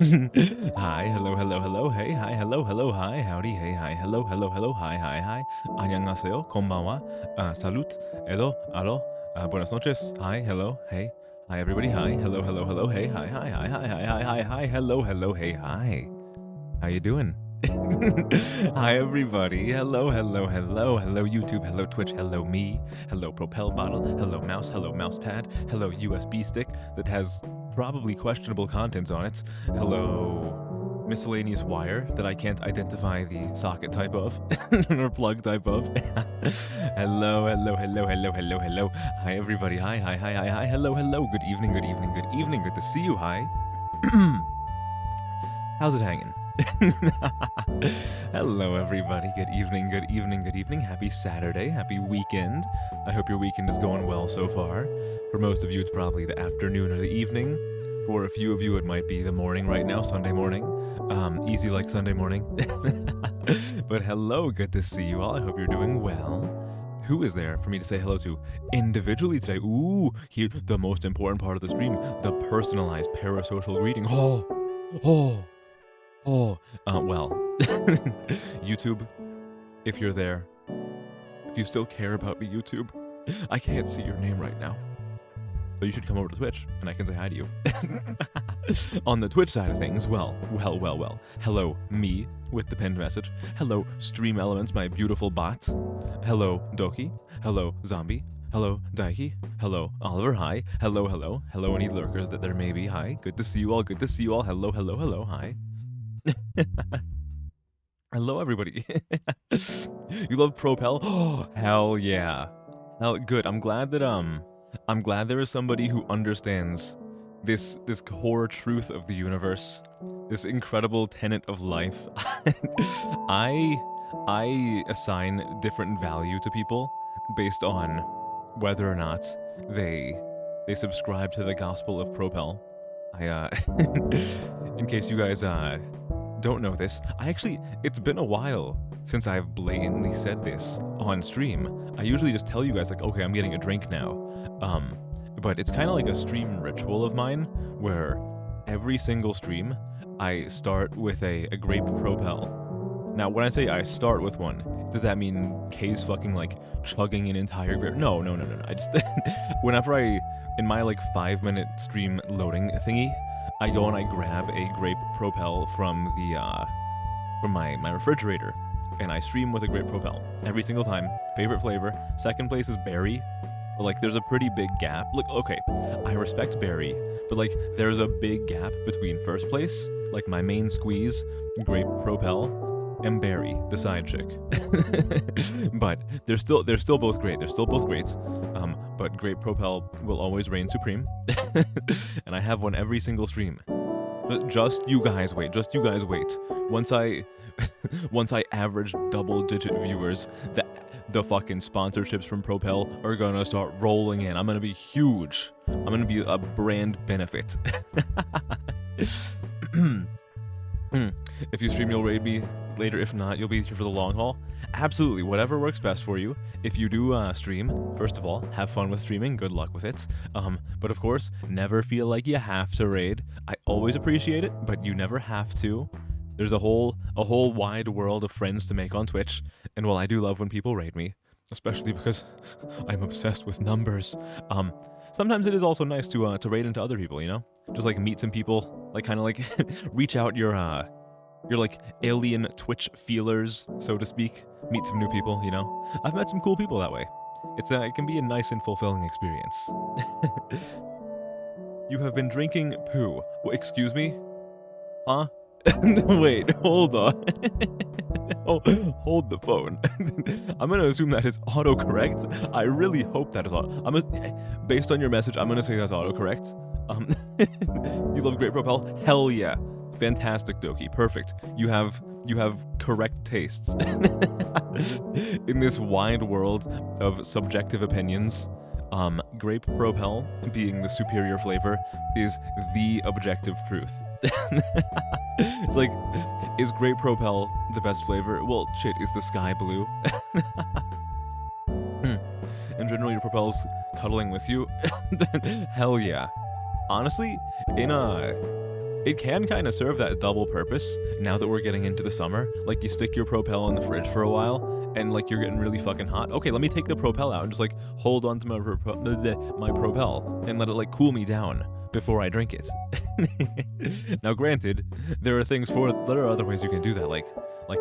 Hi, hello, hello, hello, hey, hi, hello, hello, hi, howdy, hey, hi, hello, hello, hello, hi, hi, hi. 안녕하세요, konbanwa, salut, hello, allo, buenas noches, hi, hello, hey, hi, everybody, hi, hello, hello, hello, hey, hi, hi, hi, hi, hi, hi, hi, hi, hello, hello, hey, hi. How you doing? Hi, everybody. Hello, hello, hello, hello, YouTube, hello, Twitch, hello, me, hello, Propel Bottle, hello, mouse pad, hello, USB stick that has probably questionable contents on it, hello, miscellaneous wire that I can't identify the socket type of, or plug type of. Hello, hello, hello, hello, hello, hello. Hi, everybody. Hi, hi, hi, hi, hi, hello, hello. Good evening, good evening, good evening. Good to see you. Hi. How's it hanging? Hello, everybody. Good evening, good evening, good evening. Happy Saturday, happy weekend. I hope your weekend is going well so far. For most of you, it's probably the afternoon or the evening. For a few of you, it might be the morning right now, Sunday morning. Easy like Sunday morning. But hello, good to see you all. I hope you're doing well. Who is there for me to say hello to individually today? Ooh, here, the most important part of the stream, the personalized parasocial greeting. Oh, well, YouTube, if you're there, if you still care about me, YouTube, I can't see your name right now. So you should come over to Twitch, and I can say hi to you. On the Twitch side of things, well. Hello, me, with the pinned message. Hello, Stream Elements, my beautiful bot. Hello, Doki. Hello, Zombie. Hello, Daiki. Hello, Oliver. Hi. Hello, hello. Hello, any lurkers that there may be. Hi. Good to see you all. Good to see you all. Hello, hello, hello. Hi. Hello, everybody. You love Propel? Oh, hell yeah. Hell, good. I'm glad there is somebody who understands this core truth of the universe, this incredible tenet of life. I I assign different value to people based on whether or not they subscribe to the gospel of Propel. In case you guys don't know this, it's been a while since I've blatantly said this on stream. I usually just tell you guys, like, okay, I'm getting a drink now. But it's kind of like a stream ritual of mine where every single stream I start with a grape Propel. Now, when I say I start with one, does that mean Kay's fucking like chugging an entire grape? No. I just whenever in my like 5-minute stream loading thingy, I go and I grab a grape Propel from my refrigerator, and I stream with a grape Propel every single time. Favorite flavor. Second place is berry. But like, there's a pretty big gap. Look, okay, I respect berry, but like, there's a big gap between first place, like my main squeeze, grape Propel, and berry, the side chick. But they're still both great. They're still both great. But grape Propel will always reign supreme, and I have one every single stream. Just you guys wait. Just you guys wait. Once I once I average double-digit viewers, the fucking sponsorships from Propel are gonna start rolling in. I'm gonna be huge. I'm gonna be a brand benefit. If you stream, you'll raid me later. If not, you'll be here for the long haul. Absolutely, whatever works best for you. If you do stream, first of all, have fun with streaming. Good luck with it. But of course, never feel like you have to raid. I always appreciate it, but you never have to. There's a whole wide world of friends to make on Twitch, and while I do love when people raid me, especially because I'm obsessed with numbers, sometimes it is also nice to raid into other people, you know? Just like meet some people, like kind of like reach out your like alien Twitch feelers, so to speak. Meet some new people, you know? I've met some cool people that way. It can be a nice and fulfilling experience. You have been drinking poo. Well, excuse me? Huh? Wait, hold on. Hold the phone. I'm gonna assume that is autocorrect. I really hope that is based on your message, I'm gonna say that's autocorrect. You love Great Propel? Hell yeah. Fantastic, Doki. Perfect. You have correct tastes. In this wide world of subjective opinions, grape Propel, being the superior flavor, is the objective truth. It's like, is grape Propel the best flavor? Well, shit, is the sky blue? In general, your Propel's cuddling with you? Hell yeah. Honestly, in it can kind of serve that double purpose now that we're getting into the summer. Like, you stick your Propel in the fridge for a while, and like you're getting really fucking hot. Okay, let me take the Propel out and just like hold on to my Propel and let it like cool me down before I drink it. Now, granted, there are other ways you can do that, like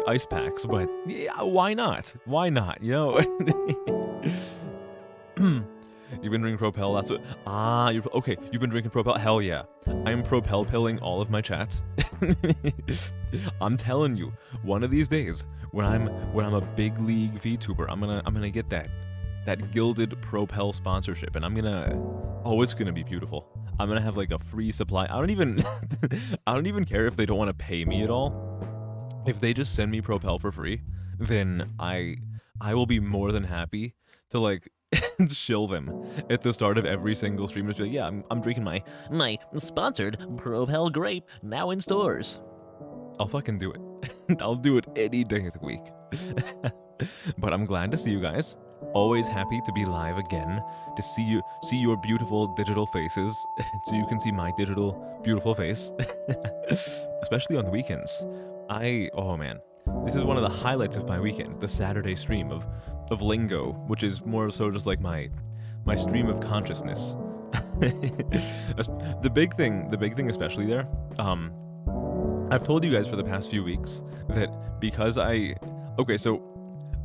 ice packs, but yeah, why not? Why not? You know. You've been drinking Propel. That's what. Okay. You've been drinking Propel. Hell yeah. I am Propel pilling all of my chats. I'm telling you, one of these days, when I'm a big league VTuber, I'm gonna get that gilded Propel sponsorship, and it's gonna be beautiful. I'm gonna have like a free supply. I don't even care if they don't want to pay me at all. If they just send me Propel for free, then I will be more than happy to like shill them at the start of every single stream. Just be like, yeah, I'm drinking my sponsored Propel Grape now in stores. I'll fucking do it. I'll do it any day of the week. But I'm glad to see you guys. Always happy to be live again, to see your beautiful digital faces, so you can see my digital beautiful face, especially on the weekends. Oh man, this is one of the highlights of my weekend, the Saturday stream of Lingo, which is more so just like my stream of consciousness. The big thing especially there, I've told you guys for the past few weeks that because so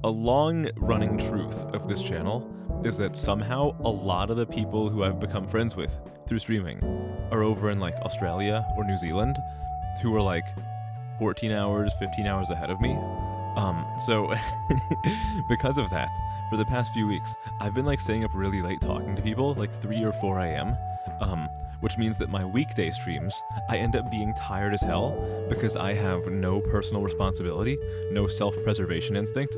a long-running truth of this channel is that somehow a lot of the people who I've become friends with through streaming are over in like Australia or New Zealand, who are like 14 hours, 15 hours ahead of me. So because of that, for the past few weeks, I've been like staying up really late talking to people, like 3 or 4 a.m., which means that my weekday streams, I end up being tired as hell because I have no personal responsibility, no self-preservation instinct,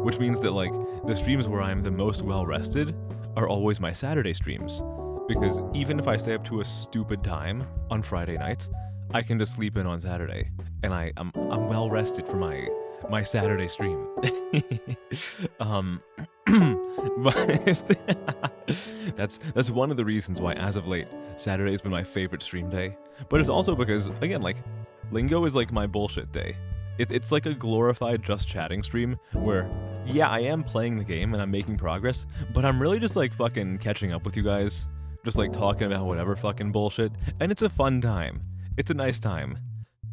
which means that like the streams where I'm the most well-rested are always my Saturday streams, because even if I stay up to a stupid time on Friday nights, I can just sleep in on Saturday, and I'm well rested for my Saturday stream. But that's one of the reasons why, as of late, Saturday has been my favorite stream day. But it's also because, again, like, Lingo is like my bullshit day. It's like a glorified just chatting stream where, yeah, I am playing the game and I'm making progress, but I'm really just like fucking catching up with you guys, just like talking about whatever fucking bullshit, and it's a fun time. It's a nice time.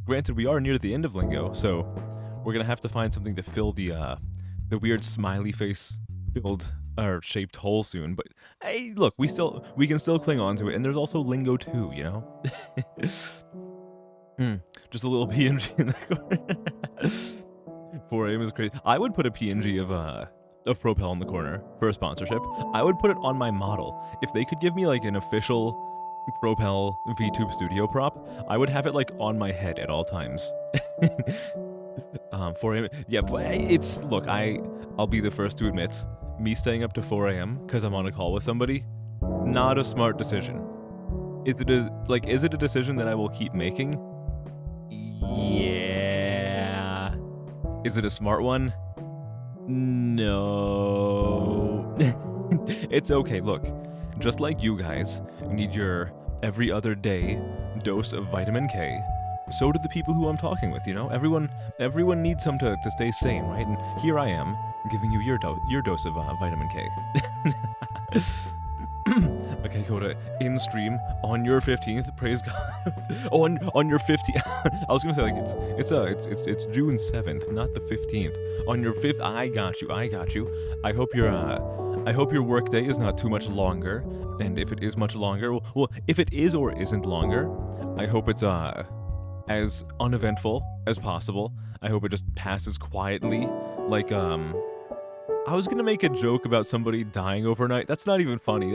Granted, we are near the end of Lingo, so we're gonna have to find something to fill the weird smiley face filled or shaped hole soon. But hey, look, we can still cling on to it, and there's also Lingo 2, you know. Just a little PNG in the corner. 4 a.m. is crazy. I would put a PNG of Propel in the corner for a sponsorship. I would put it on my model. If they could give me like an official Propel VTube studio prop, I would have it like on my head at all times. 4 a.m. Yeah, but look, I'll be the first to admit, me staying up to 4 a.m. because I'm on a call with somebody, not a smart decision. Is it a decision that I will keep making? Yeah. Is it a smart one? No. It's okay, look. Just like you guys need your every other day dose of vitamin K, so do the people who I'm talking with, you know? Everyone needs some to stay sane, right? And here I am, giving you your dose of vitamin K. Okay, go to in stream on your 15th. Praise God. on your 15th. I was gonna say like it's June 7th, not the 15th. On your 5th, I got you. I hope your work day is not too much longer, and if it is much longer, well, if it is or isn't longer, I hope it's as uneventful as possible. I hope it just passes quietly, like I was gonna make a joke about somebody dying overnight. That's not even funny.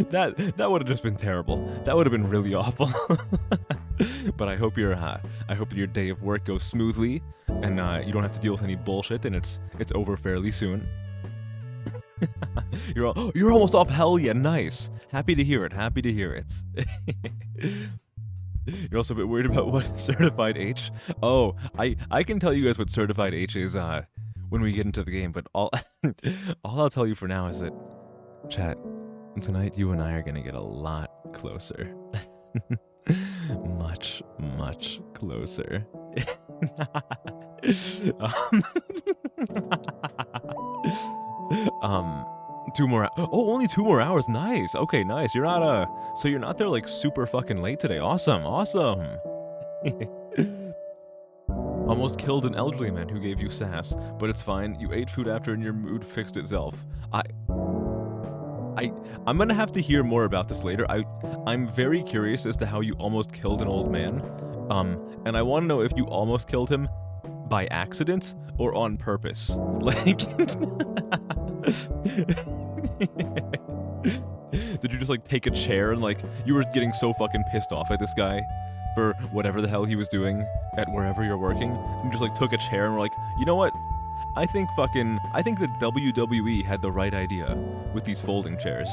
That would have just been terrible. That would have been really awful. But I hope your day of work goes smoothly, and you don't have to deal with any bullshit, and it's over fairly soon. You're almost off. Hell yeah, nice. Happy to hear it. You're also a bit worried about what Certified H. Oh, I can tell you guys what Certified H is when we get into the game, but all I'll tell you for now is that Chat, tonight you and I are gonna get a lot closer. Much, much closer. um, 2 more. Oh, only 2 more hours. Nice. Okay, nice. You're not so you're not there like super fucking late today. Awesome, awesome. Almost killed an elderly man who gave you sass, but it's fine. You ate food after and your mood fixed itself. I'm gonna have to hear more about this later. I'm very curious as to how you almost killed an old man. And I want to know if you almost killed him by accident or on purpose. Like, did you just like take a chair and like you were getting so fucking pissed off at this guy for whatever the hell he was doing at wherever you're working, and just like took a chair and were like, you know what? I think the WWE had the right idea with these folding chairs.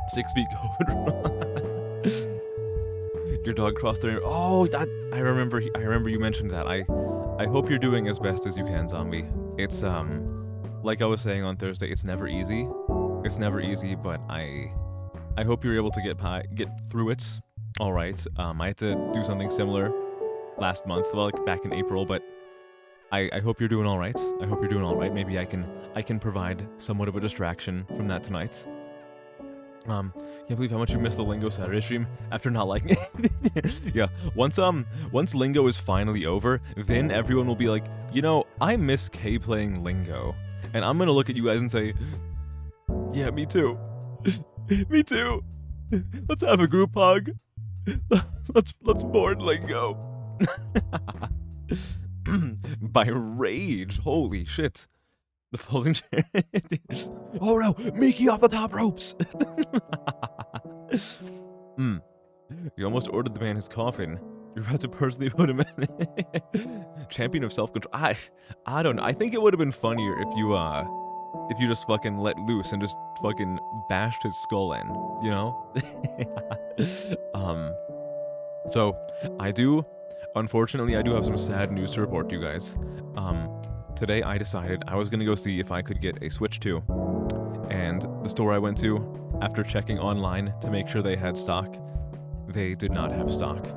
6 feet COVID. Your dog crossed their. Oh, that I remember you mentioned that. I hope you're doing as best as you can, zombie. It's like I was saying on Thursday, it's never easy. It's never easy, but I hope you're able to get through it. All right. I had to do something similar last month, well, like back in April, but I hope you're doing all right. I hope you're doing all right. Maybe I can provide somewhat of a distraction from that tonight. Can't believe how much you missed the Lingo Saturday stream after not liking it. Yeah, once Lingo is finally over, then everyone will be like, you know, I miss Kay playing Lingo, and I'm gonna look at you guys and say, yeah, me too. Me too. Let's have a group hug. Let's board Lingo. By rage. Holy shit. The folding chair. Oh no, Mickey off the top ropes. You almost ordered the man his coffin. You're about to personally put him in. Champion of self-control. I don't know. I think it would have been funnier if you just fucking let loose and just fucking bashed his skull in, you know? So unfortunately, I do have some sad news to report to you guys. Today I decided I was gonna go see if I could get a Switch 2. And the store I went to, after checking online to make sure they had stock, they did not have stock.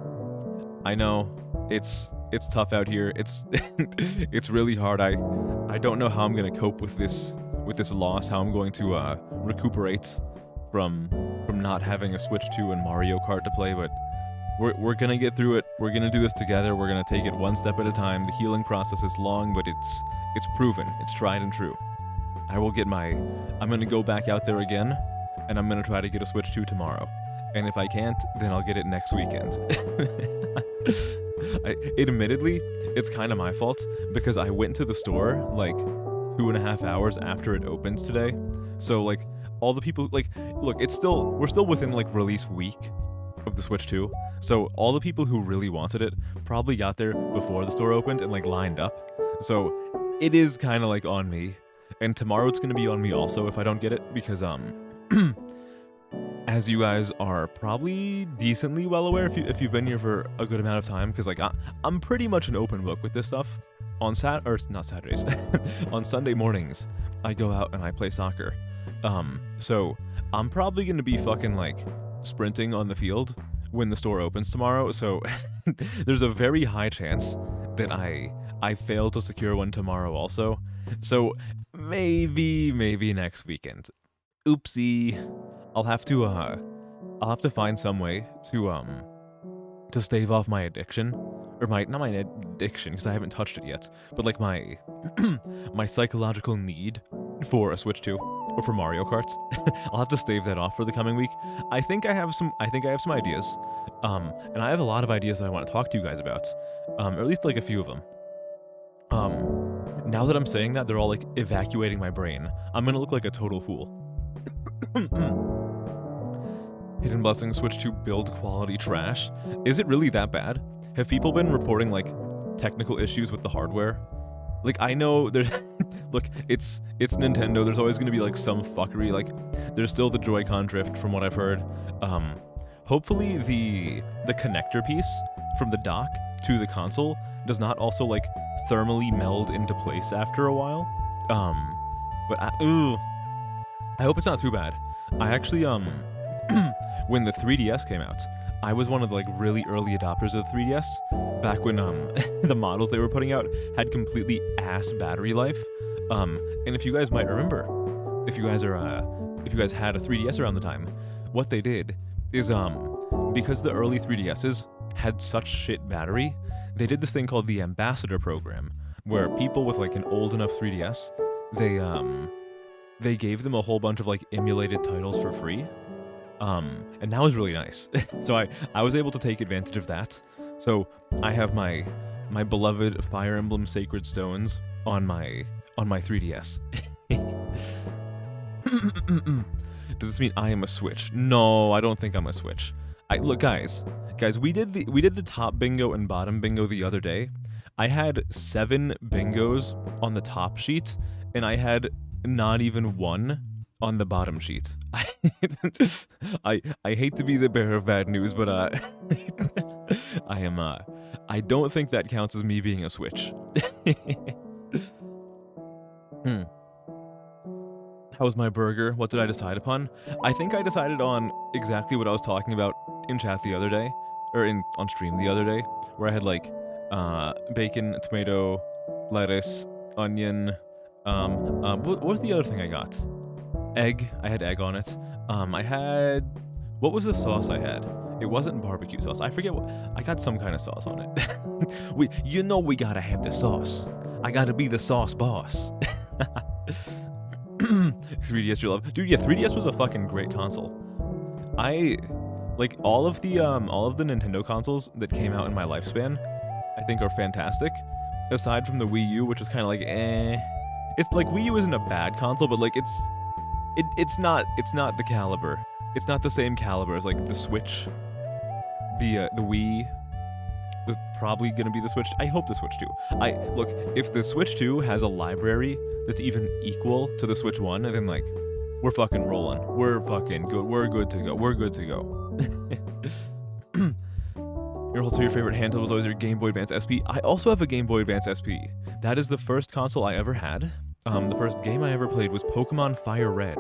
I know, it's tough out here. It's it's really hard. I don't know how I'm gonna cope with this loss, how I'm going to recuperate from not having a Switch 2 and Mario Kart to play, but we're gonna get through it. We're gonna do this together. We're gonna take it one step at a time. The healing process is long, but it's proven. It's tried and true. I'm gonna go back out there again, and I'm gonna try to get a Switch 2 tomorrow. And if I can't, then I'll get it next weekend. Admittedly, it's kind of my fault, because I went to the store like 2.5 hours after it opened today. So like all the people, like, look, we're still within like release week of the Switch 2. So all the people who really wanted it probably got there before the store opened and like lined up. So it is kind of like on me. And tomorrow it's going to be on me also if I don't get it, because as you guys are probably decently well aware if you've been here for a good amount of time, because like I'm pretty much an open book with this stuff. On not Saturdays, on Sunday mornings, I go out and I play soccer. So I'm probably going to be fucking like sprinting on the field when the store opens tomorrow. So there's a very high chance that I fail to secure one tomorrow also. So maybe next weekend. Oopsie. I'll have to find some way to stave off my addiction, or not my addiction, because I haven't touched it yet, but like my my psychological need for a Switch 2 or for Mario Kart. I'll have to stave that off for the coming week. I think I have some ideas, and I have a lot of ideas that I want to talk to you guys about, or at least like a few of them. Now that I'm saying that, they're all like evacuating my brain. I'm gonna look like a total fool. Hidden Blessing Switch 2 build quality trash. Is it really that bad? Have people been reporting like technical issues with the hardware? Like, I know there's look, it's Nintendo. There's always going to be like some fuckery. Like, there's still the Joy-Con drift from what I've heard. Hopefully the connector piece from the dock to the console does not also like thermally meld into place after a while. But I hope it's not too bad. I actually when the 3DS came out, I was one of the like really early adopters of the 3DS back when the models they were putting out had completely ass battery life. And if you guys might remember, if you guys had a 3DS around the time, what they did is because the early 3DSs had such shit battery, they did this thing called the Ambassador Program, where people with like an old enough 3DS, they gave them a whole bunch of like emulated titles for free. And that was really nice. So I was able to take advantage of that. So I have my beloved Fire Emblem Sacred Stones on my 3DS. Does this mean I am a Switch? No, I don't think I'm a Switch. Look, guys, we did the top bingo and bottom bingo the other day. I had 7 bingos on the top sheet, and I had not even one on the bottom sheet. I hate to be the bearer of bad news, but I don't think that counts as me being a Switch. How was my burger? What did I decide upon? I think I decided on exactly what I was talking about in chat the other day, or on stream the other day, where I had like bacon, tomato, lettuce, onion. What was the other thing I got? Egg. I had egg on it. What was the sauce I had? It wasn't barbecue sauce. I forget what. I got some kind of sauce on it. we gotta have the sauce. I gotta be the sauce boss. 3DS your love. Dude, yeah, 3DS was a fucking great console. I like all of the Nintendo consoles that came out in my lifespan, I think are fantastic. Aside from the Wii U, which is kind of like It's like Wii U isn't a bad console, but like it's not the caliber. It's not the same caliber as like the Switch. The Wii was probably gonna be the Switch. I hope the Switch 2. Look, if the Switch 2 has a library that's even equal to the Switch 1, then like we're fucking rolling. We're fucking good. We're good to go. We're good to go. Also, your favorite handheld was always your Game Boy Advance SP. I also have a Game Boy Advance SP. That is the first console I ever had. The first game I ever played was Pokemon Fire Red.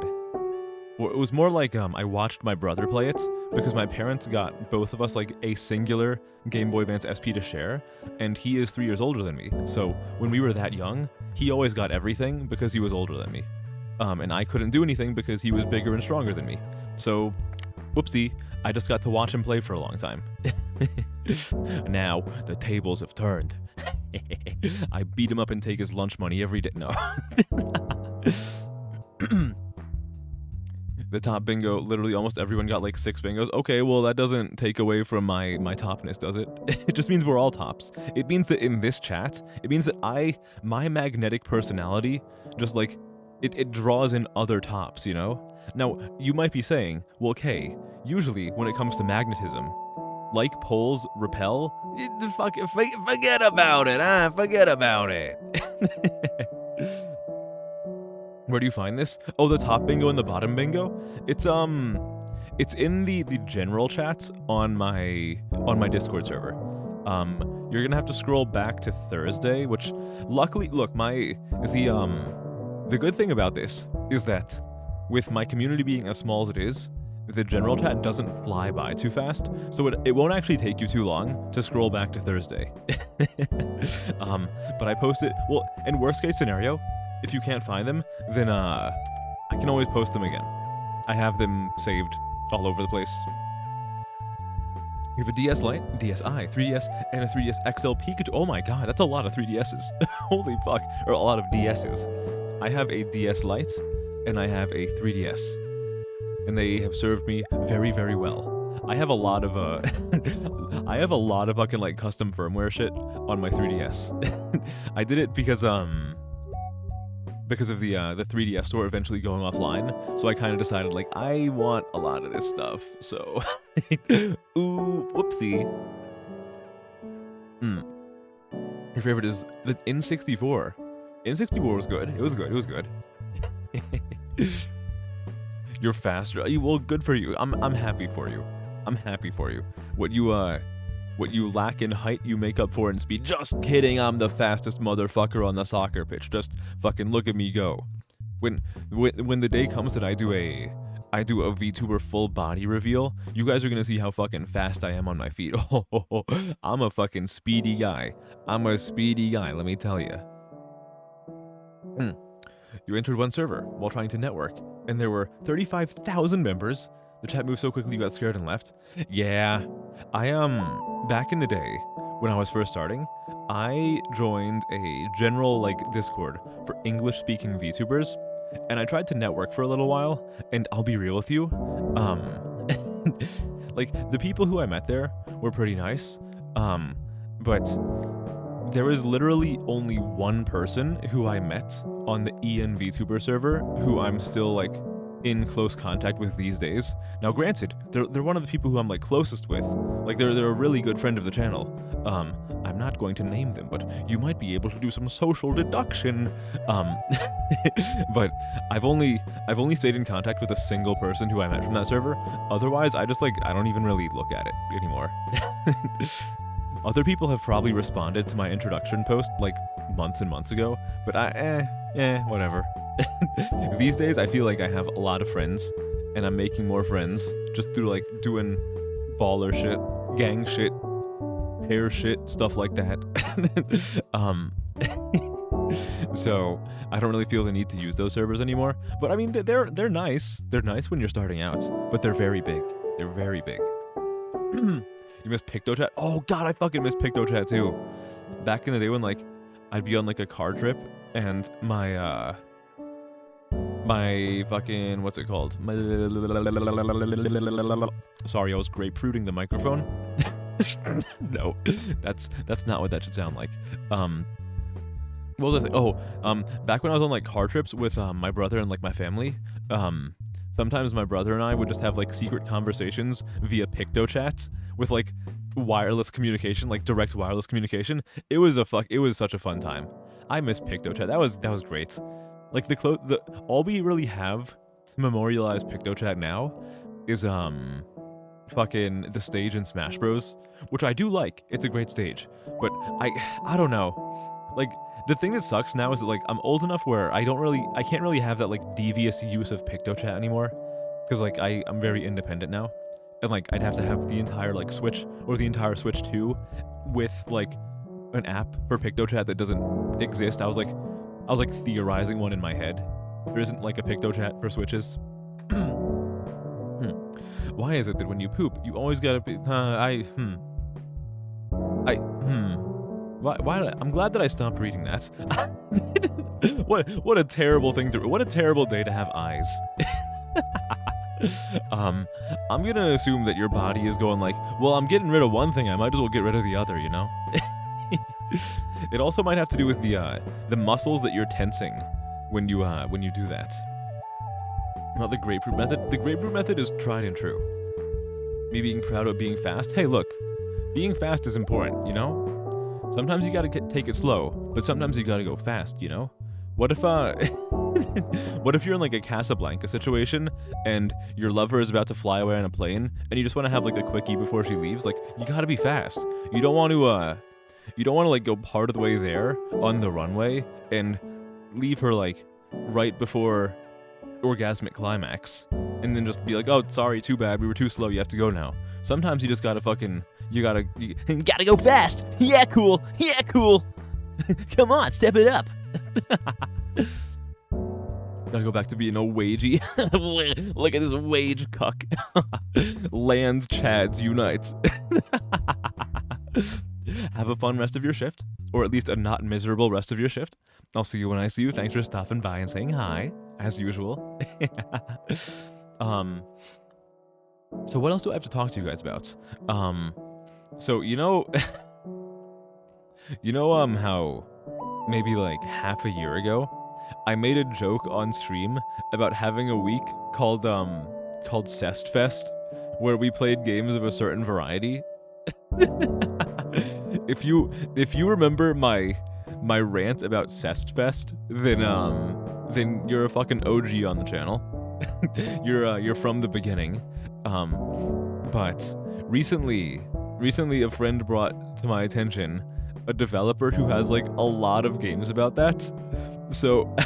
Well, it was more like I watched my brother play it because my parents got both of us like a singular Game Boy Advance SP to share, and he is 3 years older than me. So when we were that young, he always got everything because he was older than me. And I couldn't do anything because he was bigger and stronger than me. So, whoopsie, I just got to watch him play for a long time. Now, the tables have turned. I beat him up and take his lunch money every day. No. The top bingo, literally almost everyone got like 6 bingos. Okay, well that doesn't take away from my topness, does it? It just means we're all tops. It means that in this chat, it means that my magnetic personality just like, it draws in other tops, you know? Now, you might be saying, well, okay, usually when it comes to magnetism, like poles repel, forget about it, huh? Forget about it. Where do you find this? Oh, the top bingo and the bottom bingo? It's in the general chats on my Discord server. You're gonna have to scroll back to Thursday, which luckily, look, the good thing about this is that with my community being as small as it is, the general chat doesn't fly by too fast, so it won't actually take you too long to scroll back to Thursday. But I post it, well, in worst case scenario, if you can't find them, then I can always post them again. I have them saved all over the place. You have a DS Lite, DSi, 3DS, and a 3DS XL Pikachu. Oh my god, that's a lot of 3DSs. Holy fuck, or a lot of DSs. I have a DS Lite, and I have a 3DS. And they have served me very, very well. I have a lot of fucking like custom firmware shit on my 3DS. I did it because of the 3DS store eventually going offline, so I kind of decided like I want a lot of this stuff. So, ooh, whoopsie. Your favorite is the N64. N64 was good. It was good. It was good. You're faster. Well, good for you. I'm happy for you. I'm happy for you. What you lack in height, you make up for in speed. Just kidding. I'm the fastest motherfucker on the soccer pitch. Just fucking look at me go. when the day comes that I do a VTuber full body reveal, you guys are gonna see how fucking fast I am on my feet. Oh, I'm a fucking speedy guy. I'm a speedy guy, let me tell you. You entered one server while trying to network, and there were 35,000 members. The chat moved so quickly you got scared and left. Yeah, I back in the day when I was first starting, I joined a general like Discord for English-speaking VTubers, and I tried to network for a little while. And I'll be real with you, like the people who I met there were pretty nice, but there was literally only one person who I met on the EN VTuber server who I'm still like in close contact with these days. Now granted, they're one of the people who I'm like closest with. Like they're a really good friend of the channel. I'm not going to name them, but you might be able to do some social deduction. But I've only stayed in contact with a single person who I met from that server. Otherwise, I don't even really look at it anymore. Other people have probably responded to my introduction post like months and months ago, but whatever. These days, I feel like I have a lot of friends, and I'm making more friends just through like doing baller shit, gang shit, pair shit, stuff like that. So I don't really feel the need to use those servers anymore. But I mean, they're nice. They're nice when you're starting out, but they're very big. They're very big. You miss PictoChat? Oh god, I fucking miss PictoChat too. Back in the day when like I'd be on like a car trip and my fucking, what's it called? Sorry, I was grapefruiting the microphone. No, that's not what that should sound like. What was I saying? Oh, back when I was on like car trips with my brother and like my family, sometimes my brother and I would just have like secret conversations via PictoChat with like wireless communication, like direct wireless communication. It was such a fun time. I miss PictoChat. That was great. Like all we really have to memorialize PictoChat now is fucking the stage in Smash Bros, which I do like. It's a great stage, but I don't know. Like the thing that sucks now is that like I'm old enough where I can't really have that like devious use of PictoChat anymore, because like I'm very independent now, and like I'd have to have the entire like Switch or the entire Switch 2 with like an app for PictoChat that doesn't exist. I was like theorizing one in my head. There isn't like a PictoChat for Switches. Why is it that when you poop, you always gotta be, why, I'm glad that I stopped reading that. What a terrible thing what a terrible day to have eyes. I'm gonna assume that your body is going like, well, I'm getting rid of one thing, I might as well get rid of the other, you know? It also might have to do with the muscles that you're tensing when you do that. Not the grapefruit method. The grapefruit method is tried and true. Me being proud of being fast. Hey, look, being fast is important, you know? Sometimes you gotta take it slow, but sometimes you gotta go fast, you know? What if what if you're in like a Casablanca situation and your lover is about to fly away on a plane and you just want to have like a quickie before she leaves? Like, you gotta be fast. You don't want to like go part of the way there on the runway and leave her like right before orgasmic climax and then just be like, oh, sorry, too bad, we were too slow, you have to go now. Sometimes you just gotta you gotta go fast. Yeah, cool. Come on, step it up. Gotta go back to being a wagey. Look at this wage cuck. Lands Chads unites. Have a fun rest of your shift, or at least a not miserable rest of your shift. I'll see you when I see you. Thanks for stopping by and saying hi, as usual. So what else do I have to talk to you guys about? So you know, how maybe like half a year ago, I made a joke on stream about having a week called Cestfest, where we played games of a certain variety. If you remember my rant about Cestfest, then you're a fucking OG on the channel. You're from the beginning. But recently a friend brought to my attention a developer who has like a lot of games about that. So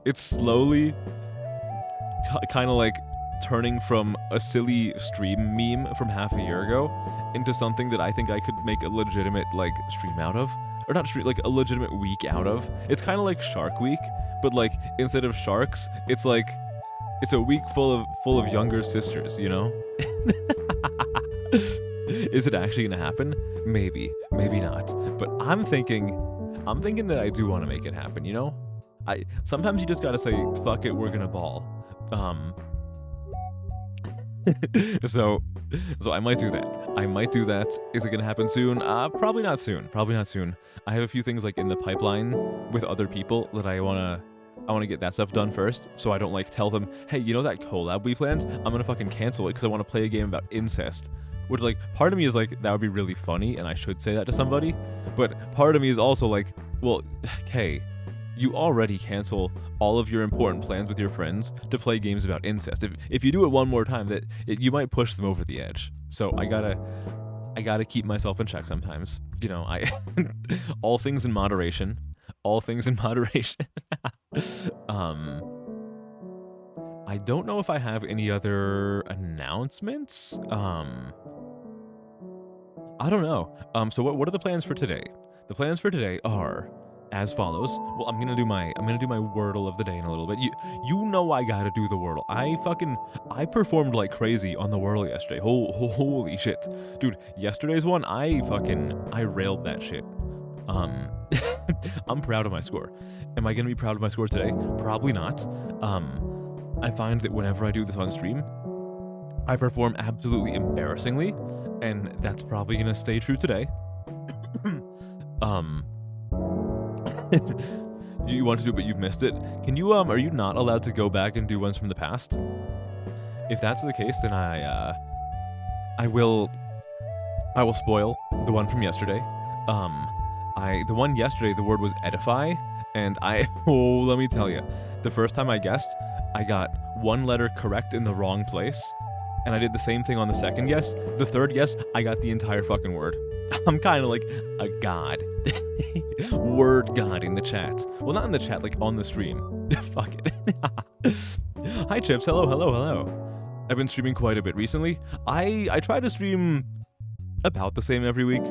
it's slowly kind of like turning from a silly stream meme from half a year ago into something that I think I could make a legitimate like stream out of, or not stream, like a legitimate week out of. It's kind of like Shark Week, but like instead of sharks, it's like it's a week full of younger sisters, you know? Is it actually gonna happen? Maybe, maybe not. But I'm thinking that I do want to make it happen, you know? Sometimes you just gotta say, fuck it, we're gonna ball. So I might do that. Is it gonna happen soon? Probably not soon. I have a few things like in the pipeline with other people that I wanna get that stuff done first, so I don't like tell them, hey, you know that collab we planned? I'm gonna fucking cancel it because I want to play a game about incest. Which, like, part of me is like, that would be really funny, and I should say that to somebody. But part of me is also like, well, hey, you already cancel all of your important plans with your friends to play games about incest. If you do it one more time, you might push them over the edge. So I gotta keep myself in check sometimes. You know, all things in moderation. All things in moderation. I don't know if I have any other announcements. I don't know. So what are the plans for today? The plans for today are as follows. Well, I'm gonna do my Wordle of the day in a little bit. You know I gotta do the Wordle. I performed like crazy on the Wordle yesterday. Holy shit, dude! Yesterday's one, I railed that shit. I'm proud of my score. Am I gonna be proud of my score today? Probably not. I find that whenever I do this on stream, I perform absolutely embarrassingly, and that's probably gonna stay true today. You want to do it, but you've missed it. Can you are you not allowed to go back and do ones from the past? If that's the case, then I will spoil the one from yesterday. The one yesterday, the word was edify, and let me tell you, the first time I guessed, I got one letter correct in the wrong place, and I did the same thing on the second guess. The third guess, I got the entire fucking word. I'm kind of like a god. Word god in the chat. Well, not in the chat, like on the stream. Fuck it. Hi, Chips. Hello. I've been streaming quite a bit recently. I try to stream about the same every week.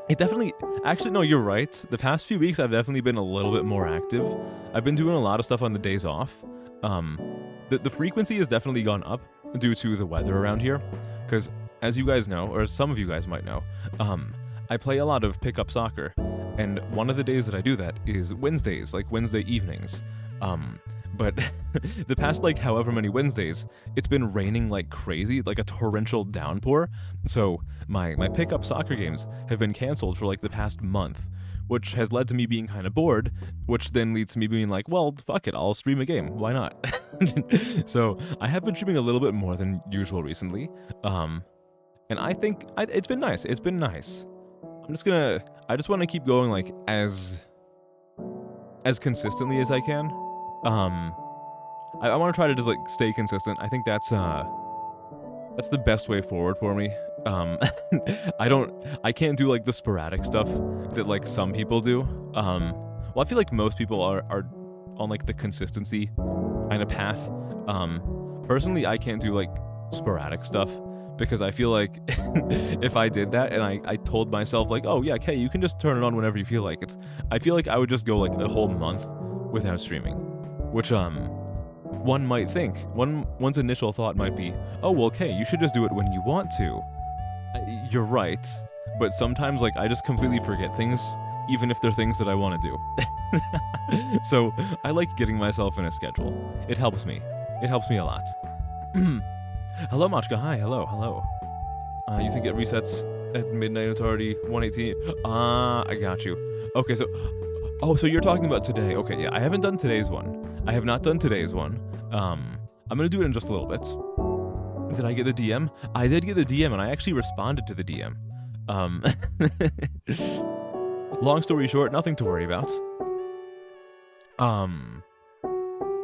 It definitely... Actually, no, you're right. The past few weeks, I've definitely been a little bit more active. I've been doing a lot of stuff on the days off. The frequency has definitely gone up due to the weather around here. Because, as you guys know, or some of you guys might know, I play a lot of pickup soccer. And one of the days that I do that is Wednesdays, like Wednesday evenings. But the past, like, however many Wednesdays, it's been raining like crazy, like a torrential downpour. So my pickup soccer games have been canceled for like the past month, which has led to me being kind of bored, which then leads to me being like, well, fuck it, I'll stream a game. Why not? So I have been streaming a little bit more than usual recently. And I think it's been nice. It's been nice. I just want to keep going like as consistently as I can. I want to try to just like stay consistent. I think that's the best way forward for me. I can't do like the sporadic stuff that like some people do. Well, I feel like most people are on like the consistency kind of path. Personally, I can't do like sporadic stuff because I feel like if I did that and I told myself like, oh yeah, okay, you can just turn it on whenever you feel like it. I feel like I would just go like a whole month without streaming, which one might think, one's initial thought might be, oh well, okay, you should just do it when you want to. You're right, but sometimes like I just completely forget things, even if they're things that I want to do. So I like getting myself in a schedule. It helps me. It helps me a lot. Hello, Machka. Hi. Hello. You think it resets at midnight? It's already 1:18. I got you. Okay, so... Oh, so you're talking about today. Okay, yeah, I haven't done today's one. I have not done today's one. I'm gonna do it in just a little bit. Did I get the DM? I did get the DM, and I actually responded to the DM. Long story short, nothing to worry about.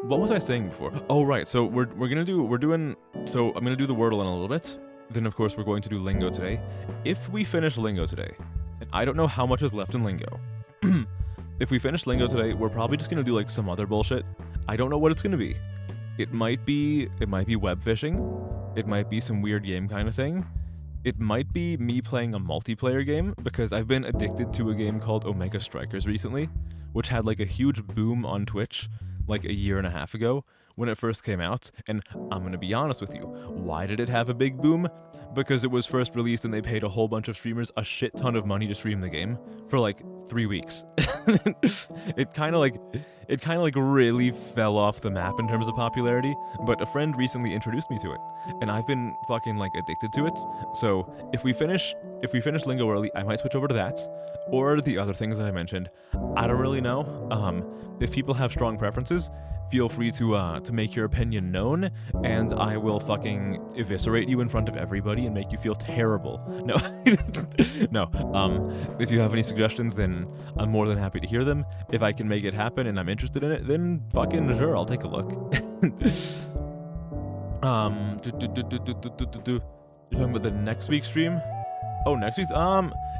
What was I saying before? Oh, right. So I'm gonna do the Wordle in a little bit. Then, of course, we're going to do Lingo today. If we finish Lingo today, and I don't know how much is left in Lingo, if we finish Lingo today, we're probably just gonna do like some other bullshit. I don't know what it's gonna be. It might be web fishing. It might be some weird game kind of thing. It might be me playing a multiplayer game, because I've been addicted to a game called Omega Strikers recently, which had like a huge boom on Twitch like a year and a half ago when it first came out. And I'm gonna be honest with you, why did it have a big boom? Because it was first released and they paid a whole bunch of streamers a shit ton of money to stream the game for like 3 weeks. It kind of like really fell off the map in terms of popularity, but a friend recently introduced me to it, and I've been fucking like addicted to it. So if we finish Lingo early, I might switch over to that, or the other things that I mentioned. I don't really know. If people have strong preferences, feel free to make your opinion known, and I will fucking eviscerate you in front of everybody and make you feel terrible. No, no. If you have any suggestions, then I'm more than happy to hear them. If I can make it happen and I'm interested in it, then fucking sure, I'll take a look. You're talking about the next week's stream? Oh, next week's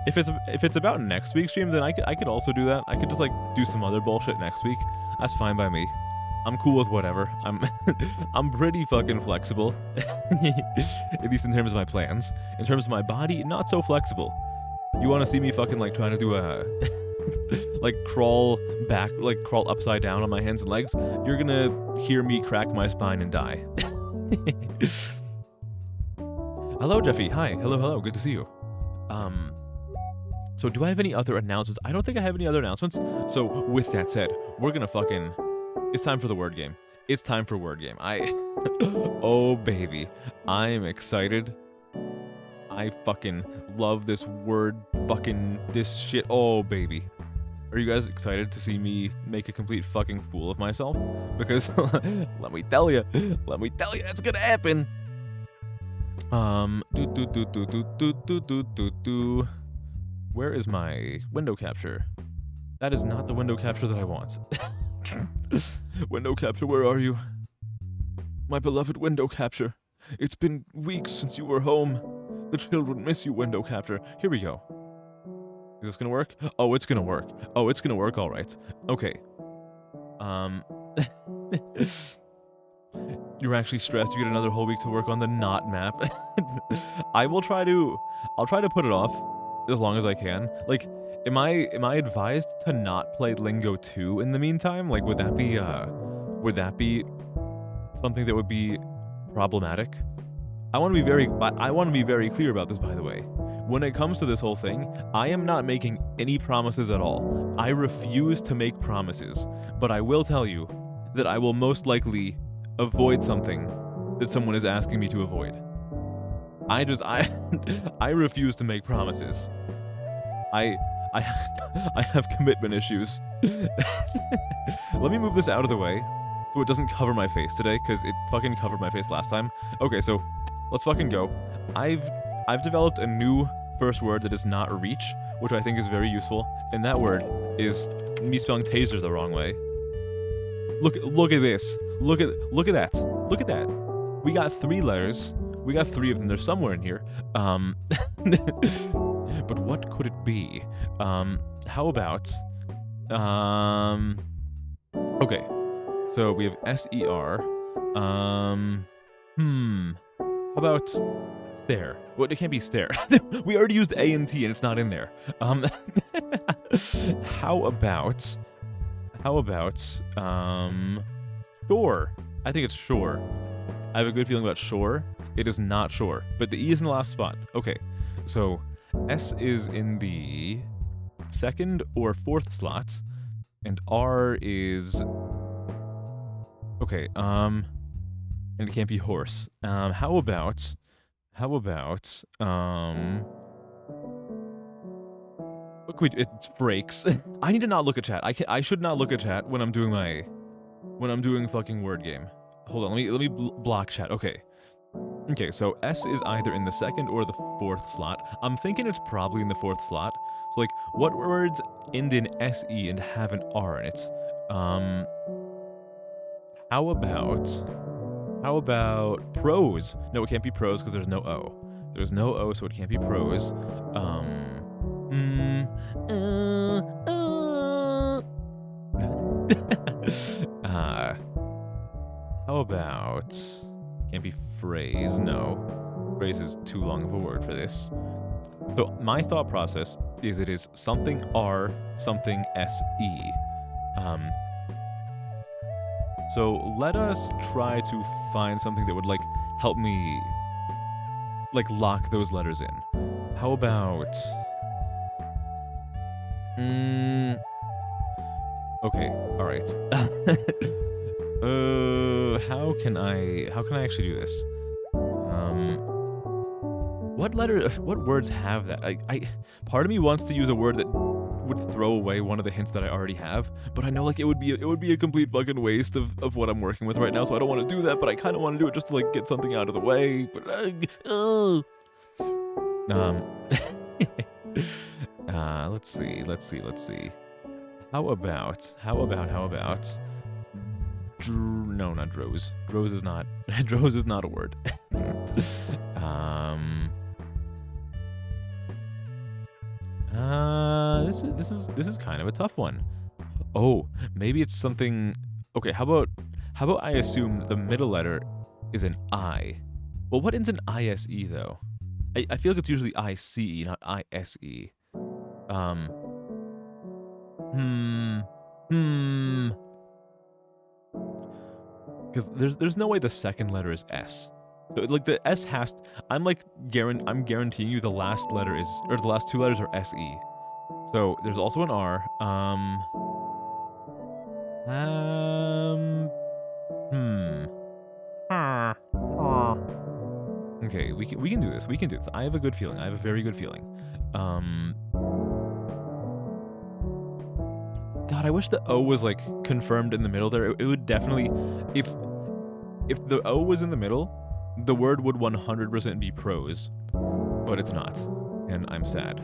if it's about next week's stream, then I could also do that. I could just like do some other bullshit next week. That's fine by me. I'm cool with whatever. I'm pretty fucking flexible. At least in terms of my plans. In terms of my body, not so flexible. You want to see me fucking like trying to do a like crawl back, like crawl upside down on my hands and legs? You're gonna hear me crack my spine and die. Hello, Jeffy. Hi. Hello. Good to see you. So do I have any other announcements? I don't think I have any other announcements. So with that said, we're gonna fucking... It's time for the word game. It's time for word game. Oh, baby. I am excited. I fucking love this word fucking this shit. Oh, baby. Are you guys excited to see me make a complete fucking fool of myself? Because let me tell you, that's gonna happen. Where is my window capture? That is not the window capture that I want. Window capture, where are you? My beloved window capture. It's been weeks since you were home. The children miss you, window capture. Here we go. Is this gonna work? Oh, it's gonna work. Oh, it's gonna work, alright. Okay. You're actually stressed. You get another whole week to work on the not map. I'll try to put it off as long as I can. Like, am I advised to not play Lingo 2 in the meantime? Like, would that be something that would be problematic? I want to be very clear about this, by the way. When it comes to this whole thing, I am not making any promises at all. I refuse to make promises, but I will tell you that I will most likely avoid something that someone is asking me to avoid. I refuse to make promises. I have commitment issues. Let me move this out of the way so it doesn't cover my face today, because it fucking covered my face last time. Okay, so let's fucking go. I've developed a new first word that is not reach, which I think is very useful, and that word is me spelling taser the wrong way. Look at this. Look at that. Look at that. We got 3 letters. We got 3 of them. They're somewhere in here. But what could it be? How about... Okay. So we have S-E-R. How about stare? Well, it can't be stare. We already used A and T and it's not in there. How about shore? I think it's shore. I have a good feeling about shore. It is not shore, but the E is in the last spot. Okay, so S is in the 2nd or 4th slots, and R is... Okay, and it can't be horse. How about, what could we do? It's breaks. I need to not look at chat. I should not look at chat when I'm doing fucking word game. Hold on, let me block chat. Okay. Okay, so S is either in the 2nd or the 4th slot. I'm thinking it's probably in the 4th slot. So, like, what words end in SE and have an R in it? How about prose? No, it can't be prose because there's no O. There's no O, so it can't be uh, how about... Can't be phrase, no. Phrase is too long of a word for this. So my thought process is it is something R, something SE. So let us try to find something that would, like, help me, like, lock those letters in. How about... Okay, alright. How can I actually do this? What words have that? Part of me wants to use a word that would throw away one of the hints that I already have, but I know, like, it would be a complete fucking waste of what I'm working with right now, so I don't want to do that, but I kind of want to do it just to, like, get something out of the way, but let's see. How about no, not Droz. Droz is not Droz is not a word. This is kind of a tough one. Oh, maybe it's something. Okay, how about I assume that the middle letter is an I. Well, what ends in ISE though? I feel like it's usually ICE, not ISE. Because there's no way the second letter is S. So, like, the S has... I'm guaranteeing you the last letter is... Or the last two letters are SE. So, there's also an R. Okay, we can do this. We can do this. I have a good feeling. I have a very good feeling. God, I wish the O was, like, confirmed in the middle there. It would definitely... If the O was in the middle, the word would 100% be prose. But it's not. And I'm sad.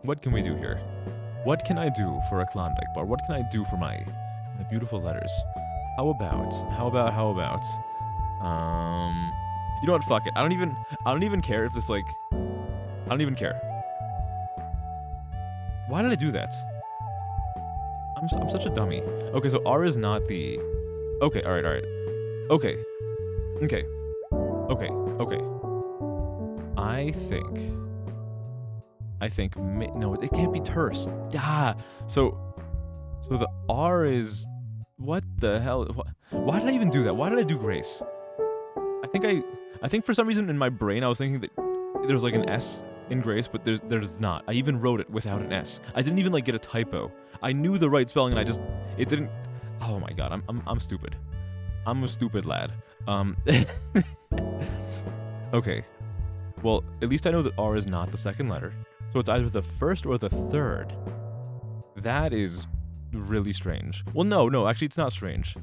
What can we do here? What can I do for a Klondike bar? What can I do for my beautiful letters? How about... You know what? Fuck it. I don't even care if this, like... I don't even care. Why did I do that? I'm such a dummy. Okay, so R is not the... Okay, alright. Okay. I think... No, it can't be terse. Ah! So the R is... What the hell? Why did I even do that? Why did I do Grace? I think for some reason in my brain I was thinking that there was, like, an S in Grace, but there's not. I even wrote it without an S. I didn't even, like, get a typo. I knew the right spelling and it didn't... Oh my god, I'm stupid. I'm a stupid lad. Okay. Well, at least I know that R is not the second letter. So it's either the first or the third. That is really strange. Well, no, actually it's not strange.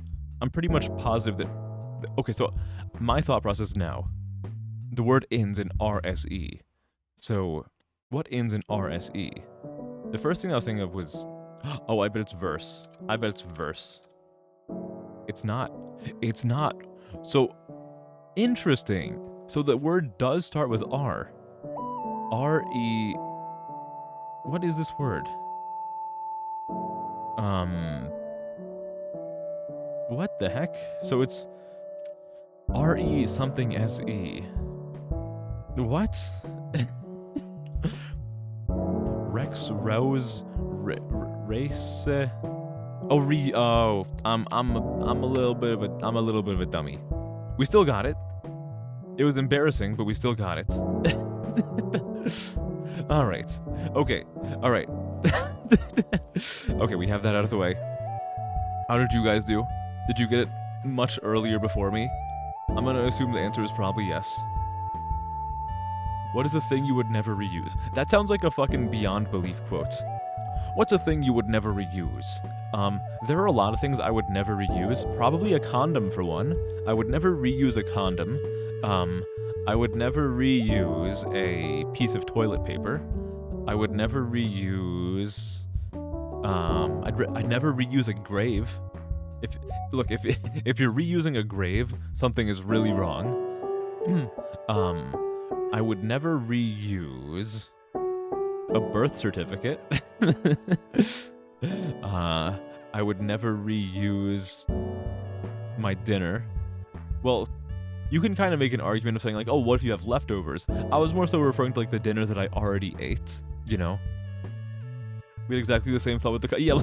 I'm pretty much positive that... Okay, so my thought process now. The word ends in RSE. So, what ends in RSE? The first thing I was thinking of was... Oh, I bet it's verse. It's not. So, interesting. So the word does start with R. R-E... What is this word? What the heck? So it's... R-E something S-E. What? Rex, Rose, Race... I'm a little bit of a dummy. We still got it. It was embarrassing, but we still got it. Alright. Okay. Alright. Okay, we have that out of the way. How did you guys do? Did you get it much earlier before me? I'm gonna assume the answer is probably yes. What is a thing you would never reuse? That sounds like a fucking Beyond Belief quote. What's a thing you would never reuse? There are a lot of things I would never reuse. Probably a condom, for one. I would never reuse a condom. I would never reuse a piece of toilet paper. I would never reuse... I'd never reuse a grave. If you're reusing a grave, something is really wrong. I would never reuse... a birth certificate. I would never reuse my dinner. Well, you can kind of make an argument of saying like, oh, what if you have leftovers? I was more so referring to like the dinner that I already ate, you know? We had exactly the same thought with the yeah.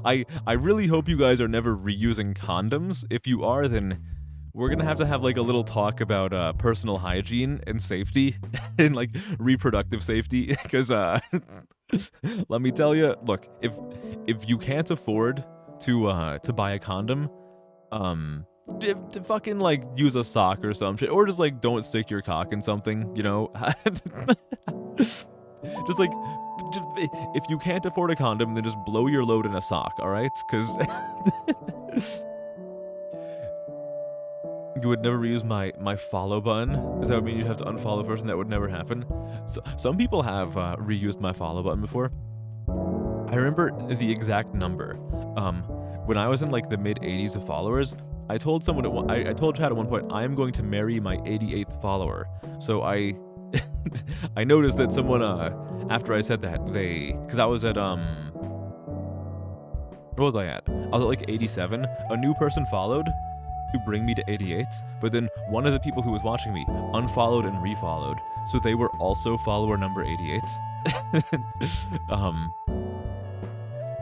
I really hope you guys are never reusing condoms. If you are, then we're gonna have to have like a little talk about personal hygiene and safety and like reproductive safety because let me tell you, look, if you can't afford to buy a condom, to fucking like use a sock or some shit, or just like don't stick your cock in something, you know. Just like, if you can't afford a condom, then just blow your load in a sock, all right? Because you would never reuse my follow button. Does that mean you'd have to unfollow first, and that would never happen? So, some people have reused my follow button before. I remember the exact number. When I was in like the mid 80s of followers, I told someone I told Chad at one point, I am going to marry my 88th follower. So I I noticed that someone after I said that, because I was at what was I at? I was at like 87. A new person followed to bring me to 88, but then one of the people who was watching me unfollowed and refollowed, so they were also follower number 88.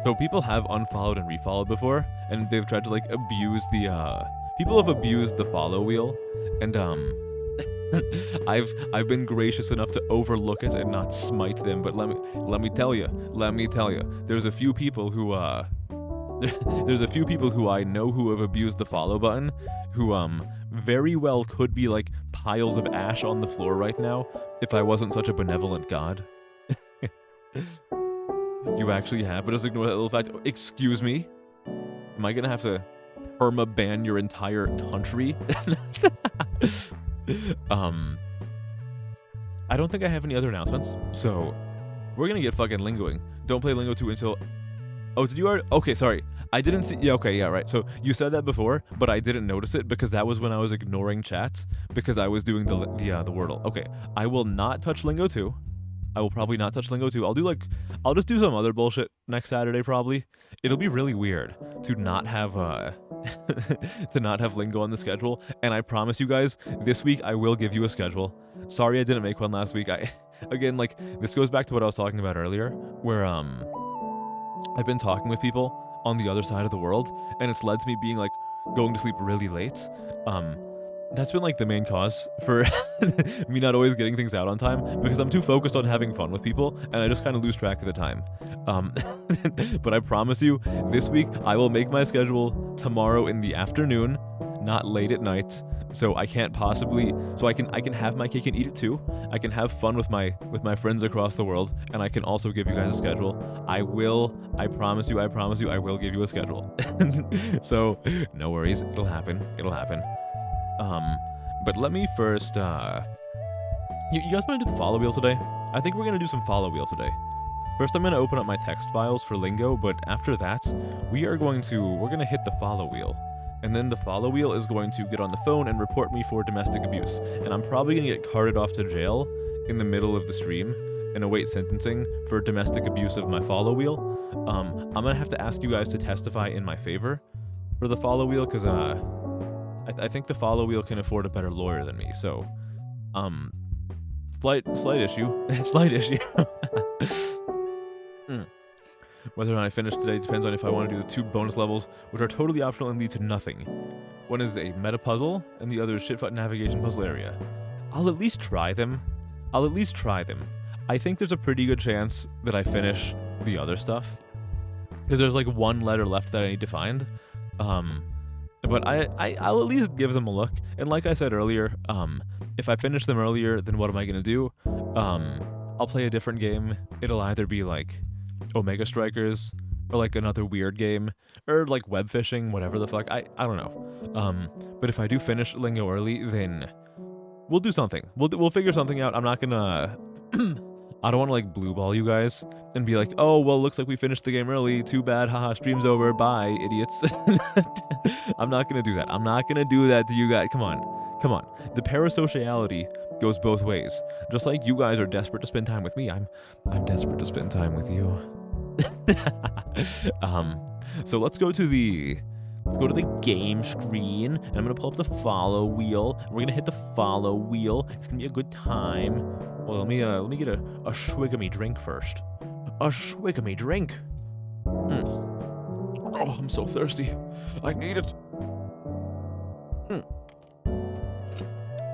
So people have unfollowed and refollowed before, and they've tried to like abuse the people have abused the follow wheel, and I've been gracious enough to overlook it and not smite them. But let me tell you, there's a few people who there's a few people who I know who have abused the follow button, who very well could be like piles of ash on the floor right now if I wasn't such a benevolent god. You actually have, but just ignore that little fact. Excuse me? Am I gonna have to perma-ban your entire country? I don't think I have any other announcements, so we're gonna get fucking lingoing. Don't play Lingo 2 until... Oh, did you already... Okay, sorry. I didn't see... Yeah, okay, yeah, right. So you said that before, but I didn't notice it because that was when I was ignoring chats because I was doing the Wordle. Okay, I will not touch Lingo 2. I will probably not touch Lingo 2. I'll just do some other bullshit next Saturday probably. It'll be really weird to not have to not have Lingo on the schedule, and I promise you guys, this week I will give you a schedule. Sorry I didn't make one last week. Again, like, this goes back to what I was talking about earlier, where I've been talking with people on the other side of the world, and it's led to me being like going to sleep really late. That's been like the main cause for me not always getting things out on time, because I'm too focused on having fun with people and I just kind of lose track of the time. But I promise you, this week I will make my schedule tomorrow in the afternoon, not late at night. So I can't possibly, so I can have my cake and eat it too. I can have fun with my friends across the world, and I can also give you guys a schedule. I promise you, I will give you a schedule. So no worries, it'll happen. But let me first, you guys want to do the follow wheel today? I think we're going to do some follow wheel today. First, I'm going to open up my text files for Lingo, but after that, we're going to hit the follow wheel. And then the follow wheel is going to get on the phone and report me for domestic abuse. And I'm probably going to get carted off to jail in the middle of the stream and await sentencing for domestic abuse of my follow wheel. I'm going to have to ask you guys to testify in my favor for the follow wheel, because, I think the follow wheel can afford a better lawyer than me, so, slight issue. Slight issue. Whether or not I finish today depends on if I want to do the 2 bonus levels, which are totally optional and lead to nothing. One is a meta puzzle, and the other is shitfoot navigation puzzle area. I'll at least try them. I think there's a pretty good chance that I finish the other stuff, because there's like 1 letter left that I need to find. But I'll at least give them a look. And like I said earlier, if I finish them earlier, then what am I going to do? I'll play a different game. It'll either be like Omega Strikers, or like another weird game, or like web fishing, whatever the fuck. I don't know. But if I do finish Lingo early, then we'll do something. We'll figure something out. I'm not gonna... I don't want to like blue ball you guys and be like, oh, well, looks like we finished the game early. Too bad. Haha, stream's over. Bye, idiots. I'm not going to do that. I'm not going to do that to you guys. Come on. The parasociality Goes both ways. Just like you guys are desperate to spend time with me, I'm desperate to spend time with you. So let's go to the game screen, and I'm gonna pull up the follow wheel. We're gonna hit the follow wheel. It's gonna be a good time. Well, let me get a swig of me drink first. A swig of me drink. Oh, I'm so thirsty. I need it.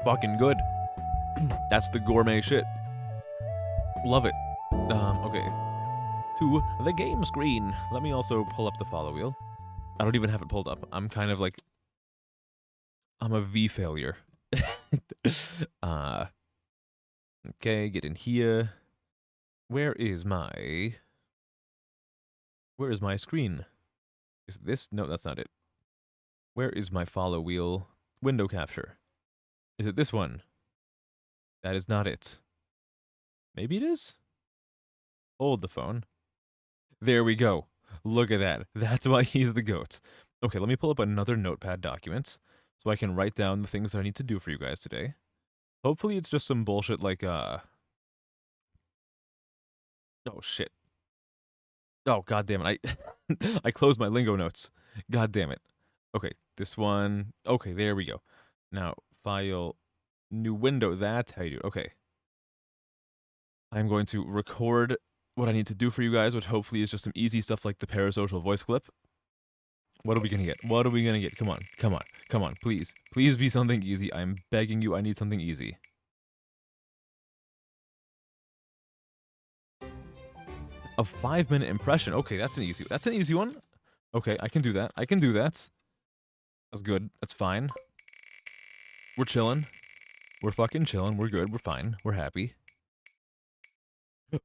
Fucking good. That's the gourmet shit. Love it. Okay. To the game screen. Let me also pull up the follow wheel. I don't even have it pulled up. I'm kind of like... I'm a V failure. Okay, get in here. Where is my screen? Is this? No, that's not it. Where is my follow wheel window capture? Is it this one? That is not it. Maybe it is? Hold the phone. There we go. Look at that. That's why he's the GOAT. Okay, let me pull up another notepad document so I can write down the things that I need to do for you guys today. Hopefully it's just some bullshit like, Oh, shit. Oh, god damn it. I closed my lingo notes. God damn it. Okay, this one. Okay, there we go. Now, file, new window. That's how you do it. Okay. I'm going to record what I need to do for you guys, which hopefully is just some easy stuff like the parasocial voice clip. What are we gonna get? What are we gonna get? Come on, come on, come on, please. Please be something easy. I'm begging you, I need something easy. A 5-minute impression. Okay, that's an easy one. Okay, I can do that. I can do that. That's good. That's fine. We're chilling. We're fucking chilling. We're good. We're fine. We're happy.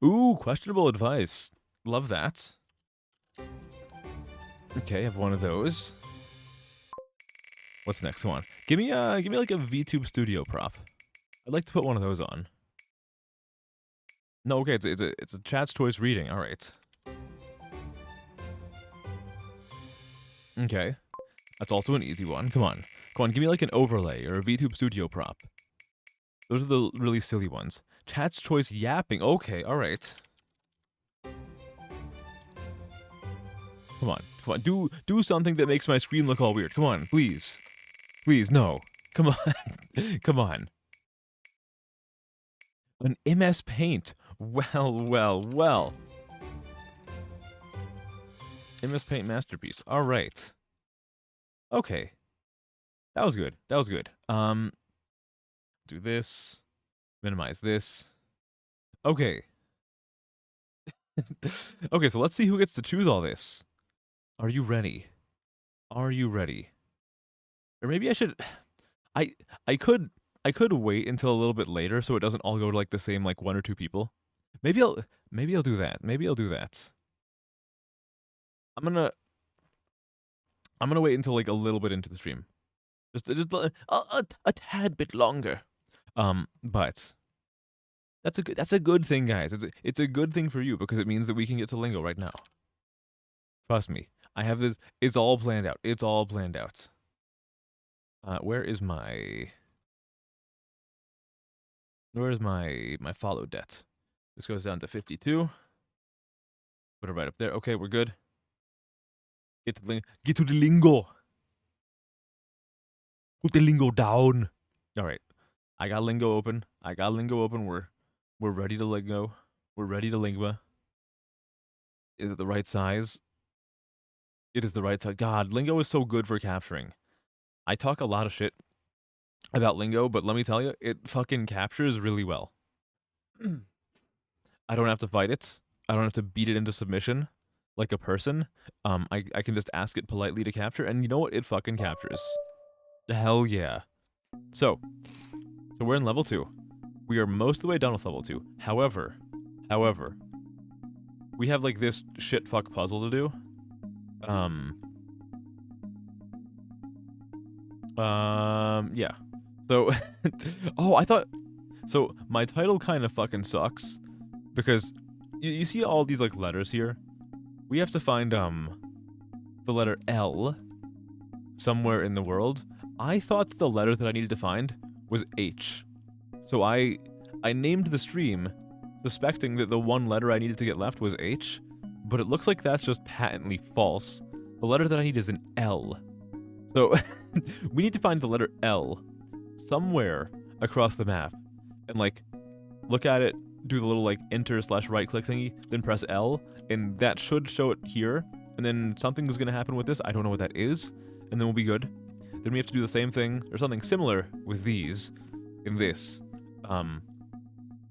Ooh, questionable advice. Love that. Okay, I have one of those. What's next? Come on. Give me like a VTube Studio prop. I'd like to put one of those on. No, okay, it's a chat's choice reading. All right. Okay. That's also an easy one. Come on. Come on, give me like an overlay or a VTube Studio prop. Those are the really silly ones. Chat's choice yapping. Okay, all right. Come on. Come on. Do something that makes my screen look all weird. Come on, please. Please, no. Come on. Come on. An MS Paint. Well, well, well. MS Paint masterpiece. All right. Okay. That was good. That was good. Do this. Minimize this. Okay. Okay, so let's see who gets to choose all this. Are you ready? Are you ready? Or maybe I should... I could wait until a little bit later so it doesn't all go to like the same like 1 or 2 people. Maybe I'll do that. Maybe I'll do that. I'm gonna wait until like a little bit into the stream. Just a tad bit longer. But that's a good thing, guys. It's a good thing for you because it means that we can get to Lingo right now. Trust me. I have this. It's all planned out. It's all planned out. Where is my follow debt? This goes down to 52. Put it right up there. Okay, we're good. Get to the lingo. Put the lingo down. All right. I got lingo open. We're ready to lingo. We're ready to lingua. Is it the right size? It is the right size. God, lingo is so good for capturing. I talk a lot of shit about lingo, but let me tell you, it fucking captures really well. I don't have to fight it. I don't have to beat it into submission like a person. I can just ask it politely to capture, and you know what? It fucking captures. Hell yeah. So we're in level 2. We are most of the way done with level 2. However, we have like this shit fuck puzzle to do. Yeah. So, oh, I thought, so my title kind of fucking sucks because you see all these like letters here? We have to find, the letter L somewhere in the world. I thought that the letter that I needed to find was H. So I named the stream suspecting that the one letter I needed to get left was H, but it looks like that's just patently false. The letter that I need is an L. So we need to find the letter L somewhere across the map and like look at it, do the little like enter/right click thingy, then press L, and that should show it here. And then something's gonna happen with this. I don't know what that is, and then we'll be good. Then we have to do the same thing or something similar with these in this. I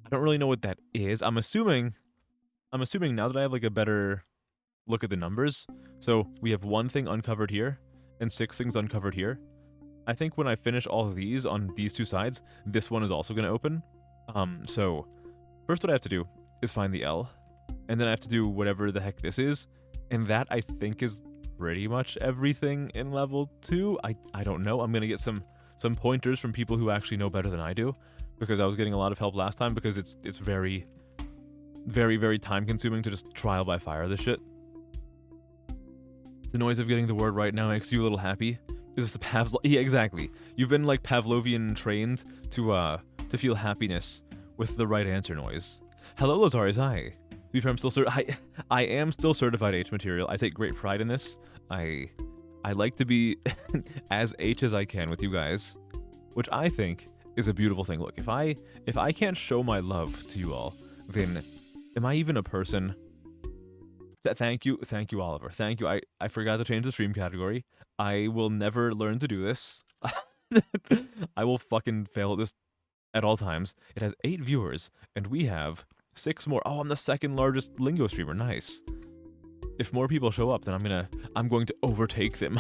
don't really know what that is. I'm assuming now that I have like a better look at the numbers. So we have one thing uncovered here and 6 things uncovered here. I think when I finish all of these on these 2 sides, this one is also going to open. So first what I have to do is find the L, and then I have to do whatever the heck this is, and that I think is pretty much everything in level 2. I don't know. I'm going to get some pointers from people who actually know better than I do, because I was getting a lot of help last time, because it's very, very, very time consuming to just trial by fire this shit. The noise of getting the word right now makes you a little happy. Is this the Pavlov? Yeah, exactly. You've been like Pavlovian trained to feel happiness with the right answer noise. Hello, Lazarus. Hi. To be fair, I am still certified H material. I take great pride in this. I like to be as H as I can with you guys, which I think is a beautiful thing. Look, if I can't show my love to you all, then am I even a person? Thank you, Oliver. Thank you. I forgot to change the stream category. I will never learn to do this. I will fucking fail at this at all times. It has 8 viewers, and we have 6 more. Oh, I'm the 2nd largest Lingo streamer. Nice. If more people show up, then I'm going to overtake them.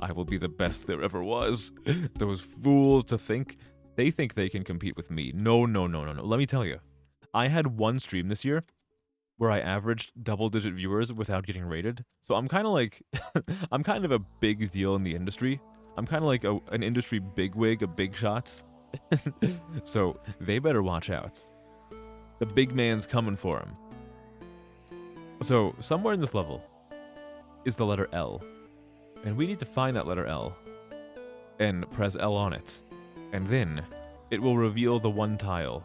I will be the best there ever was. Those fools they think they can compete with me. No. Let me tell you. I had one stream this year where I averaged double-digit viewers without getting rated. So I'm kind of like, I'm kind of a big deal in the industry. I'm kind of like an industry bigwig, a big shot. So they better watch out. The big man's coming for him. So somewhere in this level is the letter L. And we need to find that letter L and press L on it. And then it will reveal the one tile.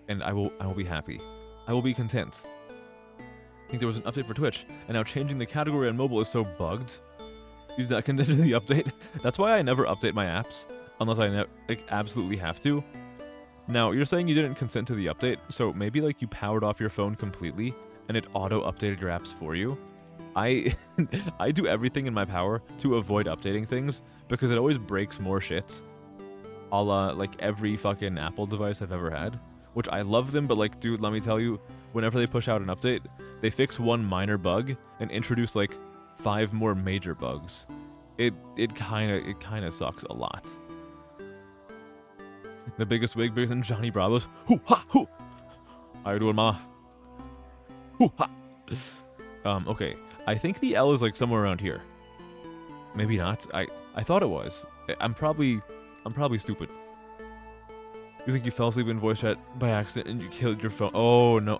And I will be happy. I will be content. I think there was an update for Twitch, and now changing the category on mobile is so bugged. You did not consent to the update. That's why I never update my apps, unless I absolutely have to. Now, you're saying you didn't consent to the update, so maybe like you powered off your phone completely, and it auto-updated your apps for you. I do everything in my power to avoid updating things, because it always breaks more shit. A la, like, every fucking Apple device I've ever had. Which I love them, but like, dude, let me tell you, whenever they push out an update, they fix one minor bug and introduce like 5 more major bugs. It kind of sucks a lot. The biggest wig, bigger than Johnny Bravo's. Hoo ha hoo. How you doing, ma? Hoo ha. Okay. I think the L is like somewhere around here. Maybe not. I thought it was. I'm probably stupid. You think you fell asleep in voice chat by accident and you killed your phone? Oh, no.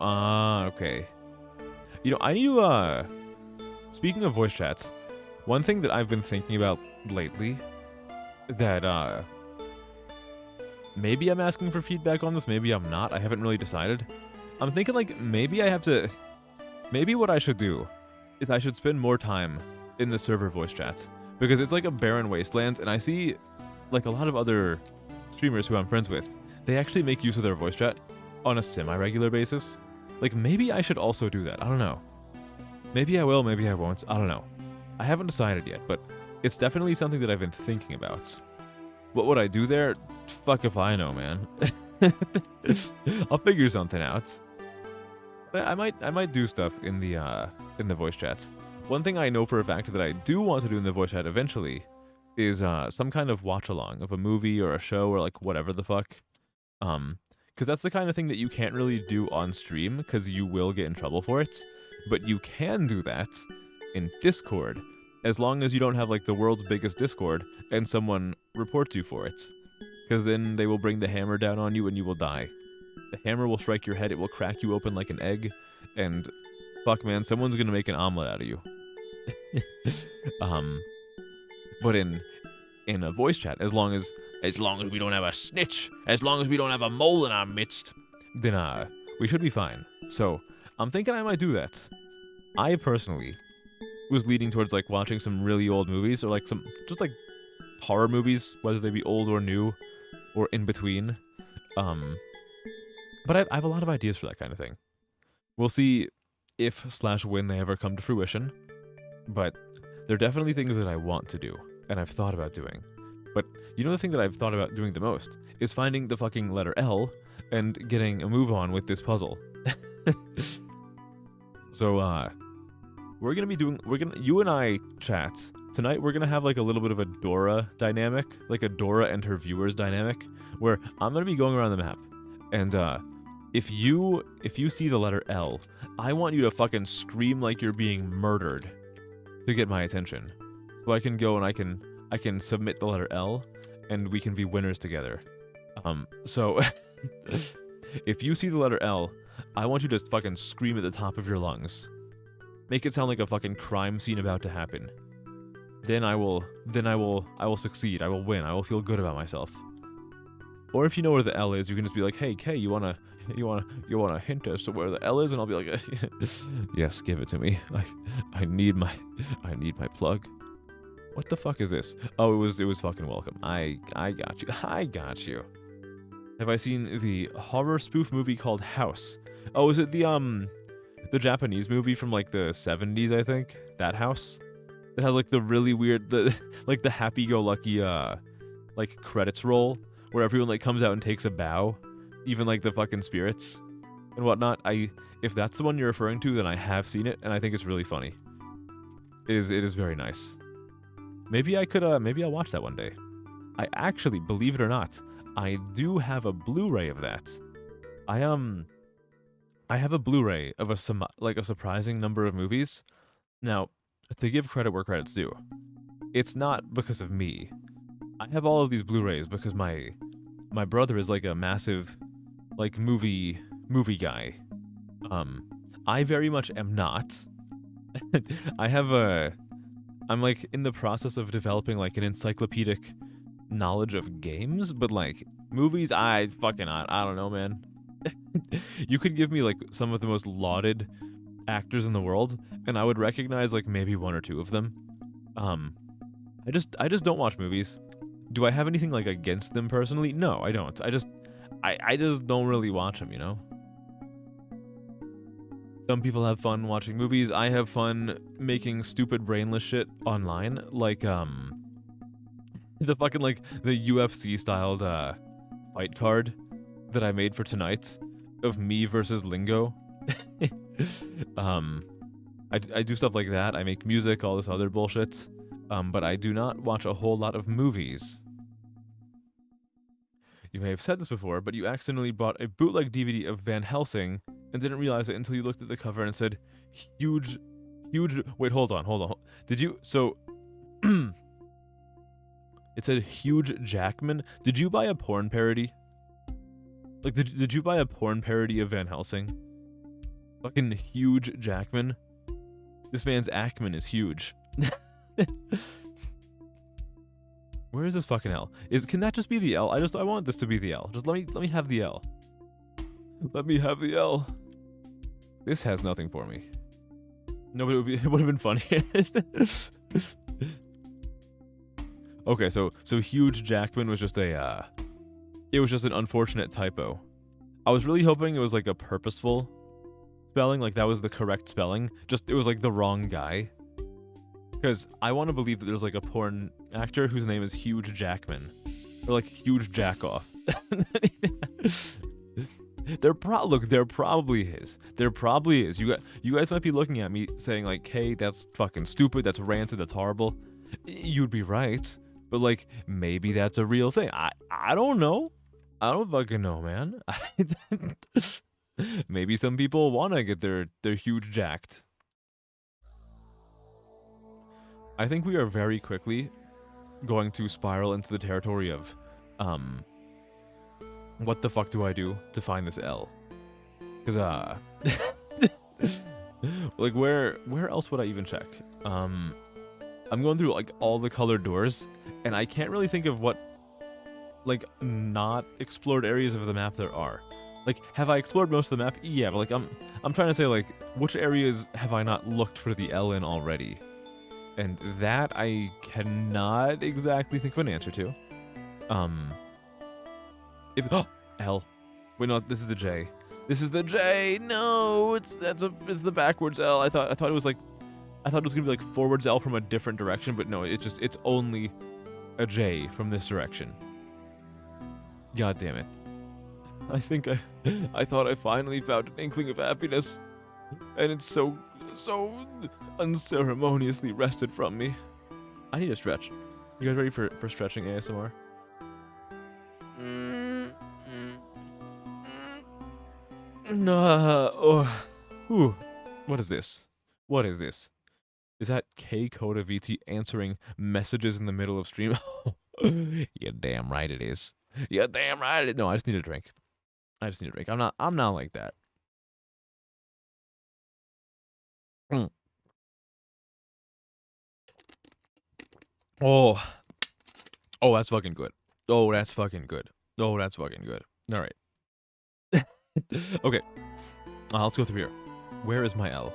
Okay. You know, I need to, speaking of voice chats, one thing that I've been thinking about lately that, maybe I'm asking for feedback on this, maybe I'm not. I haven't really decided. I'm thinking, like, maybe what I should do is I should spend more time in the server voice chats. Because it's like a barren wasteland, and I see, like, a lot of other streamers who I'm friends with, they actually make use of their voice chat on a semi-regular basis. Like, maybe I should also do that. I don't know. Maybe I will, maybe I won't. I don't know. I haven't decided yet, but it's definitely something that I've been thinking about. What would I do there? Fuck if I know, man. I'll figure something out. I might do stuff in the voice chats. One thing I know for a fact that I do want to do in the voice chat eventually is some kind of watch-along of a movie or a show or like whatever the fuck. Because that's the kind of thing that you can't really do on stream because you will get in trouble for it. But you can do that in Discord, as long as you don't have like the world's biggest Discord and someone reports you for it. Because then they will bring the hammer down on you and you will die. The hammer will strike your head, it will crack you open like an egg, and fuck man, someone's gonna make an omelet out of you. But in a voice chat, as long as as long as we don't have a snitch, as long as we don't have a mole in our midst, then we should be fine. So I'm thinking I might do that. I personally was leading towards like watching some really old movies, or like some just like horror movies, whether they be old or new or in between. But I have a lot of ideas for that kind of thing. We'll see if/when they ever come to fruition, but they're definitely things that I want to do and I've thought about doing. But you know, the thing that I've thought about doing the most is finding the fucking letter L and getting a move on with this puzzle. So we're gonna be doing, you and I chat tonight. We're gonna have like a little bit of a Dora dynamic, like a Dora and her viewers dynamic, where I'm gonna be going around the map, and if you see the letter L, I want you to fucking scream like you're being murdered to get my attention, so I can go and I can submit the letter L, and we can be winners together. So if you see the letter L, I want you to fucking scream at the top of your lungs. Make it sound like a fucking crime scene about to happen. Then I will succeed. I will win. I will feel good about myself. Or if you know where the L is, you can just be like, "Hey, Kay, you wanna hint as to where the L is?" And I'll be like, "Yes, give it to me. I need my plug." What the fuck is this? Oh, it was fucking welcome. I got you. I got you. Have I seen the horror spoof movie called House? Oh, is it the Japanese movie from like the 70s, I think? That House? That has like the really weird, like the happy-go-lucky like credits roll where everyone like comes out and takes a bow, even like the fucking spirits and whatnot. If that's the one you're referring to, then I have seen it and I think it's really funny. It is very nice. Maybe I'll watch that one day. I actually, believe it or not, I do have a Blu-ray of that. I have a Blu-ray of a surprising number of movies. Now, to give credit where credit's due, it's not because of me. I have all of these Blu-rays because my brother is like a massive like movie guy. I very much am not. I'm like in the process of developing like an encyclopedic knowledge of games, but like movies, I don't know, man. You could give me like some of the most lauded actors in the world, and I would recognize like maybe one or two of them. I just don't watch movies. Do I have anything like against them personally? No, I don't. I just don't really watch them, you know? Some people have fun watching movies. I have fun making stupid brainless shit online, like the fucking like the UFC styled fight card that I made for tonight of me versus Lingo. I do stuff like that. I make music, all this other bullshit. But I do not watch a whole lot of movies. You may have said this before, but you accidentally bought a bootleg DVD of Van Helsing and didn't realize it until you looked at the cover and it said, huge... Wait, hold on. Did you... So... It said Hugh Jackman. Did you buy a porn parody? Like, did you buy a porn parody of Van Helsing? Fucking Hugh Jackman. This man's Ackman is huge. Where is this fucking L? Can that just be the L? I want this to be the L. Just let me have the L. Let me have the L. This has nothing for me. No, but it would have been funny. Okay, so Hugh Jackman was just it was just an unfortunate typo. I was really hoping it was like a purposeful spelling, like that was the correct spelling. Just it was like the wrong guy. Because I want to believe that there's like a porn actor whose name is Hugh Jackman. Or like Huge Jackoff. There probably is. There probably is. You guys might be looking at me saying like, hey, that's fucking stupid, that's rancid, that's horrible. You'd be right. But like, maybe that's a real thing. I don't know. I don't fucking know, man. Maybe some people want to get their huge jacked. I think we are very quickly going to spiral into the territory of, what the fuck do I do to find this L? Because, like, where else would I even check? I'm going through, like, all the colored doors, and I can't really think of what like not explored areas of the map there are. Like, have I explored most of the map? Yeah, but like I'm trying to say like which areas have I not looked for the L in already? And that I cannot exactly think of an answer to. If L. Wait, no, this is the J. This is the J. No, it's the backwards L. I thought it was like I thought it was gonna be like forwards L from a different direction, but no, it's only a J from this direction. God damn it. I thought I finally found an inkling of happiness, and it's so unceremoniously wrested from me. I need a stretch. You guys ready for stretching ASMR? No. Oh. Whew. What is this? What is this? Is that K Coda VT answering messages in the middle of stream? You're damn right it is. You're damn right it is. No, I just need a drink. I just need a drink. I'm not like that. Oh. Oh, that's fucking good. Oh, that's fucking good. Oh, that's fucking good. All right. Okay. Let's go through here. Where is my L?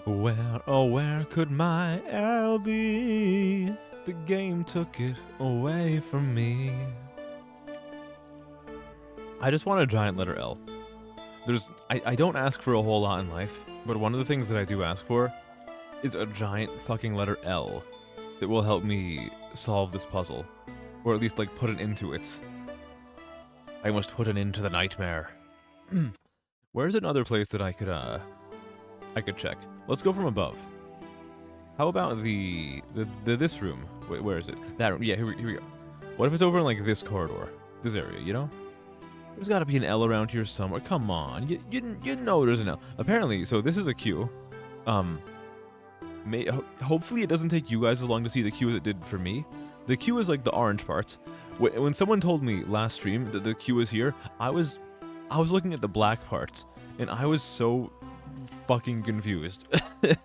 Where, oh, where could my L be? The game took it away from me. I just want a giant letter L. I don't ask for a whole lot in life, but one of the things that I do ask for is a giant fucking letter L that will help me solve this puzzle. Or at least, like, put an end to it. I must put an end to the nightmare. Where's another place that I could check? Let's go from above. How about this room? Wait, where is it? That room. Yeah, here we go. What if it's over in, like, this corridor? This area, you know? There's gotta be an L around here somewhere. Come on. You know there's an L. Apparently, so this is a Q. Hopefully it doesn't take you guys as long to see the Q as it did for me. The Q is like the orange parts. When someone told me last stream that the Q is here, I was looking at the black parts, and I was so fucking confused. You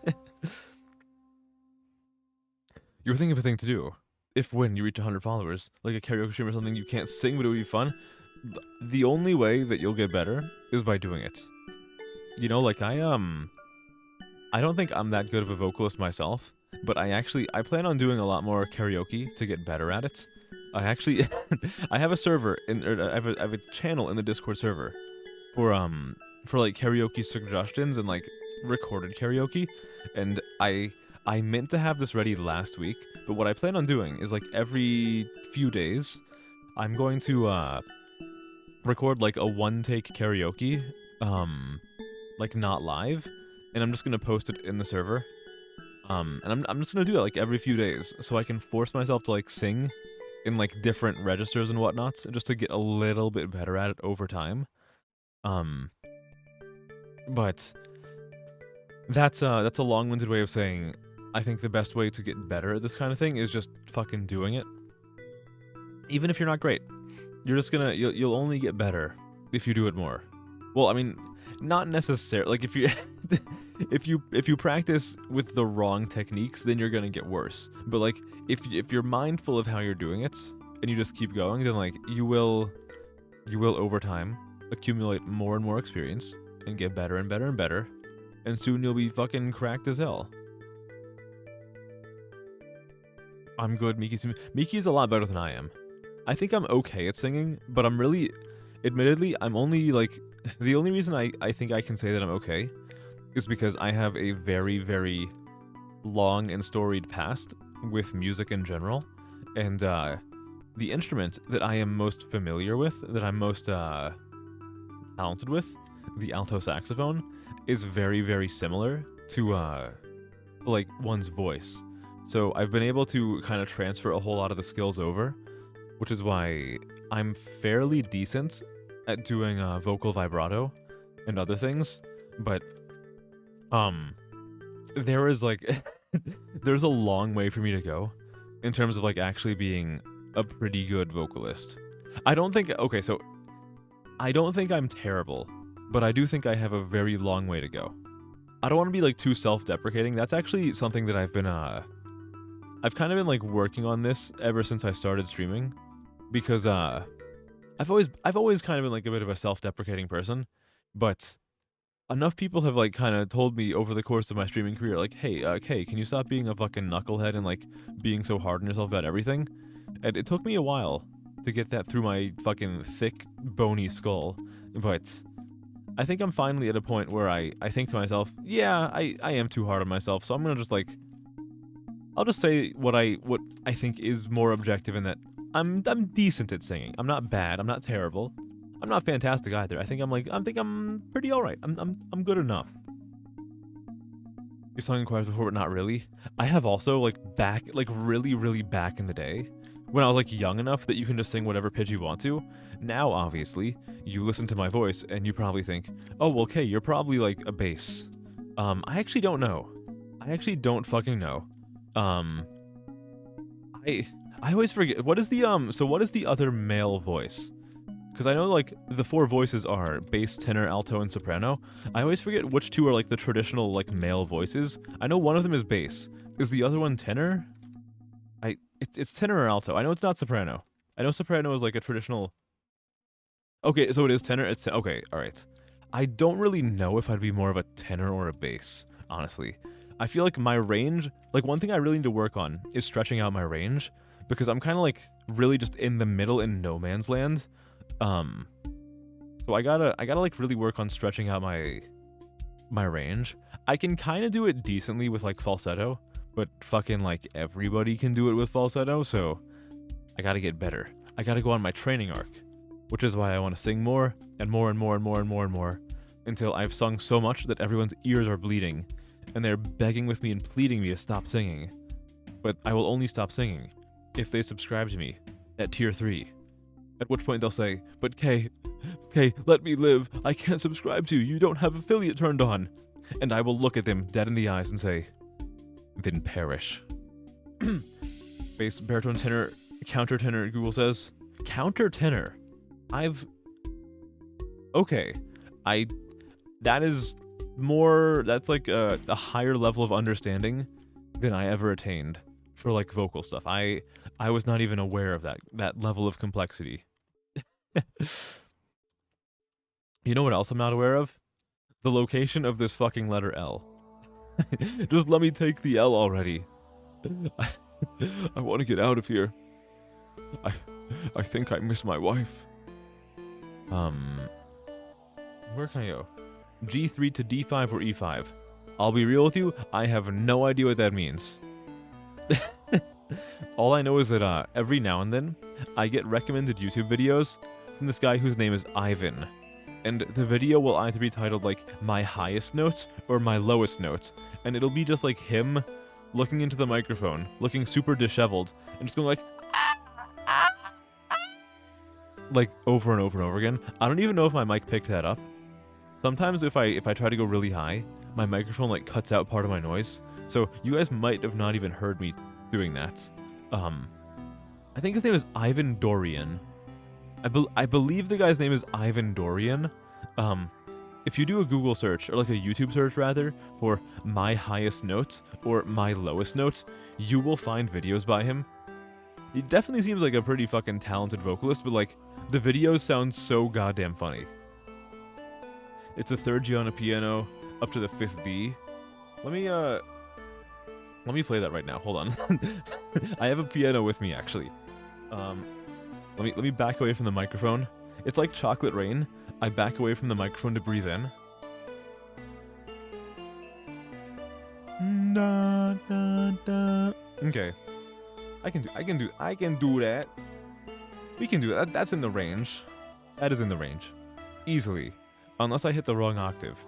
were thinking of a thing to do. If when you reach 100 followers, like a karaoke stream or something, you can't sing, but it would be fun. The only way that you'll get better is by doing it. You know, like I don't think I'm that good of a vocalist myself, but I plan on doing a lot more karaoke to get better at it. I actually I have a server I have a channel in the Discord server for like karaoke suggestions and like recorded karaoke, and I meant to have this ready last week, but what I plan on doing is like every few days I'm going to record like a one-take karaoke, like not live, and I'm just gonna post it in the server. And I'm just gonna do that like every few days, so I can force myself to like sing in like different registers and whatnot, just to get a little bit better at it over time. But that's a long-winded way of saying I think the best way to get better at this kind of thing is just fucking doing it. Even if you're not great, you're just gonna you'll only get better if you do it more. Well, I mean, not necessarily. Like if you if you practice with the wrong techniques, then you're gonna get worse. But like if you're mindful of how you're doing it and you just keep going, then like you will over time accumulate more and more experience and get better and better and better, and soon you'll be fucking cracked as hell. I'm good, Miki. Miki is a lot better than I am. I think I'm okay at singing, but I'm really, admittedly, I'm only like, the only reason I think I can say that I'm okay is because I have a very, very long and storied past with music in general, and the instrument that I am most familiar with, that I'm most talented with, the alto saxophone, is very, very similar to like one's voice. So I've been able to kind of transfer a whole lot of the skills over, which is why I'm fairly decent at doing vocal vibrato and other things. But there is like there's a long way for me to go in terms of like actually being a pretty good vocalist. I don't think I'm terrible, but I do think I have a very long way to go. I don't want to be like too self-deprecating. That's actually something that I've kind of been like working on this ever since I started streaming. because I've always kind of been like a bit of a self-deprecating person, but enough people have like kind of told me over the course of my streaming career, like, hey, Kay, can you stop being a fucking knucklehead and like being so hard on yourself about everything? And it took me a while to get that through my fucking thick, bony skull, but I think I'm finally at a point where I think to myself, yeah, I am too hard on myself, so I'm gonna just like, I'll just say what I think is more objective in that I'm decent at singing. I'm not bad. I'm not terrible. I'm not fantastic either. I think I'm pretty all right. I'm good enough. You've sung in choirs before, but not really. I have also like really back in the day when I was like young enough that you can just sing whatever pitch you want to. Now, obviously, you listen to my voice and you probably think, oh, well, okay, you're probably like a bass. I actually don't know. I actually don't fucking know. Um, I always forget what is the so what is the other male voice? Because I know like the four voices are bass, tenor, alto, and soprano. I always forget which two are like the traditional like male voices. I know one of them is bass. Is the other one tenor? It's tenor or alto. I know it's not soprano. I know soprano is like a traditional. Okay, so it is tenor. It's okay. All right. I don't really know if I'd be more of a tenor or a bass, honestly. I feel like my range, like one thing I really need to work on is stretching out my range because I'm kind of like really just in the middle in no man's land. Um, so I gotta like really work on stretching out my range. I can kind of do it decently with like falsetto, but fucking like everybody can do it with falsetto, so I gotta get better. I gotta go on my training arc, which is why I want to sing more and more and more and more and more and more until I've sung so much that everyone's ears are bleeding and they're begging with me and pleading me to stop singing. But I will only stop singing if they subscribe to me at tier 3. At which point they'll say, but Kay, let me live. I can't subscribe to you. You don't have affiliate turned on. And I will look at them dead in the eyes and say, then perish. Bass, baritone, tenor, countertenor, Google says. Countertenor. Okay. That's like a higher level of understanding than I ever attained for like vocal stuff. I was not even aware of that level of complexity. You know what else I'm not aware of? The location of this fucking letter L. Just let me take the L already. I want to get out of here. I think I miss my wife. Where can I go? G3 to D5 or E5? I'll be real with you, I have no idea what that means. All I know is that every now and then, I get recommended YouTube videos from this guy whose name is Ivan. And the video will either be titled like my highest notes or my lowest notes, and it'll be just like him looking into the microphone, looking super disheveled, and just going like over and over and over again. I don't even know if my mic picked that up. Sometimes if I try to go really high, my microphone like cuts out part of my noise. So you guys might have not even heard me doing that. I think his name is Ivan Dorian. I believe the guy's name is Ivan Dorian. If you do a Google search, or like a YouTube search rather, for my highest note or my lowest note, you will find videos by him. He definitely seems like a pretty fucking talented vocalist, but like, the videos sound so goddamn funny. It's a 3rd G on a piano, up to the 5th D. Let me play that right now. Hold on. I have a piano with me, actually. Let me back away from the microphone. It's like Chocolate Rain. I back away from the microphone to breathe in. Da, da, da. Okay. I can do that. We can do that. That's in the range. That is in the range. Easily. Unless I hit the wrong octave.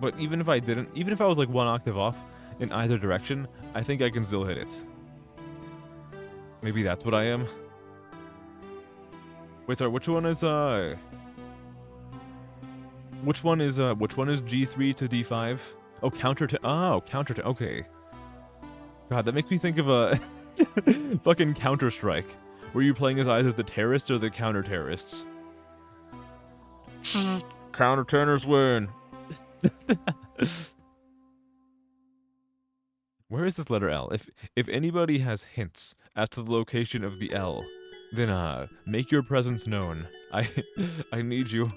But even if I didn't, even if I was like 1 octave off in either direction, I think I can still hit it. Maybe that's what I am. Wait, sorry, which one is G3 to D5? Oh, counter to, okay. God, that makes me think of a fucking Counter-Strike, where you're playing as either the terrorists or the counter-terrorists. Counter-tenors win. Where is this letter L? If anybody has hints as to the location of the L, then make your presence known. I I need you.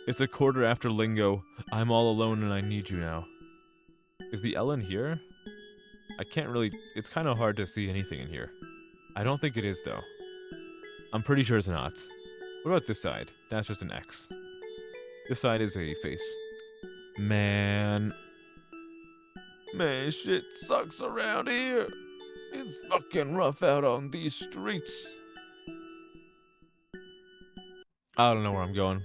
It's a quarter after Lingo. I'm all alone and I need you now. Is the L in here? I can't really... It's kind of hard to see anything in here. I don't think it is, though. I'm pretty sure it's not. What about this side? That's just an X. This side is a face. Man, shit sucks around here. It's fucking rough out on these streets. I don't know where I'm going.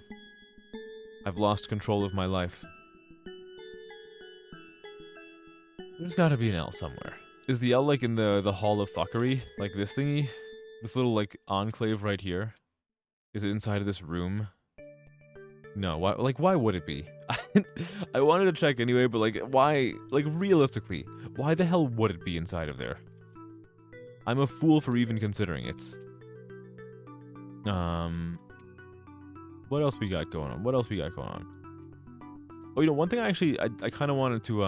I've lost control of my life. There's gotta be an L somewhere. Is the L like in the Hall of Fuckery? Like this thingy? This little like enclave right here? Is it inside of this room? No, why would it be? I wanted to check anyway, but like why, like realistically, why the hell would it be inside of there? I'm a fool for even considering it. What else we got going on? Oh, you know, one thing I kind of wanted to,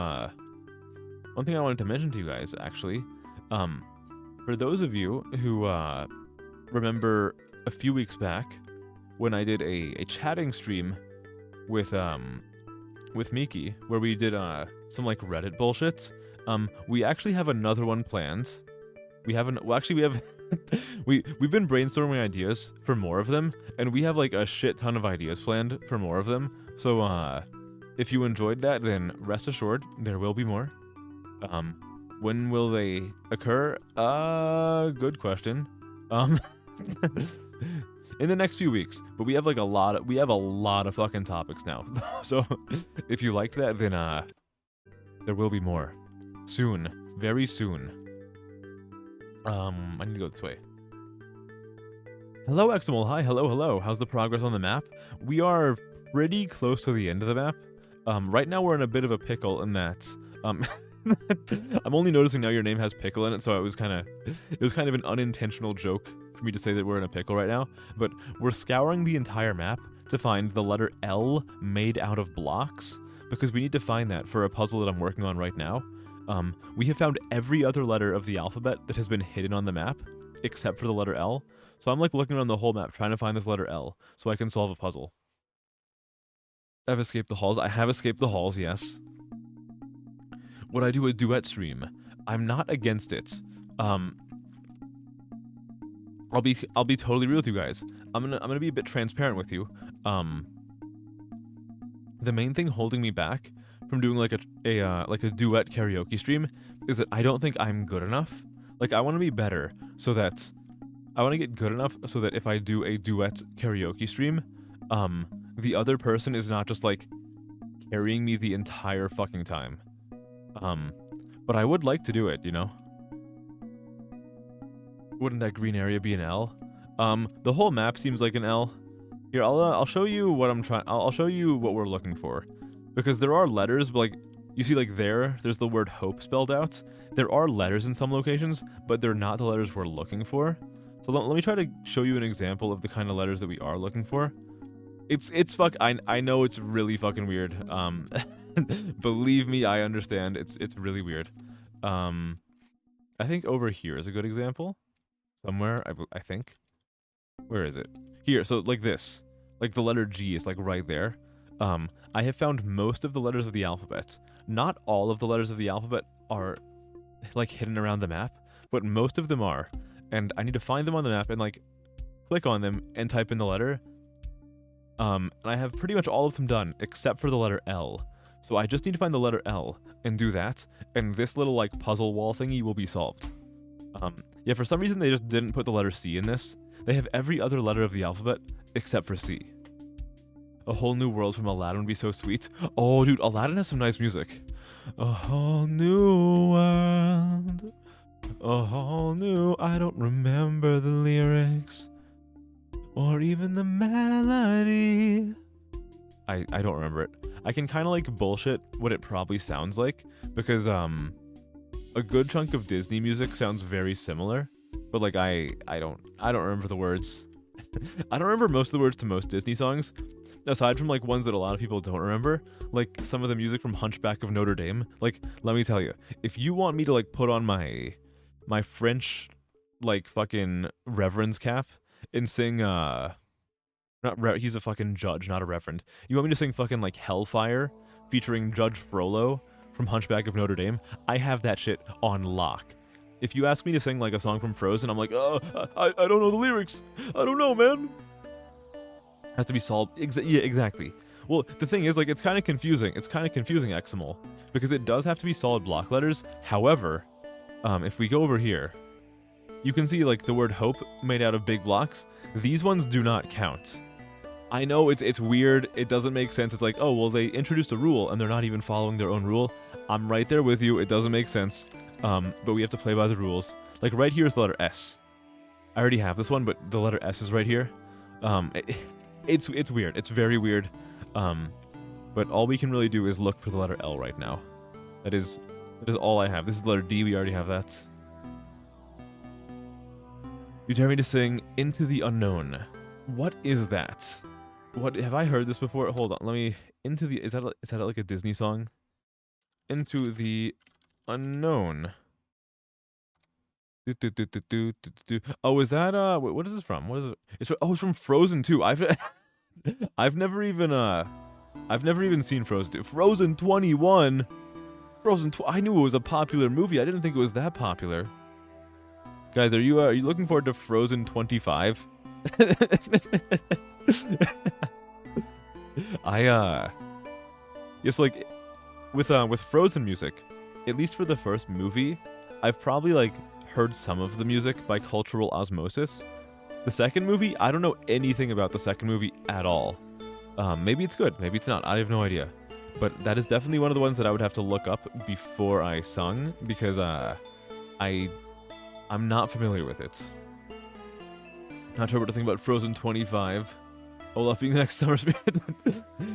one thing I wanted to mention to you guys, actually. For those of you who, remember a few weeks back when I did a chatting stream with Miki, where we did, some, like, Reddit bullshit. We actually have another one planned. We have we've been brainstorming ideas for more of them, and we have like a shit ton of ideas planned for more of them. So if you enjoyed that, then rest assured there will be more. When will they occur? Good question. In the next few weeks. But we have like a lot of fucking topics now. So if you liked that, then there will be more. Soon. Very soon. I need to go this way. Hello, Eximal. Hi, hello. How's the progress on the map? We are pretty close to the end of the map. Right now we're in a bit of a pickle in that, I'm only noticing now your name has pickle in it, so it was kind of an unintentional joke for me to say that we're in a pickle right now. But we're scouring the entire map to find the letter L made out of blocks, because we need to find that for a puzzle that I'm working on right now. We have found every other letter of the alphabet that has been hidden on the map, except for the letter L. So I'm like looking around the whole map trying to find this letter L, so I can solve a puzzle. I've escaped the halls. I have escaped the halls, yes. Would I do a duet stream? I'm not against it. I'll be totally real with you guys. I'm gonna be a bit transparent with you. The main thing holding me back from doing like a duet karaoke stream is that I don't think I'm good enough. Like I want to be better so that I want to get good enough so that if I do a duet karaoke stream, the other person is not just like carrying me the entire fucking time. But I would like to do it, you know? Wouldn't that green area be an L? The whole map seems like an L. Here, I'll show you what I'll show you what we're looking for. Because there are letters, but like, you see like there's the word hope spelled out. There are letters in some locations, but they're not the letters we're looking for. So let me try to show you an example of the kind of letters that we are looking for. I know it's really fucking weird. Believe me, I understand. It's really weird. I think over here is a good example. Somewhere, I think. Where is it? Here, so like this. Like the letter G is like right there. I have found most of the letters of the alphabet. Not all of the letters of the alphabet are like hidden around the map, but most of them are. And I need to find them on the map and like click on them and type in the letter. And I have pretty much all of them done except for the letter L. So I just need to find the letter L and do that, and this little like puzzle wall thingy will be solved. Yeah, for some reason they just didn't put the letter C in this. They have every other letter of the alphabet except for C. A whole new world from Aladdin would be so sweet. Oh, dude, Aladdin has some nice music. A whole new world. A whole new... I don't remember the lyrics. Or even the melody. I don't remember it. I can kind of like bullshit what it probably sounds like. Because, a good chunk of Disney music sounds very similar. But like, I don't remember the words. I don't remember most of the words to most Disney songs. Aside from like ones that a lot of people don't remember, like some of the music from Hunchback of Notre Dame. Like, let me tell you, if you want me to like put on my French like fucking reverend's cap and sing he's a fucking judge, not a reverend. You want me to sing fucking like Hellfire featuring Judge Frollo from Hunchback of Notre Dame? I have that shit on lock. If you ask me to sing like a song from Frozen, I'm like, I don't know the lyrics. I don't know, man. Has to be solved. Yeah, exactly. Well, the thing is, like, it's kind of confusing. It's kind of confusing, Examol, because it does have to be solid block letters. However, if we go over here, you can see like the word hope made out of big blocks. These ones do not count. I know it's weird. It doesn't make sense. It's like, oh, well, they introduced a rule and they're not even following their own rule. I'm right there with you. It doesn't make sense. But we have to play by the rules. Like right here is the letter S. I already have this one, but the letter S is right here. It's weird. It's very weird. But all we can really do is look for the letter L right now. That is all I have. This is the letter D. We already have that. You dare me to sing Into the Unknown. What is that? What have I heard this before? Hold on. Let me is that like a Disney song? Into the Unknown. Oh, is that what is this from? What is it? It's from Frozen 2. I've never even seen Frozen 2. Frozen 21. I knew it was a popular movie. I didn't think it was that popular. Guys, are you looking forward to Frozen 25? Yes, like with Frozen music, at least for the first movie, I've probably like heard some of the music by cultural osmosis. The second movie, I don't know anything about the second movie at all. Maybe it's good, maybe it's not. I have no idea. But that is definitely one of the ones that I would have to look up before I sung, because I'm not familiar with it. Not sure what to think about Frozen 25. Olaf being the next summer spirit.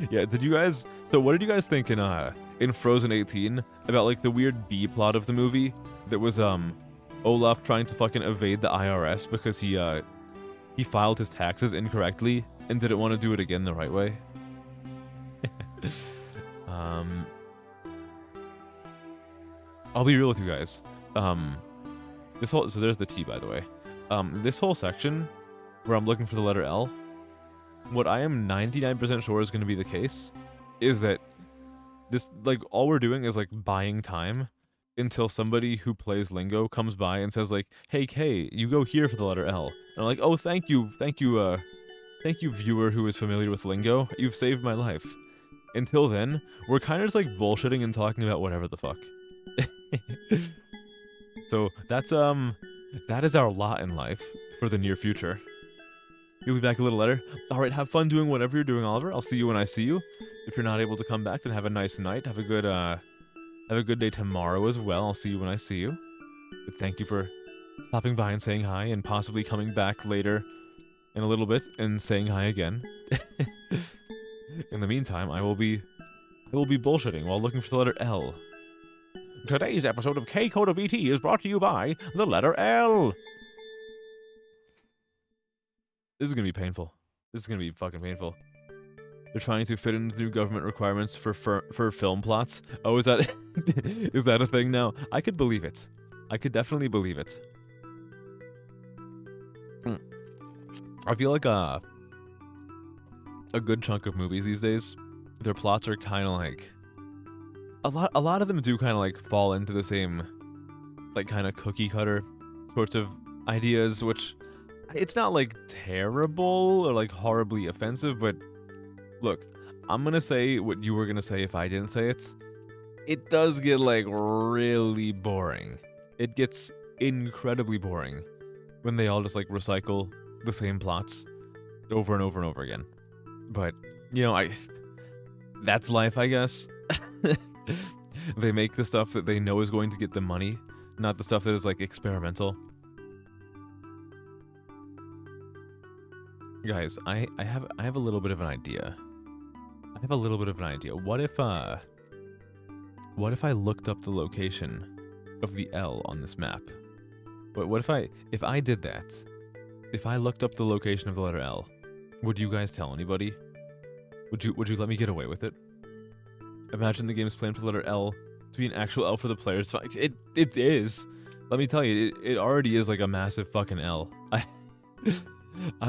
Yeah, did you guys... So what did you guys think in Frozen 18 about like the weird B plot of the movie that was Olaf trying to fucking evade the IRS because he filed his taxes incorrectly and didn't want to do it again the right way? I'll be real with you guys. So there's the T, by the way. This whole section where I'm looking for the letter L, what I am 99% sure is going to be the case is that this, like, all we're doing is like buying time until somebody who plays Lingo comes by and says like, hey Kay, you go here for the letter L. And I'm like, oh, thank you, viewer who is familiar with Lingo. You've saved my life. Until then, we're kind of just like bullshitting and talking about whatever the fuck. So that is our lot in life for the near future. You'll be back a little later. All right, have fun doing whatever you're doing, Oliver. I'll see you when I see you. If you're not able to come back, then have a nice night. Have a good day tomorrow as well. I'll see you when I see you. But thank you for stopping by and saying hi, and possibly coming back later in a little bit and saying hi again. In the meantime, I will be bullshitting while looking for the letter L. Today's episode of K Code of ET is brought to you by the letter L. This is gonna be painful. This is gonna be fucking painful. They're trying to fit in the new government requirements for film plots. Oh, is that is that a thing now? I could believe it. I could definitely believe it. I feel like a good chunk of movies these days, their plots are kind of like a lot of them do kind of like fall into the same like kind of cookie cutter sorts of ideas, which it's not like terrible or like horribly offensive, but look, I'm gonna say what you were gonna say if I didn't say it. It does get like really boring. It gets incredibly boring when they all just like recycle the same plots over and over and over again. But you know, that's life, I guess. They make the stuff that they know is going to get them money, not the stuff that is like experimental. Guys, I have a little bit of an idea. What if I looked up the location of the L on this map? What if I did that? If I looked up the location of the letter L, would you guys tell anybody? Would you let me get away with it? Imagine the game's plan for the letter L to be an actual L for the players. It is. Let me tell you, it already is like a massive fucking L. I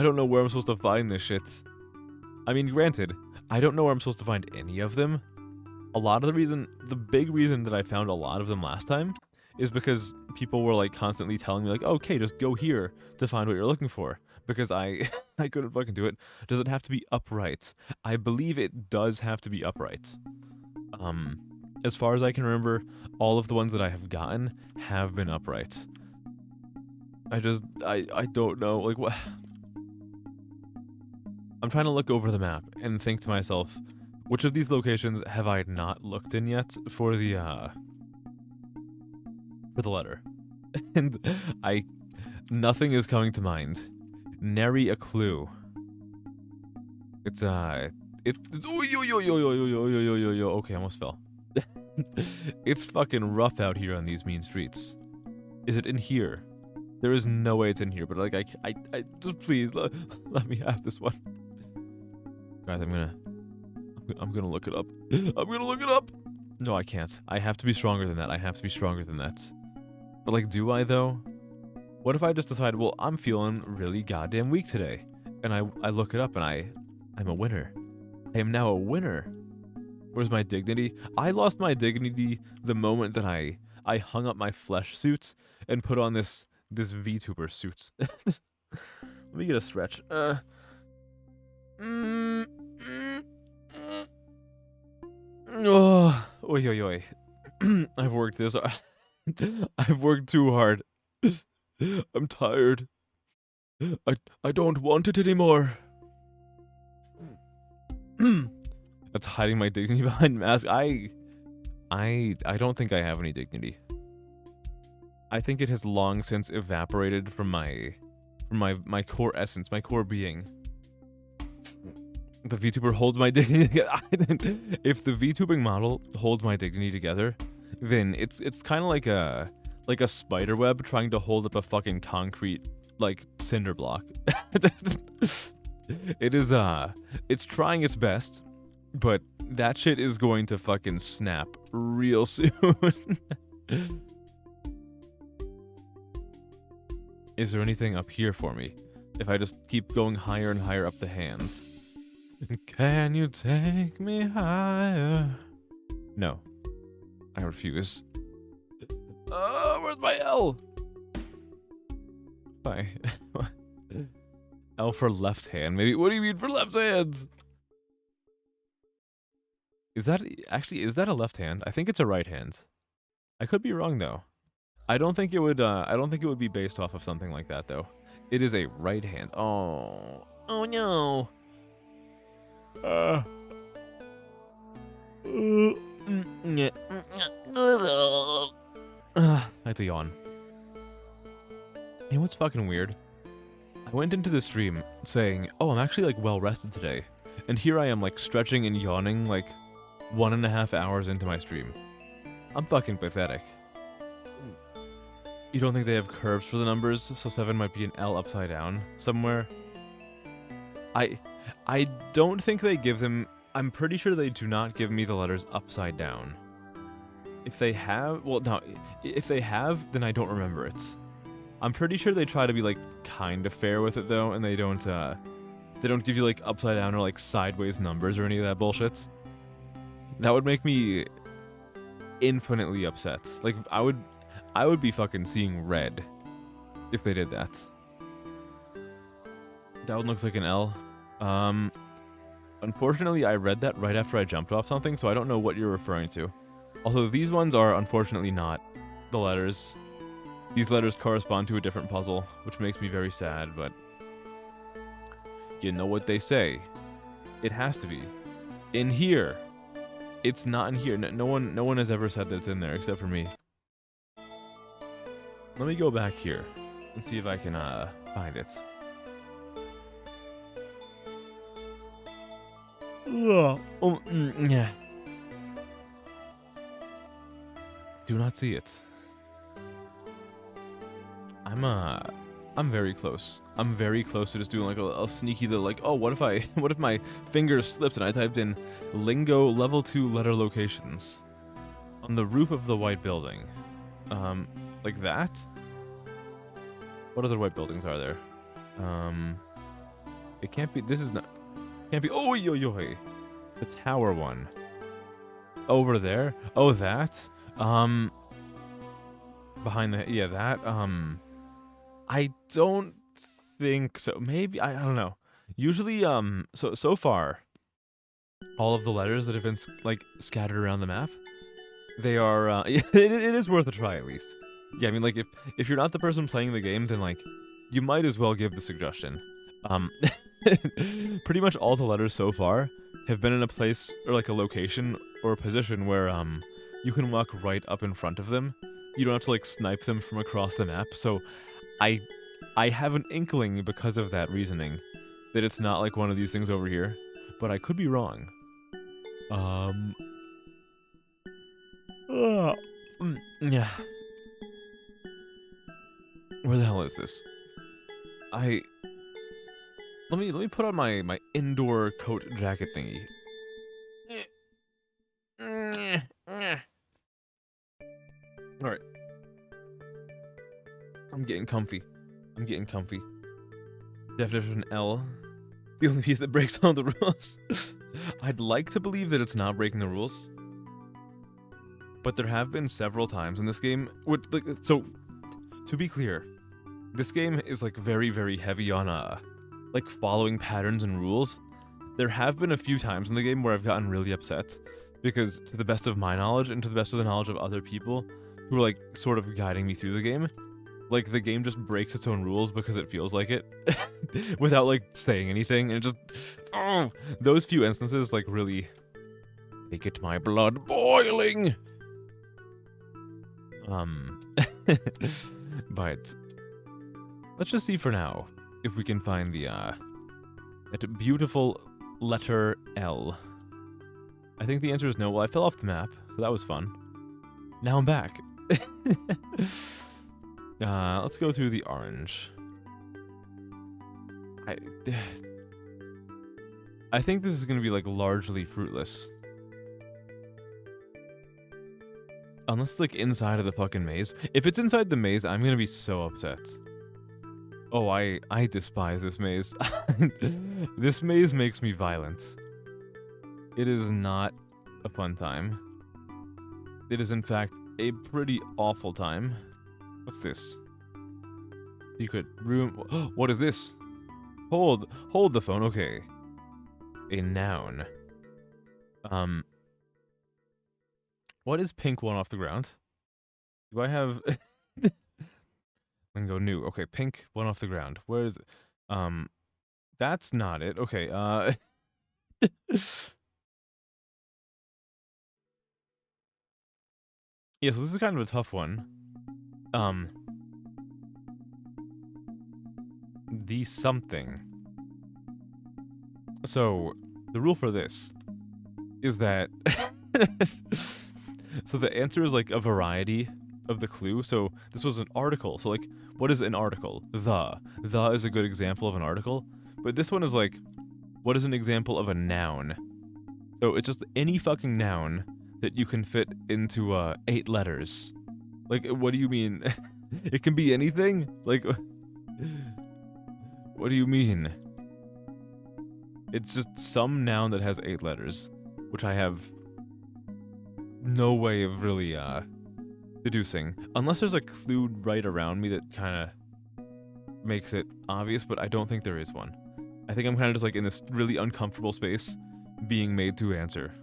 don't know where I'm supposed to find this shit. I mean, granted, I don't know where I'm supposed to find any of them. The big reason that I found a lot of them last time is because people were like constantly telling me like, okay, just go here to find what you're looking for. Because I couldn't fucking do it. Does it have to be upright? I believe it does have to be upright. As far as I can remember, all of the ones that I have gotten have been upright. I don't know, like what? I'm trying to look over the map and think to myself, which of these locations have I not looked in yet for the letter? And nothing is coming to mind. Nary a clue. It's oh, yo, okay, I almost fell. It's fucking rough out here on these mean streets. Is it in here? There is no way it's in here, but like I just please let me have this one. Guys, I'm gonna look it up. I'm gonna look it up. No, I can't. I have to be stronger than that. I have to be stronger than that. But like, do I though? What if I just decide, well, I'm feeling really goddamn weak today, and I look it up and I'm a winner. I am now a winner. Where's my dignity? I lost my dignity the moment that I hung up my flesh suit and put on this VTuber suit. Let me get a stretch. Oh, oi. I've worked this. I've worked too hard. I'm tired. I don't want it anymore. That's hiding my dignity behind mask. I don't think I have any dignity. I think it has long since evaporated from my core essence, my core being. The VTuber holds my dignity. If the VTubing model holds my dignity together, then it's kind of like a spider web trying to hold up a fucking concrete like cinder block. It is it's trying its best, but that shit is going to fucking snap real soon. Is there anything up here for me? If I just keep going higher and higher up the hands. Can you take me higher? No. I refuse. Oh, where's my L? Bye. L for left hand. Maybe. What do you mean for left hands? Is that a left hand? I think it's a right hand. I could be wrong though. I don't think it would be based off of something like that though. It is a right hand. Oh. Oh no. I had to yawn. You know what's fucking weird? I went into the stream saying, oh, I'm actually like well rested today. And here I am like stretching and yawning like 1.5 hours into my stream. I'm fucking pathetic. You don't think they have curves for the numbers, so 7 might be an L upside down somewhere? I don't think they give them... I'm pretty sure they do not give me the letters upside down. If they have... Well, no. If they have, then I don't remember it. I'm pretty sure they try to be, like, kind of fair with it, though, and they don't give you, like, upside down or, like, sideways numbers or any of that bullshit. That would make me infinitely upset. Like, I would be fucking seeing red if they did that. That one looks like an L. Unfortunately, I read that right after I jumped off something, so I don't know what you're referring to. Also, these ones are unfortunately not the letters. These letters correspond to a different puzzle, which makes me very sad, but you know what they say. It has to be. In here. It's not in here. No one has ever said that it's in there, except for me. Let me go back here and see if I can find it. Yeah. Do not see it. I'm very close. I'm very close to just doing like a sneaky little like, oh, what if my finger slipped and I typed in Lingo level 2 letter locations on the roof of the white building. Like that? What other white buildings are there? It can't be, this is not, can't be, oh, yo, yo, hey. The tower one. Over there? Oh, that? Behind the, yeah, that, I don't think so. Maybe, I don't know. Usually, so far, all of the letters that have been, like, scattered around the map, they are, it is worth a try, at least. Yeah, I mean, like, if you're not the person playing the game, then, like, you might as well give the suggestion. Pretty much all the letters so far have been in a place, or, like, a location, or a position where, you can walk right up in front of them. You don't have to, like, snipe them from across the map, so I have an inkling, because of that reasoning, that it's not, like, one of these things over here, but I could be wrong. Yeah. Where the hell is this? Let me put on my indoor coat jacket thingy. Alright. I'm getting comfy. Definition L. The only piece that breaks all the rules. I'd like to believe that it's not breaking the rules. But there have been several times in this game, so, to be clear, this game is, like, very, very heavy on, like, following patterns and rules. There have been a few times in the game where I've gotten really upset, because to the best of my knowledge, and to the best of the knowledge of other people, who are, like, sort of guiding me through the game, like, the game just breaks its own rules because it feels like it, without, like, saying anything, and it just, oh, those few instances, like, really get my blood boiling. But let's just see for now if we can find the that beautiful letter L. I think the answer is no. Well, I fell off the map, so that was fun. Now I'm back. Let's go through the orange. I think this is gonna be, like, largely fruitless. Unless it's, like, inside of the fucking maze. If it's inside the maze, I'm gonna be so upset. Oh, I despise this maze. This maze makes me violent. It is not a fun time. It is, in fact, a pretty awful time. What's this? Secret room. What is this? Hold the phone. Okay. A noun. What is pink one off the ground? Do I have... Then go new. Okay, pink one off the ground. Where is it? That's not it. Okay, yeah, so this is kind of a tough one. The something. So, the rule for this is that... So the answer is, like, a variety of the clue. So this was an article. So, like, what is an article? The is a good example of an article. But this one is, like, what is an example of a noun? So it's just any fucking noun that you can fit into 8 letters. Like, what do you mean? It can be anything? Like, what do you mean? It's just some noun that has 8 letters, which I have no way of really deducing, unless there's a clue right around me that kind of makes it obvious, but I don't think there is one. I think I'm kind of just, like, in this really uncomfortable space being made to answer.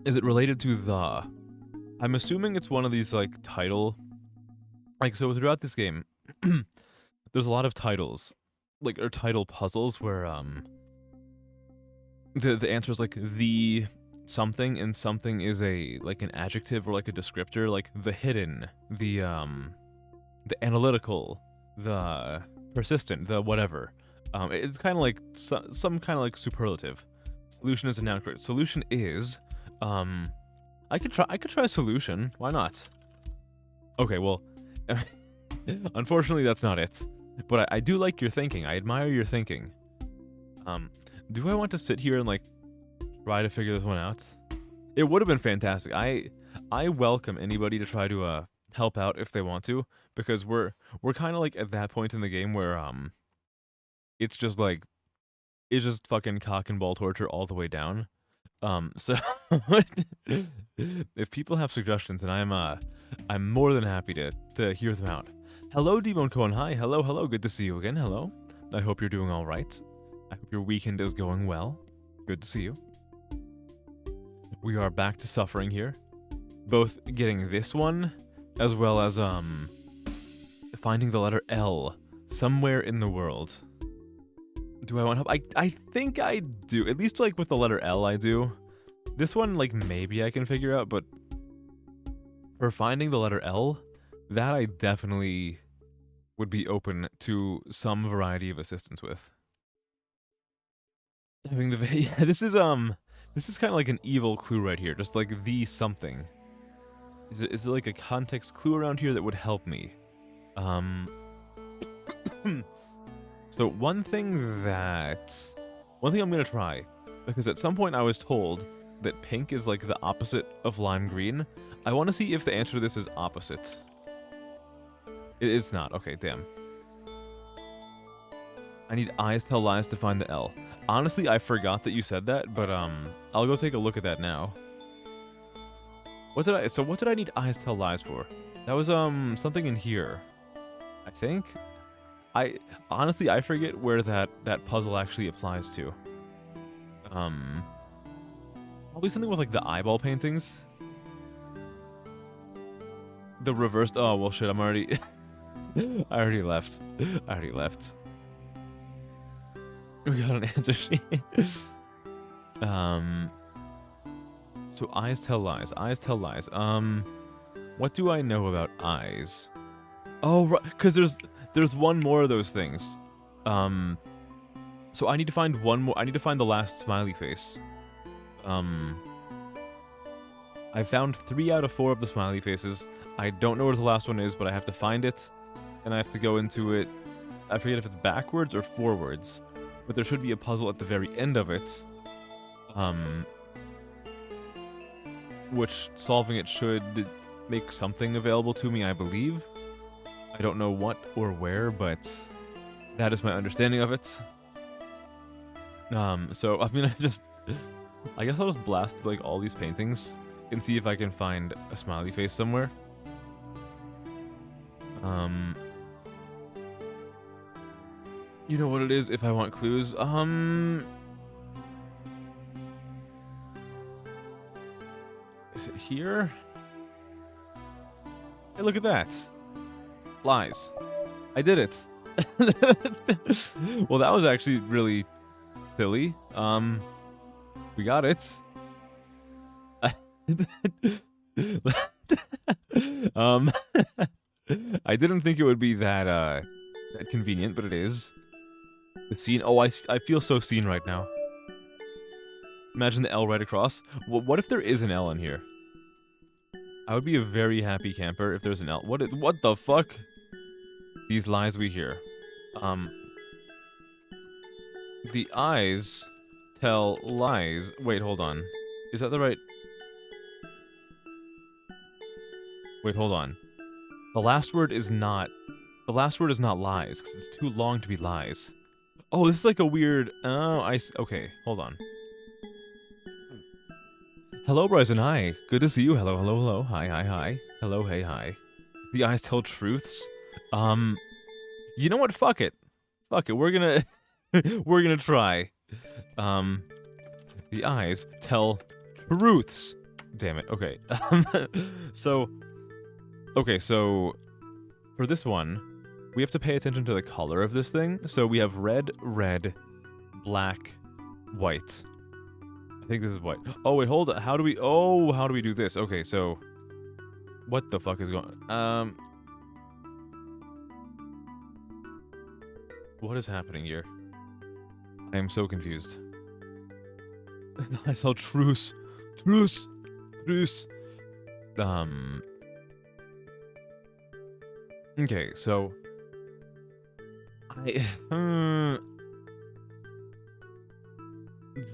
Is it related to the? I'm assuming it's one of these, like, title, like, so throughout this game there's a lot of titles, like, or title puzzles where the answer is, like, the something, and something is a, like, an adjective or, like, a descriptor, like the hidden, the analytical, the persistent, the whatever. It's kind of like some kind of, like, superlative. Solution is a noun. Solution is, I could try solution. Why not? Okay, well, unfortunately that's not it. But I do like your thinking. I admire your thinking. Do I want to sit here and, like, try to figure this one out? It would have been fantastic. I I welcome anybody to try to help out if they want to, because we're kind of like at that point in the game where it's just like it's just fucking cock and ball torture all the way down. So if people have suggestions, and I'm more than happy to hear them out. Hello, Demon Cohen. Hi, hello. Good to see you again. Hello. I hope you're doing all right. I hope your weekend is going well. Good to see you. We are back to suffering here, both getting this one as well as finding the letter L somewhere in the world. Do I want help? I think I do. At least like with the letter L I do. This one like maybe I can figure out, but for finding the letter L, that I definitely would be open to some variety of assistance with. Having the yeah, this is kind of like an evil clue right here, just like the something. Is there like a context clue around here that would help me? So one thing I'm gonna try, because at some point I was told that pink is like the opposite of lime green. I want to see if the answer to this is opposite. It's not. Okay, damn. I need eyes tell lies to find the L. Honestly, I forgot that you said that, but I'll go take a look at that now. What did I need eyes tell lies for? That was something in here, I think. Honestly, I forget where that puzzle actually applies to. Probably something with like the eyeball paintings. The reversed. Oh well, shit. I'm already. I already left. We got an answer sheet. So eyes tell lies. Eyes tell lies. What do I know about eyes? Oh, right, because there's one more of those things. So I need to find one more. I need to find the last smiley face. I found 3 out of 4 of the smiley faces. I don't know where the last one is, but I have to find it, and I have to go into it. I forget if it's backwards or forwards, but there should be a puzzle at the very end of it. Which solving it should make something available to me, I believe. I don't know what or where, but that is my understanding of it. So I mean, I guess I'll just blast like all these paintings and see if I can find a smiley face somewhere. You know what it is if I want clues. Is it here? Hey, look at that. Lies. I did it. Well, that was actually really silly. We got it. I didn't think it would be that convenient, but it is. The scene. Oh, I feel so seen right now. Imagine the L right across. What if there is an L in here? I would be a very happy camper if there's an L. What the fuck? These lies we hear. The eyes tell lies. Wait, hold on. Is that the right? Wait, hold on. The last word is not lies, because it's too long to be lies. Oh, this is like a weird... Oh, okay, hold on. Hello, Bryson, hi. Good to see you. Hello. Hi. Hello, hey, hi. The eyes tell truths? You know what? Fuck it. We're gonna... we're gonna try. The eyes tell truths. Damn it. Okay. Okay, so for this one, we have to pay attention to the color of this thing. So we have red, black, white. I think this is white. Oh, wait, hold on. How do we do this? Okay, so what the fuck is going on? What is happening here? I am so confused. I saw truce. Okay, so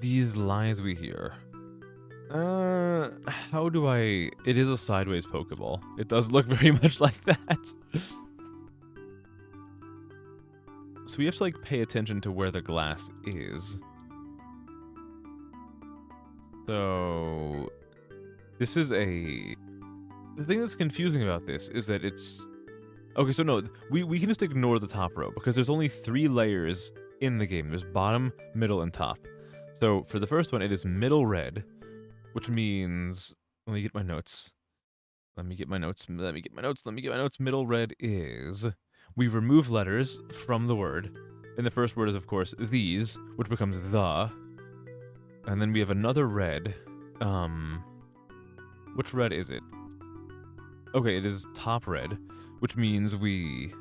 these lies we hear. How do I... It is a sideways Pokeball. It does look very much like that. So we have to, like, pay attention to where the glass is. So... This is a... The thing that's confusing about this is that it's... Okay, so no, we can just ignore the top row, because there's only 3 layers in the game. There's bottom, middle, and top. So for the first one, it is middle red, which means... Let me get my notes. Middle red is... We remove letters from the word. And the first word is, of course, these, which becomes the. And then we have another red. Which red is it? Okay, it is top red, which means we...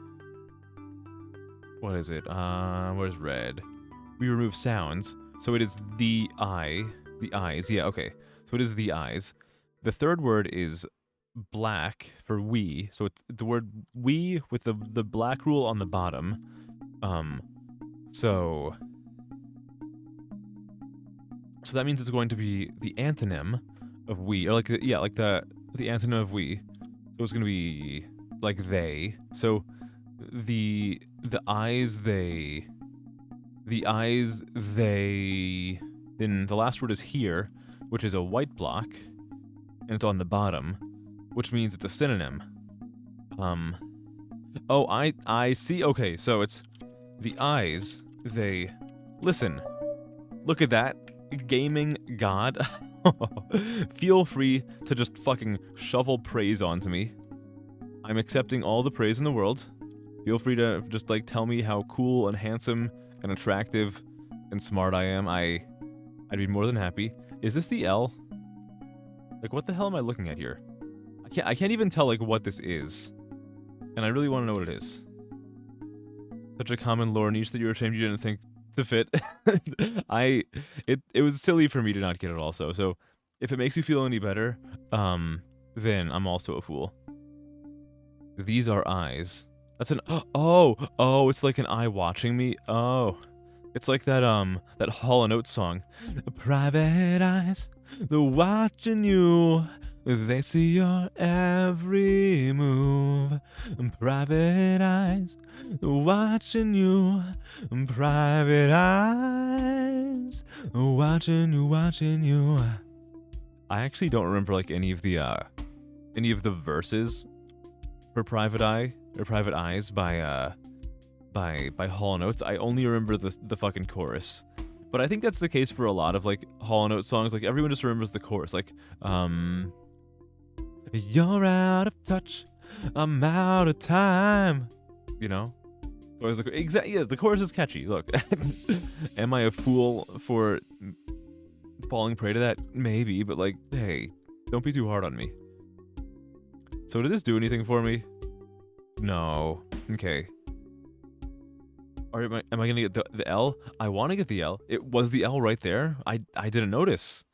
What is it? Where's red? We remove sounds, so it is the eye. The eyes, yeah, okay. So it is the eyes. The third word is black for we, so it's the word we with the black rule on the bottom. So that means it's going to be the antonym of we, or like the antonym of we. So it's going to be like they. So the eyes they. Then the last word is here, which is a white block, and it's on the bottom, which means it's a synonym. Oh, I see. Okay, so it's the eyes they. Listen, look at that, gaming god. Feel free to just fucking shovel praise onto me. I'm accepting all the praise in the world. Feel free to just, like, tell me how cool and handsome and attractive and smart I am. I'd be more than happy. Is this the L? Like, what the hell am I looking at here? I can't even tell, like, what this is. And I really want to know what it is. Such a common lore niche that you were ashamed you didn't think to fit. It was silly for me to not get it also. So if it makes you feel any better, then I'm also a fool. These are eyes. That's an oh, it's like an eye watching me. Oh, it's like that that Hall & Oates song. Private eyes, they're watching you. They see your every move. Private eyes, they're watching you. Private eyes, watching you. I actually don't remember like any of the verses for Private Eye or Private Eyes by Hall & Oates. I only remember the fucking chorus. But I think that's the case for a lot of like Hall & Oates songs. Like everyone just remembers the chorus. Like you're out of touch, I'm out of time. You know? So exactly, yeah, the chorus is catchy. Look. Am I a fool for falling prey to that? Maybe, but like, hey, don't be too hard on me. So did this do anything for me? No. Okay. Am I gonna get the L? I want to get the L. It was the L right there. I didn't notice.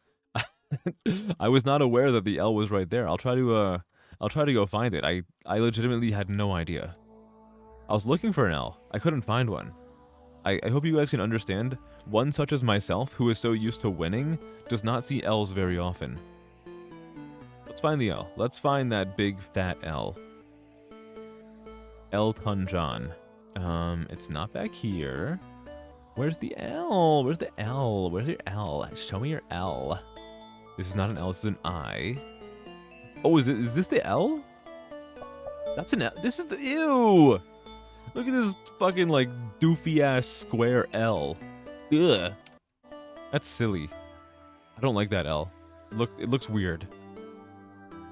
I was not aware that the L was right there. I'll try to go find it. I legitimately had no idea. I was looking for an L. I couldn't find one. I hope you guys can understand. One such as myself, who is so used to winning, does not see L's very often. Let's find the L. Let's find that big fat L. Elton John. It's not back here. Where's the L? Where's the L? Where's your L? Show me your L. This is not an L, this is an I. Oh, is this the L? That's an L. This is the... Ew! Look at this fucking, like, doofy-ass square L. Ugh. That's silly. I don't like that L. It looks weird.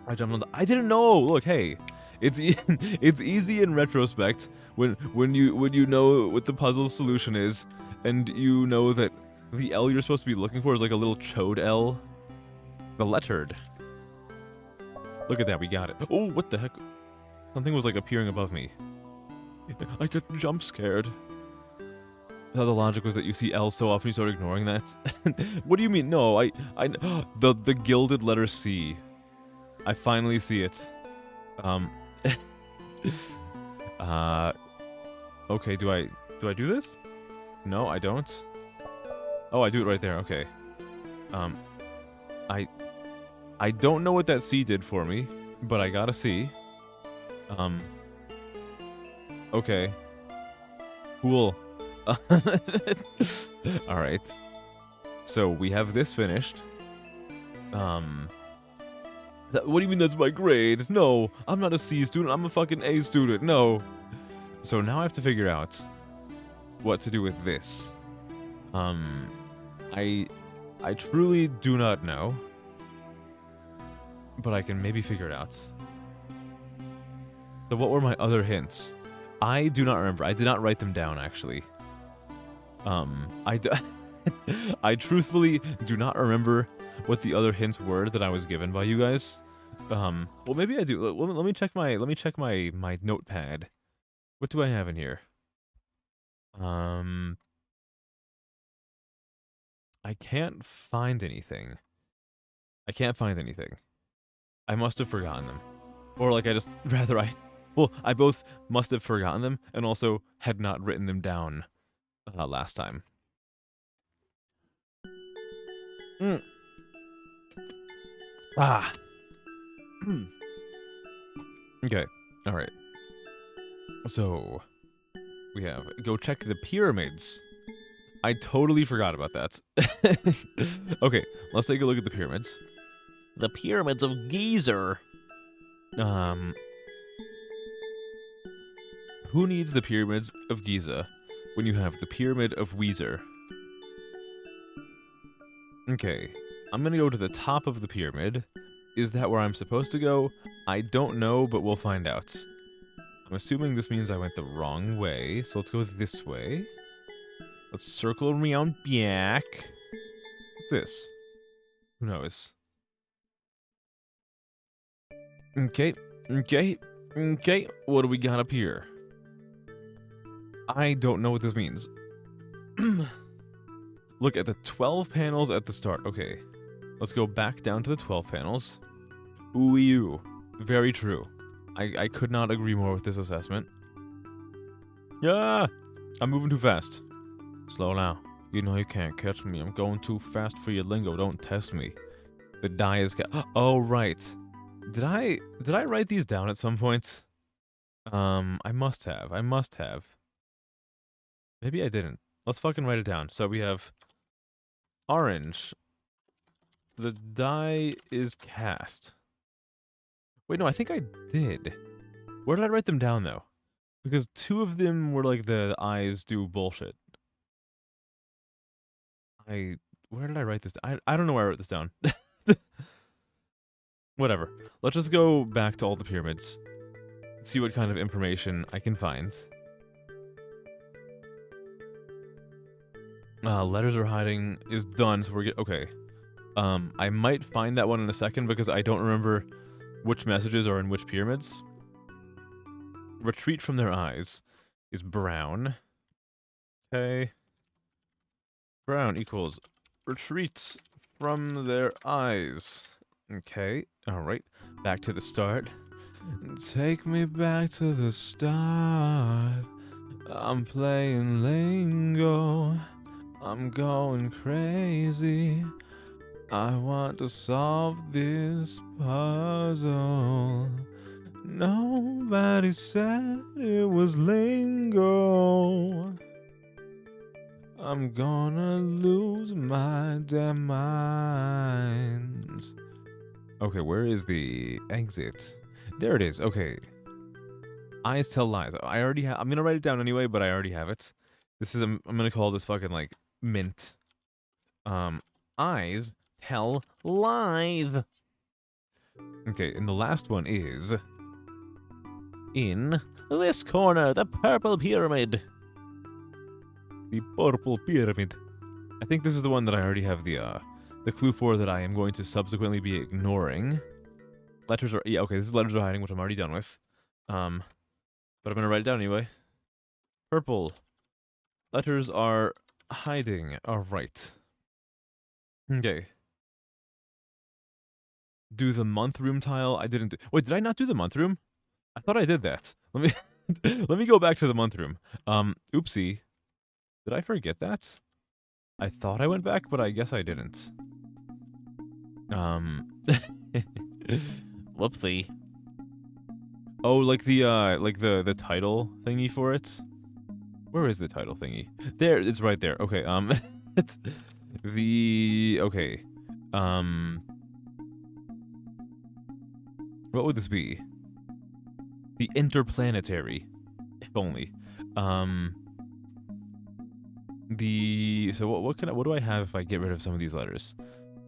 I jumped on the... I didn't know! Look, hey. It's easy in retrospect when you know what the puzzle solution is, and you know that the L you're supposed to be looking for is like a little chode L. The lettered. Look at that, we got it. Oh, what the heck? Something was like appearing above me. I got jump scared. I thought the logic was that you see L so often you start ignoring that. What do you mean? No, the gilded letter C. I finally see it. Okay, do I do this? No, I don't. Oh, I do it right there. Okay. I don't know what that C did for me, but I got a C. Okay. Cool. Alright. So, we have this finished. What do you mean that's my grade? No, I'm not a C student, I'm a fucking A student, no. So now I have to figure out what to do with this. I truly do not know. But I can maybe figure it out. So what were my other hints? I do not remember. I did not write them down, actually. I truthfully do not remember what the other hints were that I was given by you guys. Well, maybe I do. Let me check my notepad. What do I have in here? I can't find anything. I can't find anything. I must have forgotten them. Or like I both must have forgotten them and also had not written them down last time. Ah. Okay. All right. So we have go check the pyramids. I totally forgot about that. Okay, let's take a look at the pyramids. The pyramids of Giza. Who needs the pyramids of Giza when you have the pyramid of Weezer? Okay, I'm gonna go to the top of the pyramid. Is that where I'm supposed to go? I don't know, but we'll find out. I'm assuming this means I went the wrong way, so let's go this way. Let's circle around back. What's this? Who knows? Okay, okay, okay. What do we got up here? I don't know what this means. Look at the 12 panels at the start. Okay, let's go back down to the 12 panels. Ooh, very true. I could not agree more with this assessment. Yeah, I'm moving too fast. Slow now. You know you can't catch me. I'm going too fast for your lingo. Don't test me. The die is oh, right. Did I write these down at some point? I must have. Maybe I didn't. Let's fucking write it down. So we have orange. The die is cast. Wait, no, I think I did. Where did I write them down, though? Because two of them were like the eyes do bullshit. Where did I write this down? I don't know where I wrote this down. Whatever. Let's just go back to all the pyramids. See what kind of information I can find. Letters are hiding is done, so we're good. Okay. I might find that one in a second because I don't remember which messages are in which pyramids. Retreat from their eyes is brown. Okay. Brown equals retreat from their eyes. Okay. Alright. Back to the start. Take me back to the start. I'm playing lingo. I'm going crazy. I want to solve this puzzle. Nobody said it was lingo. I'm gonna lose my damn mind. Okay, where is the exit? There it is. Okay. Eyes tell lies. I already have. I'm gonna write it down anyway, but I already have it. This is. I'm gonna call this fucking like mint. Eyes tell lies. Okay, and the last one is in this corner, the purple pyramid. The purple pyramid. I think this is the one that I already have the clue for that I am going to subsequently be ignoring. Letters are okay. This is letters are hiding, which I'm already done with. But I'm gonna write it down anyway. Purple. Letters are hiding. All right. Okay. Do the month room tile. I didn't do. Wait, did I not do the month room? I thought I did that. Let me let me go back to the month room. Oopsie. Did I forget that? I thought I went back, but I guess I didn't. Whoopsie. Oh, like the title thingy for it? Where is the title thingy? There, it's right there. Okay, it's okay. What would this be? The Interplanetary. If only. So what do I have if I get rid of some of these letters?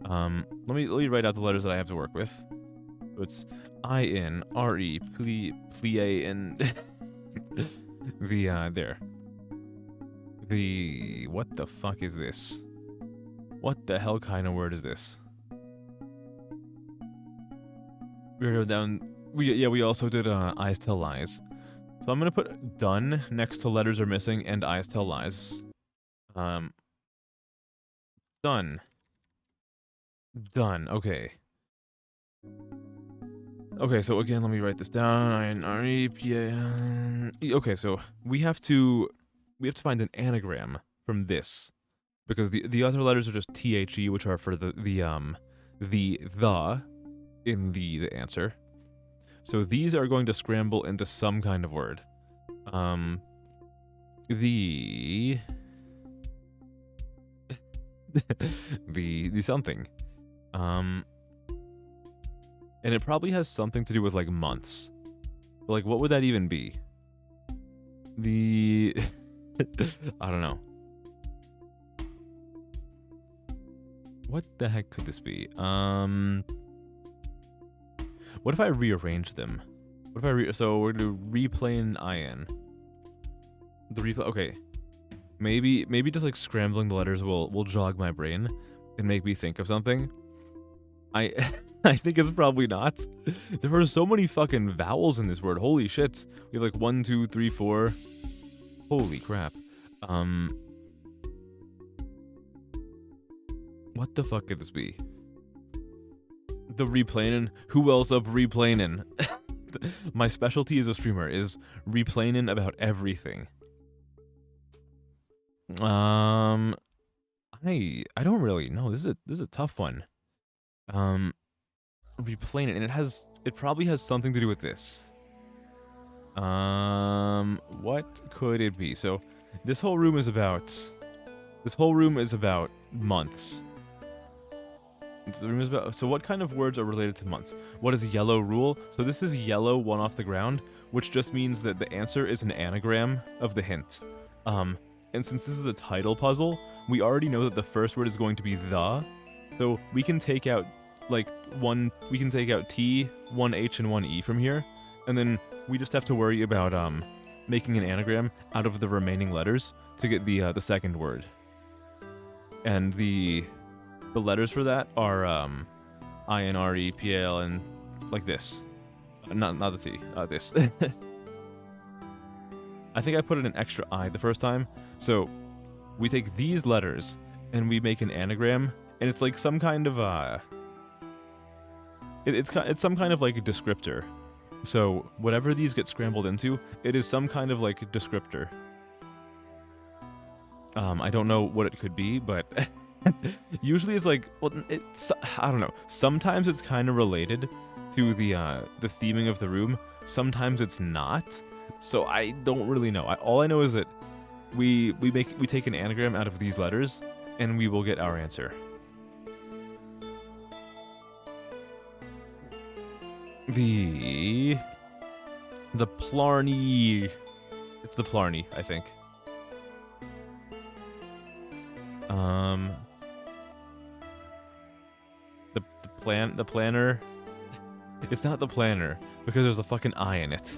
Let me write out the letters that I have to work with. So it's I-N-R-E, plie, and there. What the fuck is this? What the hell kind of word is this? We wrote down, we also did, eyes tell lies. So I'm gonna put done next to letters are missing and eyes tell lies. Done. Done, okay. Okay, so again, let me write this down. I-N-R-E-P-A-N. Okay, so we have to find an anagram from this. Because the other letters are just T-H-E, which are for the in the answer. So these are going to scramble into some kind of word. The something. And it probably has something to do with, like, months. But, like, what would that even be? I don't know. What the heck could this be? What if I rearrange them? What if I so we're gonna replay an IN. The replay. Okay. Maybe just like scrambling the letters will jog my brain and make me think of something. I think it's probably not. There are so many fucking vowels in this word. Holy shit. We have like 1, 2, 3, 4. Holy crap. What the fuck could this be? The replanin'? Who else up replanin'? My specialty as a streamer is replanin' about everything. I don't really know. This is a tough one. Replanin', and it probably has something to do with this. What could it be? So this whole room is about months. So what kind of words are related to months? What is yellow rule? So this is yellow, one off the ground, which just means that the answer is an anagram of the hint. And since this is a title puzzle, we already know that the first word is going to be the. So we can take out T, 1 H and 1 E from here, and then we just have to worry about making an anagram out of the remaining letters to get the second word. And the letters for that are I-N-R-E-P-A-L and like this. Not the T, this. I think I put in an extra I the first time. So we take these letters and we make an anagram, and it's like some kind of it's some kind of like a descriptor. So whatever these get scrambled into, it is some kind of like descriptor. I don't know what it could be, but usually it's like, well, I don't know. Sometimes it's kind of related to the theming of the room. Sometimes it's not. So I don't really know. All I know is that we take an anagram out of these letters, and we will get our answer. The Plarney. It's the Plarney, I think. The planner. It's not the planner because there's a fucking I in it.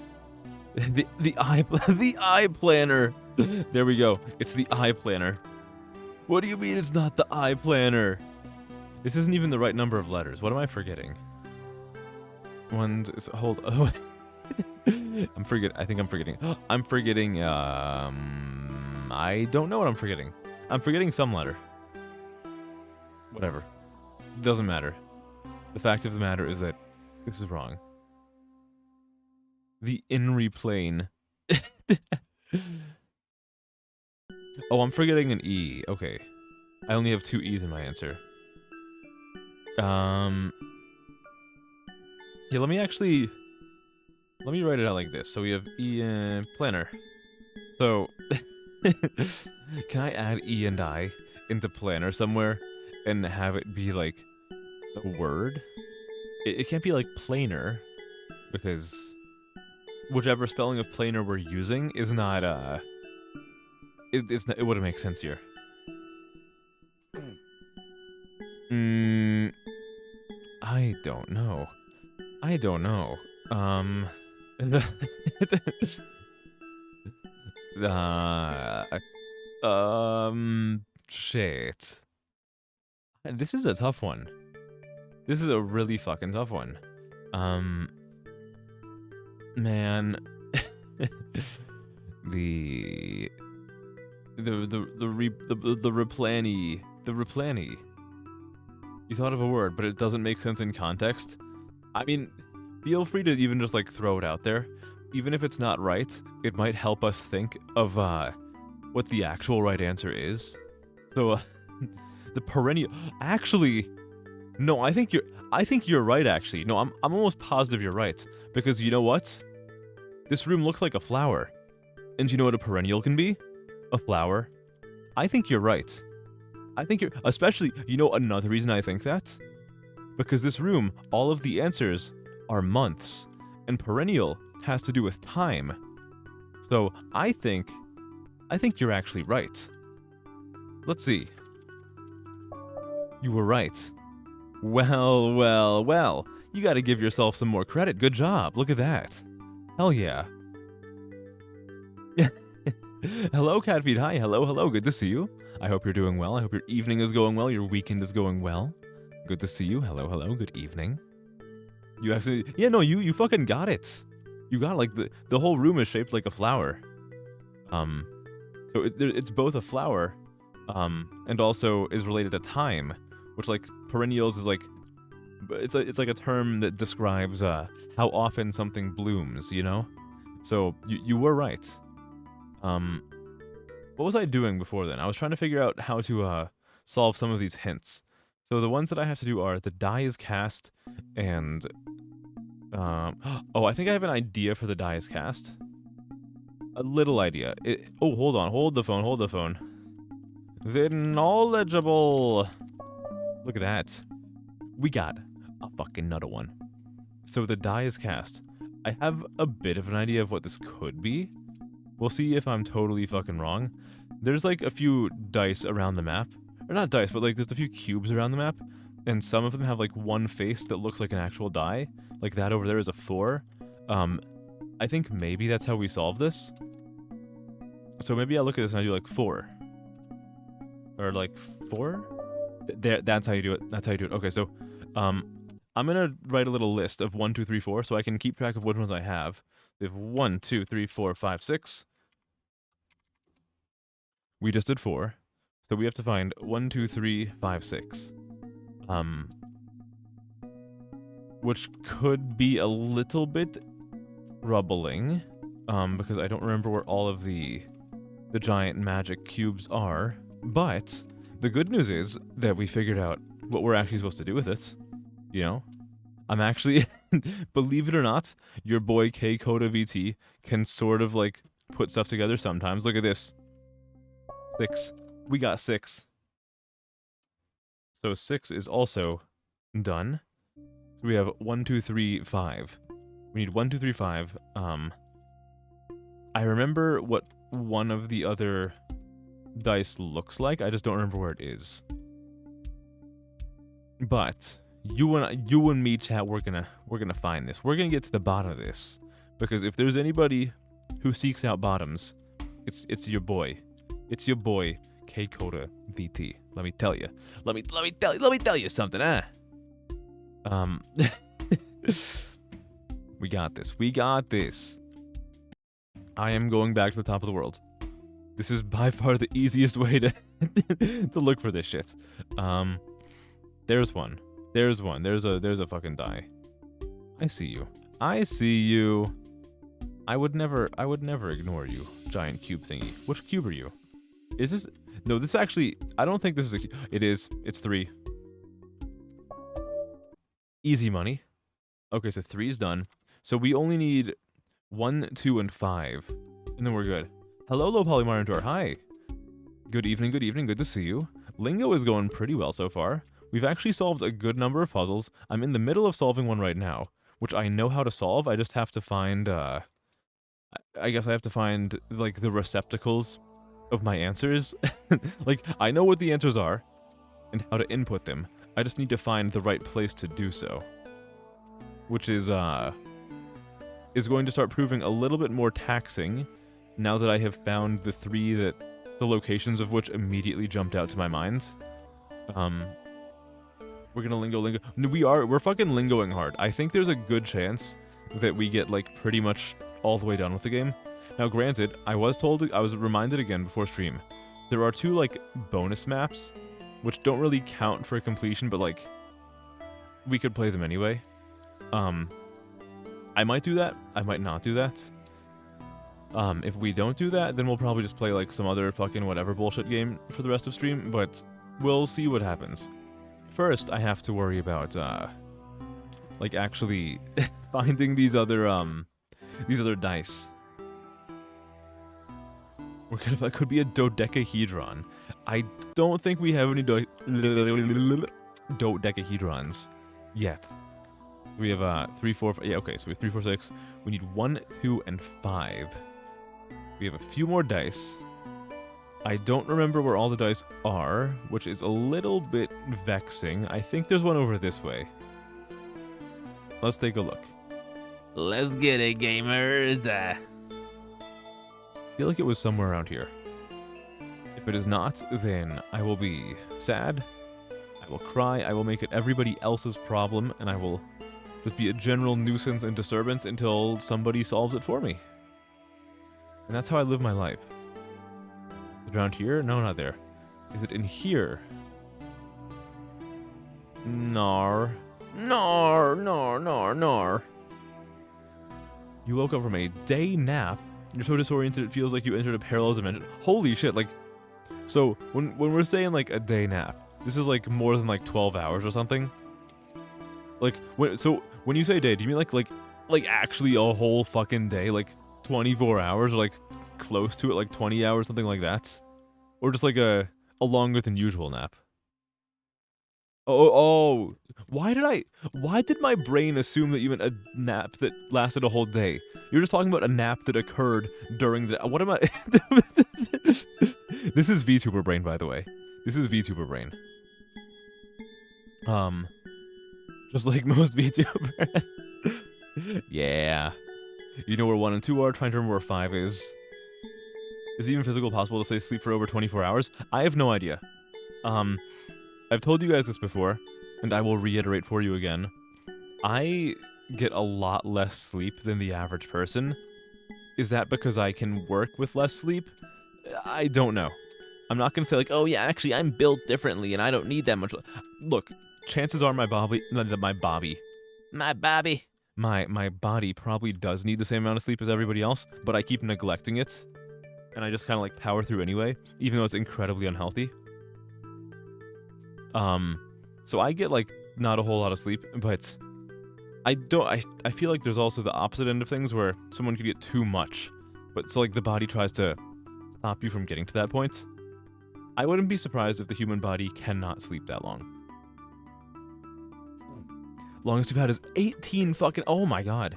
The eye planner. There we go. It's the eye planner. What do you mean it's not the eye planner? This isn't even the right number of letters. What am I forgetting? Hold. Oh, I think I'm forgetting. I'm forgetting. I don't know what I'm forgetting. I'm forgetting some letter. Whatever. Doesn't matter. The fact of the matter is that this is wrong. The INRI plane. Oh, I'm forgetting an E. Okay. I only have 2 E's in my answer. Yeah, let me write it out like this. So we have E and planner. So, can I add E and I into planner somewhere and have it be like a word? It can't be like planar because whichever spelling of planar we're using is not it wouldn't make sense here. I don't know. I don't know. Shit. This is a tough one. This is a really fucking tough one. Man. the Replanny. You thought of a word, but it doesn't make sense in context. I mean, feel free to even just like throw it out there. Even if it's not right, it might help us think of what the actual right answer is. So, the perennial. Actually, no, I think you're right. Actually, no, I'm almost positive you're right because you know what? This room looks like a flower, and you know what a perennial can be? A flower. I think you're right. I think you're, especially, you know, another reason I think that? Because this room, all of the answers are months, and perennial has to do with time. So I think you're actually right. Let's see. You were right. Well, well, well. You gotta give yourself some more credit. Good job. Look at that. Hell yeah. Hello, Catfeed. Hi. Hello, hello. Good to see you. I hope you're doing well. I hope your evening is going well. Your weekend is going well. Good to see you. Hello, hello. Good evening. You actually... Yeah, no, you fucking got it. You got, like, the whole room is shaped like a flower. So it's both a flower, and also is related to time, which, like, perennials is, like... It's like a term that describes, how often something blooms, you know? So, you were right. What was I doing before then? I was trying to figure out how to solve some of these hints. So the ones that I have to do are the die is cast and oh, I think I have an idea for the die is cast. A little idea. Oh, hold on. Hold the phone. The knowledgeable. Look at that. We got a fucking another one. So the die is cast. I have a bit of an idea of what this could be. We'll see if I'm totally fucking wrong. There's like a few dice around the map. Or not dice, but like there's a few cubes around the map. And some of them have like one face that looks like an actual die. Like that over there is a 4. I think maybe that's how we solve this. So maybe I look at this and I do like 4. Or like 4? That's how you do it. That's how you do it. Okay, so I'm gonna write a little list of 1, 2, 3, 4 so I can keep track of which ones I have. We have 1, 2, 3, 4, 5, 6. We just did 4. So we have to find 1, 2, 3, 5, 6. Which could be a little bit troubling. Because I don't remember where all of the giant magic cubes are. But the good news is that we figured out what we're actually supposed to do with it. You know? I'm actually, believe it or not, your boy K-Coda VT can sort of like put stuff together sometimes. Look at this. 6. We got 6. So 6 is also done. So we have 1, 2, 3, 5. We need 1, 2, 3, 5. I remember what one of the other dice looks like. I just don't remember where it is. But you and me, chat, we're gonna find this. We're gonna get to the bottom of this. Because if there's anybody who seeks out bottoms, it's your boy. It's your boy, K-Coda VT. Let me tell you. Let me tell you something, huh? We got this. We got this. I am going back to the top of the world. This is by far the easiest way to to look for this shit. There's one. There's one. There's a fucking die. I see you. I see you. I would never ignore you, giant cube thingy. Which cube are you? Is this? No, this actually, I don't think this is a cube. It is. It's 3. Easy money. Okay, so 3 is done. So we only need 1, 2, and 5. And then we're good. Hello, Low Poly Marintor. Hi. Good evening, good evening. Good to see you. Lingo is going pretty well so far. We've actually solved a good number of puzzles. I'm in the middle of solving one right now, which I know how to solve. I just have to find, I guess I have to find, like, the receptacles of my answers. Like, I know what the answers are and how to input them. I just need to find the right place to do so. Which is going to start proving a little bit more taxing now that I have found the 3 that the locations of which immediately jumped out to my mind. We're gonna lingo. No, we're fucking lingoing hard. I think there's a good chance that we get like pretty much all the way done with the game. Now granted, I was reminded again before stream, there are 2 like bonus maps, which don't really count for completion, but like, we could play them anyway. I might do that, I might not do that. If we don't do that, then we'll probably just play like some other fucking whatever bullshit game for the rest of stream, but we'll see what happens. First, I have to worry about, like actually finding these other dice. That could be a dodecahedron. I don't think we have any dodecahedrons yet. We have 3, 4, 5. Yeah, okay, so we have 3, 4, 6. We need 1, 2, and 5. We have a few more dice. I don't remember where all the dice are, which is a little bit vexing. I think there's one over this way. Let's take a look. Let's get it, gamers. I feel like it was somewhere around here. If it is not, then I will be sad. I will cry. I will make it everybody else's problem, and I will just be a general nuisance and disturbance until somebody solves it for me. And that's how I live my life. Is it around here? No, not there. Is it in here? Nar. Nar, nar, nar, nar. You woke up from a day nap. You're so disoriented it feels like you entered a parallel dimension. Holy shit, like... So, when we're saying, like, a day nap, this is, like, more than, like, 12 hours or something? Like, when you say day, do you mean, like actually a whole fucking day? Like, 24 hours or, like, close to it, like 20 hours, something like that? Or just, like, a longer than usual nap? Oh, why did my brain assume that you meant a nap that lasted a whole day? You're just talking about a nap that occurred during the... What am I... This is VTuber brain, by the way. This is VTuber brain. Just like most VTubers. Yeah. You know where 1 and 2 are, trying to remember where 5 is. Is it even physically possible to stay asleep for over 24 hours? I have no idea. I've told you guys this before, and I will reiterate for you again. I get a lot less sleep than the average person. Is that because I can work with less sleep? I don't know. I'm not gonna say like, oh yeah, actually I'm built differently and I don't need that much. Look, chances are my body probably does need the same amount of sleep as everybody else, but I keep neglecting it. And I just kind of like power through anyway, even though it's incredibly unhealthy. So I get like not a whole lot of sleep, but I feel like there's also the opposite end of things where someone could get too much. But so like the body tries to stop you from getting to that point. I wouldn't be surprised if the human body cannot sleep that long. Longest we've had is 18 fucking... Oh my god.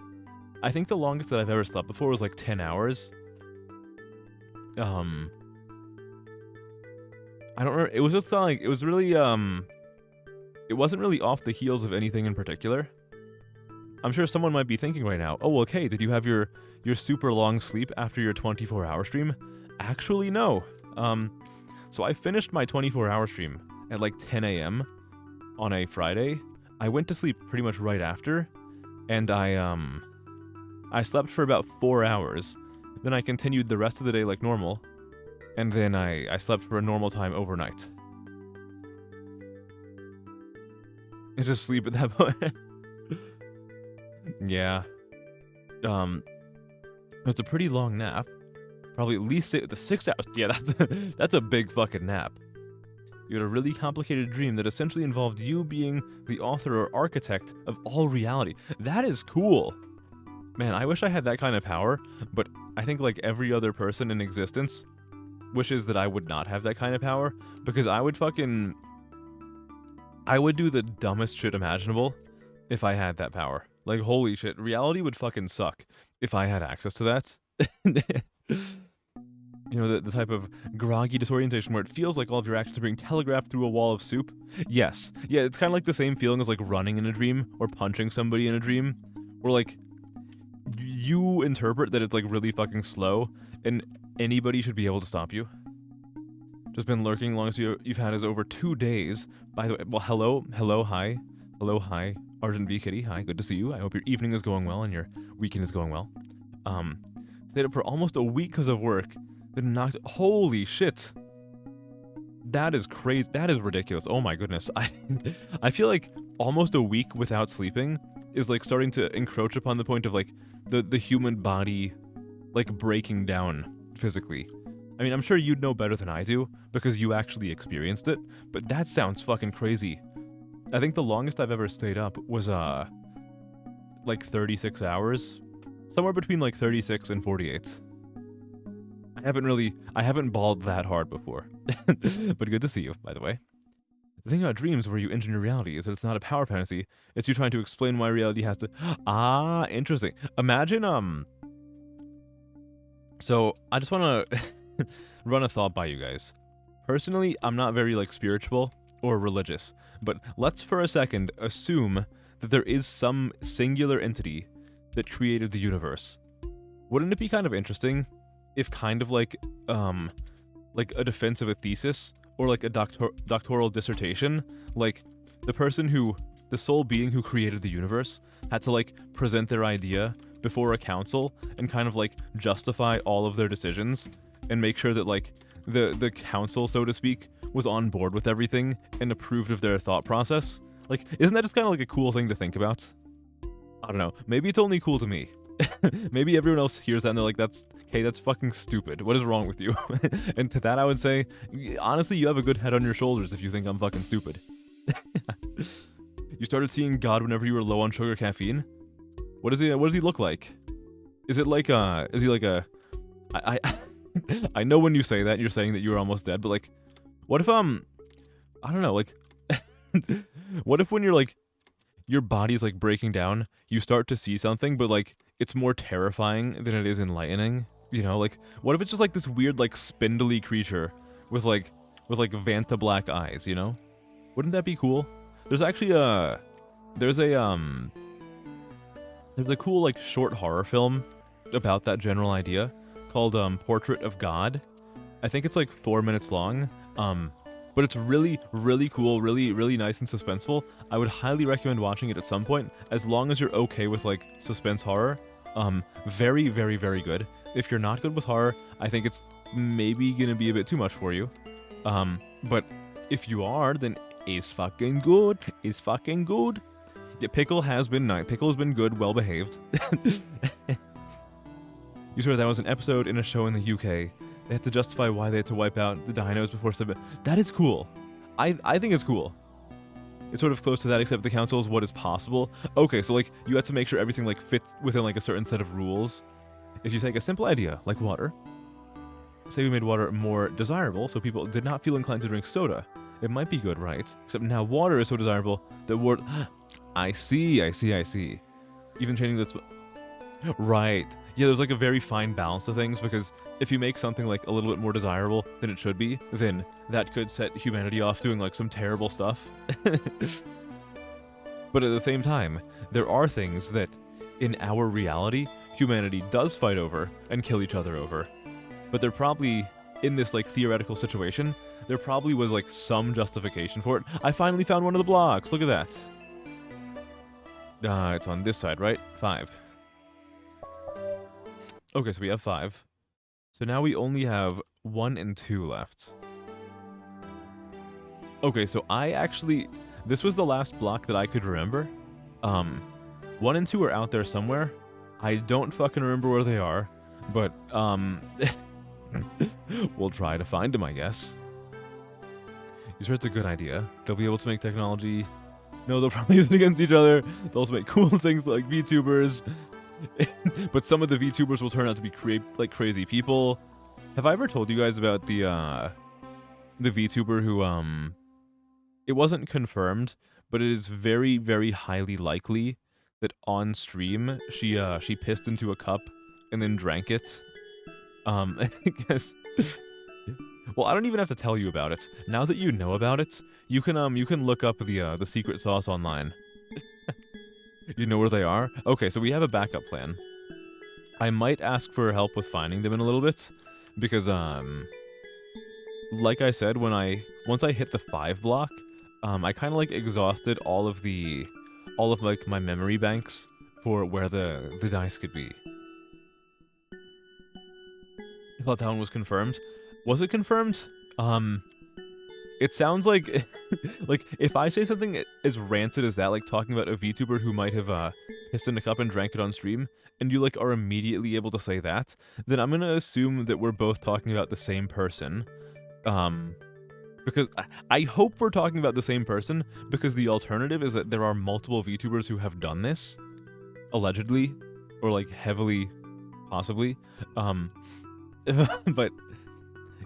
I think the longest that I've ever slept before was like 10 hours. I don't remember. It was just like... It was really, It wasn't really off the heels of anything in particular. I'm sure someone might be thinking right now, oh, well, okay, did you have your super long sleep after your 24-hour stream? Actually, no. So I finished my 24-hour stream at like 10 a.m. on a Friday. I went to sleep pretty much right after, and I slept for about 4 hours. Then I continued the rest of the day like normal, and then I slept for a normal time overnight. I just sleep at that point. Yeah. It's a pretty long nap. Probably at least the 6 hours. Yeah, that's a big fucking nap. You had a really complicated dream that essentially involved you being the author or architect of all reality. That is cool. Man, I wish I had that kind of power, but I think like every other person in existence wishes that I would not have that kind of power, because I would do the dumbest shit imaginable if I had that power. Like, holy shit, reality would fucking suck if I had access to that. You know, the type of groggy disorientation where it feels like all of your actions are being telegraphed through a wall of soup? Yes. Yeah, it's kind of like the same feeling as like running in a dream or punching somebody in a dream. Where like, you interpret that it's like really fucking slow and anybody should be able to stop you. Just been lurking long as you've had is over 2 days. By the way, well, hello, hi. Argent V Kitty, hi, good to see you. I hope your evening is going well and your weekend is going well. Stayed up for almost a week because of work. Then knocked. Holy shit. That is crazy. That is ridiculous. Oh my goodness. I feel like almost a week without sleeping is like starting to encroach upon the point of like the human body like breaking down physically. I mean, I'm sure you'd know better than I do because you actually experienced it, but that sounds fucking crazy. I think the longest I've ever stayed up was like 36 hours. Somewhere between like 36 and 48. I haven't balled that hard before. But good to see you, by the way. The thing about dreams where you engineer reality is that it's not a power fantasy, it's you trying to explain why reality has to... Ah, interesting. Imagine, So, I just want to run a thought by you guys. Personally, I'm not very, like, spiritual or religious, but let's for a second assume that there is some singular entity that created the universe. Wouldn't it be kind of interesting if kind of like a defense of a thesis or like a doctoral dissertation, like the sole being who created the universe had to like present their idea before a council and kind of like justify all of their decisions and make sure that like the council, so to speak, was on board with everything and approved of their thought process. Like, isn't that just kind of like a cool thing to think about? I don't know. Maybe it's only cool to me. Maybe everyone else hears that and they're like, that's fucking stupid. What is wrong with you? And to that I would say, honestly, you have a good head on your shoulders if you think I'm fucking stupid. You started seeing God whenever you were low on sugar caffeine? What does he look like? Is he like a... I know when you say that, you're saying that you were almost dead, but like, what if, I don't know, like, what if when you're like, your body's like breaking down, you start to see something, but like, it's more terrifying than it is enlightening? You know, like, what if it's just like this weird, like, spindly creature with like Vanta black eyes, you know? Wouldn't that be cool? There's actually there's a cool, like, short horror film about that general idea called, Portrait of God. I think it's like 4 minutes long, but it's really, really cool, really, really nice and suspenseful. I would highly recommend watching it at some point, as long as you're okay with, like, suspense horror. Very, very, very good. If you're not good with horror, I think it's maybe gonna be a bit too much for you. But if you are, then it's fucking good. It's fucking good. Yeah, Pickle has been nice. Pickle has been good, well behaved. You swear that was an episode in a show in the UK. They had to justify why they had to wipe out the dinos before submit. That is cool. I think it's cool. It's sort of close to that, except the council is what is possible. Okay, so like you have to make sure everything like fits within like a certain set of rules. If you take a simple idea like water, say we made water more desirable, so people did not feel inclined to drink soda, it might be good, right? Except now water is so desirable that water. I see. Even changing that's right. Yeah, there's like a very fine balance to things, because if you make something like a little bit more desirable than it should be, then that could set humanity off doing like some terrible stuff. But at the same time, there are things that in our reality, humanity does fight over and kill each other over. But there probably, in this like theoretical situation, there probably was like some justification for it. I finally found one of the blocks. Look at that. It's on this side, right? 5. Okay, so we have 5. So now we only have 1 and 2 left. Okay, so this was the last block that I could remember. 1 and 2 are out there somewhere. I don't fucking remember where they are, but, we'll try to find them, I guess. You sure it's a good idea? They'll be able to make technology. No, they'll probably use it against each other. They'll also make cool things like VTubers. But some of the VTubers will turn out to be like crazy people. Have I ever told you guys about the VTuber who it wasn't confirmed, but it is very, very highly likely that on stream she pissed into a cup and then drank it. I guess. Well, I don't even have to tell you about it. Now that you know about it, you can look up the secret sauce online. You know where they are? Okay, so we have a backup plan. I might ask for help with finding them in a little bit, because like I said, once I hit the 5 block, I kind of like exhausted all of like my memory banks for where the dice could be. I thought that one was confirmed. Was it confirmed? It sounds like like if I say something as rancid as that, like talking about a VTuber who might have pissed in a cup and drank it on stream, and you like are immediately able to say that, then I'm gonna assume that we're both talking about the same person. Because I hope we're talking about the same person, because the alternative is that there are multiple VTubers who have done this, allegedly, or like heavily, possibly. But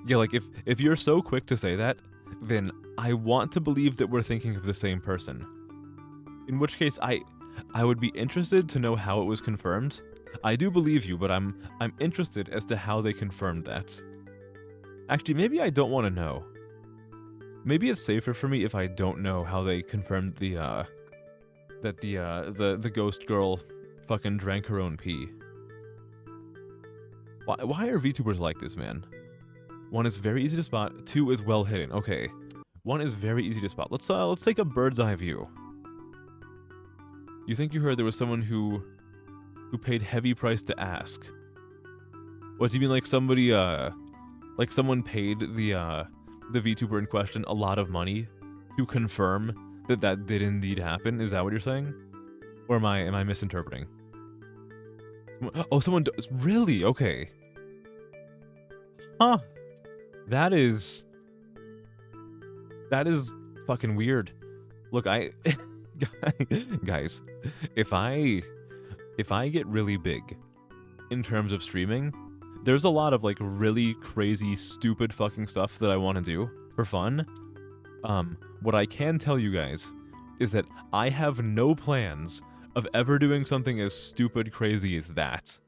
yeah, like if you're so quick to say that, then I want to believe that we're thinking of the same person. In which case, I would be interested to know how it was confirmed. I do believe you, but I'm interested as to how they confirmed that. Actually, maybe I don't want to know. Maybe it's safer for me if I don't know how they confirmed that the ghost girl fucking drank her own pee. Why are VTubers like this, man? 1 is very easy to spot. 2 is well hidden. Okay, 1 is very easy to spot. Let's take a bird's eye view. You think you heard there was someone who paid heavy price to ask? What do you mean, like somebody like someone paid the VTuber in question a lot of money to confirm that did indeed happen? Is that what you're saying? Or am I misinterpreting? Oh, someone does. Really? Okay. Huh. That is fucking weird. Look, guys, if I get really big in terms of streaming, there's a lot of like really crazy, stupid fucking stuff that I want to do for fun. What I can tell you guys is that I have no plans of ever doing something as stupid crazy as that.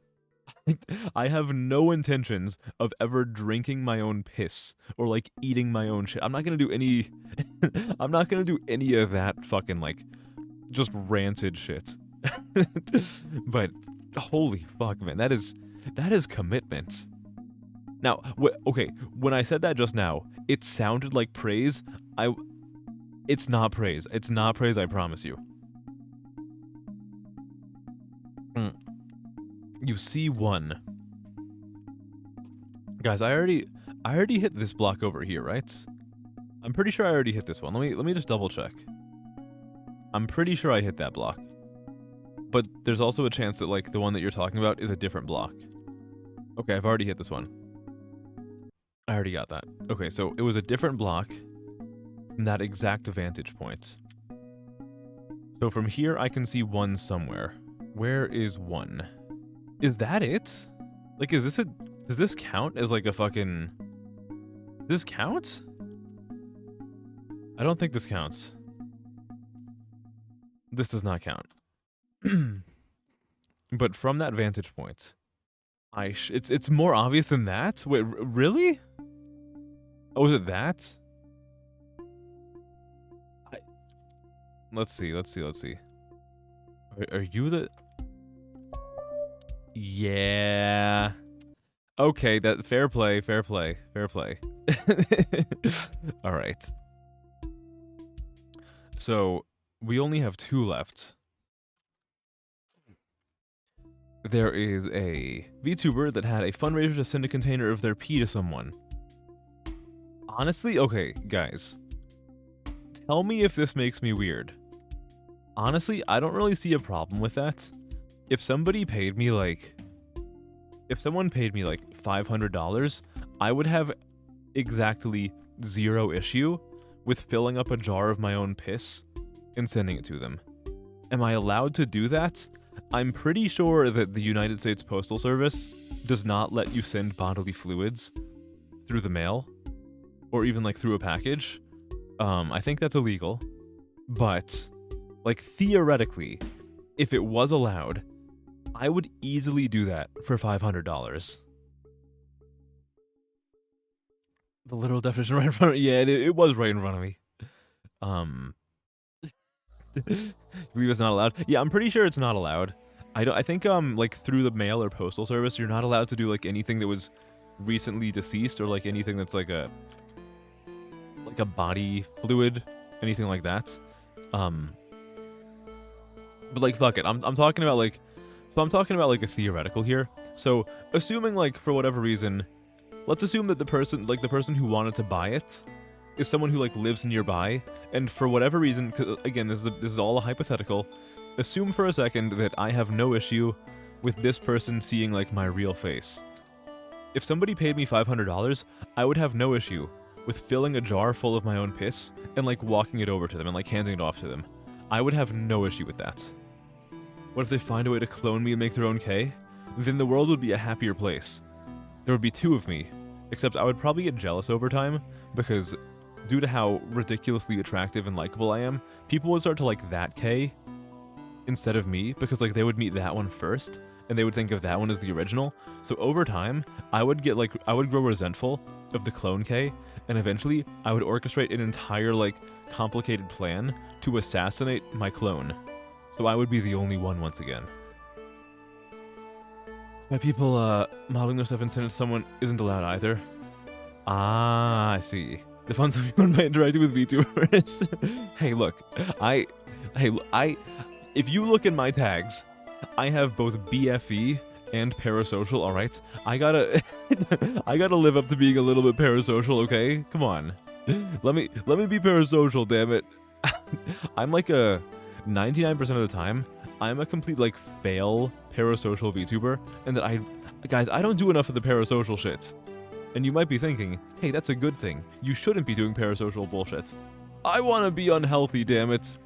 I have no intentions of ever drinking my own piss or like eating my own shit. I'm not gonna do any I'm not gonna do any of that fucking like just rancid shit. But holy fuck, man, that is commitment. Now, okay, when I said that just now, it sounded like praise. It's not praise. It's not praise, I promise you. You see 1. Guys, I already hit this block over here, right? I'm pretty sure I already hit this one. Let me just double check. I'm pretty sure I hit that block. But there's also a chance that like the one that you're talking about is a different block. Okay, I've already hit this one. I already got that. Okay, so it was a different block from that exact vantage point. So from here I can see 1 somewhere. Where is 1? Is that it? Like, does this count as like a fucking... Does this count? I don't think this counts. This does not count. But from that vantage point, it's more obvious than that? Wait, really? Oh, is it that? Let's see. Are you the... Yeah. Okay, that fair play. All right. So, we only have 2 left. There is a VTuber that had a fundraiser to send a container of their pee to someone. Honestly, okay, guys. Tell me if this makes me weird. Honestly, I don't really see a problem with that. If someone paid me like $500, I would have exactly 0 issue with filling up a jar of my own piss and sending it to them. Am I allowed to do that? I'm pretty sure that the United States Postal Service does not let you send bodily fluids through the mail or even like through a package. I think that's illegal. But like theoretically, if it was allowed, I would easily do that for $500. The literal definition right in front of me. Yeah, it was right in front of me. Believe it's not allowed? Yeah, I'm pretty sure it's not allowed. I think like through the mail or postal service, you're not allowed to do like anything that was recently deceased or like anything that's like a body fluid, anything like that. But like fuck it. I'm talking about like I'm talking about like a theoretical here. So, assuming like for whatever reason, let's assume that the person who wanted to buy it is someone who like lives nearby, and for whatever reason, 'cause, again, this is all a hypothetical. Assume for a second that I have no issue with this person seeing like my real face. If somebody paid me $500, I would have no issue with filling a jar full of my own piss and like walking it over to them and like handing it off to them. I would have no issue with that. What if they find a way to clone me and make their own K? Then the world would be a happier place. There would be two of me, except I would probably get jealous over time, because due to how ridiculously attractive and likable I am, people would start to like that K instead of me, because like they would meet that one first, and they would think of that one as the original. So over time, I would grow resentful of the clone K, and eventually I would orchestrate an entire like complicated plan to assassinate my clone. So I would be the only one once again. Why people modeling their stuff and sending it to someone isn't allowed either. Ah, I see. The fun stuff you learn by interacting with VTubers. Hey, look, if you look in my tags, I have both BFE and parasocial. All right, I gotta live up to being a little bit parasocial. Okay, come on, let me be parasocial. Damn it, I'm like a 99% of the time, I'm a complete like fail parasocial VTuber, and that guys, I don't do enough of the parasocial shit. And you might be thinking, hey, that's a good thing. You shouldn't be doing parasocial bullshit. I want to be unhealthy, damn it.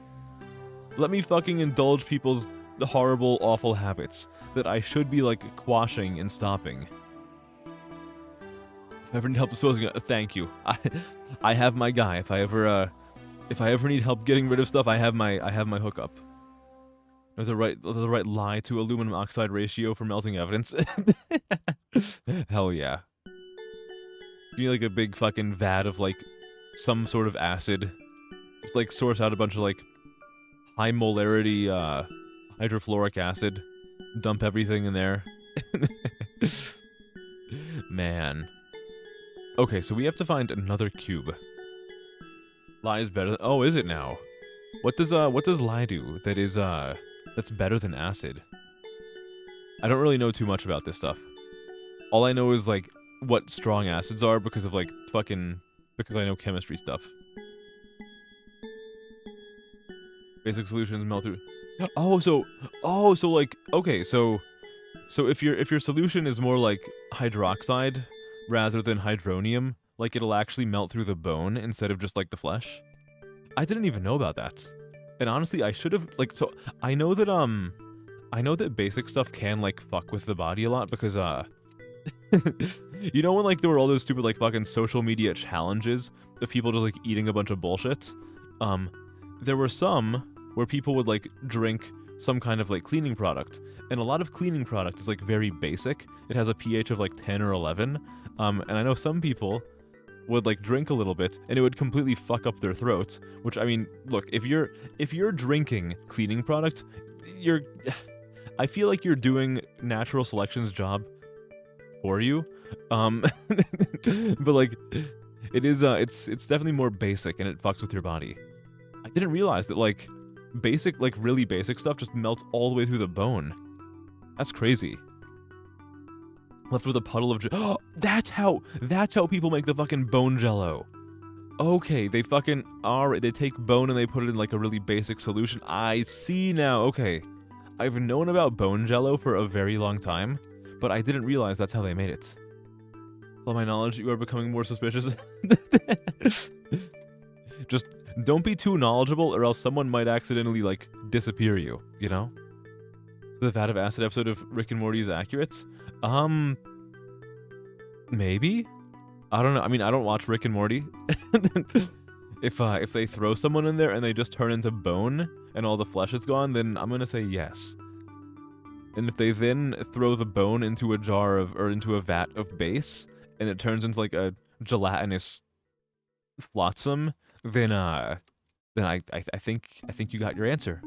Let me fucking indulge people's horrible, awful habits that I should be like quashing and stopping. If I ever need help disposing of, thank you. I have my guy. If I ever need help getting rid of stuff, I have my hookup. Or the right lye to aluminum oxide ratio for melting evidence. Hell yeah. You need like a big fucking vat of like some sort of acid. Just like source out a bunch of like high molarity hydrofluoric acid. Dump everything in there. Man. Okay, so we have to find another cube. Lye is better. Oh, is it now? What does lye do that is that's better than acid? I don't really know too much about this stuff. All I know is like what strong acids are because of like because I know chemistry stuff. Basic solutions melt through. So like okay, so if your solution is more like hydroxide rather than hydronium, like it'll actually melt through the bone instead of just like the flesh. I didn't even know about that. And honestly, I should have like so I know that basic stuff can like fuck with the body a lot because you know when like there were all those stupid like fucking social media challenges of people just like eating a bunch of bullshit? There were some where people would like drink some kind of like cleaning product, and a lot of cleaning product is like very basic. It has a pH of like 10 or 11. And I know some people would like drink a little bit and it would completely fuck up their throat, which I mean, look, if you're drinking cleaning product, I feel like you're doing natural selection's job for you. But like it is it's definitely more basic and it fucks with your body. I didn't realize that like basic, like really basic stuff just melts all the way through the bone. That's crazy. Left with a puddle of oh, that's how people make the fucking bone jello. Okay, they fucking they take bone and they put it in like a really basic solution. I see now. Okay. I've known about bone jello for a very long time, but I didn't realize that's how they made it. With all my knowledge, you are becoming more suspicious. Just don't be too knowledgeable or else someone might accidentally, like, disappear you, you know? So the Vat of Acid episode of Rick and Morty is accurate? Maybe? I don't know. I mean, I don't watch Rick and Morty. If they throw someone in there and they just turn into bone and all the flesh is gone, then I'm gonna say yes. And if they then throw the bone into a jar of, or into a vat of base, and it turns into like a gelatinous flotsam, then I think you got your answer.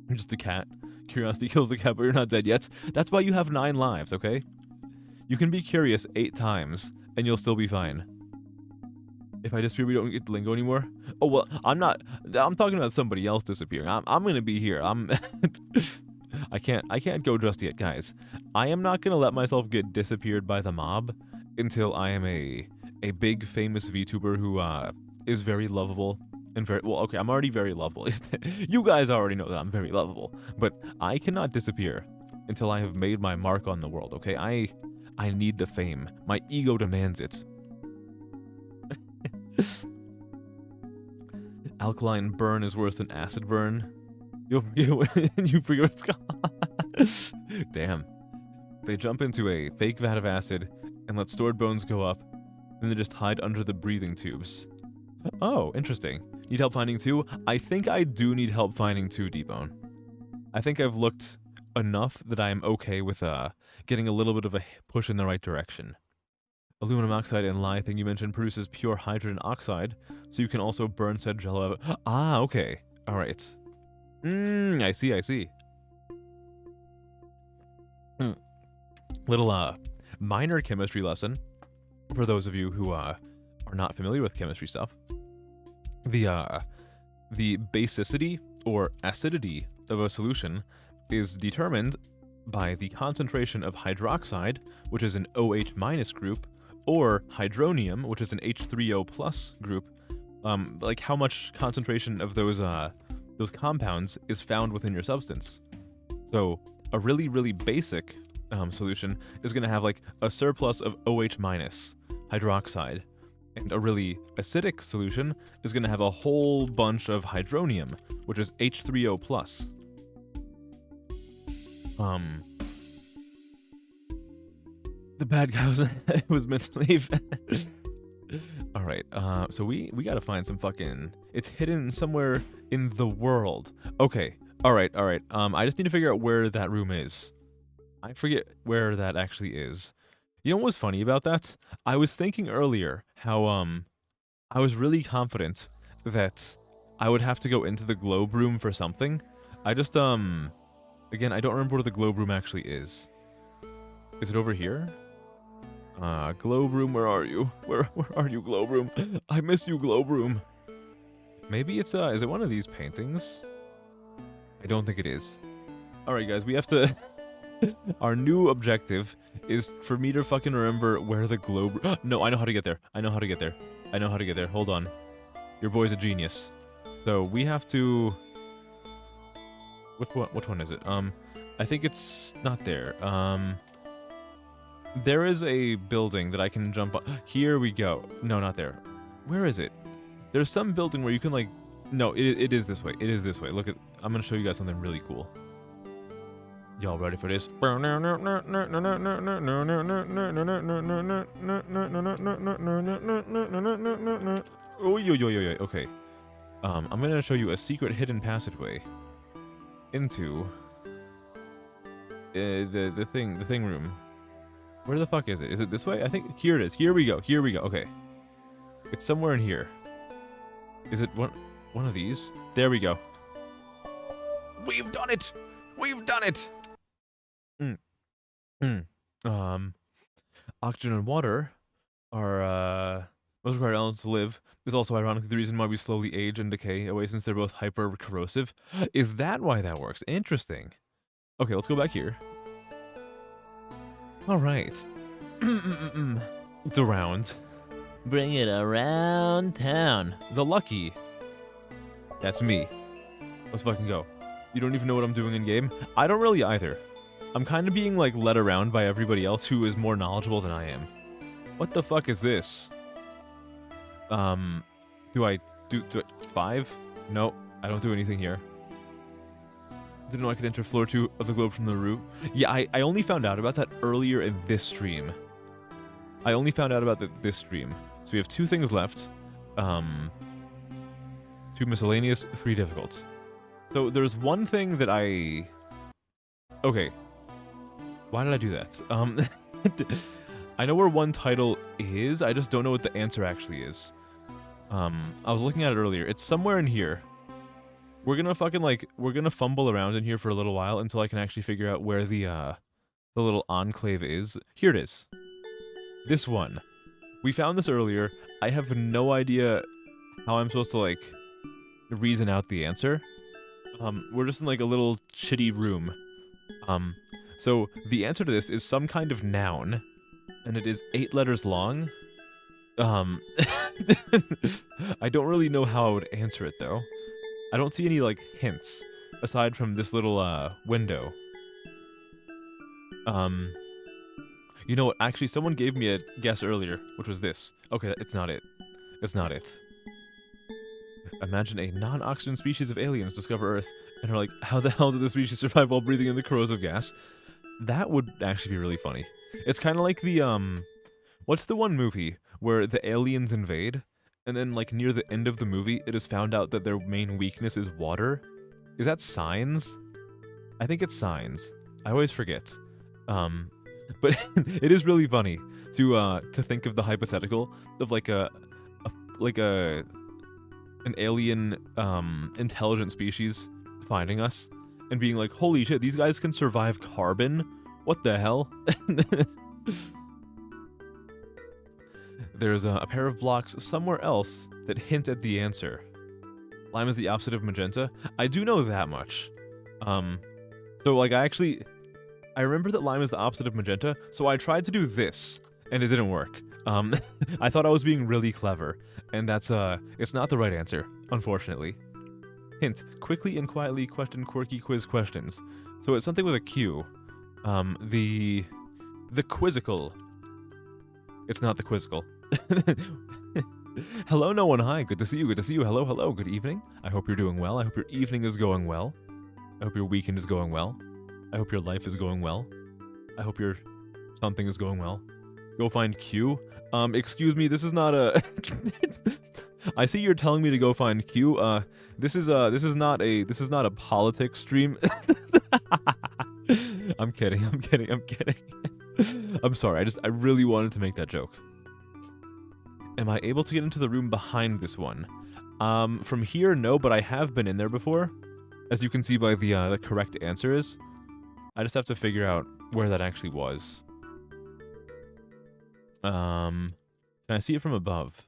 I'm just a cat. Curiosity kills the cat, but you're not dead yet. That's why you have 9 lives, okay? You can be curious 8 times, and you'll still be fine. If I disappear, we don't get the lingo anymore? Oh, well, I'm talking about somebody else disappearing. I'm gonna be here. I can't go just yet, guys. I am not gonna let myself get disappeared by the mob until I am a big famous VTuber who is very lovable and very well. Okay, I'm already very lovable. You guys already know that I'm very lovable, but I cannot disappear until I have made my mark on the world. Okay, I need the fame. My ego demands it. Alkaline burn is worse than acid burn. You forget what's called. Damn. They jump into a fake vat of acid and let stored bones go up, then they just hide under the breathing tubes. Oh, interesting. Need help finding 2? I think I do need help finding 2, D-Bone. I think I've looked enough that I am okay with getting a little bit of a push in the right direction. Aluminum oxide and lye thing you mentioned produces pure hydrogen oxide, so you can also burn said jello. Ah, okay. Alright. I see. Little, minor chemistry lesson for those of you who, are not familiar with chemistry stuff. The basicity or acidity of a solution is determined by the concentration of hydroxide, which is an OH- group, or hydronium, which is an H3O+ group. Like how much concentration of those compounds is found within your substance. So a really, really basic solution is going to have like a surplus of OH- hydroxide. And a really acidic solution is going to have a whole bunch of hydronium, which is H3O+. The bad guy was meant to leave. Alright, so we gotta find some fucking... It's hidden somewhere in the world. Okay, alright. I just need to figure out where that room is. I forget where that actually is. You know what was funny about that? I was thinking earlier how, I was really confident that I would have to go into the globe room for something. I just, again, I don't remember where the globe room actually is. Is it over here? Globe room, where are you? Where are you, globe room? I miss you, globe room. Maybe it's, is it one of these paintings? I don't think it is. Alright, guys, we have to... Our new objective is for me to fucking remember where the globe... No, I know how to get there. I know how to get there. Hold on. Your boy's a genius. So, we have to... Which one is it? I think it's not there. There is a building that I can jump on. Here we go. No, not there. Where is it? There's some building where you can, like... No, it is this way. It is this way. Look at... I'm gonna show you guys something really cool. Y'all ready for this? Oh, yo. Okay. I'm gonna show you a secret hidden passageway into the thing room. Where the fuck is it? Is it this way? I think here it is. Here we go. Okay. It's somewhere in here. Is it one of these? There we go. We've done it. Oxygen and water are most required elements to live. Is also ironically the reason why we slowly age and decay away, since they're both hyper corrosive. Is that why that works? Interesting. Okay, let's go back here. Alright. It's around. Bring it around town. The Lucky. That's me. Let's fucking go. You don't even know what I'm doing in game? I don't really either. I'm kind of being, like, led around by everybody else who is more knowledgeable than I am. What the fuck is this? Do I do 5? No, I don't do anything here. Didn't know I could enter floor 2 of the globe from the roof. Yeah, I only found out about that earlier in this stream. I only found out about this stream. So we have 2 things left. 2 miscellaneous, 3 difficult. So there's one thing that I... Okay. Why did I do that? I know where one title is, I just don't know what the answer actually is. I was looking at it earlier. It's somewhere in here. We're gonna fucking, like, we're gonna fumble around in here for a little while until I can actually figure out where the little enclave is. Here it is. This one. We found this earlier. I have no idea how I'm supposed to, like, reason out the answer. We're just in, like, a little shitty room. So the answer to this is some kind of noun, and it is 8 letters long. I don't really know how I would answer it, though. I don't see any, like, hints, aside from this little, window. You know what? Actually, someone gave me a guess earlier, which was this. Okay, it's not it. It's not it. Imagine a non-oxygen species of aliens discover Earth, and are like, how the hell did the species survive while breathing in the corrosive gas? That would actually be really funny. It's kind of like the, what's the one movie where the aliens invade, and then, like, near the end of the movie, it is found out that their main weakness is water? Is that Signs? I think it's Signs. I always forget. But it is really funny to think of the hypothetical of, like, an alien, intelligent species finding us and being like, holy shit, these guys can survive carbon? What the hell? There's a pair of blocks somewhere else that hint at the answer. Lime is the opposite of magenta. I do know that much. So, like, I remember that lime is the opposite of magenta, so I tried to do this, and it didn't work. I thought I was being really clever, and that's, it's not the right answer, unfortunately. Hint, quickly and quietly question quirky quiz questions. So it's something with a Q. The quizzical. It's not the quizzical. Hello, no one. Hi, good to see you. Good to see you. Hello, hello. Good evening. I hope you're doing well. I hope your evening is going well. I hope your weekend is going well. I hope your life is going well. I hope your something is going well. Go find Q. Excuse me. This is not a. I see you're telling me to go find Q. This is not a politics stream. I'm kidding. I'm kidding. I'm kidding. I'm sorry. I really wanted to make that joke. Am I able to get into the room behind this one? From here, no, but I have been in there before. As you can see by the correct answer is. I just have to figure out where that actually was. Can I see it from above?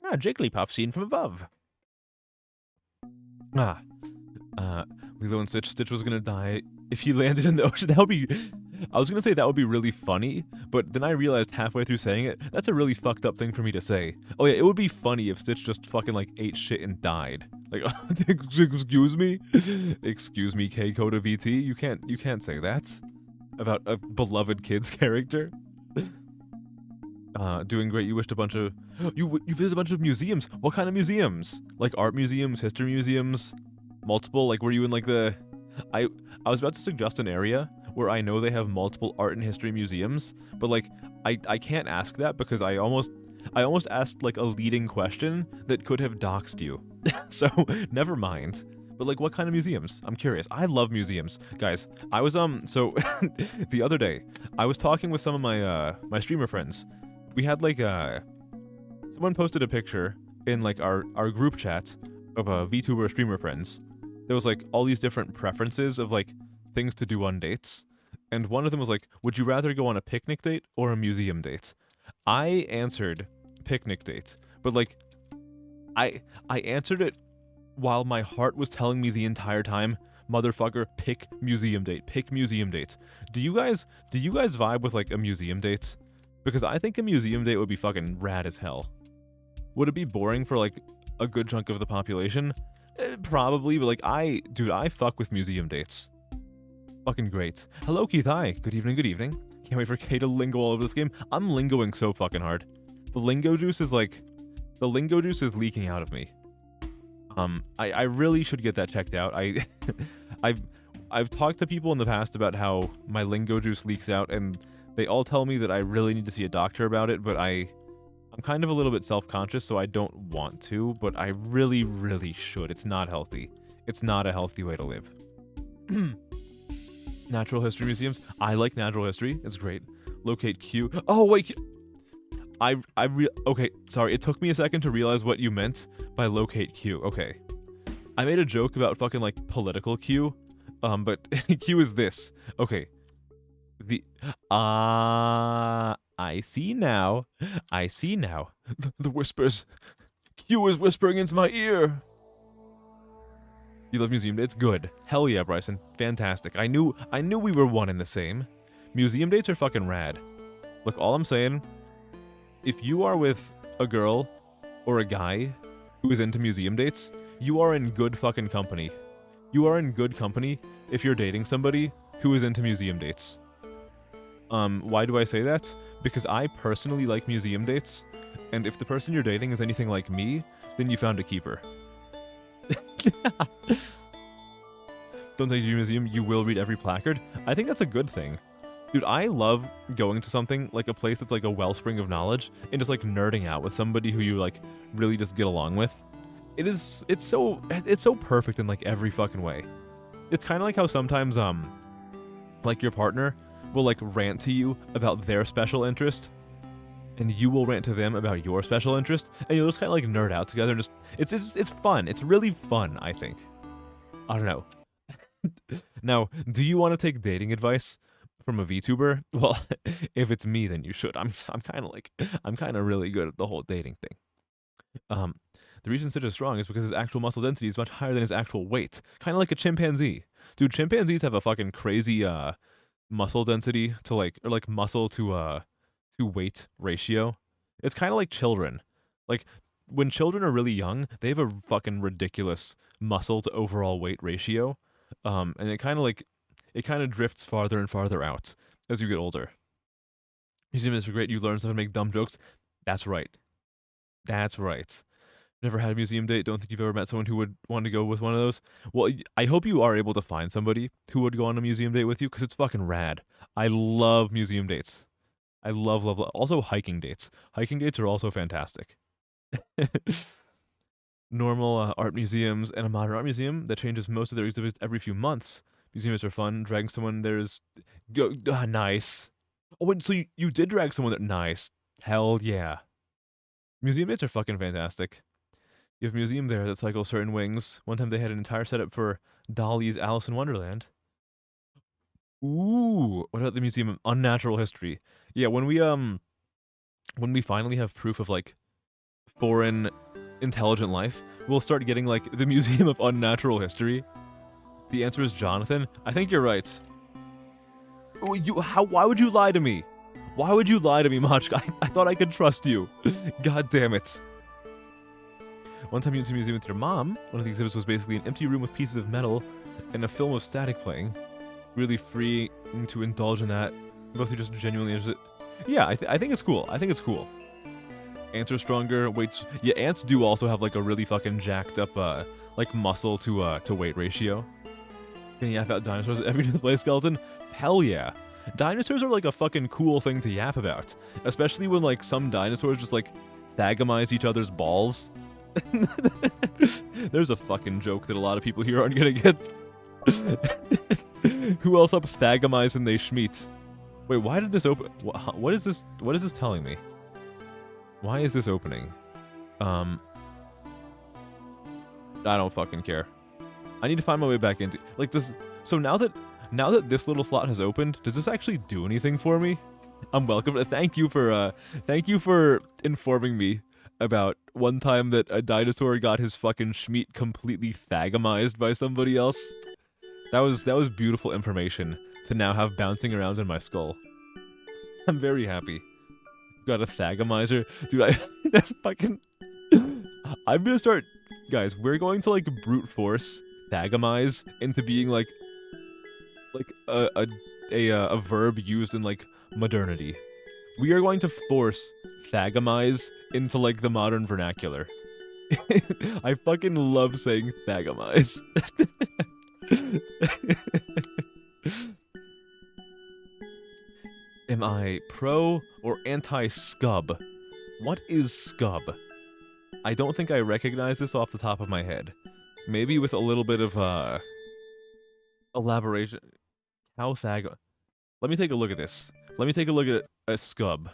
Ah, Jigglypuff seen from above. Lilo and Stitch was gonna die if he landed in the ocean. That would be... I was gonna say that would be really funny, but then I realized halfway through saying it, that's a really fucked up thing for me to say. Oh yeah, it would be funny if Stitch just fucking, like, ate shit and died. Like, excuse me? Excuse me, K-Coda VT? You can't say that about a beloved kid's character. Doing great. You wished a bunch of... You visited a bunch of museums. What kind of museums? Like art museums, history museums, multiple? Like, were you in, like, the... I was about to suggest an area where I know they have multiple art and history museums, but, like, I can't ask that because I almost asked, like, a leading question that could have doxed you. So, never mind. But, like, what kind of museums? I'm curious. I love museums. Guys, I was, so, the other day, I was talking with some of my, my streamer friends. We had, like, someone posted a picture in, like, our group chat of, VTuber streamer friends. There was, like, all these different preferences of, like, things to do on dates. And one of them was like, would you rather go on a picnic date or a museum date? I answered picnic date. But, like, I answered it while my heart was telling me the entire time, motherfucker, pick museum date. Pick museum date. Do you guys vibe with, like, a museum date? Because I think a museum date would be fucking rad as hell. Would it be boring for, like, a good chunk of the population? Probably, but, like, I fuck with museum dates. Fucking great. Hello, Keith, hi. Good evening, good evening. Can't wait for Kay to lingo all over this game. I'm lingoing so fucking hard. The lingo juice is, like, The lingo juice is leaking out of me. I really should get that checked out. I've I've talked to people in the past about how my lingo juice leaks out, and they all tell me that I really need to see a doctor about it, but I'm kind of a little bit self-conscious, so I don't want to, but I really, really should. It's not healthy. It's not a healthy way to live. Natural history museums. I like natural history. It's great. Locate Q. Oh, wait. Okay, sorry. It took me a second to realize what you meant by locate Q. Okay. I made a joke about fucking, like, political Q, but Q is this. Okay. I see now. I see now. The whispers. Q is whispering into my ear. You love museum dates? Good. Hell yeah, Bryson. Fantastic. I knew we were one and the same. Museum dates are fucking rad. Look, all I'm saying, if you are with a girl or a guy who is into museum dates, you are in good fucking company. You are in good company if you're dating somebody who is into museum dates. Why do I say that? Because I personally like museum dates, and if the person you're dating is anything like me, then you found a keeper. Don't take you to a museum, you will read every placard. I think that's a good thing. Dude, I love going to something, like a place that's like a wellspring of knowledge, and just like nerding out with somebody who you like really just get along with. It's so perfect in like every fucking way. It's kind of like how sometimes, like your partner will like rant to you about their special interest, and you will rant to them about your special interest, and you'll just kind of like nerd out together and just, it's fun. It's really fun, I think. I don't know. Now, do you want to take dating advice from a VTuber? Well, if it's me, then you should. I'm kind of really good at the whole dating thing. The reason Sid is strong is because his actual muscle density is much higher than his actual weight. Kind of like a chimpanzee. Dude, chimpanzees have a fucking crazy muscle density to like, or like muscle to weight ratio. It's kind of like children. Like when children are really young, they have a fucking ridiculous muscle to overall weight ratio. And it kind of drifts farther and farther out as you get older. Museum is great. You learn stuff and make dumb jokes. That's right. That's right. Never had a museum date. Don't think you've ever met someone who would want to go with one of those. Well, I hope you are able to find somebody who would go on a museum date with you, because it's fucking rad. I love museum dates. I love. Also, hiking dates. Hiking dates are also fantastic. Normal art museums and a modern art museum that changes most of their exhibits every few months. Museums are fun. Dragging someone there's nice. Oh, wait, so you did drag someone that nice. Hell yeah. Museum dates are fucking fantastic. You have a museum there that cycles certain wings. One time they had an entire setup for Dali's Alice in Wonderland. Ooh, what about the Museum of Unnatural History? Yeah, when we finally have proof of like foreign intelligent life, we'll start getting like the Museum of Unnatural History. The answer is Jonathan. I think you're right. Why would you lie to me? Why would you lie to me, Machka? I thought I could trust you. God damn it. One time you went to a museum with your mom. One of the exhibits was basically an empty room with pieces of metal and a film of static playing. Really free to indulge in that. Both are just genuinely interested. Yeah, I think it's cool. I think it's cool. Ants are stronger. Weights. Yeah, ants do also have like a really fucking jacked up like muscle to weight ratio. Can you yap about dinosaurs at every display skeleton? Hell yeah. Dinosaurs are like a fucking cool thing to yap about. Especially when like some dinosaurs just like thagamize each other's balls. There's a fucking joke that a lot of people here aren't gonna get. Who else up thagamize and they schmeat? Wait, why did this open? What is this? What is this telling me? Why is this opening? I don't fucking care. I need to find my way back into like this. So now that this little slot has opened, does this actually do anything for me? I'm welcome. Thank you for informing me about one time that a dinosaur got his fucking schmeat completely thagamized by somebody else. That was beautiful information to now have bouncing around in my skull. I'm very happy. Got a thagamizer. Dude, that fucking... I'm gonna start... Guys, we're going to, like, brute force thagamize into being, like a verb used in, like, modernity. We are going to force thagamize into like the modern vernacular. I fucking love saying thagamize. Am I pro or anti-scub? What is scub? I don't think I recognize this off the top of my head. Maybe with a little bit of elaboration. How thag? Let me take a look at this. Let me take a look at a scub.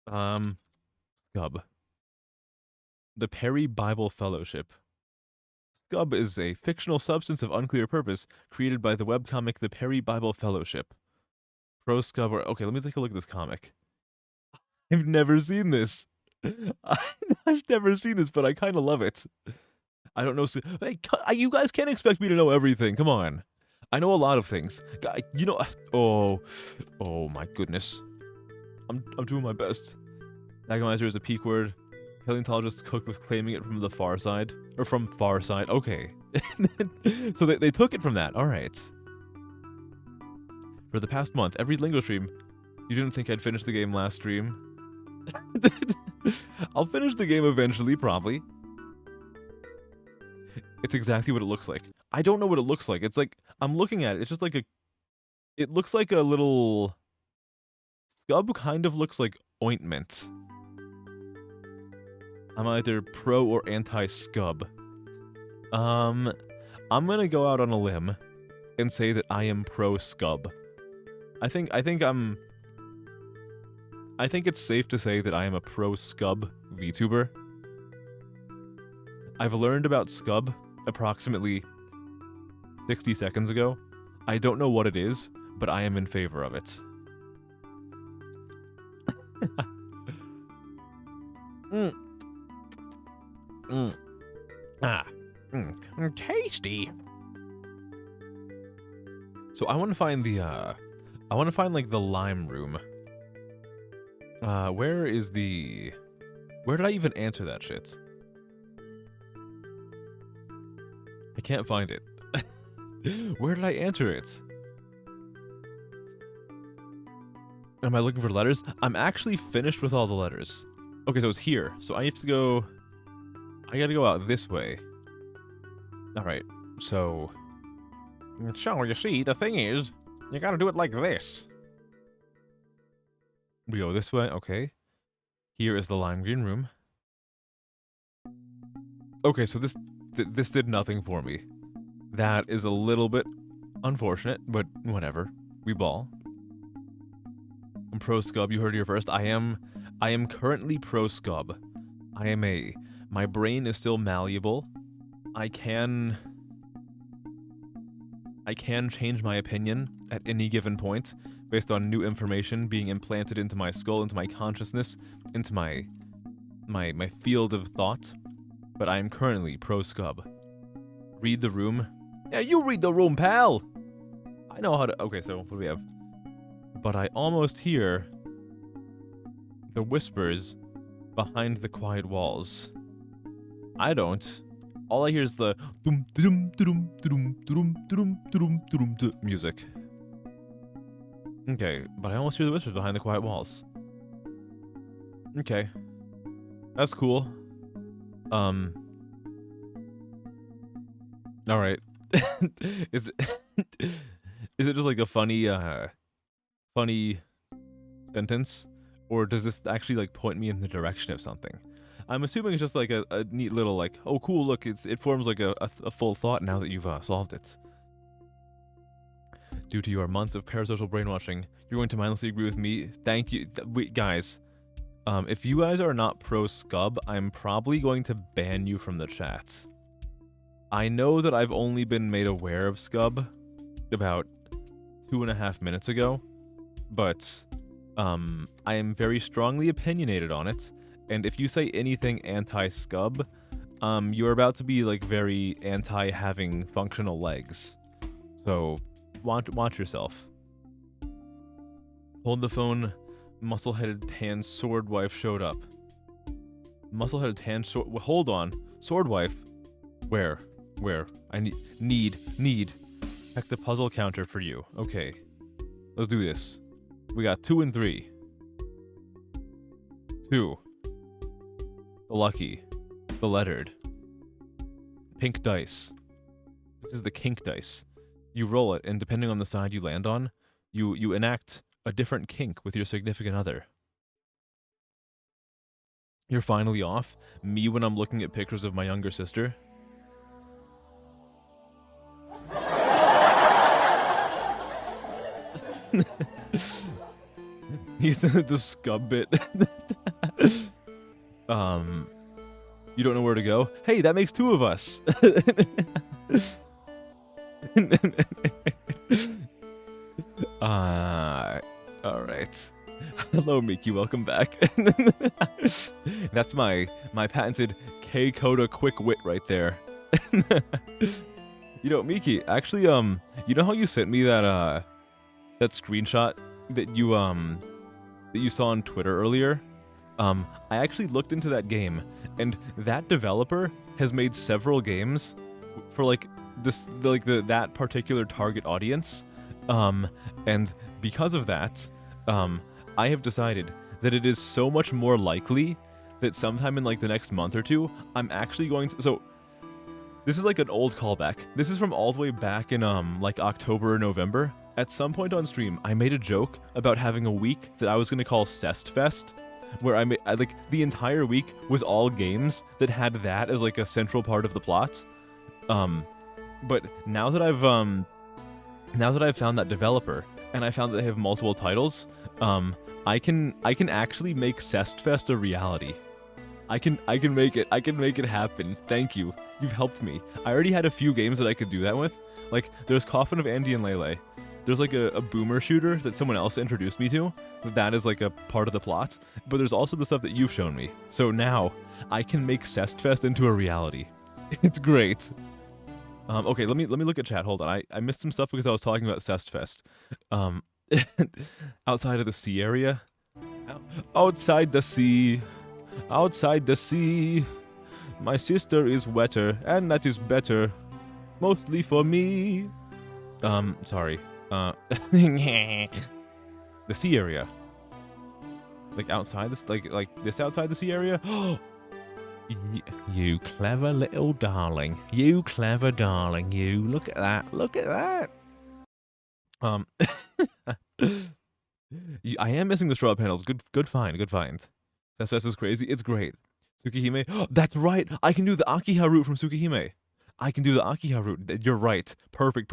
Scub. The Perry Bible Fellowship. Scub is a fictional substance of unclear purpose created by the webcomic The Perry Bible Fellowship. Pro Scub or... Okay, let me take a look at this comic. I've never seen this. I've never seen this, but I kind of love it. I don't know... Hey, you guys can't expect me to know everything. Come on. I know a lot of things. You know... Oh my goodness. I'm doing my best. Agonizer is a peak word. Paleontologist Cook was claiming it from the far side. Or from far side. Okay. So they took it from that. Alright. For the past month, every Lingo stream... You didn't think I'd finish the game last stream? I'll finish the game eventually, probably. It's exactly what it looks like. I don't know what it looks like. It's like... I'm looking at it. It's just like a... It looks like a little... Scub kind of looks like ointment. I'm either pro or anti-scub. I'm gonna go out on a limb and say that I am pro-scub. I think it's safe to say that I am a pro-scub VTuber. I've learned about scub approximately 60 seconds ago. I don't know what it is, but I am in favor of it. Tasty. So I want to find the I want to find like the lime room. Where is the... Where did I even answer that shit? I can't find it. Where did I answer it? Am I looking for letters? I'm actually finished with all the letters. Okay, so it's here. So I have to go... I gotta go out this way. Alright, so... So, you see, the thing is, you gotta do it like this. We go this way, okay. Here is the lime green room. Okay, so this did nothing for me. That is a little bit unfortunate, but whatever. We ball. I'm pro scub, you heard it here first. I am currently pro scub. My brain is still malleable. I can change my opinion at any given point based on new information being implanted into my skull, into my consciousness, into my field of thought. But I am currently pro scub. Read the room. Yeah, you read the room, pal! I know how to... Okay, so what do we have? But I almost hear the whispers behind the quiet walls. I don't. All I hear is the music. Okay, but I almost hear the whispers behind the quiet walls. Okay. That's cool. Alright. Is it just like a funny sentence? Or does this actually like point me in the direction of something? I'm assuming it's just like a neat little like, oh cool, look, it forms like a full thought now that you've solved it. Due to your months of parasocial brainwashing, you're going to mindlessly agree with me. Thank you. Wait, guys. If you guys are not pro scub, I'm probably going to ban you from the chat. I know that I've only been made aware of scub about 2.5 minutes ago, but I am very strongly opinionated on it, and if you say anything anti-scub, you're about to be like very anti-having functional legs. So watch yourself. Hold the phone. Muscle-headed tan sword wife showed up. Muscle-headed tan sword... Hold on. Sword wife? Where? I need. Check the puzzle counter for you. Okay. Let's do this. We got 2 and 3. 2. The lucky. The lettered. Pink dice. This is the kink dice. You roll it, and depending on the side you land on, you enact a different kink with your significant other. You're finally off. Me when I'm looking at pictures of my younger sister. The scub bit. You don't know where to go? Hey, that makes 2 of us. All right. Hello, Miki. Welcome back. That's my patented K-Coda quick wit right there. You know, Miki, actually, you know how you sent me that screenshot that you saw on Twitter earlier? I actually looked into that game, and that developer has made several games for like that particular target audience. And because of that, I have decided that it is so much more likely that sometime in like the next month or 2, I'm actually going to. So this is like an old callback. This is from all the way back in like October or November. At some point on stream, I made a joke about having a week that I was gonna call Cest Fest, where I like the entire week was all games that had that as like a central part of the plot. But now that I've found that developer and I found that they have multiple titles, I can actually make Cest Fest a reality. I can make it happen. Thank you. You've helped me. I already had a few games that I could do that with. Like there's Coffin of Andy and Lele. There's like a boomer shooter that someone else introduced me to. That is like a part of the plot. But there's also the stuff that you've shown me. So now I can make Cest Fest into a reality. It's great. Okay, let me look at chat. Hold on. I missed some stuff because I was talking about Cest Fest. Outside of the sea area. Outside the sea. Outside the sea. My sister is wetter, and that is better. Mostly for me. Sorry. The sea area. Like outside this, like this outside the sea area? You clever little darling. You clever darling. You look at that. Look at that. I am missing the straw panels. Good find. Good find. Cest is crazy. It's great. Tsukihime. That's right. I can do the Akiha route from Tsukihime. I can do the Akiha route. You're right. Perfect.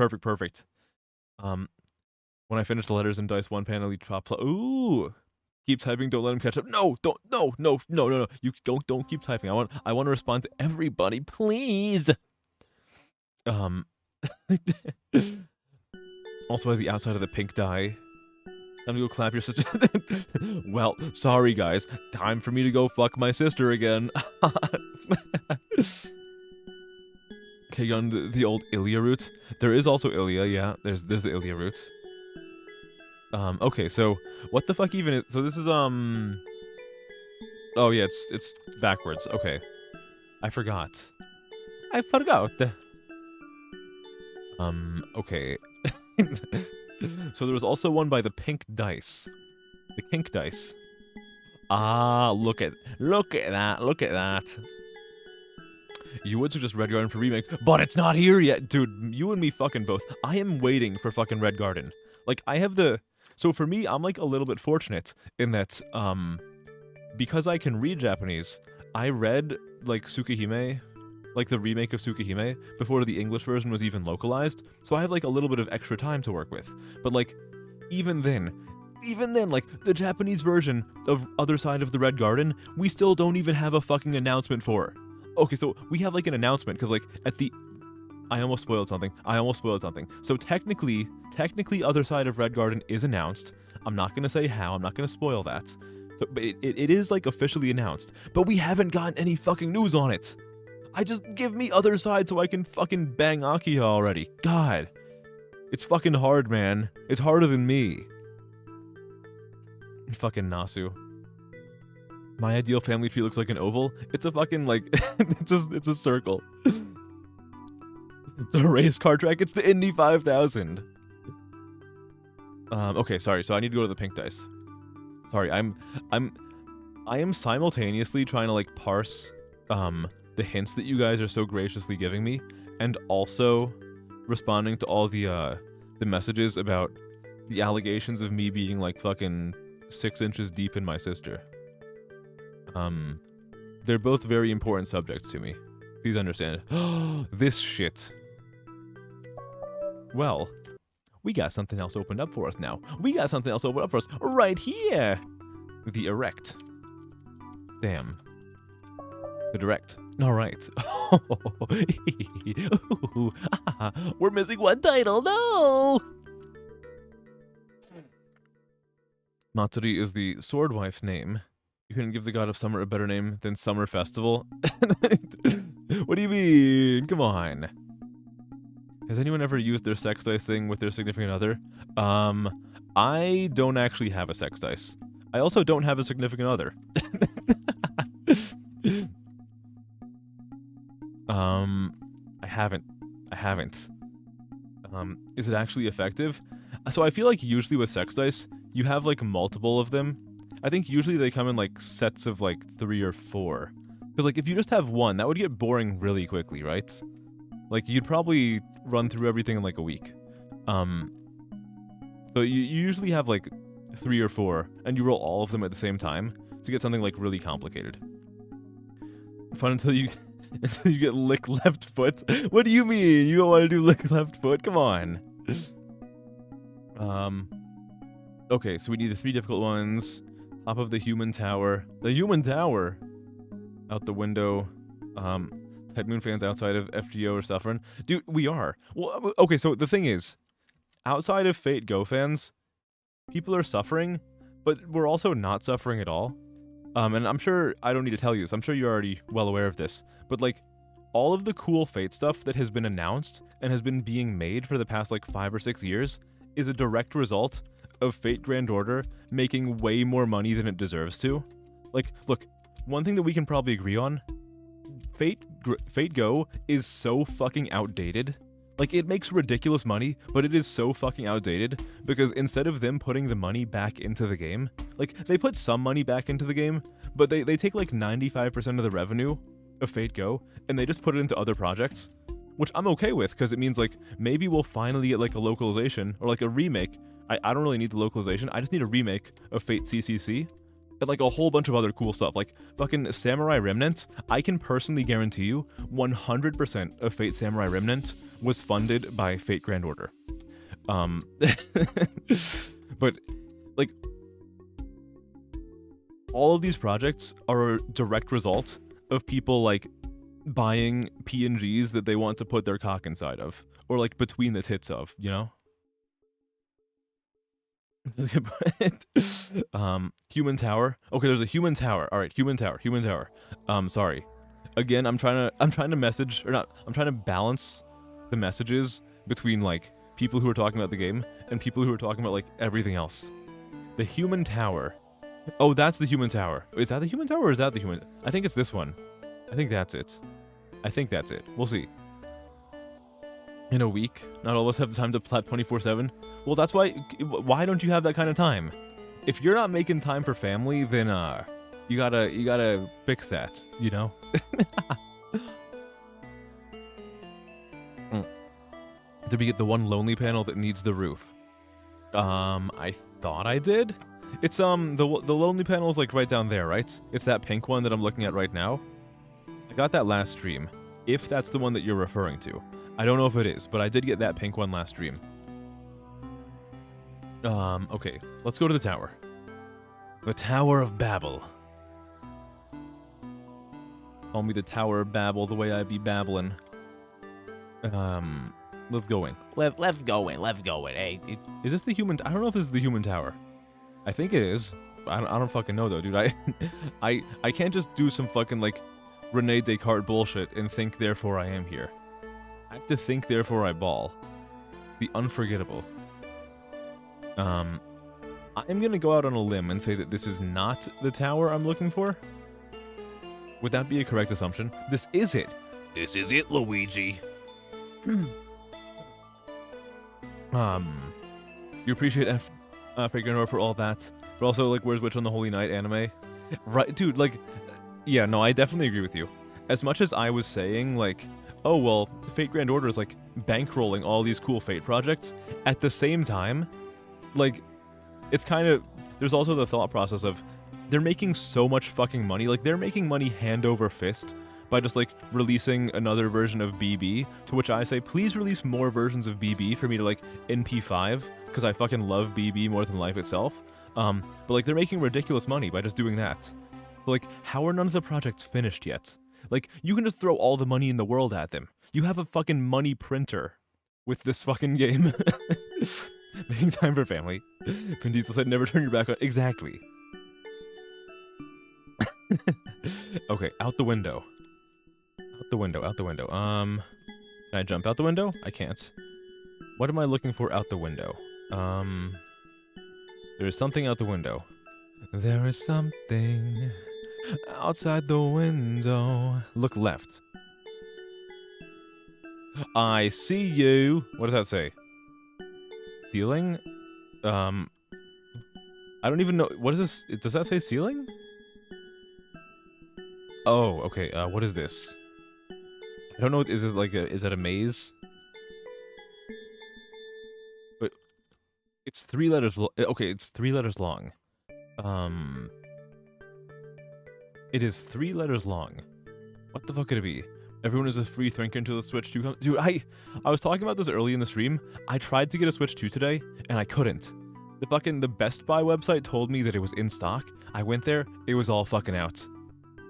When I finish the letters in Dice 1 panel, you drop. Ooh. Keep typing. Don't let him catch up. No. Don't. No. You don't keep typing. I want to respond to everybody, please. Also, by the outside of the pink die. Time to go clap your sister. Well, sorry guys. Time for me to go fuck my sister again. Okay, on the old Ilya route. There is also Ilya, yeah. There's the Ilya route. Okay, so what the fuck even is, so this is oh yeah, it's backwards. Okay. I forgot. Okay. So there was also one by the pink dice. The kink dice. Ah, look at that. You would suggest Red Garden for remake, but it's not here yet. Dude, you and me fucking both. I am waiting for fucking Red Garden. Like, I have the... So for me, I'm like a little bit fortunate in that, because I can read Japanese, I read, like, Tsukihime, like the remake of Tsukihime, before the English version was even localized, so I have like a little bit of extra time to work with. But like, even then, like, the Japanese version of Other Side of the Red Garden, we still don't even have a fucking announcement for. Okay, so we have like an announcement, because like, at the... I almost spoiled something. So technically, Other Side of Red Garden is announced. I'm not gonna say how, I'm not gonna spoil that. So, but it is like officially announced, but we haven't gotten any fucking news on it. I just give me Other Side so I can fucking bang Akiha already. God. It's fucking hard, man. It's harder than me. Fucking Nasu. My ideal family tree looks like an oval. It's a fucking, like, it's a circle. It's a race car track. It's the Indy 5000. Okay, sorry. So I need to go to the pink dice. Sorry, I am simultaneously trying to like parse the hints that you guys are so graciously giving me, and also responding to all the messages about the allegations of me being like fucking 6 inches deep in my sister. They're both very important subjects to me. Please understand. This shit. Well, we got something else opened up for us now. We got something else opened up for us right here. The erect. Damn. The direct. All right. We're missing one title. No. Matsuri is the sword wife's name. You couldn't give the god of summer a better name than Summer Festival? What do you mean? Come on. Has anyone ever used their sex dice thing with their significant other? I don't actually have a sex dice. I also don't have a significant other. I haven't. Is it actually effective? So I feel like usually with sex dice, you have like multiple of them. I think usually they come in like sets of like 3 or 4. Because like if you just have one, that would get boring really quickly, right? Like you'd probably run through everything in like a week. So you usually have like 3 or 4, and you roll all of them at the same time to get something like really complicated. Fun until you until you get lick left foot. What do you mean? You don't want to do lick left foot? Come on. Okay, so we need the 3 difficult ones. Top of the human tower. The human tower! Out the window. Type Moon fans outside of FGO are suffering. Dude, we are. Well, okay, so the thing is, outside of Fate Go fans, people are suffering, but we're also not suffering at all. And I'm sure I don't need to tell you this. I'm sure you're already well aware of this. But like, all of the cool Fate stuff that has been announced and has been being made for the past like 5 or 6 years is a direct result of Fate Grand Order making way more money than it deserves to. Like, look, one thing that we can probably agree on, Fate Go is so fucking outdated. Like, it makes ridiculous money, but it is so fucking outdated because instead of them putting the money back into the game, like, they put some money back into the game, but they take like 95% of the revenue of Fate Go and they just put it into other projects, which I'm okay with because it means like maybe we'll finally get like a localization or like a remake. I don't really need the localization. I just need a remake of Fate CCC and like a whole bunch of other cool stuff. Like fucking Samurai Remnant, I can personally guarantee you 100% of Fate Samurai Remnant was funded by Fate Grand Order. But like all of these projects are a direct result of people like buying PNGs that they want to put their cock inside of or like between the tits of, you know? Human tower. Okay, there's a human tower. All right, human tower. Sorry. Again, I'm trying to message or not. I'm trying to balance the messages between like people who are talking about the game and people who are talking about like everything else. The human tower. Oh, that's the human tower. Is that the human tower or is that the human? I think it's this one. I think that's it. We'll see. In a week, not all of us have the time to plat 24/7. Well, that's why don't you have that kind of time? If you're not making time for family, then you gotta fix that, you know? Did we get the one lonely panel that needs the roof? I thought I did. It's the lonely panel is like right down there, right? It's that pink one that I'm looking at right now. I got that last stream. If that's the one that you're referring to. I don't know if it is, but I did get that pink one last stream. Okay, let's go to the tower. The Tower of Babel. Call me the Tower of Babel the way I be babbling. Let's go in. Let's go in. Hey, is this the human? I don't know if this is the human tower. I think it is. I don't fucking know though, dude. I can't just do some fucking like Rene Descartes bullshit and think therefore I am here. I have to think therefore I ball. The unforgettable. I'm gonna go out on a limb and say that this is not the tower I'm looking for. Would that be a correct assumption? This is it. This is it, Luigi. You appreciate Fate Grand Order for all that, but also like Where's Witch on the Holy Night anime. Right, dude, like, yeah, no, I definitely agree with you. As much as I was saying, like, oh, well, Fate Grand Order is, like, bankrolling all these cool Fate projects, at the same time, like, it's kind of, there's also the thought process of, they're making so much fucking money, like, they're making money hand over fist by just, like, releasing another version of BB, to which I say, please release more versions of BB for me to, like, NP5, because I fucking love BB more than life itself. But, like, they're making ridiculous money by just doing that. So, like, how are none of the projects finished yet? Like, you can just throw all the money in the world at them. You have a fucking money printer with this fucking game. Making time for family. Vin Diesel said never turn your back on... Exactly. Okay, out the window. Out the window, out the window. Can I jump out the window? I can't. What am I looking for out the window? There's something out the window. There is something outside the window. Look left. I see you. What does that say? Ceiling? I don't even know. What is this? Does that say ceiling? Oh, okay. What is this? I don't know. Is it like a? Is that a maze? But it's 3 letters. Okay, it's 3 letters long. It is 3 letters long. What the fuck could it be? Everyone is a free thinker until the Switch 2 comes. Dude, I was talking about this early in the stream. I tried to get a Switch 2 today, and I couldn't. The Best Buy website told me that it was in stock. I went there, it was all fucking out.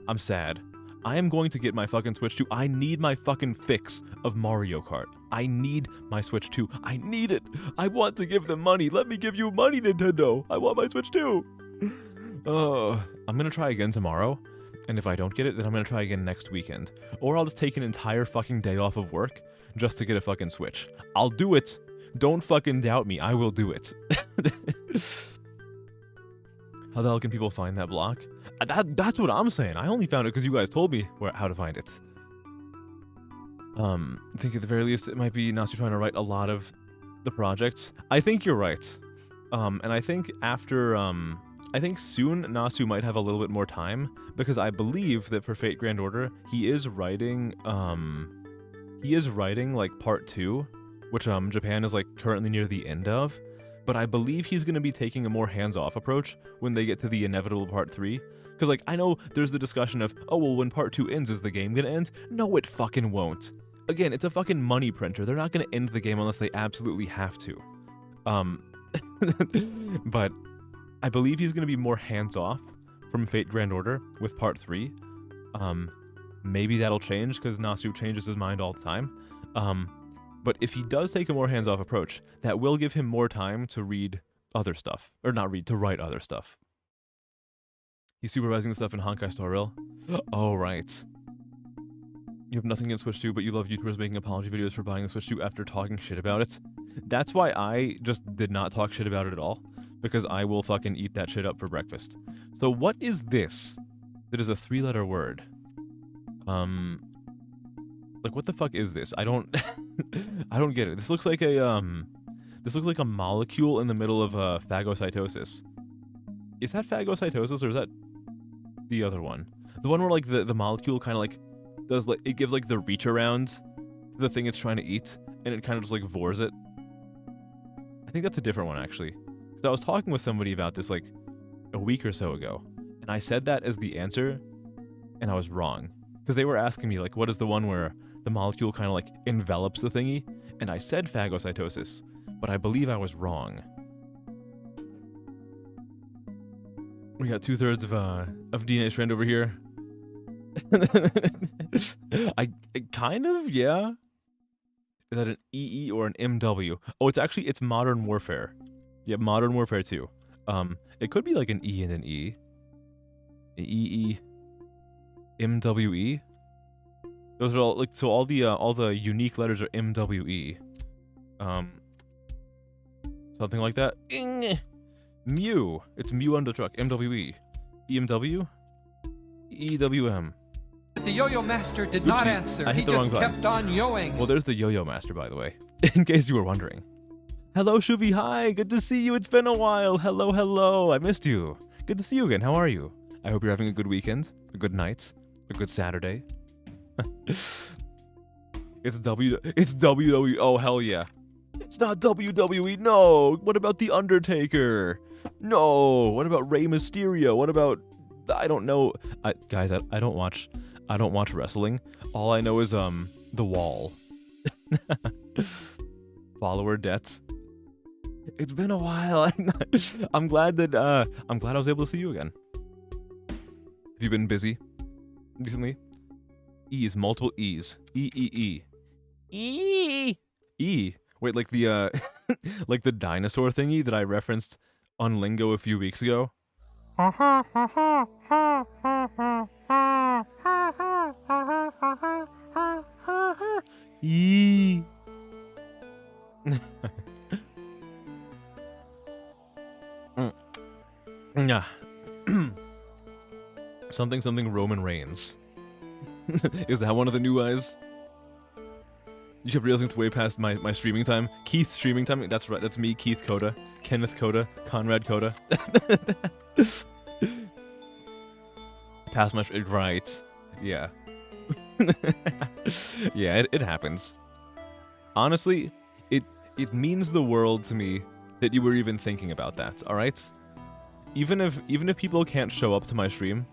I'm sad. I am going to get my fucking Switch 2. I need my fucking fix of Mario Kart. I need my Switch 2. I need it. I want to give them money. Let me give you money, Nintendo. I want my Switch 2. I'm gonna try again tomorrow. And if I don't get it, then I'm gonna try again next weekend. Or I'll just take an entire fucking day off of work just to get a fucking Switch. I'll do it. Don't fucking doubt me. I will do it. How the hell can people find that block? That's what I'm saying. I only found it because you guys told me how to find it. I think at the very least it might be Nasu trying to write a lot of the projects. I think you're right. And I think after I think soon Nasu might have a little bit more time, because I believe that for Fate Grand Order he is writing like part 2, which Japan is like currently near the end of. But I believe he's going to be taking a more hands-off approach when they get to the inevitable part 3. Because, like, I know there's the discussion of, oh, well, when part 2 ends, is the game going to end? No, it fucking won't. Again, it's a fucking money printer. They're not going to end the game unless they absolutely have to. But I believe he's going to be more hands-off from Fate Grand Order with part 3. Maybe that'll change, because Nasu changes his mind all the time. But if he does take a more hands-off approach, that will give him more time to read other stuff. Or not read, to write other stuff. He's supervising the stuff in Honkai Star Rail. Oh, right. You have nothing against Switch 2, but you love YouTubers making apology videos for buying the Switch 2 after talking shit about it. That's why I just did not talk shit about it at all. Because I will fucking eat that shit up for breakfast. So what is this? That is a 3-letter word. Like, what the fuck is this? I don't... I don't get it. This looks like a, This looks like a molecule in the middle of, phagocytosis. Is that phagocytosis, or is that the other one? The one where, like, the molecule kind of, like, does, like... It gives, like, the reach around to the thing it's trying to eat, and it kind of just, like, vores it. I think that's a different one, actually. Because I was talking with somebody about this, like, a week or so ago, and I said that as the answer, and I was wrong. Because they were asking me, like, what is the one where the molecule kind of, like, envelops the thingy? And I said phagocytosis, but I believe I was wrong. We got 2/3 of DNA strand over here. I kind of, yeah. Is that an EE or an MW? Oh, it's Modern Warfare. Yeah, Modern Warfare 2. It could be like an E and an E. EE. MWE. Those are all, like, so all the unique letters are MWE. Something like that. Mew. It's Mew under the truck. MWE. EMW. EWM. The Yo-Yo Master did not answer. He just kept on yoing. Well, there's the Yo-Yo Master, by the way, in case you were wondering. Hello, Shubi. Hi. Good to see you. It's been a while. Hello, hello. I missed you. Good to see you again. How are you? I hope you're having a good weekend, a good night, a good Saturday. It's WWE. Oh, hell yeah. It's not WWE. No. What about The Undertaker? No. What about Rey Mysterio? What about... I don't know. Guys, I don't watch wrestling. All I know is The Wall. Follower deaths. It's been a while. I'm glad I was able to see you again. Have you been busy recently? E's, multiple E's. E. Wait, like the like the dinosaur thingy that I referenced on Lingo a few weeks ago? E. Yeah. something Roman Reigns. Is that one of the new eyes? You kept realizing it's way past my streaming time. Keith's streaming time. That's right. That's me, Keith Coda, Kenneth Coda, Conrad Coda. Past my right. Yeah. Yeah, it happens. Honestly, it means the world to me that you were even thinking about that. All right. Even if people can't show up to my stream,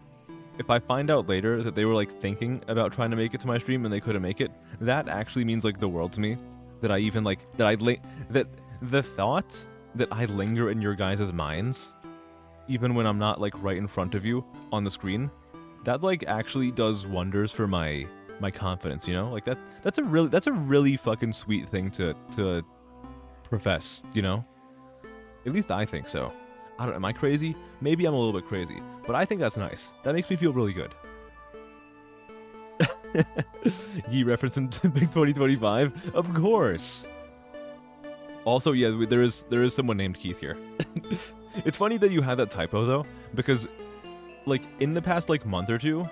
if I find out later that they were like thinking about trying to make it to my stream and they couldn't make it, that actually means like the world to me. That I even like that the thought that I linger in your guys' minds, even when I'm not like right in front of you on the screen, that like actually does wonders for my confidence. You know, like that's a really fucking sweet thing to profess. You know, at least I think so. I don't know, am I crazy? Maybe I'm a little bit crazy, but I think that's nice. That makes me feel really good. Ye referencing to Big 2025? Of course. Also, yeah, there is someone named Keith here. It's funny that you had that typo though, because like in the past like month or two,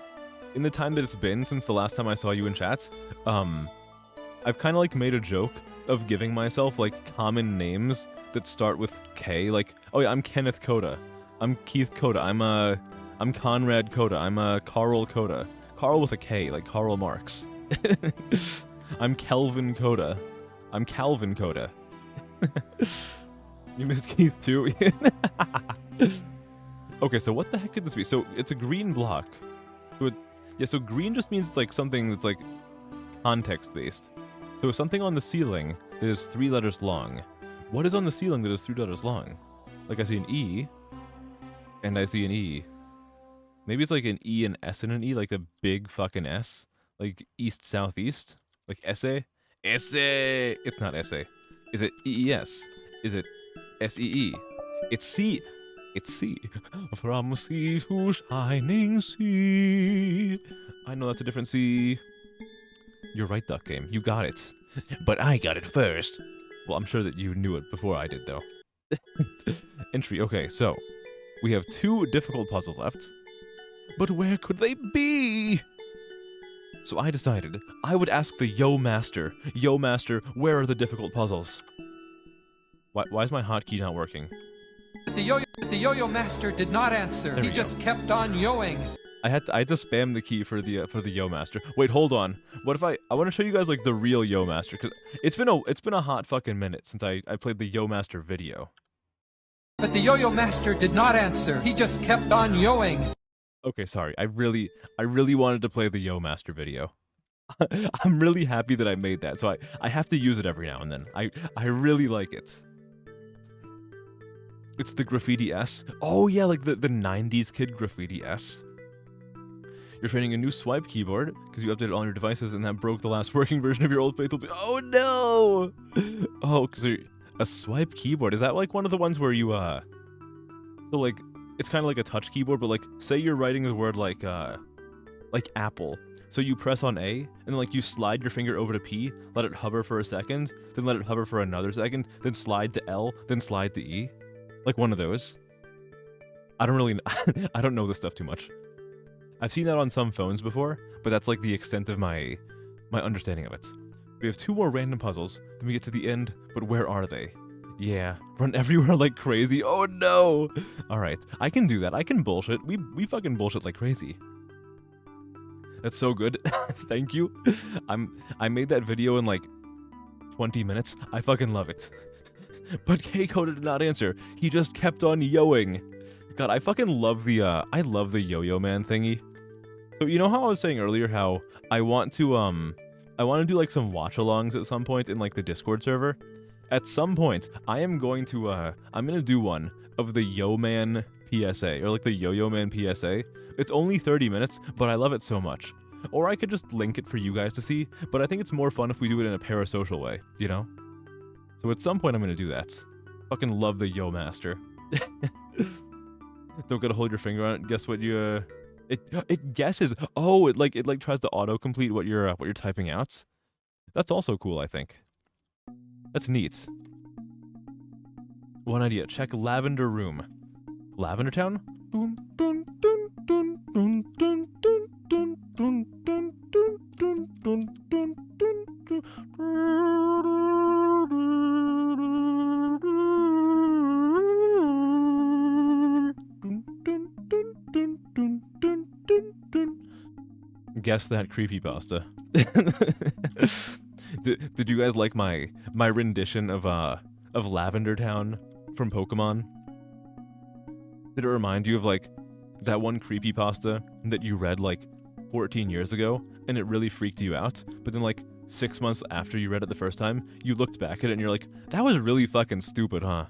in the time that it's been since the last time I saw you in chats, I've kind of like made a joke of giving myself like common names that start with K, like, oh yeah, I'm Kenneth Coda, I'm Keith Coda, I'm Conrad Coda, I'm Carl Coda, Carl with a K, like Karl Marx. I'm Kelvin Coda, I'm Calvin Coda. You missed Keith too. Okay, so what the heck could this be? So it's a green block. So green just means it's like something that's like context based. So something on the ceiling that is 3 letters long. What is on the ceiling that is 3 letters long? Like I see an E, and I see an E. Maybe it's like an E, an S, and an E, like the big fucking S. Like east, southeast. Like essay? Essay! It's not essay. Is it EES? Is it SEE? It's C. It's C. From sea to shining sea. I know that's a different C. You're right, Duck Game. You got it. But I got it first. Well, I'm sure that you knew it before I did, though. Entry. Okay, so we have 2 difficult puzzles left. But where could they be? So I decided I would ask the Yo Master. Yo Master, where are the difficult puzzles? Why is my hotkey not working? The Yo-Yo Master did not answer. He just kept on yoing. I had to spam the key for the Yo Master. Wait, hold on. What if I want to show you guys like the real Yo Master, cuz it's been a hot fucking minute since I played the Yo Master video. But the Yo-Yo Master did not answer. He just kept on yoing. Okay, sorry. I really wanted to play the Yo Master video. I'm really happy that I made that. So I have to use it every now and then. I really like it. It's the Graffiti S. Oh yeah, like the 90s kid Graffiti S. You're training a new swipe keyboard because you updated all your devices and that broke the last working version of your old Faithful. Oh no! Oh, because a swipe keyboard, is that like one of the ones where you so like it's kind of like a touch keyboard, but like say you're writing the word like apple, so you press on A and then like you slide your finger over to P, let it hover for a second, then let it hover for another second, then slide to L, then slide to E, like one of those. I don't know this stuff too much. I've seen that on some phones before, but that's like the extent of my understanding of it. We have 2 more random puzzles, then we get to the end, but where are they? Yeah, run everywhere like crazy. Oh no! Alright, I can do that. I can bullshit. We fucking bullshit like crazy. That's so good. Thank you. I made that video in like 20 minutes. I fucking love it. But Keiko did not answer. He just kept on yoing. God, I fucking love the I love the Yo-Yo Man thingy. So you know how I was saying earlier how I want to do like some watch-alongs at some point in like the Discord server? At some point, I am going to I'm gonna do one of the Yo Man PSA, or like the Yo-Yo Man PSA. It's only 30 minutes, but I love it so much. Or I could just link it for you guys to see, but I think it's more fun if we do it in a parasocial way, you know? So at some point I'm gonna do that. Fucking love the Yo Master. Don't gotta hold your finger on it. Guess what you it guesses. Oh, it like tries to autocomplete what you're typing out. That's also cool, I think. That's neat. One idea. Check Lavender Room. Lavender Town? Dun, dun, dun, dun, dun, dun, dun, dun, dun, dun, dun, dun, dun, dun, Guess that creepypasta. Did you guys like my rendition of Lavender Town from Pokemon? Did it remind you of like that one creepypasta that you read like 14 years ago and it really freaked you out, but then like 6 months after you read it the first time, you looked back at it and you're like, that was really fucking stupid, huh?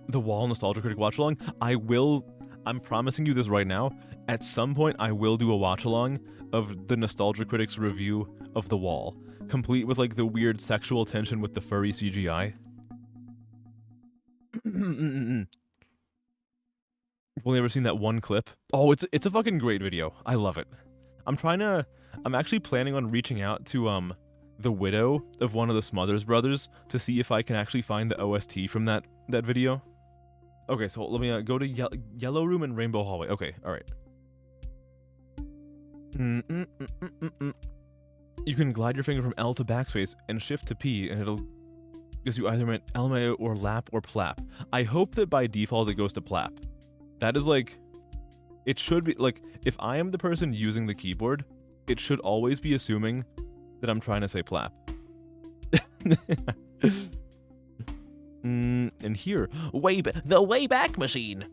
The Wall Nostalgia Critic watch along. I'm promising you this right now. At some point, I will do a watch along of the Nostalgia Critic's review of The Wall, complete with like the weird sexual tension with the furry CGI. You've only ever seen that one clip? Oh, it's a fucking great video. I love it. I'm actually planning on reaching out to the widow of one of the Smothers brothers to see if I can actually find the OST from that video. Okay, so let me go to Yellow Room and Rainbow Hallway. Okay, all right. You can glide your finger from L to backspace and shift to P, and it'll gives you either LMAO or LAP or PLAP. I hope that by default it goes to PLAP. That is like, it should be like, if I am the person using the keyboard, it should always be assuming that I'm trying to say PLAP. And here, the Wayback Machine.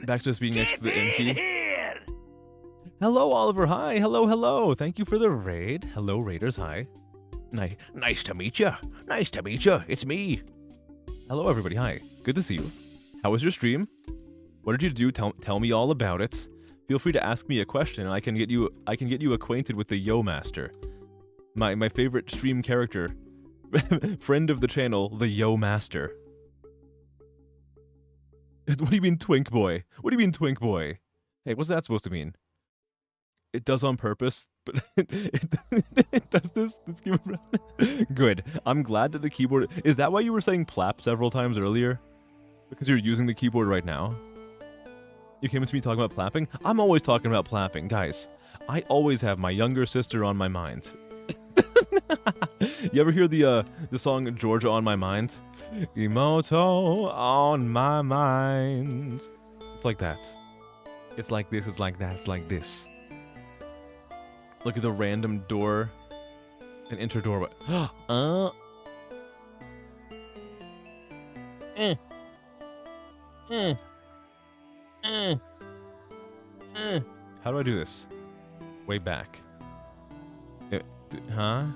Back to us being next to the M key. Hello, Oliver. Hi. Hello. Thank you for the raid. Hello, raiders. Hi. Nice to meet you. Nice to meet you. It's me. Hello, everybody. Hi. Good to see you. How was your stream? What did you do? Tell me all about it. Feel free to ask me a question, and I can get you acquainted with the Yo Master, my favorite stream character, friend of the channel, the Yo Master. What do you mean, Twink Boy? What do you mean, Twink Boy? Hey, what's that supposed to mean? It does on purpose, but it does this keyboard. Good. I'm glad that the keyboard... Is that why you were saying plap several times earlier? Because you're using the keyboard right now? You came into me talking about plapping? I'm always talking about plapping. Guys, I always have my younger sister on my mind. You ever hear the song Georgia on My Mind? Emoto on my mind. It's like that. It's like this, it's like that, it's like this. Look at the random door and enter doorway. How do I do this? Way back. Huh?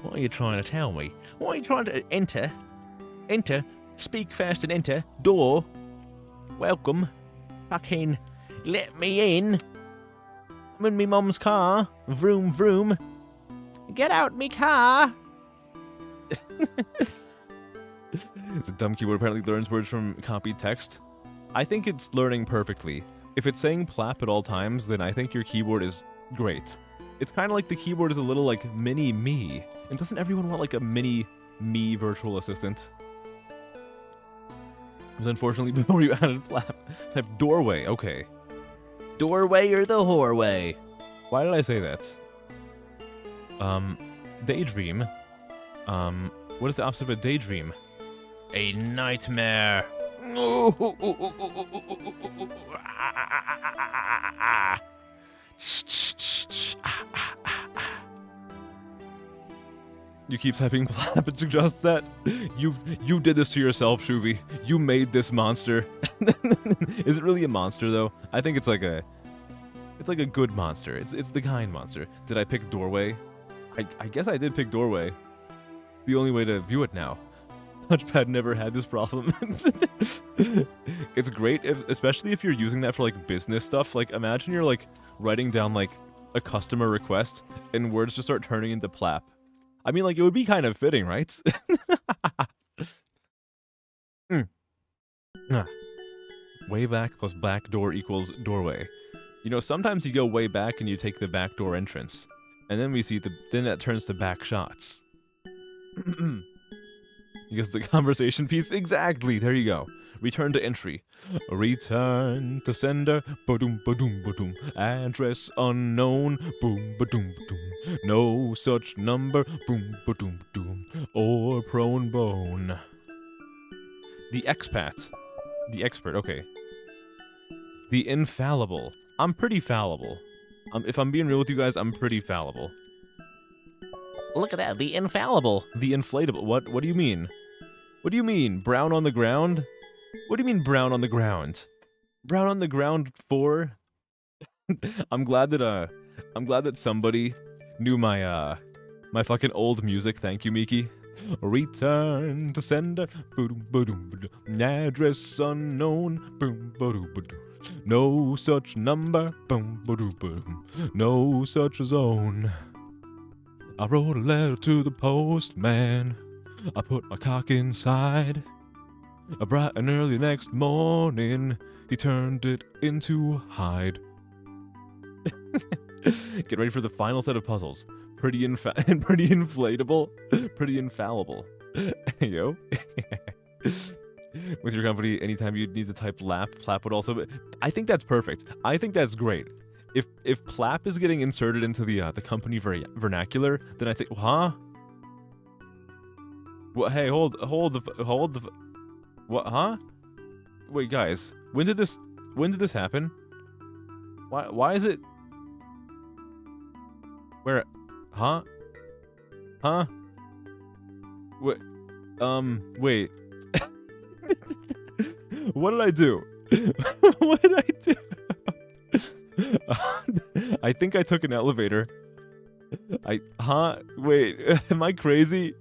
What are you trying to tell me? What are you trying to enter? Enter. Speak fast and enter. Door. Welcome. Fucking let me in. I'm in me mum's car. Vroom vroom. Get out me car. The dumb keyboard apparently learns words from copied text. I think it's learning perfectly. If it's saying plap at all times, then I think your keyboard is great. It's kind of like the keyboard is a little like mini me. And doesn't everyone want like a mini me virtual assistant? Because unfortunately, before you added plap, type doorway. Okay. Doorway or the whoreway? Why did I say that? Daydream. What is the opposite of a daydream? A nightmare. You keep typing plap and suggest that you did this to yourself, Shuvi. You made this monster. Is it really a monster though? I think it's like a good monster. It's the kind monster. Did I pick doorway? I guess I did pick doorway. The only way to view it now. Touchpad never had this problem. It's great, especially if you're using that for like business stuff. Like imagine you're like writing down like a customer request and words just start turning into plap. I mean, like, it would be kind of fitting, right? Way back plus back door equals doorway. You know, sometimes you go way back and you take the back door entrance. And then we see then that turns to back shots. Because the conversation piece, exactly, there you go. Return to entry. Return to sender, ba-doom, ba-doom, ba-doom. Address unknown, boom, ba-doom, ba-doom. No such number, boom, ba-doom, ba-doom. Or prone bone. The expat. The expert, okay. The infallible. I'm pretty fallible. If I'm being real with you guys, I'm pretty fallible. Look at that, the infallible. The inflatable. What do you mean? What do you mean? Brown on the ground? What do you mean brown on the ground? Brown on the ground for? I'm glad that somebody knew my my fucking old music. Thank you, Miki. Return to sender. Boom, boom, boom. Address unknown. Boom, boom, boom. No such number. Boom, boom, boom. No such zone. I wrote a letter to the postman. I put my cock inside. Bright and early next morning, he turned it into hide. Get ready for the final set of puzzles. Pretty inflatable, pretty infallible. Yo. With your company, anytime you need to type lap, plap would also be... I think that's perfect. I think that's great. If plap is getting inserted into the company vernacular, then I think, huh? What? Hey, hold the. What? Huh? Wait, guys. When did this happen? Why is it? Where? Huh? Huh? Wait. Wait. What did I do? What did I do? I think I took an elevator. Huh? Wait. Am I crazy?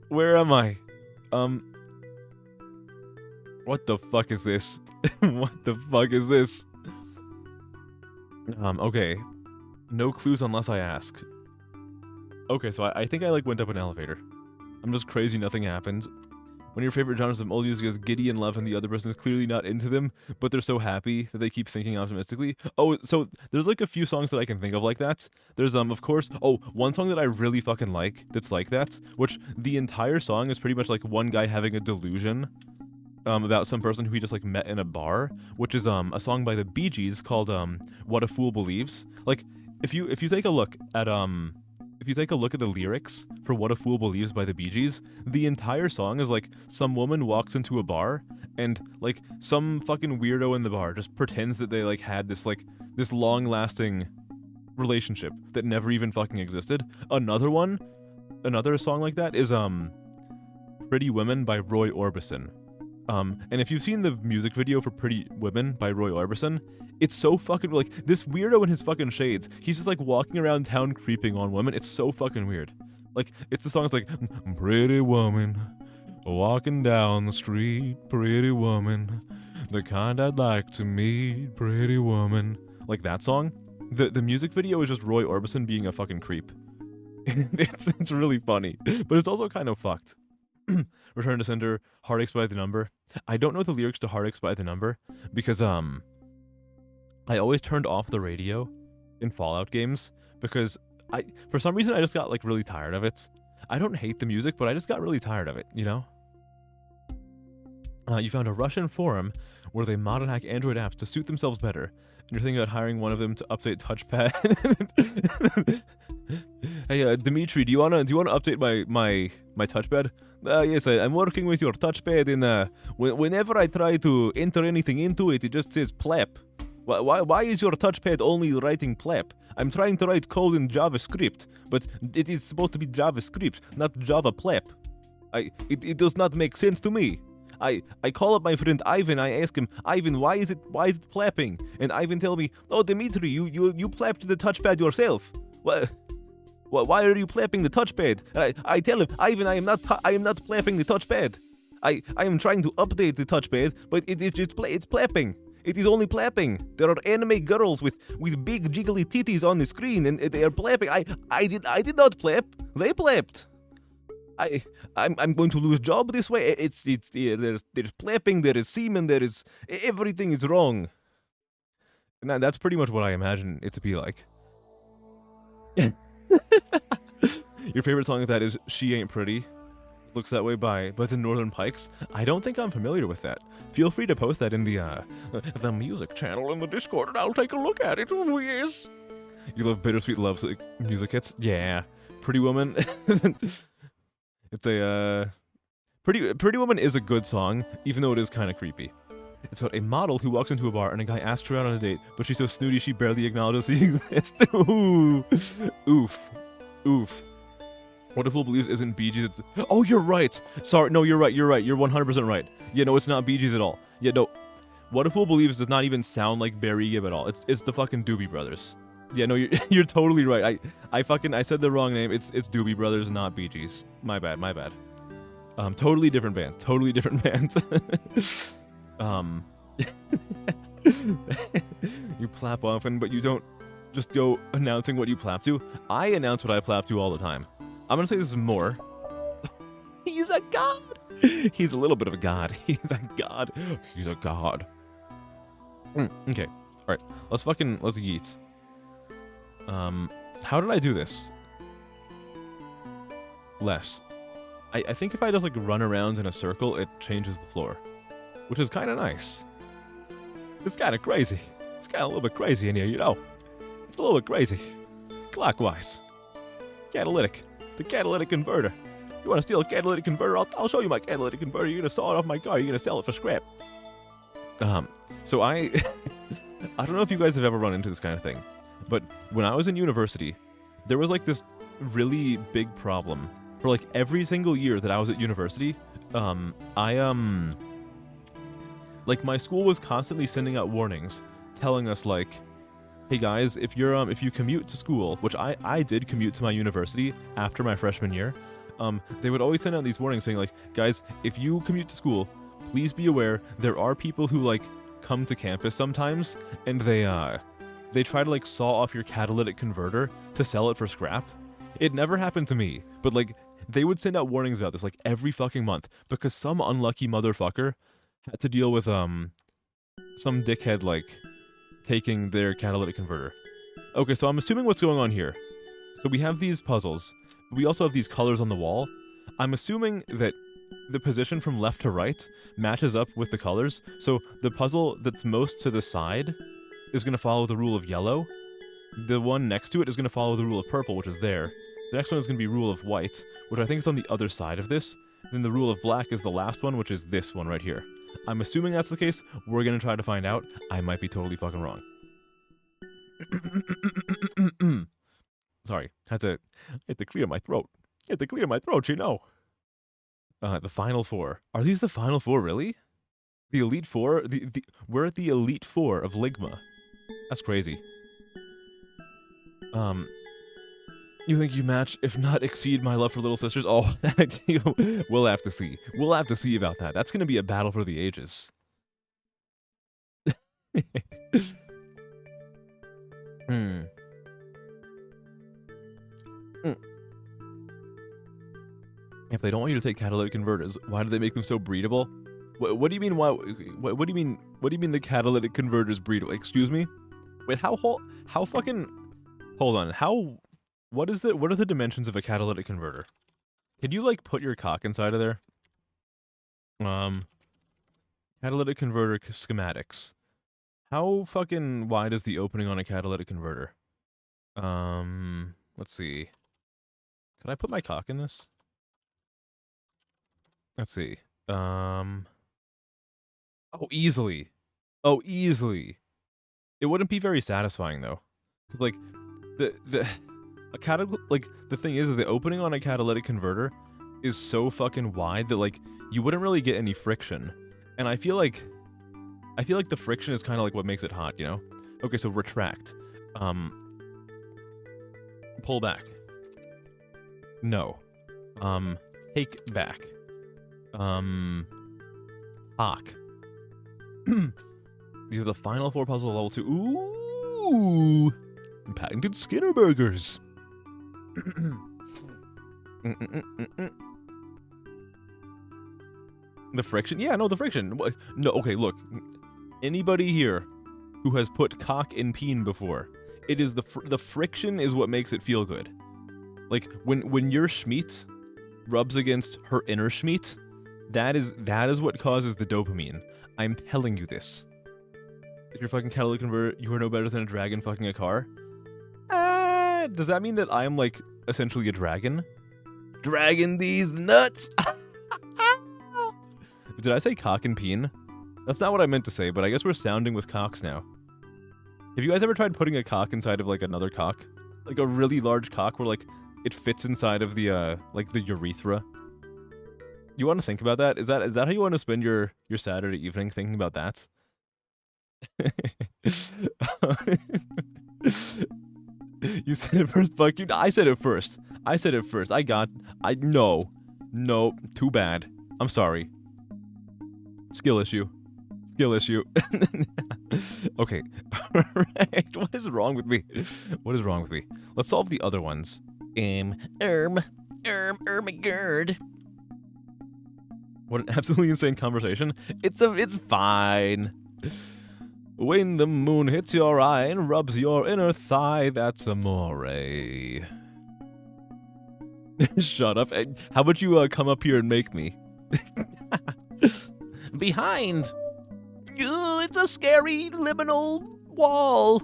Where am I? What the fuck is this? What the fuck is this? Okay. No clues unless I ask. Okay, so I think I like went up an elevator. I'm just crazy, nothing happened. One of your favorite genres of old music is giddy and love, and the other person is clearly not into them, but they're so happy that they keep thinking optimistically. Oh, so there's like a few songs that I can think of like that. There's of course, one song that I really fucking like that's like that, which the entire song is pretty much like one guy having a delusion about some person who he just like met in a bar, which is a song by the Bee Gees called What a Fool Believes. Like if you take a look at the lyrics for What a Fool Believes by the Bee Gees, the entire song is like some woman walks into a bar and like some fucking weirdo in the bar just pretends that they like had this long-lasting relationship that never even fucking existed. Another song like that is Pretty Women by Roy Orbison. And if you've seen the music video for Pretty Women by Roy Orbison, it's so fucking, like, this weirdo in his fucking shades, he's just, like, walking around town creeping on women. It's so fucking weird. Like, it's the song, it's like, pretty woman, walking down the street, pretty woman, the kind I'd like to meet, pretty woman. Like, that song. The music video is just Roy Orbison being a fucking creep. It's really funny, but it's also kind of fucked. Return to sender, Heartaches by the Number. I don't know the lyrics to Heartaches by the Number because I always turned off the radio in Fallout games because for some reason I just got like really tired of it. I don't hate the music, but I just got really tired of it, you know? You found a Russian forum where they mod and hack Android apps to suit themselves better, and you're thinking about hiring one of them to update touchpad. Hey, Dimitri, do you wanna update my touchpad? Yes, I'm working with your touchpad, and whenever I try to enter anything into it, it just says plep. Why is your touchpad only writing plep? I'm trying to write code in JavaScript, but it is supposed to be JavaScript, not Java plep. It does not make sense to me. I call up my friend Ivan. I ask him, Ivan, why is it plapping? And Ivan tell me, oh, Dimitri, you plapped the touchpad yourself. What? Why are you plapping the touchpad? I tell him, Ivan, I am not plapping the touchpad. I am trying to update the touchpad, but it's plapping. It is only plapping. There are anime girls with big jiggly titties on the screen, and they are plapping. I did not plap. They plapped. I'm going to lose job this way. There's plapping, there is semen, there is everything is wrong. And that's pretty much what I imagine it to be like. Your favorite song of that is "She Ain't Pretty." Looks That Way by the Northern Pikes. I don't think I'm familiar with that. Feel free to post that in the music channel in the Discord, and I'll take a look at it. Oh yes. You love Bittersweet Love music hits? Yeah. Pretty Woman. It's a Pretty Woman is a good song, even though it is kind of creepy. It's about a model who walks into a bar and a guy asks her out on a date, but she's so snooty she barely acknowledges he exists. Ooh. Oof. Oof. What If Fool Believes isn't Bee Gees? Oh, you're right. Sorry, no, you're right. You're 100% right. Yeah, no, it's not Bee Gees at all. Yeah, no. What If Fool Believes does not even sound like Barry Gibb at all. It's the fucking Doobie Brothers. Yeah, no, you're totally right. I said the wrong name. It's Doobie Brothers, not Bee Gees. My bad. Totally different band. Totally different bands. You plap often, but you don't just go announcing what you plap to. I announce what I plap to all the time. I'm gonna say this is more. He's a god. He's a little bit of a god. He's a god. He's a god. Okay. All right. Let's yeet. How did I do this? Less. I think if I just like run around in a circle, it changes the floor, which is kind of nice. It's kind of crazy. It's kind of a little bit crazy in here, you know. It's a little bit crazy. Clockwise. Catalytic. The catalytic converter. You want to steal a catalytic converter? I'll show you my catalytic converter. You're gonna saw it off my car. You're gonna sell it for scrap. So I don't know if you guys have ever run into this kind of thing, but when I was in university, there was like this really big problem for like every single year that I was at university. Like my school was constantly sending out warnings telling us like, hey guys, if you commute to school, which I did commute to my university after my freshman year, they would always send out these warnings saying like, guys, if you commute to school, please be aware there are people who like come to campus sometimes and they try to like saw off your catalytic converter to sell it for scrap. It never happened to me, but like they would send out warnings about this like every fucking month because some unlucky motherfucker had to deal with some dickhead like taking their catalytic converter. Okay, so I'm assuming what's going on here. So we have these puzzles. We also have these colors on the wall. I'm assuming that the position from left to right matches up with the colors. So the puzzle that's most to the side is going to follow the rule of yellow. The one next to it is going to follow the rule of purple, which is there. The next one is going to be rule of white, which I think is on the other side of this. Then the rule of black is the last one, which is this one right here. I'm assuming that's the case. We're going to try to find out. I might be totally fucking wrong. Sorry, had to clear my throat. Had to clear my throat, you know. The Final Four. Are these the Final Four, really? The Elite Four? We're at the Elite Four of Ligma. That's crazy. You think you match, if not exceed, my love for Little Sisters? Oh, we'll have to see. We'll have to see about that. That's going to be a battle for the ages. If they don't want you to take catalytic converters, why do they make them so breedable? What do you mean? What do you mean? What do you mean the catalytic converters breedable? Excuse me? Wait, how fucking? Hold on. What are the dimensions of a catalytic converter? Can you like put your cock inside of there? Catalytic converter schematics. How fucking wide is the opening on a catalytic converter? Let's see. Can I put my cock in this? Let's see. Oh, easily. Oh, easily. It wouldn't be very satisfying though. 'Cause, like the thing is the opening on a catalytic converter is so fucking wide that like you wouldn't really get any friction. And I feel like the friction is kind of like what makes it hot, you know? Okay, so retract. Pull back. No. Take back. Cock. These are the final 4 puzzles of level 2. Ooh! Patented Skinner burgers. The friction? Yeah, no, the friction. No, okay, look. Anybody here who has put cock in peen before, it is the friction is what makes it feel good. Like when your schmeat rubs against her inner schmeat, that is what causes the dopamine. I'm telling you this. If you're fucking catalytic converter, you are no better than a dragon fucking a car. Does that mean that I'm like essentially a dragon? Dragon these nuts. Did I say cock and peen? That's not what I meant to say, but I guess we're sounding with cocks now. Have you guys ever tried putting a cock inside of like another cock? Like a really large cock where like it fits inside of the like the urethra? You want to think about that? Is that how you want to spend your Saturday evening, thinking about that? You said it first, fuck you. I said it first. No, too bad. I'm sorry. Skill issue. Okay. Alright. What is wrong with me? Let's solve the other ones. Ermagerd. What an absolutely insane conversation. It's fine. When the moon hits your eye and rubs your inner thigh, that's amore. Shut up. How about you come up here and make me? Behind. It's a scary liminal wall.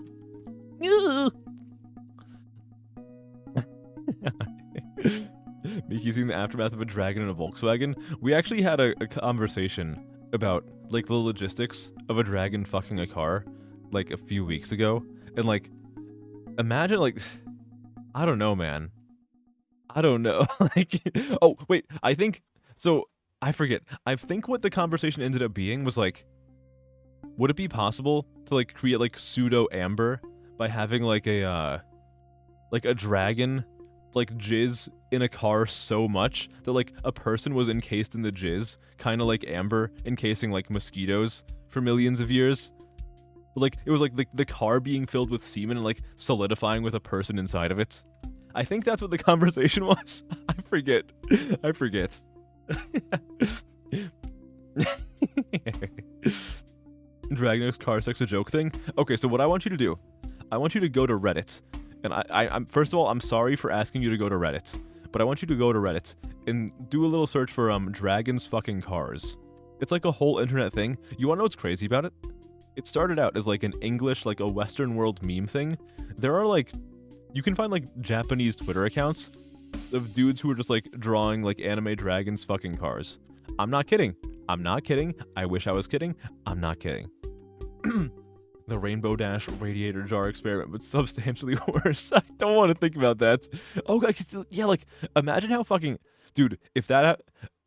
Mickey's seeing the aftermath of a dragon in a Volkswagen. We actually had a conversation about like the logistics of a dragon fucking a car like a few weeks ago, and like imagine like I don't know, man. I don't know. Like, oh wait, I think so. I forget. I think what the conversation ended up being was like, would it be possible to like create like pseudo amber by having like a dragon like jizz in a car so much that like a person was encased in the jizz, kind of like amber encasing like mosquitoes for millions of years. But, like it was like the car being filled with semen and like solidifying with a person inside of it. I think that's what the conversation was. I forget. Dragon's car sex a joke thing? Okay, so what I want you to do, I want you to go to Reddit. And I'm first of all, I'm sorry for asking you to go to Reddit, but I want you to go to Reddit and do a little search for dragons fucking cars. It's like a whole internet thing. You wanna know what's crazy about it? It started out as like an English, like a Western world meme thing. There are like, you can find like Japanese Twitter accounts of dudes who are just like drawing like anime dragons fucking cars. I'm not kidding. I wish I was kidding. I'm not kidding. The Rainbow Dash radiator jar experiment, but substantially worse. I don't want to think about that. Oh god, yeah, like imagine how fucking dude, if that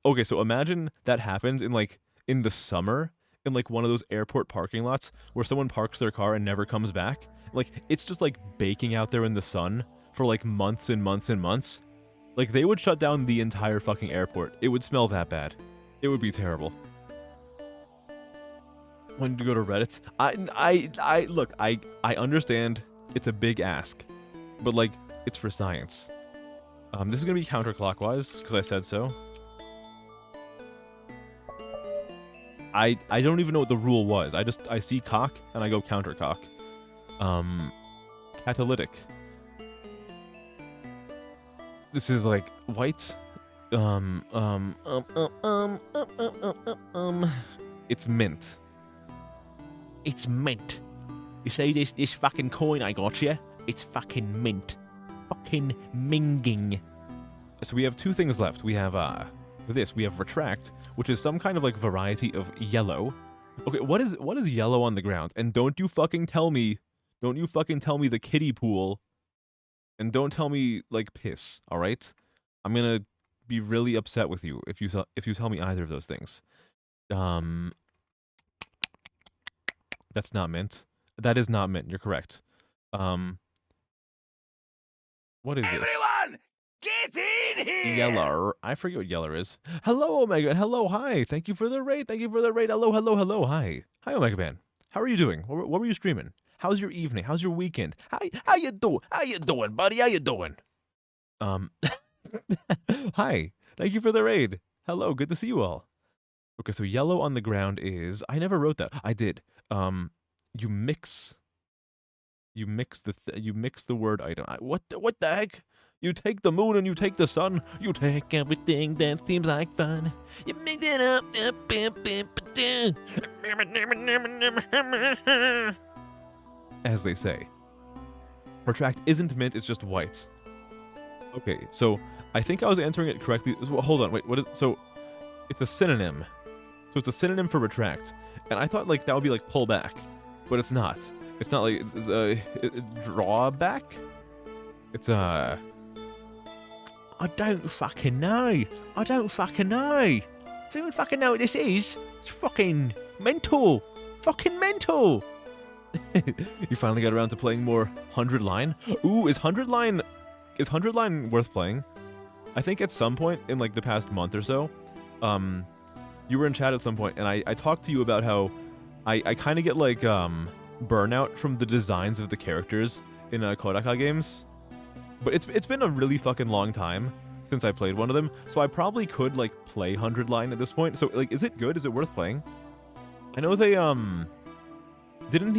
okay, so imagine that happens in like in the summer in like one of those airport parking lots where someone parks their car and never comes back. Like it's just like baking out there in the sun for like months and months and months. Like they would shut down the entire fucking airport. It would smell that bad. It would be terrible. When to go to Reddit, I look, I understand it's a big ask, but like it's for science. This is gonna be counterclockwise because I said so. I don't even know what the rule was. I see cock and I go countercock. Catalytic. This is like white. It's mint. It's mint. You see this fucking coin I got here? It's fucking mint. fucking minging. So we have two things left. We have we have retract, which is some kind of like variety of yellow. Okay, what is yellow on the ground? And don't you fucking tell me the kiddie pool. And don't tell me like piss, all right? I'm going to be really upset with you if you tell me either of those things. That's not mint. That is not mint. You're correct. What is this? Everyone, get in here! Yeller. I forget what Yeller is. Hello, Omega. Hello, hi. Thank you for the raid. Thank you for the raid. Hello, hello, hello. Hi. Hi, Omega Man. How are you doing? What were you streaming? How's your evening? How's your weekend? How you doing? How you doing, buddy? How you doing? Hi. Thank you for the raid. Hello. Good to see you all. Okay, so yellow on the ground is... I never wrote that. I did. You mix the word item. What the heck? You take the moon and you take the sun. You take everything that seems like fun. You mix it up. As they say. Retract isn't mint, it's just white. Okay, so I think I was answering it correctly. Hold on, wait, what is... So, it's a synonym. So it's a synonym for retract. And I thought like that would be like pull back. But it's not. It's not like... It's a drawback? It's a... I don't fucking know. I don't fucking know. Does anyone fucking know what this is? It's fucking mental. Fucking mental. You finally got around to playing more 100 Line. Ooh, is 100 Line worth playing? I think at some point in like the past month or so, you were in chat at some point, and I talked to you about how I kind of get like burnout from the designs of the characters in Kodaka games. But it's been a really fucking long time since I played one of them, so I probably could like play 100 Line at this point. So like, is it good? Is it worth playing? I know they didn't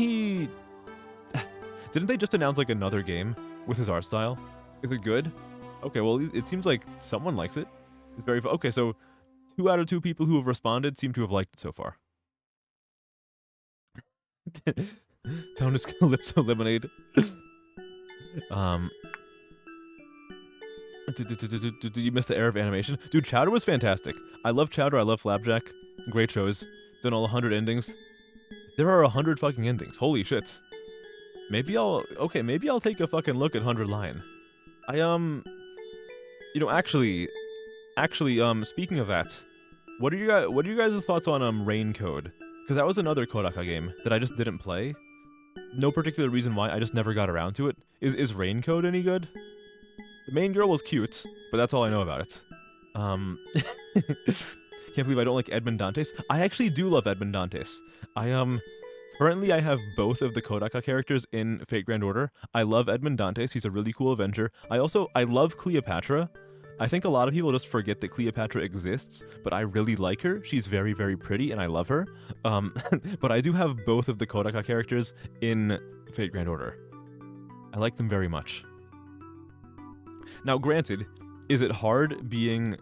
they just announce like another game with his art style? Is it good? Okay, well it seems like someone likes it. It's very okay. So 2 out of 2 people who have responded seem to have liked it so far. Found his Calypso Lemonade. You missed the era of animation. Dude, Chowder was fantastic. I love Chowder, I love Flapjack. Great shows. Done all 100 endings. There are 100 fucking endings. Holy shit. Maybe I'll take a fucking look at 100 Line. Actually, speaking of that, what are you guys' thoughts on Rain Code? Because that was another Kodaka game that I just didn't play. No particular reason why, I just never got around to it. Is Rain Code any good? The main girl was cute, but that's all I know about it. Can't believe I don't like Edmond Dantes. I actually do love Edmond Dantes. Currently I have both of the Kodaka characters in Fate Grand Order. I love Edmond Dantes, he's a really cool Avenger. I love Cleopatra. I think a lot of people just forget that Cleopatra exists, but I really like her. She's very, very pretty, and I love her. But I do have both of the Kodaka characters in Fate Grand Order. I like them very much. Now, granted, is it hard being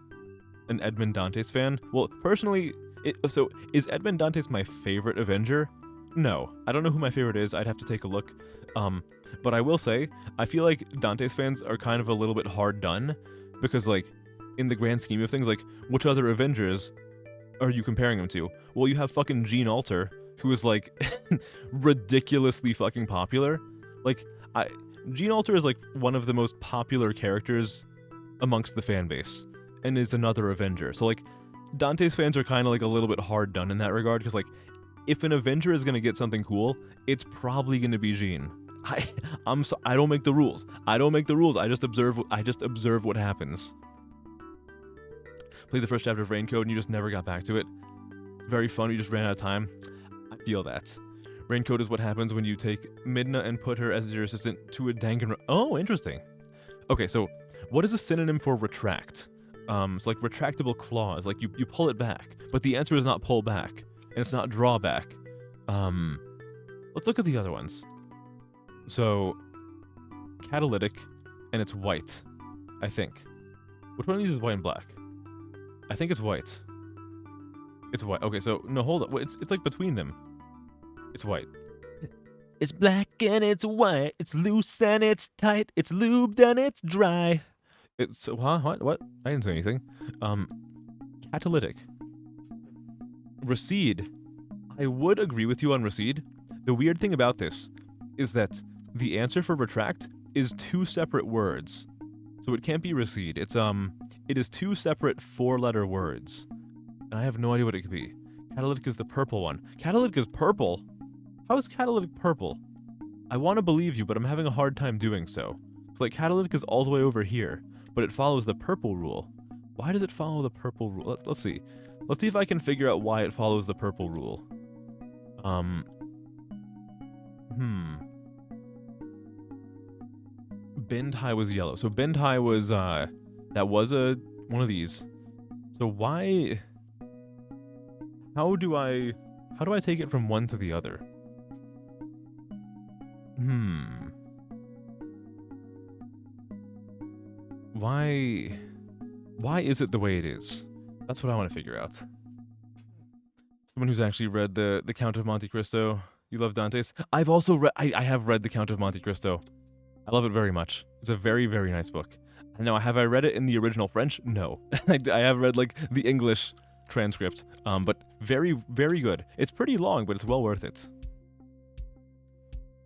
an Edmond Dantes fan? Well, personally, is Edmond Dantes my favorite Avenger? No. I don't know who my favorite is. I'd have to take a look. But I will say, I feel like Dantes fans are kind of a little bit hard done, because, like, in the grand scheme of things, like, which other Avengers are you comparing him to? Well, you have fucking Jean Alter, who is, like, ridiculously fucking popular. Like, Jean Alter is like one of the most popular characters amongst the fan base, and is another Avenger. So like, Dante's fans are kind of like a little bit hard done in that regard, because like, if an Avenger is gonna get something cool, it's probably gonna be Jean. I don't make the rules. I don't make the rules. I just observe what happens. Played the first chapter of Rain Code and you just never got back to it. Very fun. You just ran out of time. I feel that. Rain Code is what happens when you take Midna and put her as your assistant to a Danganronpa. Oh, interesting. Okay, so what is a synonym for retract? It's like retractable clause, like you pull it back, but the answer is not pull back, and it's not drawback. Let's look at the other ones. So, catalytic, and it's white, I think. Which one of these is white and black? I think it's white. It's white. Okay, so, no, hold up. It's like between them. It's white. It's black and it's white. It's loose and it's tight. It's lubed and it's dry. It's what? I didn't say anything. Catalytic. Recede. I would agree with you on recede. The weird thing about this is that the answer for retract is 2 separate words. So it can't be recede. It is 2 separate 4-letter words. And I have no idea what it could be. Catalytic is the purple one. Catalytic is purple? How is catalytic purple? I want to believe you, but I'm having a hard time doing so. It's like catalytic is all the way over here, but it follows the purple rule. Why does it follow the purple rule? Let's see. Let's see if I can figure out why it follows the purple rule. Bend high was yellow. So bend high was, that was one of these. So why... How do I take it from one to the other? Why is it the way it is? That's what I want to figure out. Someone who's actually read the Count of Monte Cristo. You love Dante's? I've also read... I have read the Count of Monte Cristo. I love it very much. It's a very, very nice book. Now, have I read it in the original French? No. I have read, like, the English transcript. But very, very good. It's pretty long, but it's well worth it.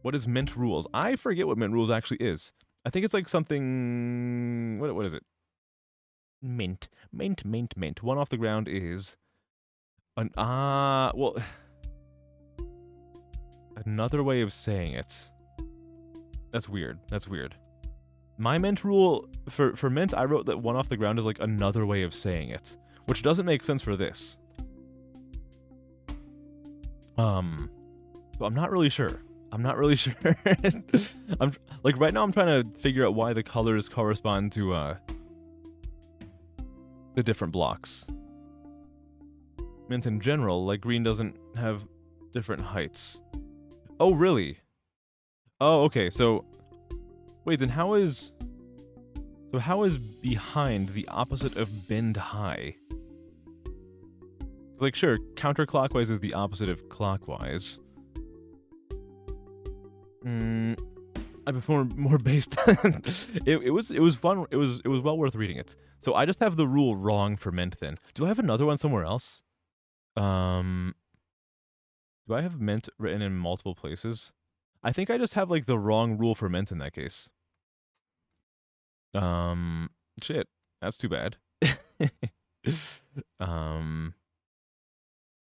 What is Mint Rules? I forget what Mint Rules actually is. I think it's like something... What is it? Mint. Mint. One off the ground is... well... Another way of saying it. That's weird. My Mint rule... For Mint, I wrote that one off the ground is like another way of saying it. Which doesn't make sense for this. So I'm not really sure. I'm like right now I'm trying to figure out why the colors correspond to the different blocks. Mint in general, like green doesn't have different heights. Oh, really? Oh, okay. So wait, then how is behind the opposite of bend high? Like sure, counterclockwise is the opposite of clockwise. I prefer more based. it was fun. It was well worth reading it. So I just have the rule wrong for Mint then. Do I have another one somewhere else? Do I have Mint written in multiple places? I think I just have like the wrong rule for Mint in that case. Shit. That's too bad. Yeah,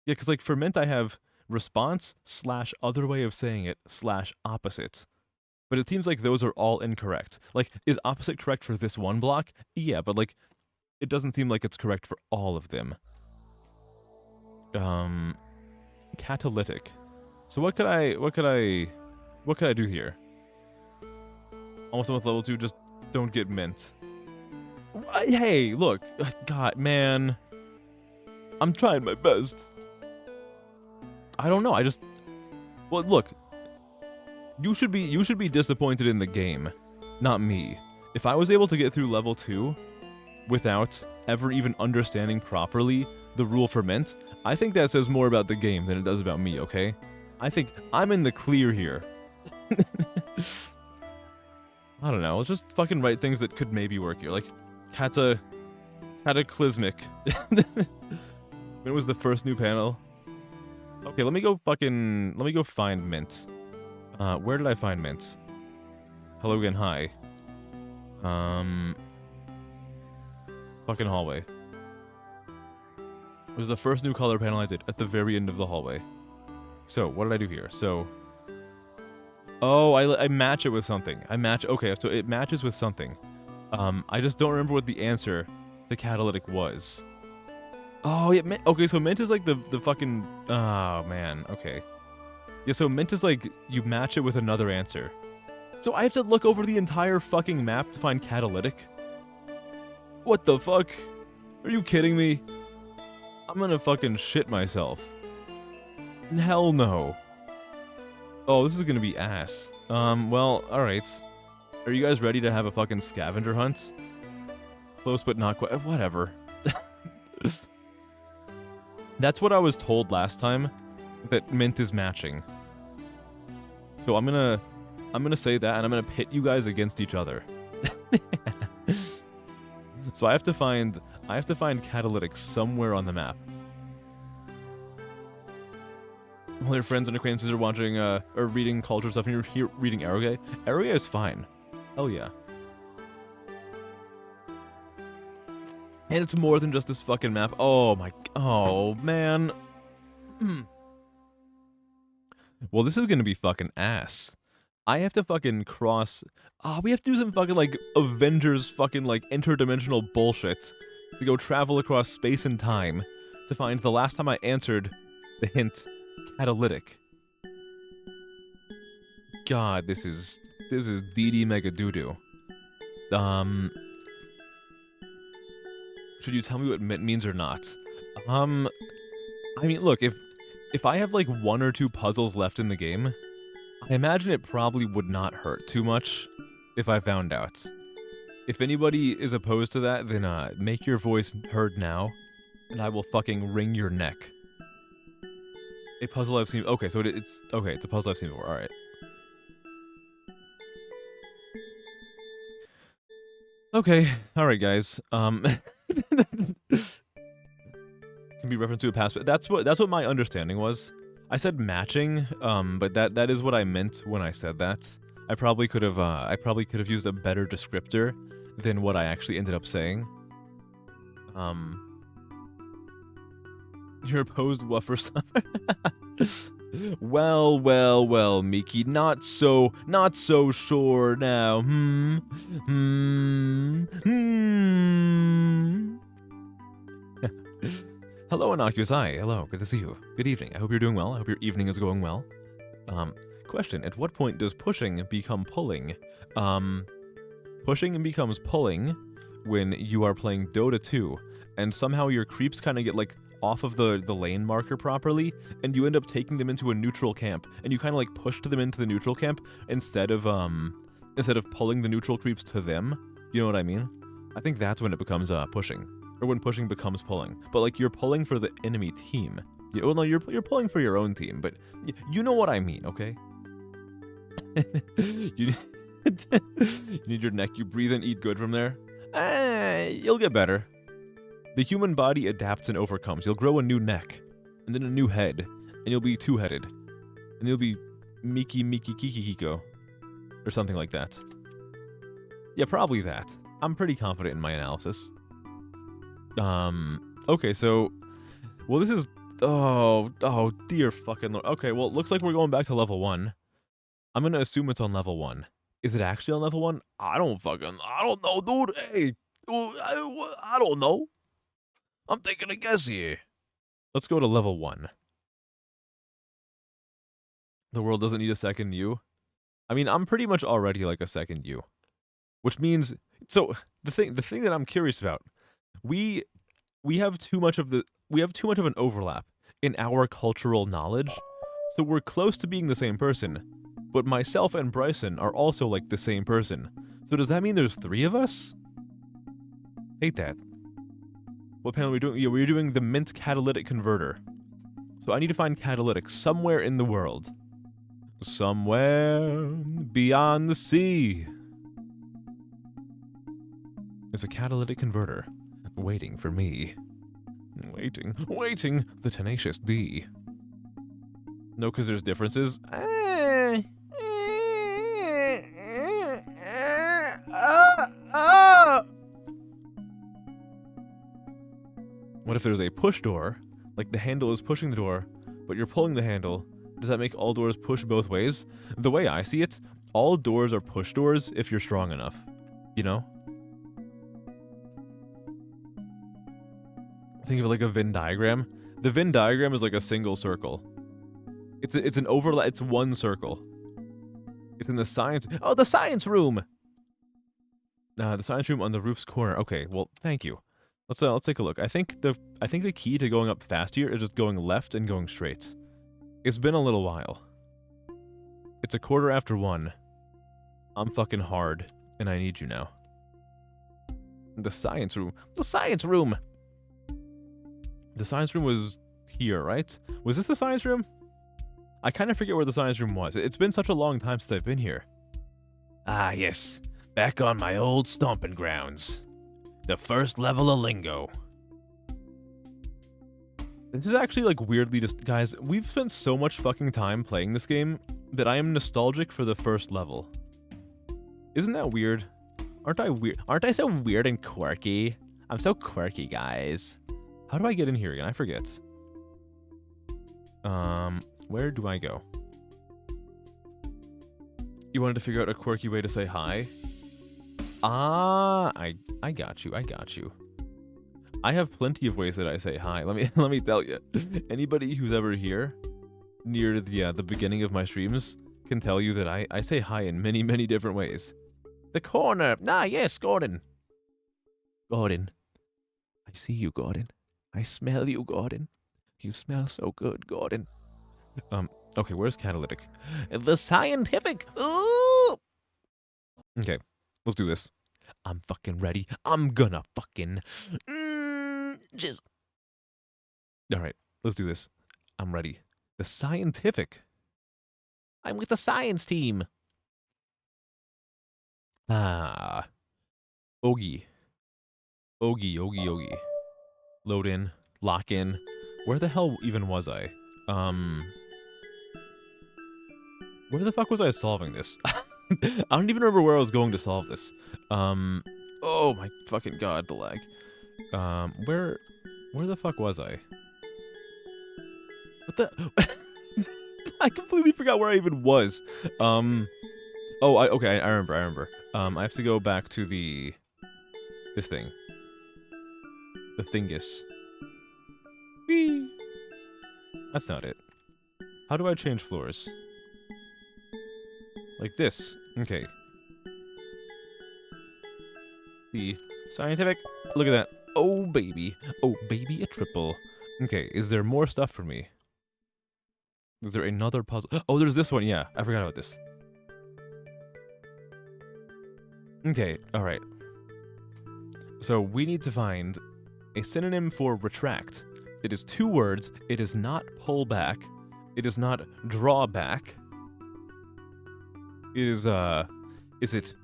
because like for Mint I have response / other way of saying it / opposite. But it seems like those are all incorrect. Like, is opposite correct for this one block? Yeah, but like, it doesn't seem like it's correct for all of them. Catalytic. So what could I do here? Almost with level 2, just don't get Mint. Hey, look. God, man. I'm trying my best. I don't know. Well, look. You should be disappointed in the game, not me. If I was able to get through level 2 without ever even understanding properly the rule for Mint, I think that says more about the game than it does about me, okay? I think I'm in the clear here. I don't know. Let's just fucking write things that could maybe work here. Like, cataclysmic. When was the first new panel? Okay, let me go find Mint. Where did I find Mint? Hello again, hi. Fucking hallway. It was the first new color panel I did at the very end of the hallway. So, what did I do here? So... Oh, I match it with something. Okay, so it matches with something. I just don't remember what the answer to catalytic was. Oh, yeah, okay, so Mint is like the fucking... Oh, man, okay. Yeah, so Mint is like, you match it with another answer. So I have to look over the entire fucking map to find catalytic? What the fuck? Are you kidding me? I'm gonna fucking shit myself. Hell no. Oh, this is gonna be ass. Well, alright. Are you guys ready to have a fucking scavenger hunt? Close but not quite. Whatever. That's what I was told last time, that Mint is matching. So I'm gonna say that, and I'm gonna pit you guys against each other. So I have to find catalytic somewhere on the map. All your friends and acquaintances are watching or reading culture stuff, and you're here reading Eroge. Eroge is fine. Hell yeah. And it's more than just this fucking map. Oh my... Oh, man. Well, this is gonna be fucking ass. I have to fucking cross... we have to do some fucking, like, Avengers fucking, like, interdimensional bullshit to go travel across space and time to find the last time I answered the hint catalytic. God, this is DD Mega Doodoo. Should you tell me what mint means or not? I mean, look, if I have like 1 or 2 puzzles left in the game, I imagine it probably would not hurt too much if I found out. If anybody is opposed to that, then make your voice heard now, and I will fucking wring your neck. A puzzle I've seen... Okay, so it's a puzzle I've seen before, alright. Okay, alright guys, can be referenced to a past, but that's what my understanding was. I said matching, but that is what I meant when I said that. I probably could have used a better descriptor than what I actually ended up saying. You're opposed woofer stuff. Well, Miki, not so sure now. Hello, Innocuous Eye. Hello, good to see you. Good evening. I hope you're doing well. I hope your evening is going well. Question, at what point does pushing become pulling? Pushing becomes pulling when you are playing Dota 2, and somehow your creeps kind of get, like, off of the lane marker properly, and you end up taking them into a neutral camp, and you kind of, like, pushed them into the neutral camp instead of pulling the neutral creeps to them. You know what I mean? I think that's when it becomes pushing. Or when pushing becomes pulling. But, like, you're pulling for the enemy team. Well, no, you're pulling for your own team, but you know what I mean, okay? You need your neck. You breathe and eat good from there. You'll get better. The human body adapts and overcomes. You'll grow a new neck, and then a new head, and you'll be two-headed. And you'll be Miki Kiki Kiko. Or something like that. Yeah, probably that. I'm pretty confident in my analysis. Okay, so... Well, this is... Oh, dear fucking Lord. Okay, well, it looks like we're going back to level 1. I'm gonna assume it's on level 1. Is it actually on level 1? I don't know, dude. Hey, I don't know. I'm taking a guess here. Let's go to level 1. The world doesn't need a second you. I mean, I'm pretty much already like a second you. Which means... So, the thing that I'm curious about... We have too much of an overlap in our cultural knowledge, so we're close to being the same person, but myself and Bryson are also like the same person. So does that mean there's 3 of us? Hate that. What panel are we doing? Yeah, we're doing the Mint Catalytic Converter. So I need to find catalytic somewhere in the world. Somewhere beyond the sea. There's a catalytic converter. Waiting for me. Waiting, the tenacious D. No, because there's differences. What if there's a push door? Like the handle is pushing the door, but you're pulling the handle. Does that make all doors push both ways? The way I see it, all doors are push doors if you're strong enough. You know? Think of it like a Venn diagram. The Venn diagram is like a single circle. It's an overlap. It's one circle. It's in the science. Oh, the science room. The science room on the roof's corner. Okay, well, thank you. Let's take a look. I think the key to going up fast here is just going left and going straight. It's been a little while. It's 1:15. I'm fucking hard, and I need you now. The science room. The science room. The science room was here, right? Was this the science room? I kind of forget where the science room was. It's been such a long time since I've been here. Ah, yes. Back on my old stomping grounds. The first level of lingo. This is actually, like, weirdly just... Guys, we've spent so much fucking time playing this game that I am nostalgic for the first level. Isn't that weird? Aren't I weird? Aren't I so weird and quirky? I'm so quirky, guys. How do I get in here again? I forget. Where do I go? You wanted to figure out a quirky way to say hi? Ah, I got you. I got you. I have plenty of ways that I say hi. Let me tell you. Anybody who's ever here near the beginning of my streams can tell you that I say hi in many, many different ways. The corner. Ah, yes, Gordon. Gordon. I see you, Gordon. I smell you, Gordon. You smell so good, Gordon. Okay, where's catalytic? The scientific. Ooh! Okay, let's do this. I'm fucking ready. I'm gonna fucking just. All right, let's do this. I'm ready. The scientific. I'm with the science team. Ah. Ogie. Ogie. Load in. Lock in. Where the hell even was I? Where the fuck was I solving this? I don't even remember where I was going to solve this. Oh my fucking god, the lag. Where the fuck was I? What the? I completely forgot where I even was. Oh, okay, I remember. I have to go back to this thing. The thingus. Whee! That's not it. How do I change floors? Like this. Okay. The scientific. Look at that. Oh, baby. Oh, baby, a triple. Okay, is there more stuff for me? Is there another puzzle? Oh, there's this one. Yeah, I forgot about this. Okay, alright. So we need to find a synonym for retract. It is 2 words. It is not pull back. It is not draw back. It is it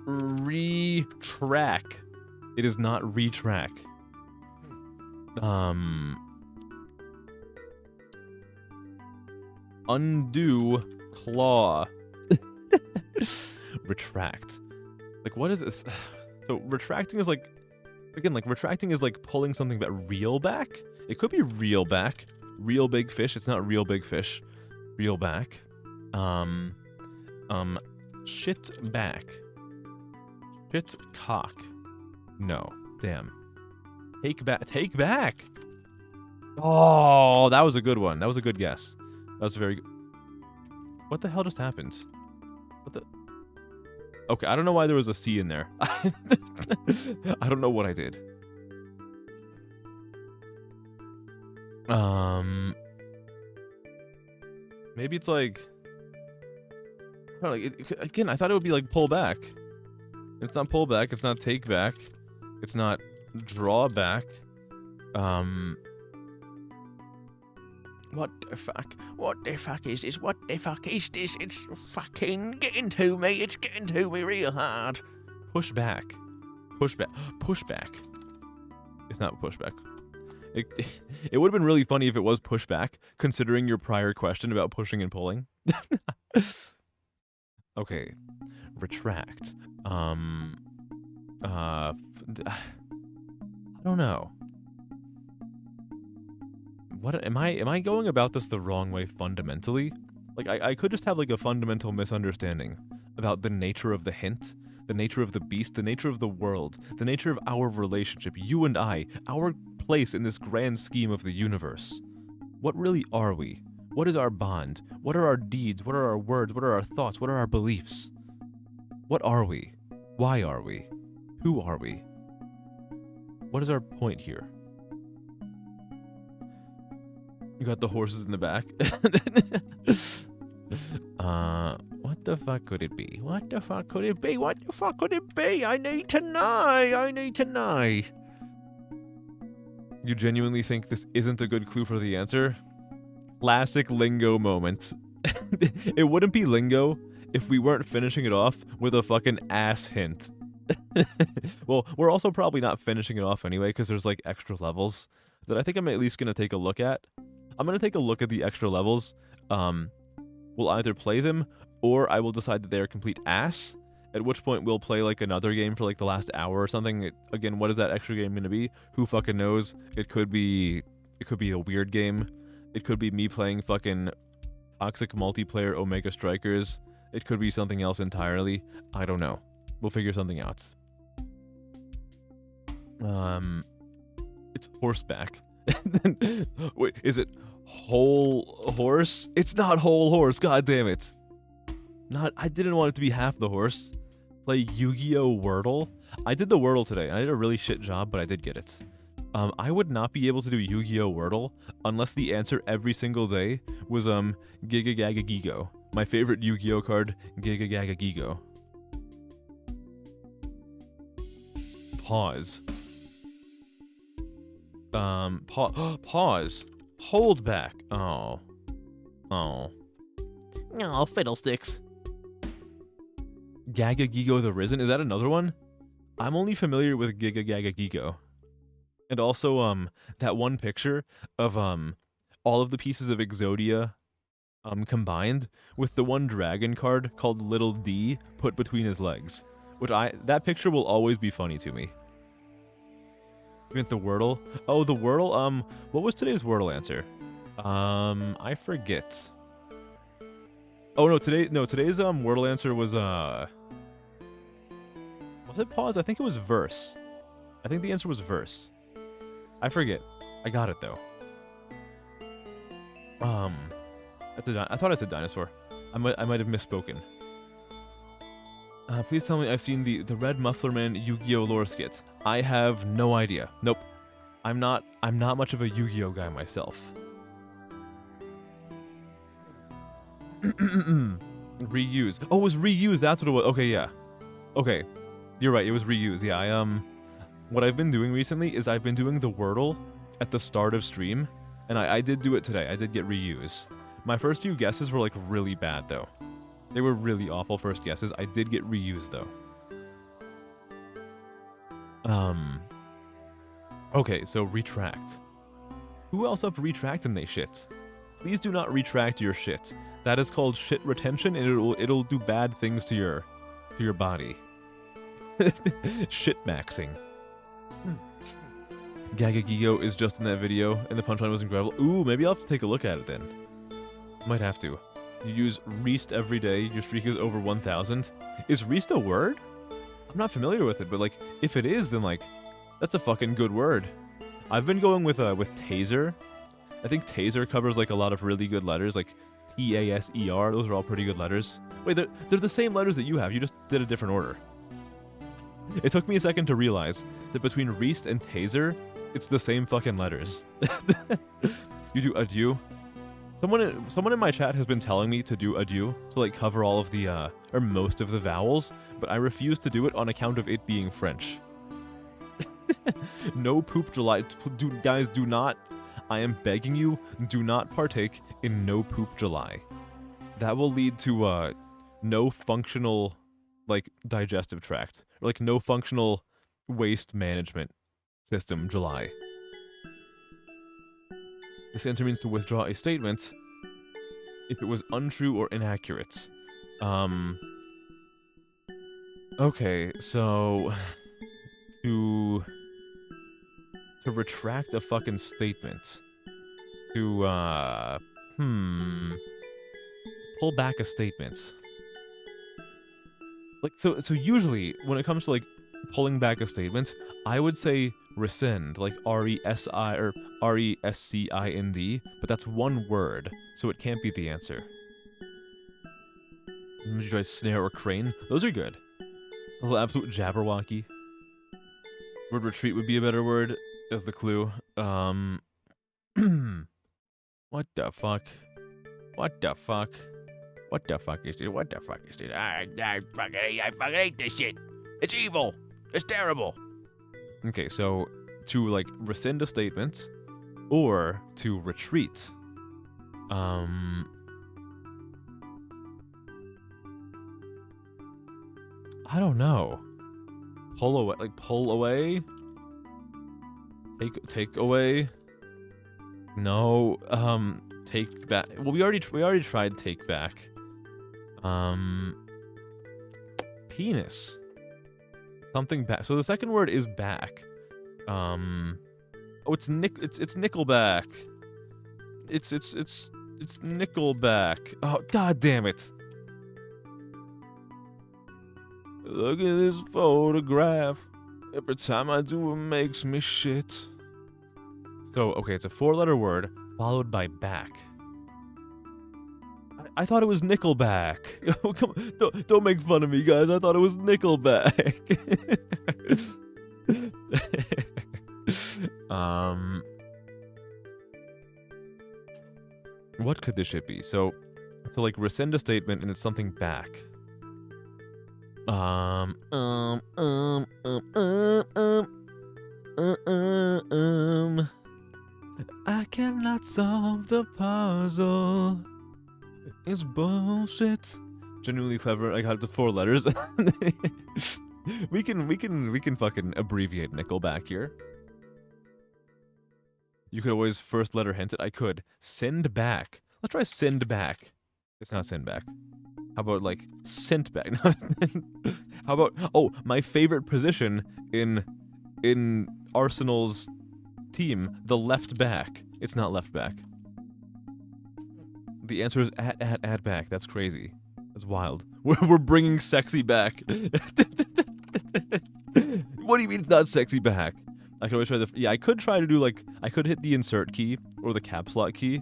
retrack? It is not retrack. Undo claw. Retract. Like, what is this? So retracting is like, again, like retracting is like pulling something but reel back. It could be reel back. Real big fish. It's not real big fish. Reel back. Shit back. Shit cock. No. Damn. Take back. Take back! Oh, that was a good one. That was a good guess. That was very good. What the hell just happened? What the... Okay, I don't know why there was a C in there. I don't know what I did. Maybe it's like... I don't know, again, I thought it would be like pull back. It's not pull back. It's not take back. It's not draw back. What the fuck? What the fuck is this? What the fuck is this? It's fucking getting to me. It's getting to me real hard. Push back. Push back. Push back. It's not push back. It would have been really funny if it was push back, considering your prior question about pushing and pulling. Okay. Retract. I don't know. What am I going about this the wrong way fundamentally? Like I could just have like a fundamental misunderstanding about the nature of the hint, the nature of the beast, the nature of the world, the nature of our relationship, you and I, our place in this grand scheme of the universe. What really are we? What is our bond? What are our deeds? What are our words? What are our thoughts? What are our beliefs? What are we? Why are we? Who are we? What is our point here? You got the horses in the back. What the fuck could it be? What the fuck could it be? What the fuck could it be? I need to know. I need to know. You genuinely think this isn't a good clue for the answer? Classic lingo moment. It wouldn't be lingo if we weren't finishing it off with a fucking ass hint. Well, we're also probably not finishing it off anyway because there's like extra levels that I think I'm at least going to take a look at. I'm going to take a look at the extra levels. We'll either play them or I will decide that they are complete ass, at which point we'll play like another game for like the last hour or something. Again, what is that extra game going to be? Who fucking knows? It could be a weird game. It could be me playing fucking Toxic Multiplayer Omega Strikers. It could be something else entirely. I don't know. We'll figure something out. It's horseback. Wait, is it whole horse? It's not whole horse, god damn it. I didn't want it to be half the horse. Play Yu-Gi-Oh! Wordle. I did the Wordle today, and I did a really shit job, but I did get it. I would not be able to do Yu-Gi-Oh! Wordle unless the answer every single day was Giga Gaga Gigo. My favorite Yu-Gi-Oh! Card, Giga Gaga Gigo. Pause. Pause. Hold back. Oh. Oh, fiddlesticks. Gaga Gigo the Risen? Is that another one? I'm only familiar with Giga Gaga Gigo. And also, that one picture of, all of the pieces of Exodia, combined with the one dragon card called Little D put between his legs. That picture will always be funny to me. You meant the Wordle? Oh, the Wordle, what was today's Wordle answer? I forget. Oh, no, today's, Wordle answer was it pause? I think it was verse. I think the answer was verse. I forget. I got it, though. I thought I said dinosaur. I might have misspoken. Please tell me I've seen the Red Muffler Man Yu-Gi-Oh! Lore skit. I have no idea. Nope. I'm not much of a Yu-Gi-Oh! Guy myself. Reuse. Oh, it was reuse. That's what it was. Okay, yeah. Okay. You're right. It was reuse. Yeah, what I've been doing recently is I've been doing the Wordle at the start of stream, and I did do it today. I did get reuse. My first few guesses were, like, really bad, though. They were really awful first guesses. I did get reused, though. Okay, so retract. Who else up retracting they shit? Please do not retract your shit. That is called shit retention, and it'll do bad things to your body. Shit maxing. Gaga Gigo is just in that video, and the punchline was incredible. Ooh, maybe I'll have to take a look at it then. Might have to. You use Reest every day, your streak is over 1,000. Is Reest a word? I'm not familiar with it, but like, if it is, then like, that's a fucking good word. I've been going with Taser. I think Taser covers like a lot of really good letters, like T-A-S-E-R. Those are all pretty good letters. Wait, they're the same letters that you have. You just did a different order. It took me a second to realize that between Reest and Taser, it's the same fucking letters. You do adieu. Someone in my chat has been telling me to do adieu to like cover all of the or most of the vowels, but I refuse to do it on account of it being French. No poop July. Guys, do not. I am begging you, do not partake in no poop July. That will lead to no functional like digestive tract, or like no functional waste management system July. This answer means to withdraw a statement if it was untrue or inaccurate. Okay, so to retract a fucking statement. To pull back a statement. Like so usually when it comes to like pulling back a statement, I would say rescind, like R-E-S-I or R-E-S-C-I-N-D, but that's one word, so it can't be the answer. Did you try snare or crane? Those are good. A little absolute jabberwocky. Word retreat would be a better word as the clue. What the fuck? What the fuck? What the fuck is this? What the fuck is this? I fucking hate this shit. It's evil. It's terrible. Okay, so to like rescind a statement or to retreat. I don't know. Pull away, like pull away? Take away? No, take back. Well, we already tried take back. Penis. Something back. So the second word is back. Oh, it's Nickelback. It's Nickelback. Oh, god damn it. Look at this photograph. Every time I do it makes me shit. So, okay, it's a 4-letter word followed by back. I thought it was Nickelback. Oh, come on. Don't make fun of me, guys. I thought it was Nickelback. What could this shit be? So like rescind a statement and it's something back. I cannot solve the puzzle. It's bullshit. Genuinely clever. I got the 4 letters. we can fucking abbreviate Nickelback here. You could always first letter hint it. I could. Send back. Let's try send back. It's not send back. How about like sent back? How about, oh, my favorite position in Arsenal's team, the left back. It's not left back. The answer is at back. That's crazy. That's wild. We're bringing sexy back. What do you mean it's not sexy back? I could always try yeah, I could try to do like, I could hit the insert key or the caps lock key,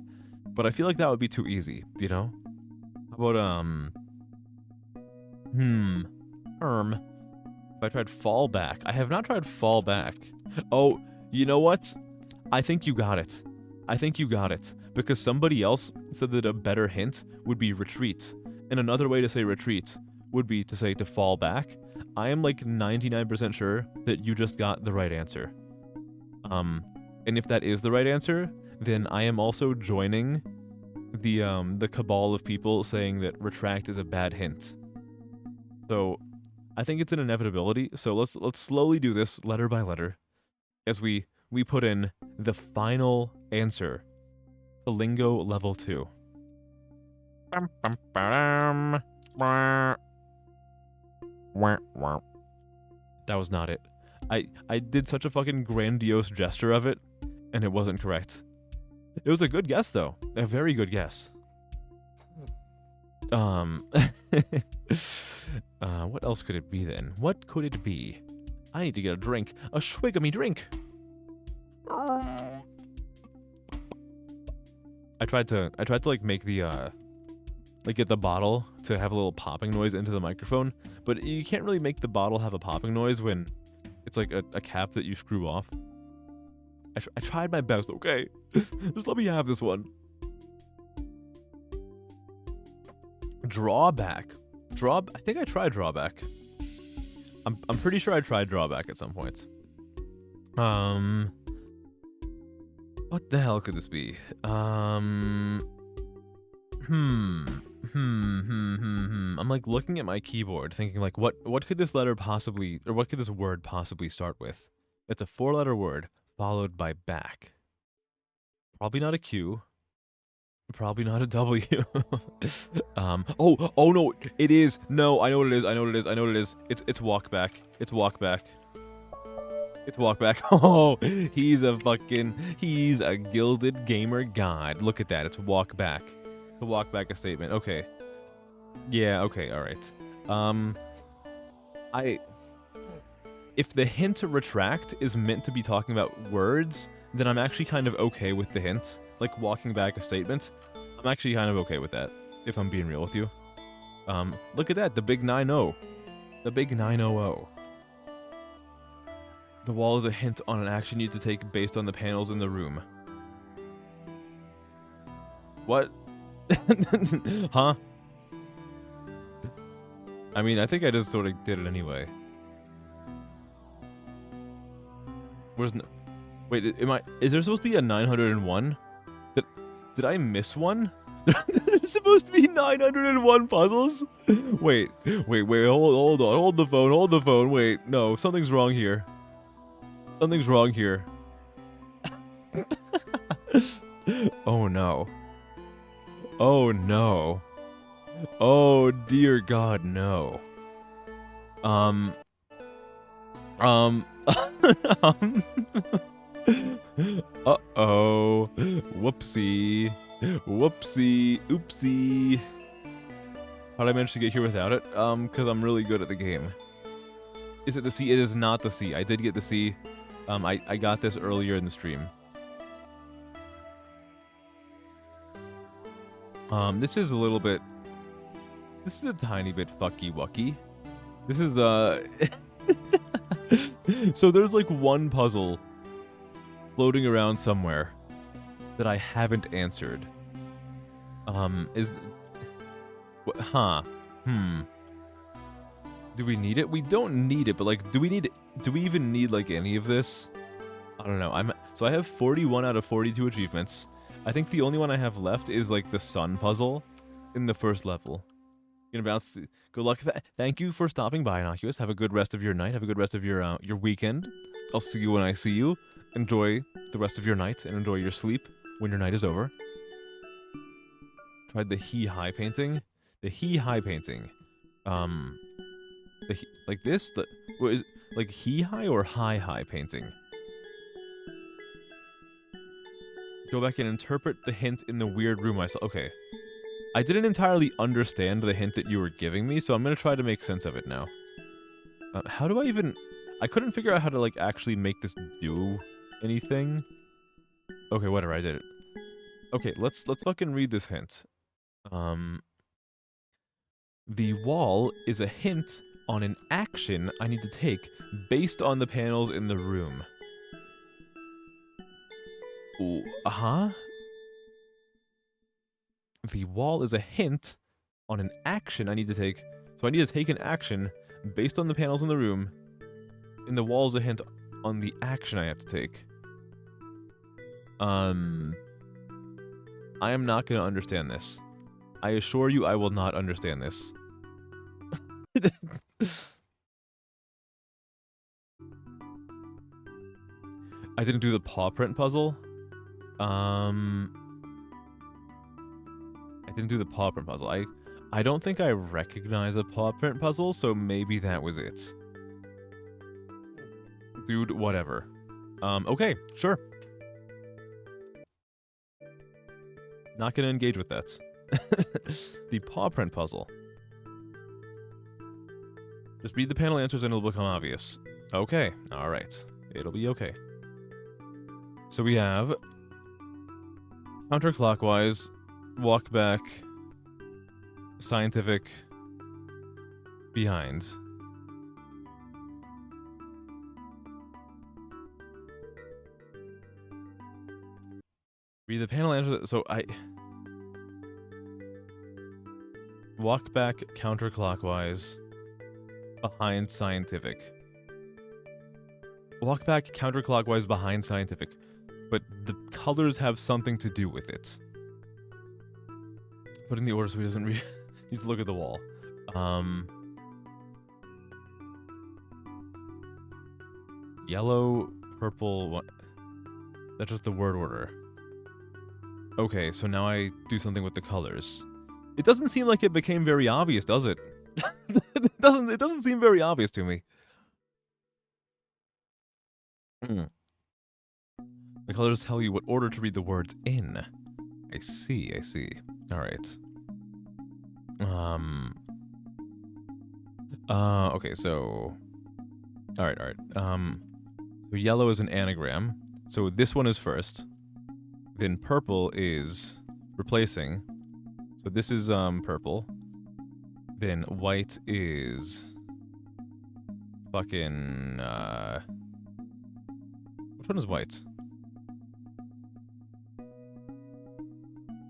but I feel like that would be too easy, you know? How about, if I tried fall back. I have not tried fall back. Oh, you know what? I think you got it. I think you got it. Because somebody else said that a better hint would be retreat. And another way to say retreat would be to say to fall back. I am like 99% sure that you just got the right answer. And if that is the right answer, then I am also joining the cabal of people saying that retract is a bad hint. So I think it's an inevitability. So let's slowly do this letter by letter as we put in the final answer to Lingo Level 2. That was not it. I did such a fucking grandiose gesture of it, and it wasn't correct. It was a good guess, though. A very good guess. What else could it be, then? What could it be? I need to get a drink. A swig of me drink! I tried to like make the like get the bottle to have a little popping noise into the microphone, but you can't really make the bottle have a popping noise when it's like a cap that you screw off. I tried my best, okay? Just let me have this one. Drawback. I think I tried drawback. I'm pretty sure I tried drawback at some points. What the hell could this be? I'm like looking at my keyboard thinking like what could this letter possibly, or what could this word possibly start with? It's a 4-letter word followed by back. Probably not a Q. Probably not a W. Oh no, it is. No, I know what it is. It's walk back. It's walk back. Oh, he's a gilded gamer god. Look at that. It's walk back. To walk back a statement. Okay. Yeah, okay, alright. If the hint to retract is meant to be talking about words, then I'm actually kind of okay with the hint. Like walking back a statement. I'm actually kind of okay with that, if I'm being real with you. Look at that, the big 9-0. The big 9-0-0. The wall is a hint on an action you need to take based on the panels in the room. What? Huh? I mean, I think I just sort of did it anyway. Where's wait, is there supposed to be a 901? Did I miss one? There's supposed to be 901 puzzles? Wait, hold the phone, wait, no, something's wrong here. Something's wrong here. Oh no. Oh no. Oh dear God, no. Uh-oh. Whoopsie. Whoopsie. Oopsie. How'd I manage to get here without it? Because I'm really good at the game. Is it the C? It is not the C. I did get the C. I got this earlier in the stream. This is a little bit... This is a tiny bit fucky-wucky. This is, So there's like one puzzle floating around somewhere that I haven't answered. Do we need it? We don't need it, but like, do we even need like any of this? I don't know. So I have 41 out of 42 achievements. I think the only one I have left is like the sun puzzle in the first level. Gonna bounce. Good luck. Thank you for stopping by, Innocuous. Have a good rest of your night. Have a good rest of your weekend. I'll see you when I see you. Enjoy the rest of your night and enjoy your sleep when your night is over. Tried the He-Hi painting. The He-Hi painting. Like this. What is like He-Hi or Hi-Hi painting? Go back and interpret the hint in the weird room I saw. Okay. I didn't entirely understand the hint that you were giving me, so I'm going to try to make sense of it now. How do I even... I couldn't figure out how to, like, actually make this do anything. Okay, whatever, I did it. Okay, let's fucking read this hint. The wall is a hint on an action I need to take based on the panels in the room. Ooh, The wall is a hint on an action I need to take. So I need to take an action based on the panels in the room. And the wall is a hint on the action I have to take. I am not going to understand this. I assure you I will not understand this. I didn't do the paw print puzzle. I didn't do the paw print puzzle. I don't think I recognize a paw print puzzle, so maybe that was it. Dude, whatever. Okay, sure. Not gonna engage with that. The paw print puzzle. Just read the panel answers and it'll become obvious. Okay, alright. It'll be okay. So we have... counterclockwise, walk back, scientific, behind. Read the panel answers. So I... walk back counterclockwise, behind scientific. Walk back counterclockwise behind scientific. But the colors have something to do with it. Put in the order so he doesn't need to look at the wall. Yellow, purple, what? That's just the word order. Okay, so now I do something with the colors. It doesn't seem like it became very obvious, does it? It doesn't seem very obvious to me. The colors tell you what order to read the words in. I see. Alright. Okay, so... Alright. So yellow is an anagram. So this one is first. Then purple is replacing. So this is, purple. Then white is... fucking, which one is white?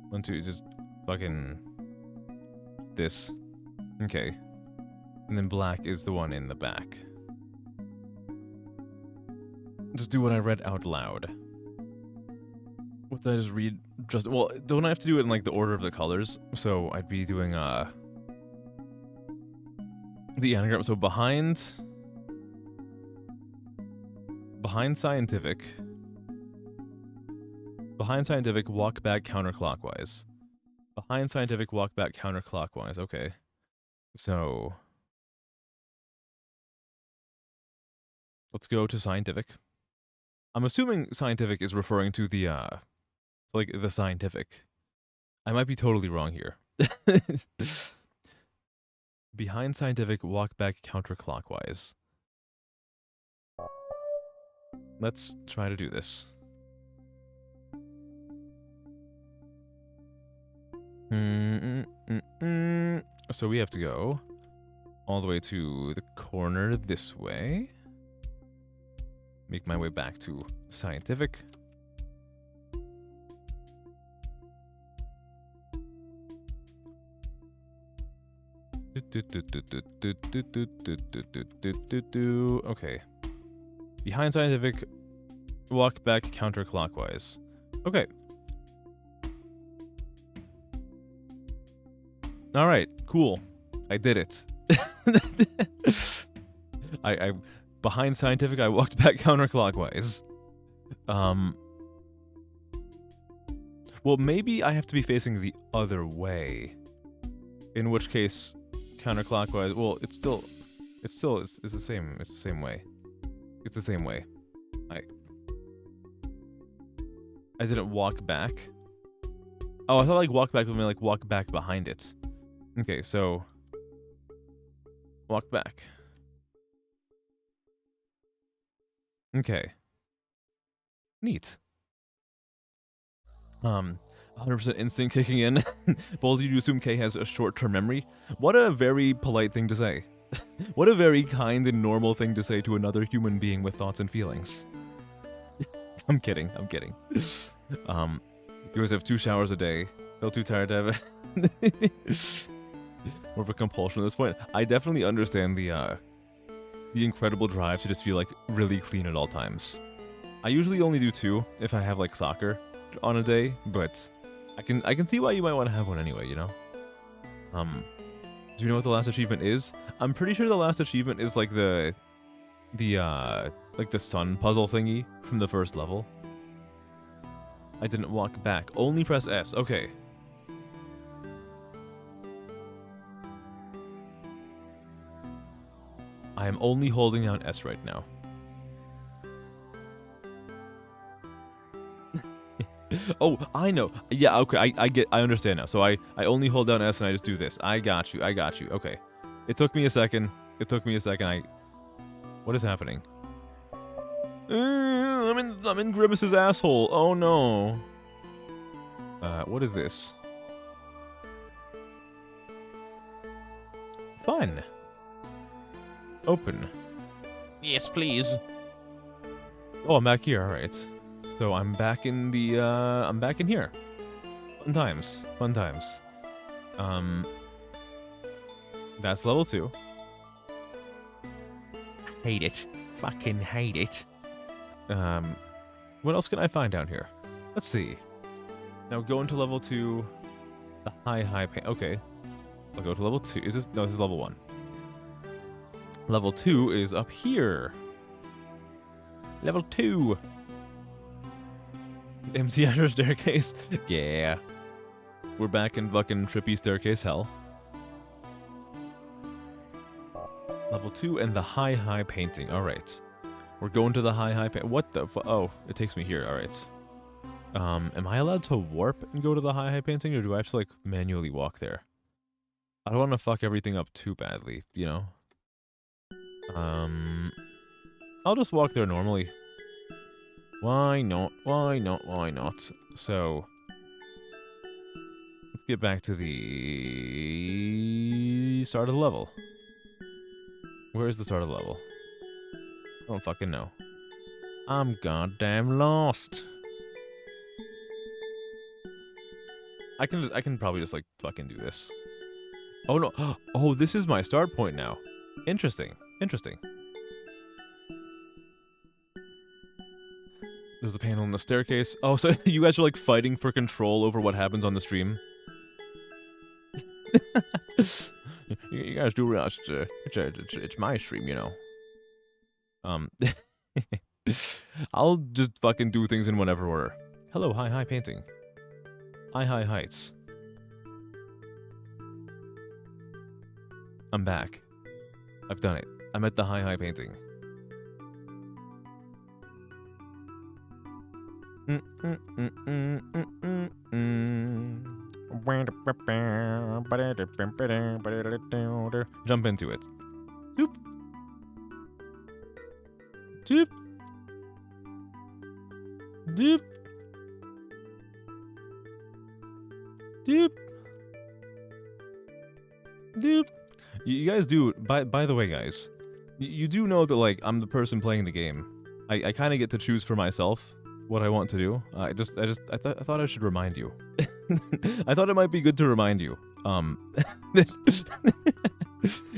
1, 2, just fucking... this. Okay. And then black is the one in the back. Just do what I read out loud. What did I just read? just, well, don't I have to do it in like the order of the colors? So I'd be doing the anagram. So behind scientific, walk back counterclockwise. Behind scientific, walk back counterclockwise. Okay. So let's go to scientific. I'm assuming scientific is referring to the like the scientific. I might be totally wrong here. Behind scientific, walk back counterclockwise. Let's try to do this. So we have to go all the way to the corner this way. Make my way back to scientific. Okay. Behind scientific, walk back counterclockwise. Okay. All right, cool. I did it. I behind scientific, I walked back counterclockwise. Well, maybe I have to be facing the other way. In which case, counterclockwise. Well, it's the same. It's the same way. It's the same way. I didn't walk back. Oh, I thought like walk back would mean like walk back behind it. Okay, so walk back. Okay. Neat. 100% instinct kicking in. Bold, you assume K has a short-term memory. What a very polite thing to say. What a very kind and normal thing to say to another human being with thoughts and feelings. I'm kidding. I'm kidding. You guys have 2 showers a day. Feel too tired to have more of a compulsion at this point. I definitely understand the incredible drive to just feel like really clean at all times. I usually only do 2 if I have like soccer on a day, but I can see why you might want to have one anyway, you know? Do you know what the last achievement is? I'm pretty sure the last achievement is like the sun puzzle thingy from the first level. I didn't walk back. Only press S. Okay. I am only holding down S right now. Oh, I know. Yeah, okay, I understand now. So I only hold down S and I just do this. I got you. Okay. It took me a second. What is happening? I'm in Grimace's asshole. Oh no. What is this? Fun. Open. Yes, please. Oh, I'm back here. All right. So I'm back in the, I'm back in here. Fun times. That's level 2. Hate it. Fucking hate it. What else can I find down here? Let's see. Now go into level 2. The high pain. Okay. I'll go to level 2. Is this? No, this is level 1. Level 2 is up here. Level 2. Empty outer staircase. Yeah. We're back in fucking trippy staircase hell. Level 2 and the high painting. Alright. We're going to the high paint. What the oh, it takes me here. Alright. Am I allowed to warp and go to the high painting, or do I have to, like, manually walk there? I don't want to fuck everything up too badly, you know? I'll just walk there normally. Why not? So, let's get back to the start of the level. Where is the start of the level? I don't fucking know. I'm goddamn lost. I can probably just, like, fucking do this. Oh no. Oh, this is my start point now. Interesting. There's There's the panel in the staircase. Oh, so you guys are like fighting for control over what happens on the stream. You guys do realize it's my stream, you know. I'll just fucking do things in whatever order. Hello, hi painting. Hi heights. I'm back. I've done it. I'm at the hi painting. Jump into it. Doop. Doop. Doop. Doop. Doop. You guys do, by the way, guys, you do know that, like, I'm the person playing the game. I kind of get to choose for myself what I want to do. I thought I should remind you. I thought it might be good to remind you.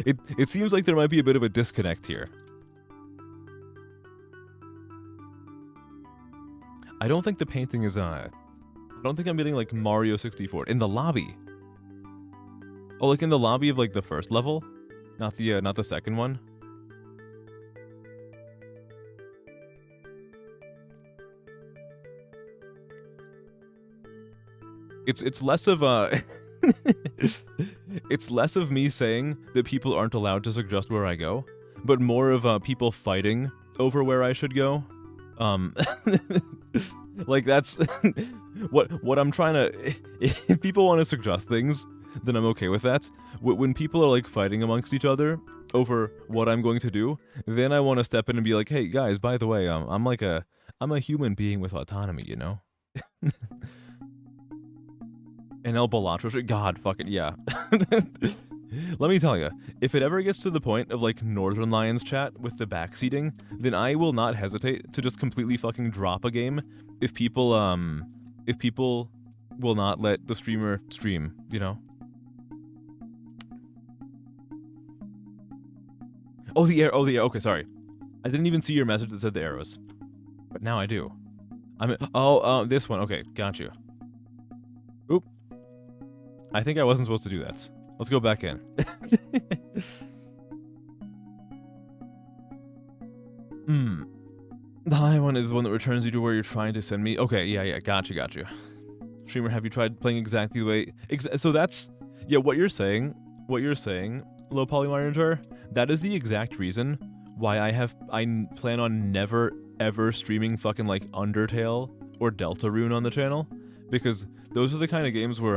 It seems like there might be a bit of a disconnect here. I don't think the painting is, I don't think I'm getting, like, Mario 64. In the lobby. Oh, like in the lobby of, like, the first level? Not the second one? It's less of a... it's less of me saying that people aren't allowed to suggest where I go, but more of people fighting over where I should go. Like that's what I'm trying to. If people want to suggest things, then I'm okay with that. When people are like fighting amongst each other over what I'm going to do, then I want to step in and be like, hey guys, by the way, I'm a human being with autonomy, you know. And El Balatro, God fucking yeah. Let me tell you, if it ever gets to the point of like Northern Lions chat with the backseating, then I will not hesitate to just completely fucking drop a game if people will not let the streamer stream, you know? Oh, the arrow. Okay, sorry. I didn't even see your message that said the arrows. But now I do. This one. Okay, got you. Oop. I think I wasn't supposed to do that. Let's go back in. The high one is the one that returns you to where you're trying to send me. Okay, yeah, got you. Streamer, have you tried playing exactly the way... so that's... Yeah, what you're saying, Low Polymarinator, that is the exact reason why I plan on never, ever streaming fucking, like, Undertale or Deltarune on the channel. Because those are the kind of games where,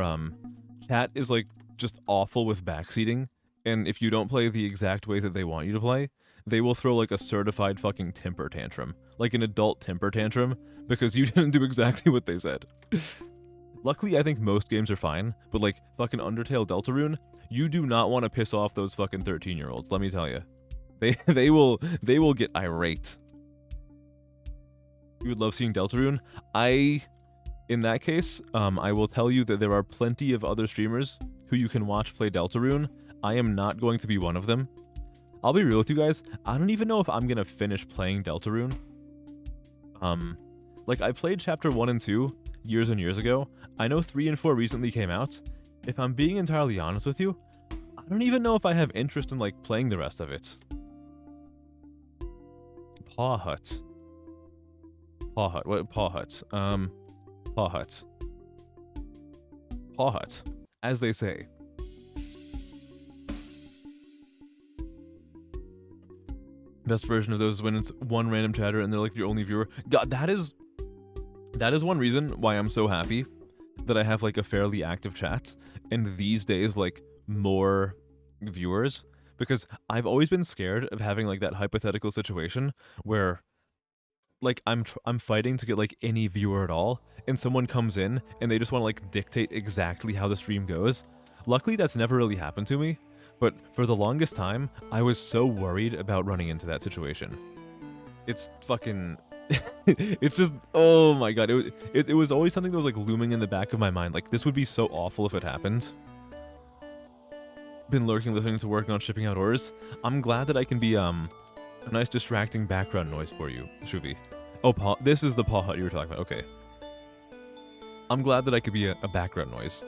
chat is, like, just awful with backseating, and if you don't play the exact way that they want you to play, they will throw like a certified fucking temper tantrum, like an adult temper tantrum, because you didn't do exactly what they said. Luckily, I think most games are fine, but like fucking Undertale Deltarune, you do not want to piss off those fucking 13-year-olds, let me tell you. They will get irate. You would love seeing Deltarune? In that case, I will tell you that there are plenty of other streamers who you can watch play Deltarune. I am not going to be one of them. I'll be real with you guys, I don't even know if I'm gonna finish playing Deltarune. Like, I played Chapter 1 and 2 years and years ago. I know 3 and 4 recently came out. If I'm being entirely honest with you, I don't even know if I have interest in, like, playing the rest of it. Paw Hut. Paw Hut. What? Paw Hut. Paw Hut. Paw Hut, as they say. Best version of those is when it's one random chatter and they're like your only viewer. God, that is one reason why I'm so happy that I have like a fairly active chat and these days like more viewers, because I've always been scared of having like that hypothetical situation where like I'm fighting to get like any viewer at all, and someone comes in and they just want to like dictate exactly how the stream goes. Luckily, that's never really happened to me, but for the longest time, I was so worried about running into that situation. It's fucking... it's just... Oh my god. It was always something that was like looming in the back of my mind. Like, this would be so awful if it happened. Been lurking, listening to working on shipping out orders. I'm glad that I can be, a nice distracting background noise for you, Shuvi. Oh, Paw. This is the Paw Hut you were talking about. Okay. I'm glad that I could be a background noise.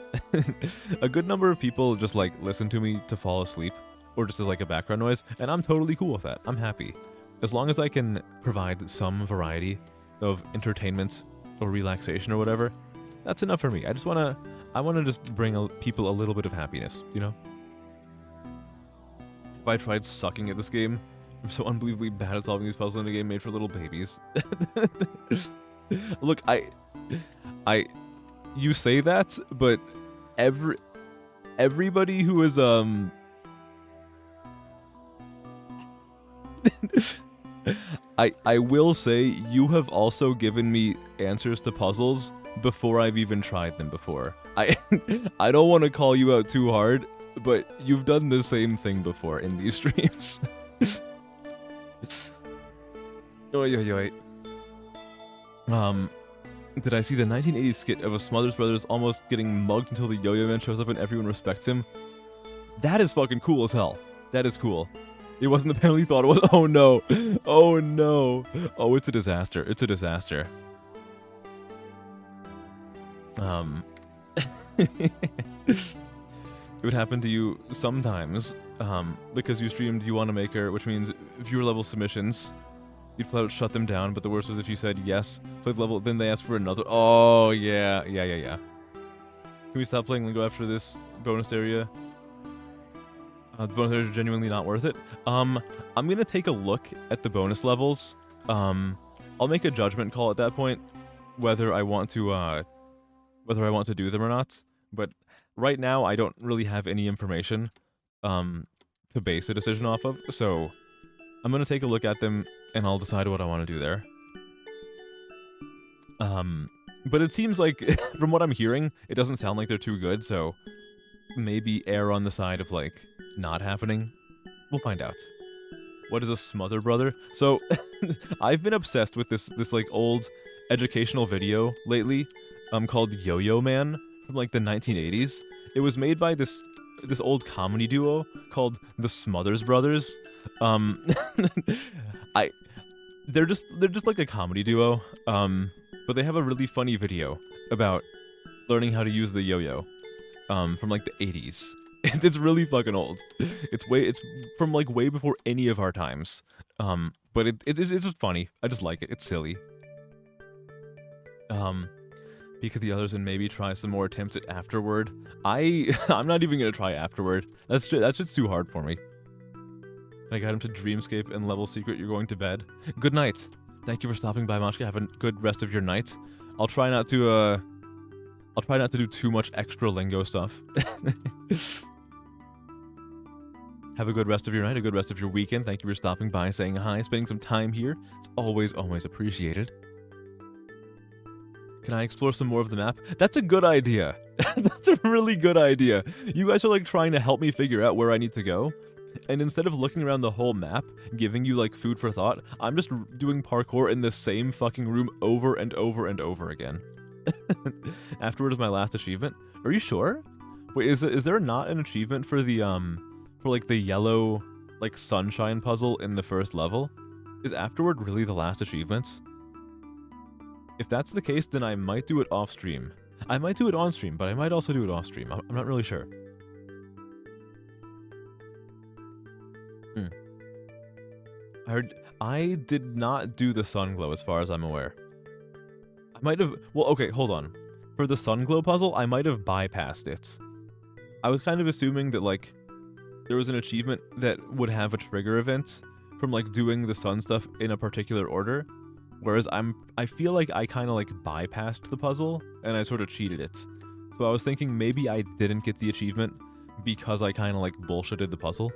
A good number of people just like listen to me to fall asleep, or just as like a background noise, and I'm totally cool with that. I'm happy. As long as I can provide some variety of entertainment or relaxation or whatever, that's enough for me. I wanna just bring people a little bit of happiness, you know? If I tried sucking at this game, I'm so unbelievably bad at solving these puzzles in a game made for little babies. Look, you say that, but everybody who is I will say you have also given me answers to puzzles before I've even tried them before. I don't want to call you out too hard, but you've done the same thing before in these streams. Oi, oi, oi. Did I see the 1980s skit of a Smothers Brothers almost getting mugged until the Yo-Yo Man shows up and everyone respects him? That is fucking cool as hell. That is cool. It wasn't the penalty thought it was. Oh no. Oh no. Oh, it's a disaster. It's a disaster. It would happen to you sometimes, because you streamed You Wanna Maker, which means viewer level submissions. You'd flat out shut them down, but the worst was if you said yes, play the level, then they asked for another. Oh, yeah. Can we stop playing Lingo after this bonus area? The bonus areas are genuinely not worth it. I'm gonna take a look at the bonus levels. I'll make a judgment call at that point, whether I want to do them or not. But right now, I don't really have any information, to base a decision off of, so I'm gonna take a look at them, and I'll decide what I want to do there. But it seems like, from what I'm hearing, it doesn't sound like they're too good, so maybe err on the side of, like, not happening. We'll find out. What is a Smother Brother? So, I've been obsessed with this like, old educational video lately, called Yo-Yo Man, from, like, the 1980s. It was made by this old comedy duo called the Smothers Brothers. They're just like a comedy duo, but they have a really funny video about learning how to use the yo-yo, from like the 80s. It's really fucking old. It's from like way before any of our times. But it's just funny. I just like it. It's silly. Peek at the others and maybe try some more attempts at Afterward. I'm not even gonna try Afterward. That's just too hard for me. I got him to Dreamscape and level secret. You're going to bed. Good night. Thank you for stopping by, Mashka. Have a good rest of your night. I'll try not to do too much extra lingo stuff. Have a good rest of your night, a good rest of your weekend. Thank you for stopping by, saying hi, spending some time here. It's always appreciated. Can I explore some more of the map? That's a good idea. That's a really good idea. You guys are like trying to help me figure out where I need to go. And instead of looking around the whole map, giving you like food for thought, I'm just doing parkour in the same fucking room over and over and over again. Afterward is my last achievement. Are you sure? Wait, is there not an achievement for the for like the yellow like sunshine puzzle in the first level? Is Afterward really the last achievement? If that's the case, then I might do it off stream. I might do it on stream, but I might also do it off stream. I'm not really sure. I did not do the sun glow as far as I'm aware. I might have... Well, okay, hold on. For the sun glow puzzle, I might have bypassed it. I was kind of assuming that, like, there was an achievement that would have a trigger event from, like, doing the sun stuff in a particular order. Whereas I feel like I kind of, like, bypassed the puzzle, and I sort of cheated it. So I was thinking maybe I didn't get the achievement because I kind of, like, bullshitted the puzzle.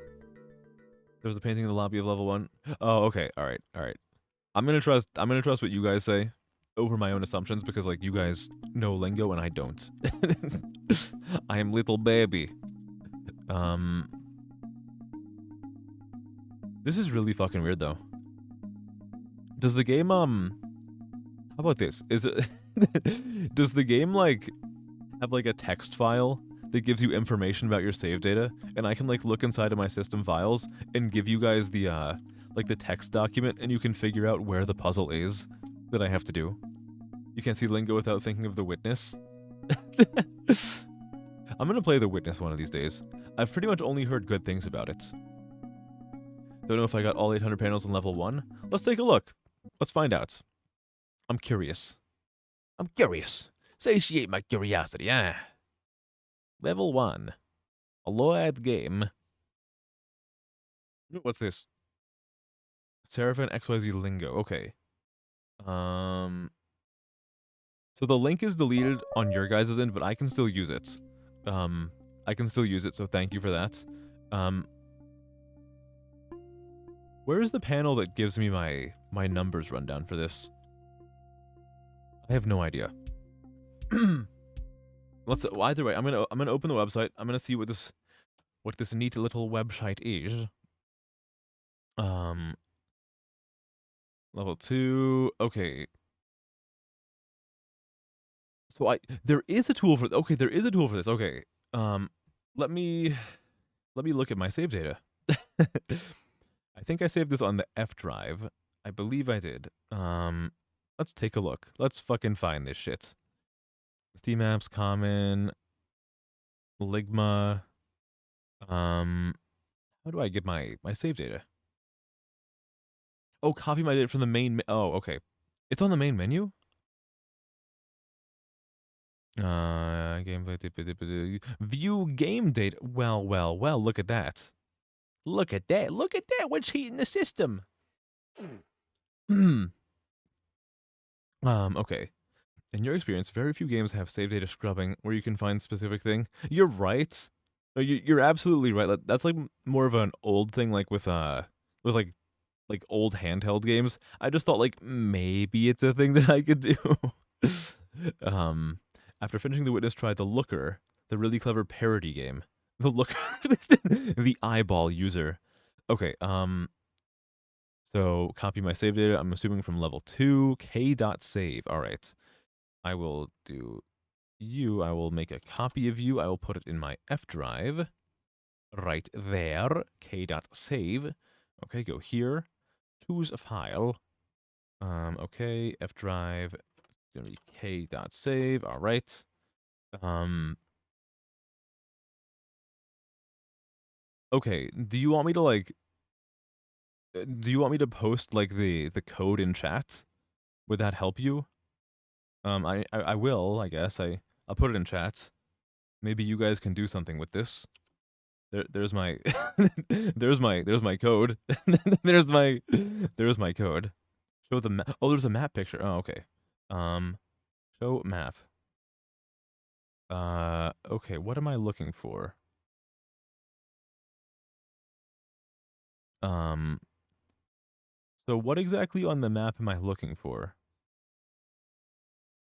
There's a painting in the lobby of level 1. Oh, okay. All right. I'm gonna trust what you guys say over my own assumptions because, like, you guys know lingo and I don't. I am little baby. This is really fucking weird, though. Does the game, how about this? Is it... Does the game, like, have, like, a text file that gives you information about your save data, and I can, like, look inside of my system files and give you guys the, like, the text document, and you can figure out where the puzzle is? that I have to do. You can't see Lingo without thinking of The Witness. I'm gonna play The Witness one of these days. I've pretty much only heard good things about it. Don't know if I got all 800 panels in level 1. Let's take a look. Let's find out. I'm curious. I'm curious. Satiate my curiosity, eh? Level 1. A low-ad game. What's this? Seraphim XYZ Lingo. Okay. So the link is deleted on your guys' end, but I can still use it. I can still use it, so thank you for that. Where is the panel that gives me my numbers rundown for this? I have no idea. Well, either way, I'm gonna open the website. I'm gonna see what this neat little website is. Level 2. Okay. So there is a tool for there is a tool for this. Okay. Let me look at my save data. I think I saved this on the F drive. I believe I did. Let's take a look. Let's fucking find this shit. Steam apps, common, Ligma. How do I get my save data? Oh, copy my data from the main. Oh, okay. It's on the main menu. Gameplay. View game data. Well. Look at that. Look at that. Look at that. What's heating the system? Okay. In your experience, very few games have save data scrubbing where you can find specific thing. You're right. No, you're absolutely right. That's like more of an old thing, like with like old handheld games. I just thought like maybe it's a thing that I could do. After finishing The Witness, tried The Looker, the really clever parody game. The Looker, the eyeball user. Okay. So copy my save data. I'm assuming from level 2, k.save. All right. I will do you. I will make a copy of you. I will put it in my F drive. Right there. K.save. Okay, go here. Choose a file. Okay, F drive. It's gonna be k.save. All right. Okay. Do you want me to like? Do you want me to post like the code in chat? Would that help you? I will. I guess I'll put it in chat. Maybe you guys can do something with this. There's my there's my code. there's my code. Show the map. Oh, there's a map picture. Oh, okay. Show map. Okay, what am I looking for? So what exactly on the map am I looking for?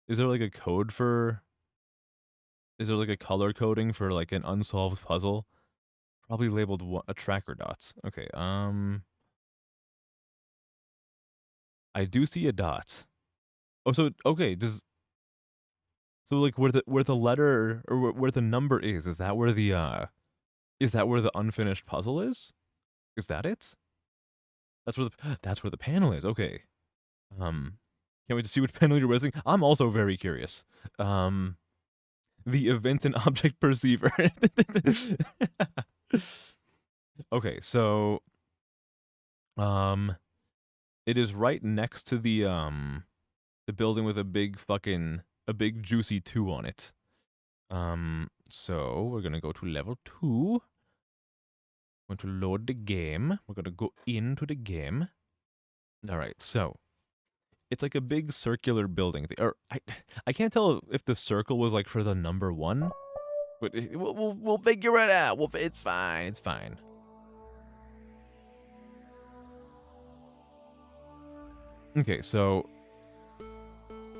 Is there like a code for? Is there like a color coding for like an unsolved puzzle? Probably labeled a tracker dots. Okay, I do see a dot. Oh, so okay, so like where the letter or where the number is that where the unfinished puzzle is? Is that it? That's where the panel is. Okay. Can't wait to see which panel you're missing. I'm also very curious. The event and object perceiver. Okay, so it is right next to the building with a big juicy 2 on it. So we're gonna go to level 2. Going to load the game. We're gonna go into the game. All right, so it's like a big circular building. Or I can't tell if the circle was like for the number 1, but we'll figure it out. It's fine. It's fine. Okay, so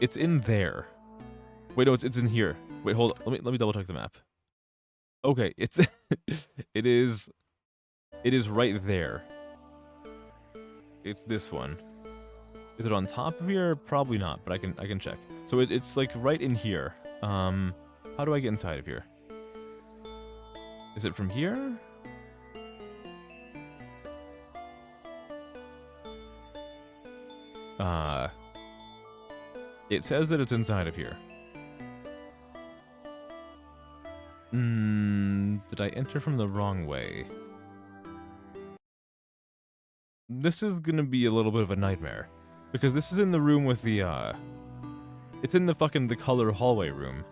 it's in there. Wait, no, it's in here. Wait, hold on. Let me double check the map. Okay, it's it is right there. It's this one. Is it on top of here? Probably not, but I can check. So it's like right in here. How do I get inside of here? Is it from here? It says that it's inside of here. Did I enter from the wrong way? This is gonna be a little bit of a nightmare. Because this is in the room with the, it's in the color hallway room.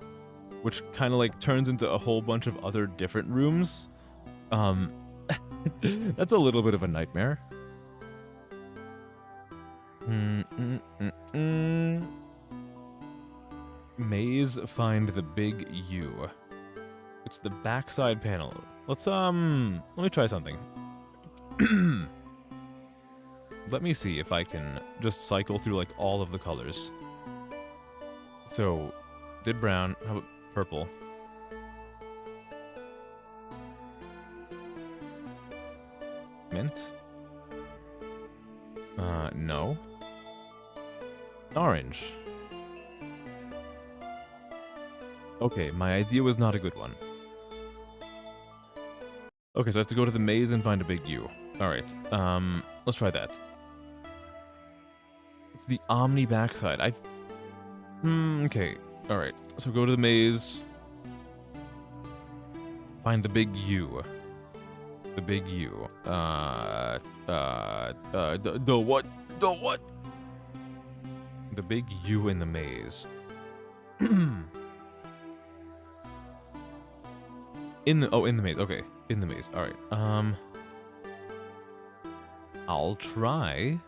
Which kind of, like, turns into a whole bunch of other different rooms. That's a little bit of a nightmare. Maze, find the big U. It's the backside panel. Let me try something. Let me see if I can just cycle through, like, all of the colors. So, did brown, how about purple? Mint? No. Orange. Okay, my idea was not a good one. Okay, so I have to go to the maze and find a big U. Alright, let's try that. It's the Omni backside. Okay. Alright, so go to the maze. Find the big U. The big U. The what? The what? The big U in the maze. in the maze. Okay, in the maze. All right. I'll try.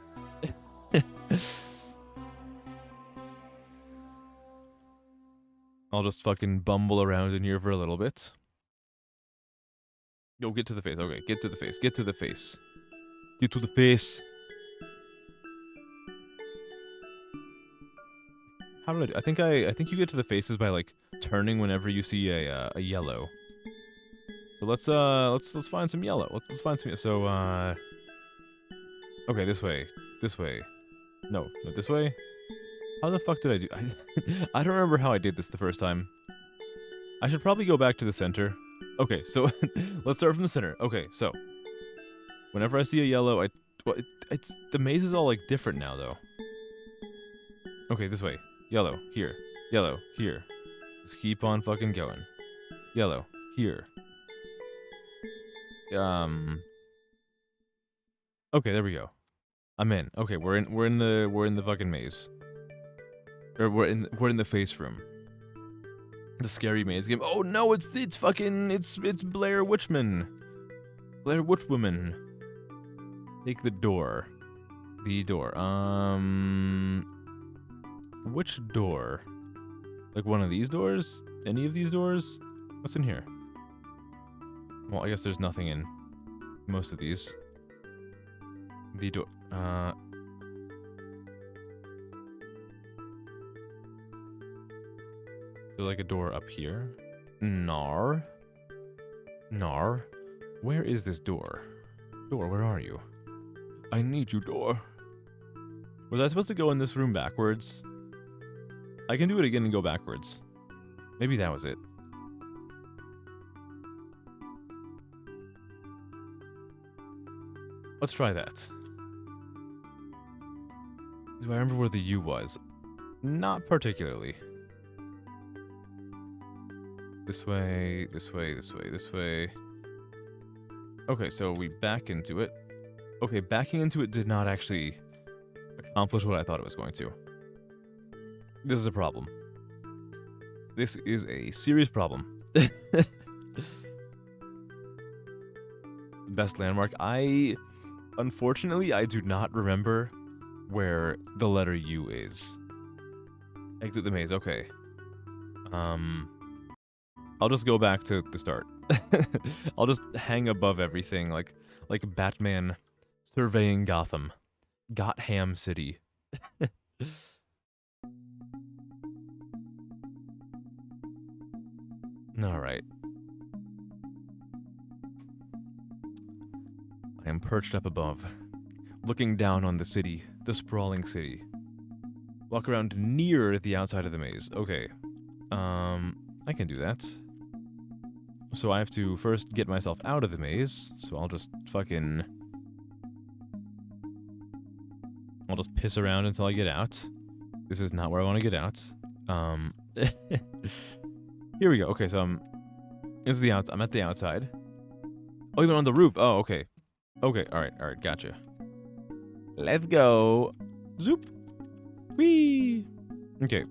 I'll just fucking bumble around in here for a little bit. Go, get to the face. Okay, get to the face. Get to the face. Get to the face. How did I do? I think you get to the faces by, like, turning whenever you see a yellow. So let's find some yellow. Let's find some. So okay, this way. This way. No, not this way. How the fuck did I do? I don't remember how I did this the first time. I should probably go back to the center. Okay, so let's start from the center. Okay, so whenever I see a yellow, it's the maze is all, like, different now though. Okay, this way. Yellow here. Yellow here. Just keep on fucking going. Yellow here. Okay, there we go. I'm in. Okay, we're in the fucking maze. Or we're in the face room. The scary maze game. Oh no, it's Blair Witchman. Blair Witchwoman. Take the door. The door. Which door? Like one of these doors? Any of these doors? What's in here? Well, I guess there's nothing in most of these. The door. So like a door up here. Nar. Where is this door? Door, where are you? I need you, door. Was I supposed to go in this room backwards? I can do it again and go backwards. Maybe that was it. Let's try that. Do I remember where the U was? Not particularly. This way, this way, this way, this way. Okay, so we back into it. Okay, backing into it did not actually accomplish what I thought it was going to. This is a problem. This is a serious problem. Best landmark. Unfortunately, I do not remember where the letter U is. Exit the maze, okay. I'll just go back to the start. I'll just hang above everything like Batman surveying Gotham. Gotham City. Alright. I am perched up above, looking down on the city, the sprawling city. Walk around near the outside of the maze. Okay. I can do that. So I have to first get myself out of the maze, so I'll just piss around until I get out. This is not where I want to get out. Here we go. Okay, so this is the I'm at the outside. Oh, even on the roof. Oh, okay. Okay, all right, gotcha. Let's go. Zoop. Whee. Okay.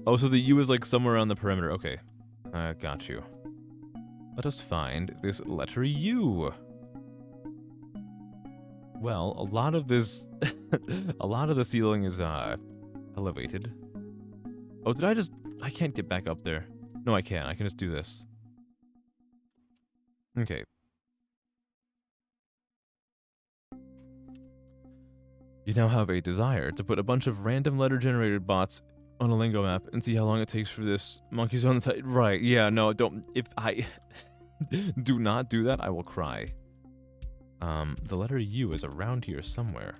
Oh, so the U is like somewhere around the perimeter. Okay. Got you. Let us find this letter U. Well, a lot of this, a lot of the ceiling is elevated. Oh, I can't get back up there. No, I can. I can just do this. Okay. You now have a desire to put a bunch of random letter-generated bots on a lingo map and see how long it takes for this monkey's on the side. Right, yeah, no, don't. If I do not do that, I will cry. The letter U is around here somewhere.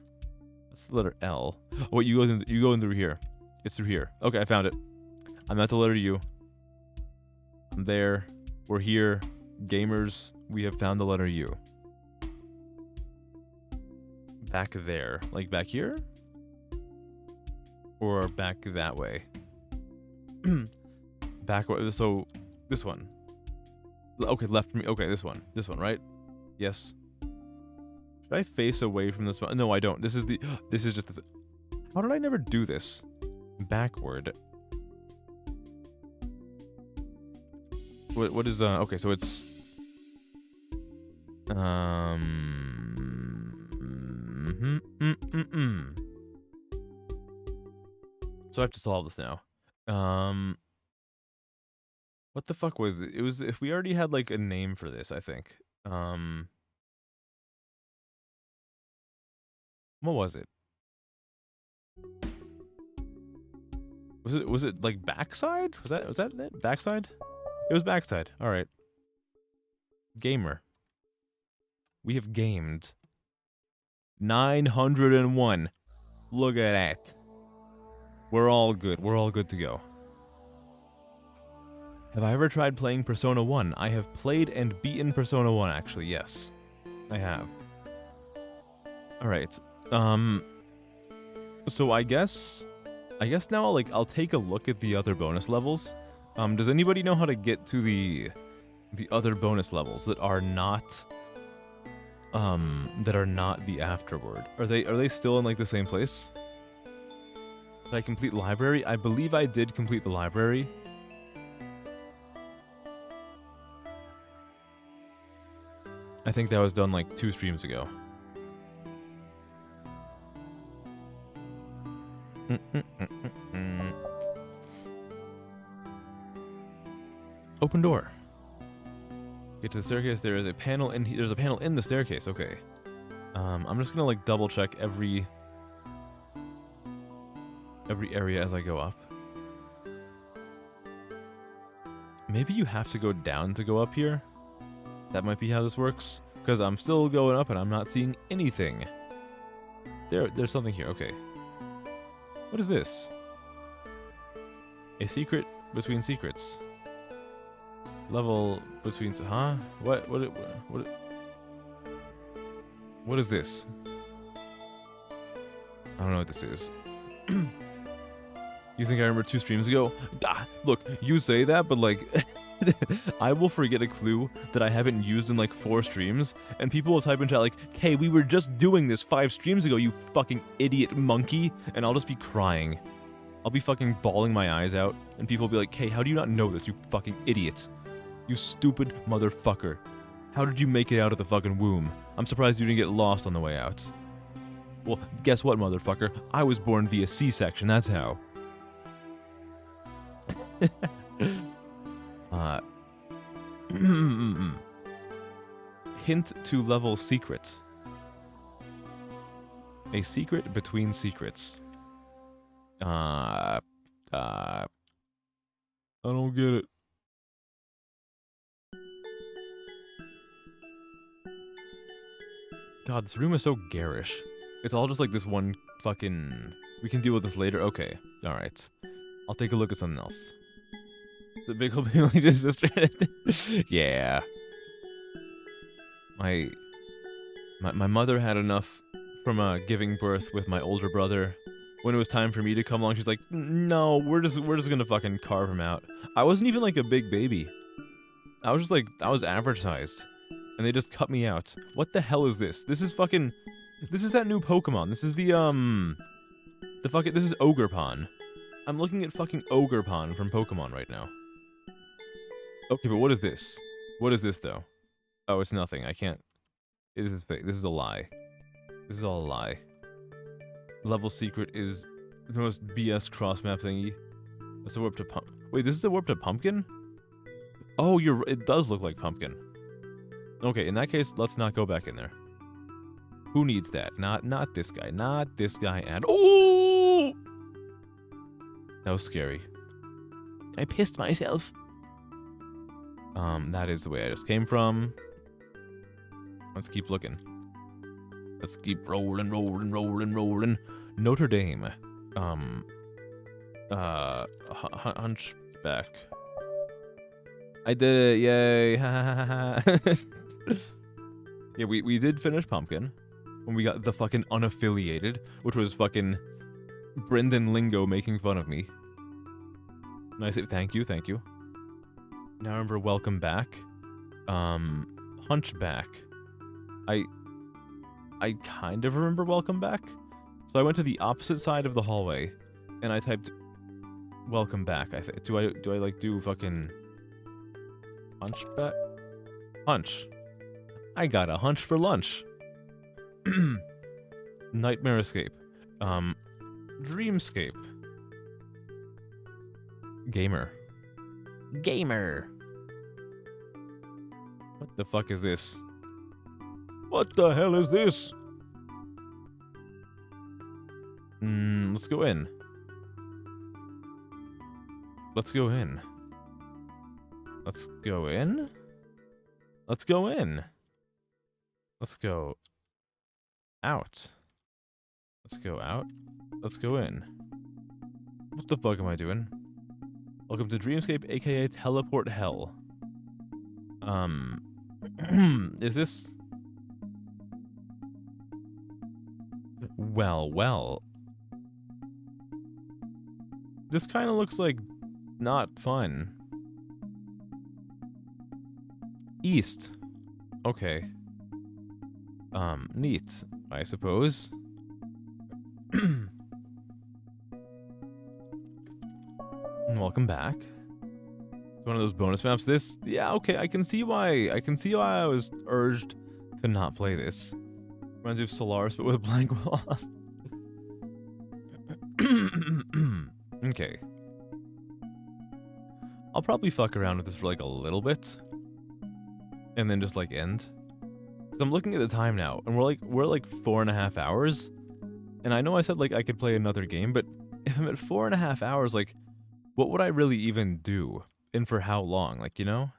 That's the letter L. Oh, wait, you go in through here. It's through here. Okay, I found it. I'm at the letter U. I'm there. We're here. Gamers, we have found the letter U. Back there. Like back here? Or back that way? Back, so this one. Okay, left from me. Okay, this one. This one, right? Yes. Should I face away from this one? No, I don't. This is just the... How did I never do this? Backward. What is, okay, so it's... So I have to solve this now. What the fuck was it? It was, if we already had, like, a name for this, I think. What was it? Was it like backside? Was that it? Backside? It was backside. All right. Gamer. We have gamed 901. Look at that. We're all good. We're all good to go. Have I ever tried playing Persona 1? I have played and beaten Persona 1, actually. Yes, I have. All right. So I guess now I'll take a look at the other bonus levels. Does anybody know how to get to the other bonus levels that are not the afterward? Are they still in like the same place? Did I complete library? I believe I did complete the library. I think that was done like 2 streams ago. Open door. Get to the staircase. There is a panel in. There's a panel in the staircase. Okay. I'm just gonna like double check every area as I go up. Maybe you have to go down to go up here. That might be how this works. Because I'm still going up and I'm not seeing anything. There's something here. Okay. What is this? A secret between secrets. Level between... Huh? What is this? I don't know what this is. You think I remember 2 streams ago? Look, you say that, but like... I will forget a clue that I haven't used in like 4 streams, and people will type in chat like, "Hey, we were just doing this 5 streams ago, you fucking idiot monkey," and I'll just be crying. I'll be fucking bawling my eyes out, and people will be like, "Hey, how do you not know this, you fucking idiot? You stupid motherfucker. How did you make it out of the fucking womb? I'm surprised you didn't get lost on the way out." Well, guess what, motherfucker? I was born via C-section, that's how. Hint to level secret. A secret between secrets. I don't get it. God, this room is so garish. It's all just like this one fucking... We can deal with this later? Okay. Alright. I'll take a look at something else. The big old family just sister. Yeah. My mother had enough from giving birth with my older brother when it was time for me to come along, she's like, no, we're just gonna fucking carve him out. I wasn't even like a big baby. I was just like, I was average sized. And they just cut me out. What the hell is this? This is fucking, this is that new Pokemon. This is the fucking, this is Ogerpon. I'm looking at fucking Ogerpon from Pokemon right now. Okay, but what is this? What is this, though? Oh, it's nothing. I can't... This is fake. This is a lie. This is all a lie. Level secret is the most BS cross-map thingy. That's a warp to pump... Wait, this is a warp to Pumpkin? Oh, it does look like Pumpkin. Okay, in that case, let's not go back in there. Who needs that? Not this guy. Not this guy and... Oh! That was scary. I pissed myself. That is the way I just came from. Let's keep looking. Let's keep rolling, rolling, rolling, rolling. Notre Dame. Hunchback. I did it, yay. Yeah, we did finish Pumpkin. When we got the fucking unaffiliated, which was fucking Brendan Lingo making fun of me. And I say, thank you. Now I remember Welcome Back. Hunchback. I kind of remember Welcome Back. So I went to the opposite side of the hallway, and I typed Welcome Back. I think. Do I like do fucking Hunchback? Hunch. I got a hunch for lunch. Nightmare Escape. Dreamscape. Gamer. What the fuck is this? What the hell is this? Let's go in. Let's go in. Let's go in? Let's go in. Let's go out. Let's go out. Let's go in. What the fuck am I doing? Welcome to Dreamscape, aka Teleport Hell. Is this... Well. This kind of looks like not fun. East. Okay. Neat, I suppose. Welcome back. It's one of those bonus maps. This, yeah, okay, I can see why I was urged to not play this. Reminds me of Solaris, but with blank walls. Okay. I'll probably fuck around with this for like a little bit. And then just like end. Because I'm looking at the time now, and we're like 4.5 hours. And I know I said like I could play another game, but if I'm at 4.5 hours, like, what would I really even do? And for how long? Like, you know?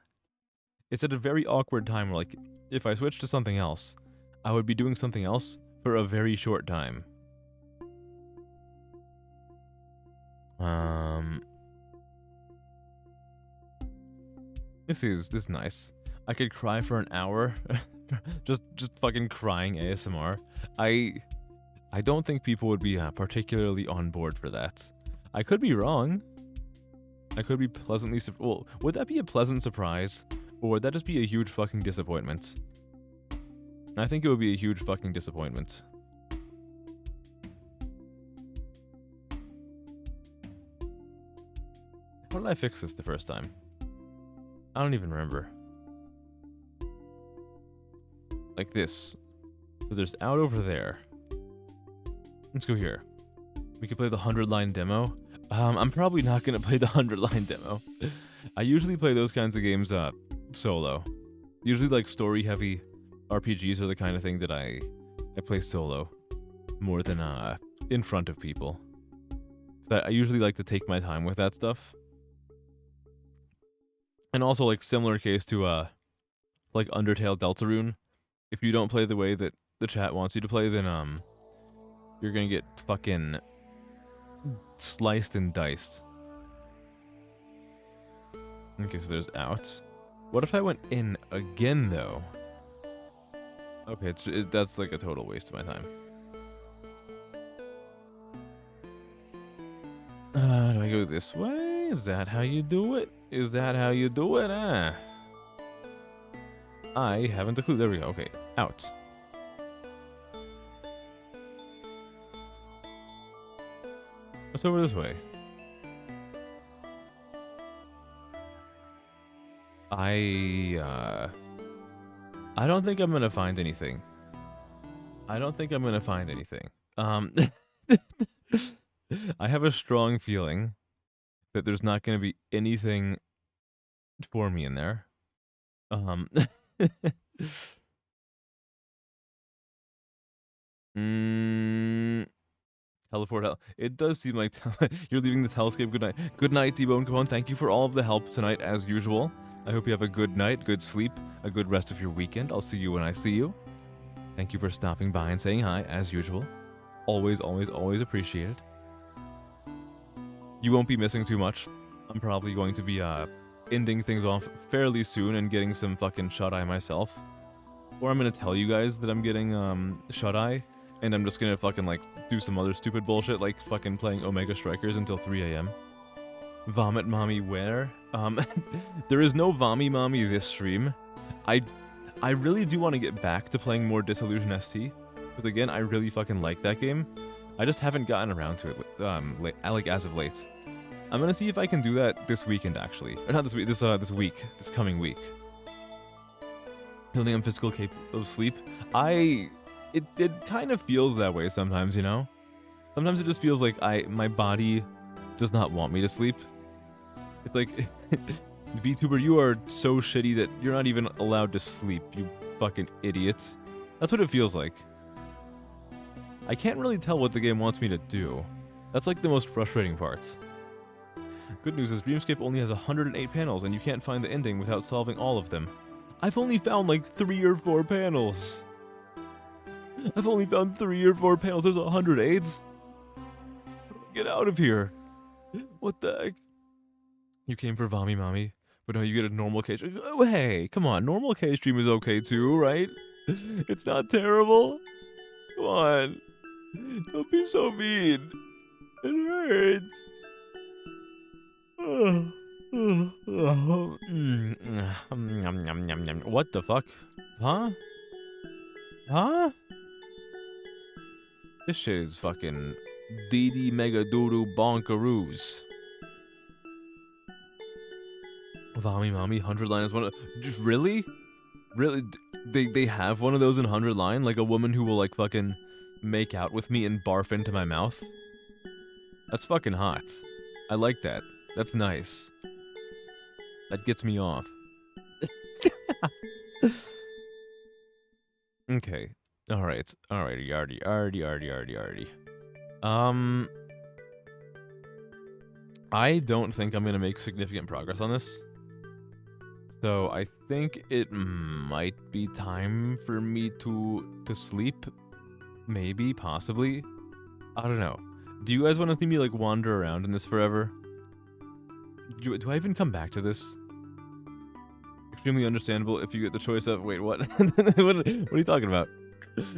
It's at a very awkward time where, like, if I switch to something else, I would be doing something else for a very short time. This is nice. I could cry for an hour. just fucking crying ASMR. I don't think people would be particularly on board for that. I could be wrong. I could be pleasantly... Well, would that be a pleasant surprise? Or would that just be a huge fucking disappointment? I think it would be a huge fucking disappointment. How did I fix this the first time? I don't even remember. Like this. So there's out over there. Let's go here. We could play the 100-line demo. I'm probably not going to play the 100-line demo. I usually play those kinds of games solo. Usually like story-heavy RPGs are the kind of thing that I play solo. More than in front of people. I usually like to take my time with that stuff. And also like similar case to like Undertale Deltarune. If you don't play the way that the chat wants you to play, then you're gonna get fucking sliced and diced. Okay, so there's out. What if I went in again, though? Okay, that's like a total waste of my time. Do I go this way? Is that how you do it? Is that how you do it? I haven't a clue. There we go. Okay, out. What's over this way? I don't think I'm gonna find anything. I don't think I'm gonna find anything. I have a strong feeling that there's not gonna be anything for me in there. Teleport out. It does seem like you're leaving the telescape. Good night. Good night, T-Bone Capone. Thank you for all of the help tonight, as usual. I hope you have a good night, good sleep, a good rest of your weekend. I'll see you when I see you. Thank you for stopping by and saying hi, as usual. Always, always, always appreciate it. You won't be missing too much. I'm probably going to be ending things off fairly soon and getting some fucking shut-eye myself. Or I'm gonna tell you guys that I'm getting shut-eye, and I'm just gonna fucking like do some other stupid bullshit like fucking playing Omega Strikers until 3 a.m. Vomit Mommy where? There is no Vommy Mommy this stream. I really do want to get back to playing more Disillusion ST, because again, I really fucking like that game. I just haven't gotten around to it like as of late. I'm gonna see if I can do that this weekend actually. Or not this week, this coming week. I don't think I'm physical capable of sleep. It kind of feels that way sometimes, you know? Sometimes it just feels like my body does not want me to sleep. It's like, VTuber, you are so shitty that you're not even allowed to sleep, you fucking idiots. That's what it feels like. I can't really tell what the game wants me to do. That's like the most frustrating parts. Good news is Dreamscape only has 108 panels and you can't find the ending without solving all of them. I've only found like 3 or 4 panels. I've only found 3 or 4 panels. There's 100 aids. Get out of here. What the heck? You came for Vommy Mommy, but now you get a normal K. Oh, hey, come on. Normal K stream is okay too, right? It's not terrible. Come on. Don't be so mean. It hurts. What the fuck? Huh? Huh? This shit is fucking DD Mega Doodoo Bonkaroos. Vommy Mommy, 100 line is one of... Just really? Really? They have one of those in 100 line? Like a woman who will like fucking make out with me and barf into my mouth? That's fucking hot. I like that. That's nice. That gets me off. Okay. Alright. Alrighty, arty. I don't think I'm gonna make significant progress on this. So I think it might be time for me to sleep. Maybe, possibly. I don't know. Do you guys want to see me like wander around in this forever? Do I even come back to this? Extremely understandable if you get the choice of wait, what? What are you talking about?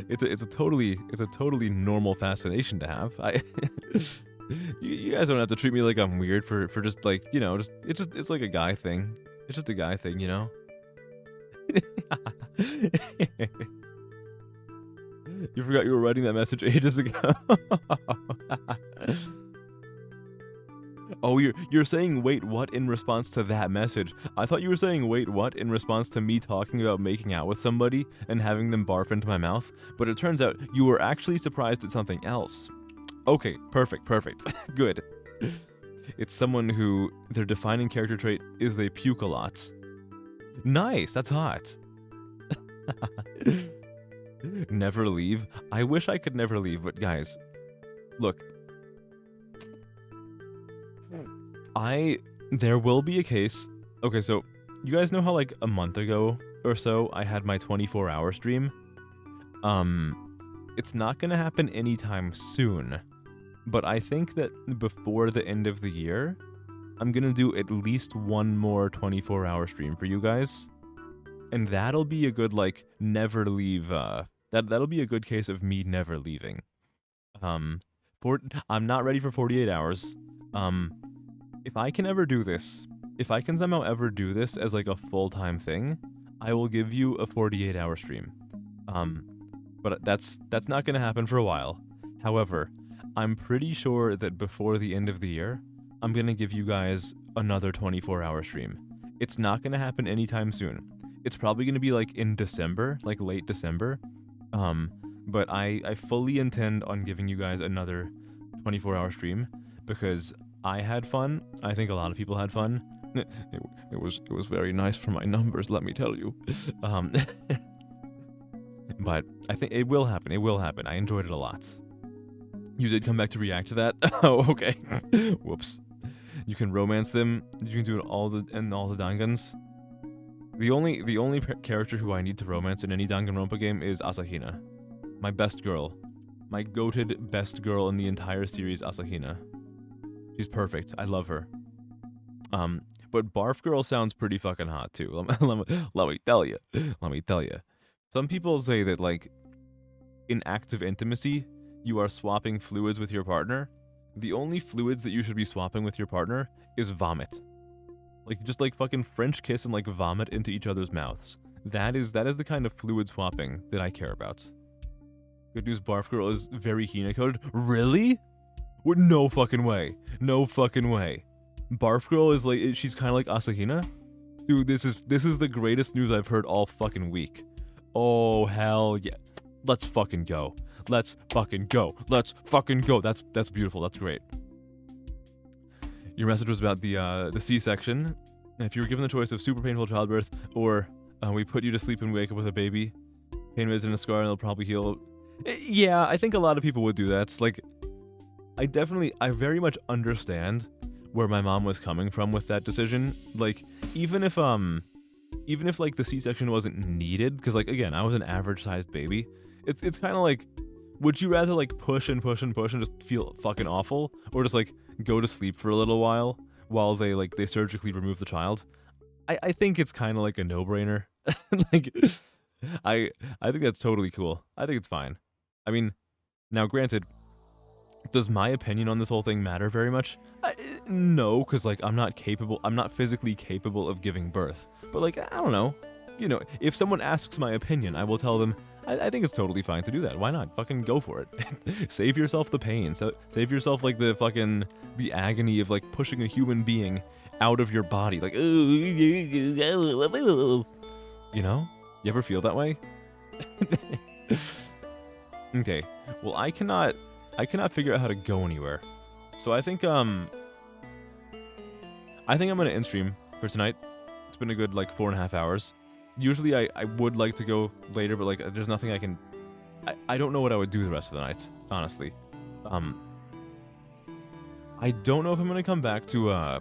It's a totally normal fascination to have. You guys don't have to treat me like I'm weird for just like, you know, it's like a guy thing. It's just a guy thing, you know? You forgot you were writing that message ages ago. Oh, you're saying wait what in response to that message. I thought you were saying wait what in response to me talking about making out with somebody and having them barf into my mouth, but it turns out you were actually surprised at something else. Okay, perfect. Good. It's someone who their defining character trait is they puke a lot. Nice, that's hot. Never leave. I wish I could never leave, but guys, look. There will be a case. Okay, so you guys know how like a month ago or so I had my 24-hour stream? It's not gonna happen anytime soon, but I think that before the end of the year, I'm gonna do at least one more 24-hour stream for you guys. And that'll be a good, like, never leave, that'll be a good case of me never leaving. I'm not ready for 48 hours. If I can ever do this, if I can somehow ever do this as like a full-time thing, I will give you a 48-hour stream. But that's not gonna happen for a while. However, I'm pretty sure that before the end of the year, I'm gonna give you guys another 24-hour stream. It's not gonna happen anytime soon. It's probably gonna be like in December, like late December. But I fully intend on giving you guys another 24-hour stream because I had fun. I think a lot of people had fun. It was very nice for my numbers, let me tell you. But I think it will happen. It will happen. I enjoyed it a lot. You did come back to react to that? Oh, okay. Whoops. You can romance them. You can do it all the Dangans. The only character who I need to romance in any Danganronpa game is Asahina. My best girl. My goated best girl in the entire series, Asahina. She's perfect. I love her. But Barf Girl sounds pretty fucking hot too. Let me tell you. Let me tell you. Some people say that like in active intimacy, you are swapping fluids with your partner. The only fluids that you should be swapping with your partner is vomit. Like just like fucking French kiss and like vomit into each other's mouths. That is the kind of fluid swapping that I care about. Good news, Barf Girl is very Hina coded. Really? What? No fucking way. No fucking way. Barf Girl is like, she's kind of like Asahina? Dude, this is the greatest news I've heard all fucking week. Oh, hell yeah. Let's fucking go. Let's fucking go. Let's fucking go. That's beautiful. That's great. Your message was about the C-section. If you were given the choice of super painful childbirth or we put you to sleep and wake up with a baby, pain meds and a scar and it'll probably heal. Yeah, I think a lot of people would do that. It's like, I very much understand where my mom was coming from with that decision. Like, even if like the C-section wasn't needed, because like again, I was an average-sized baby. It's kind of like, would you rather like push and push and push and just feel fucking awful, or just like go to sleep for a little while they surgically remove the child? I think it's kind of like a no-brainer. Like, I think that's totally cool. I think it's fine. I mean, now granted, does my opinion on this whole thing matter very much? No, because like I'm not physically capable of giving birth. But like, I don't know. You know, if someone asks my opinion, I will tell them, I think it's totally fine to do that. Why not? Fucking go for it. Save yourself the pain. So save yourself like the agony of like pushing a human being out of your body. Like, you know? You ever feel that way? Okay. Well, I cannot figure out how to go anywhere. So I think I'm gonna end stream for tonight. It's been a good like 4.5 hours. Usually I would like to go later, but like there's nothing I can. I don't know what I would do the rest of the night, honestly. I don't know if I'm gonna come back to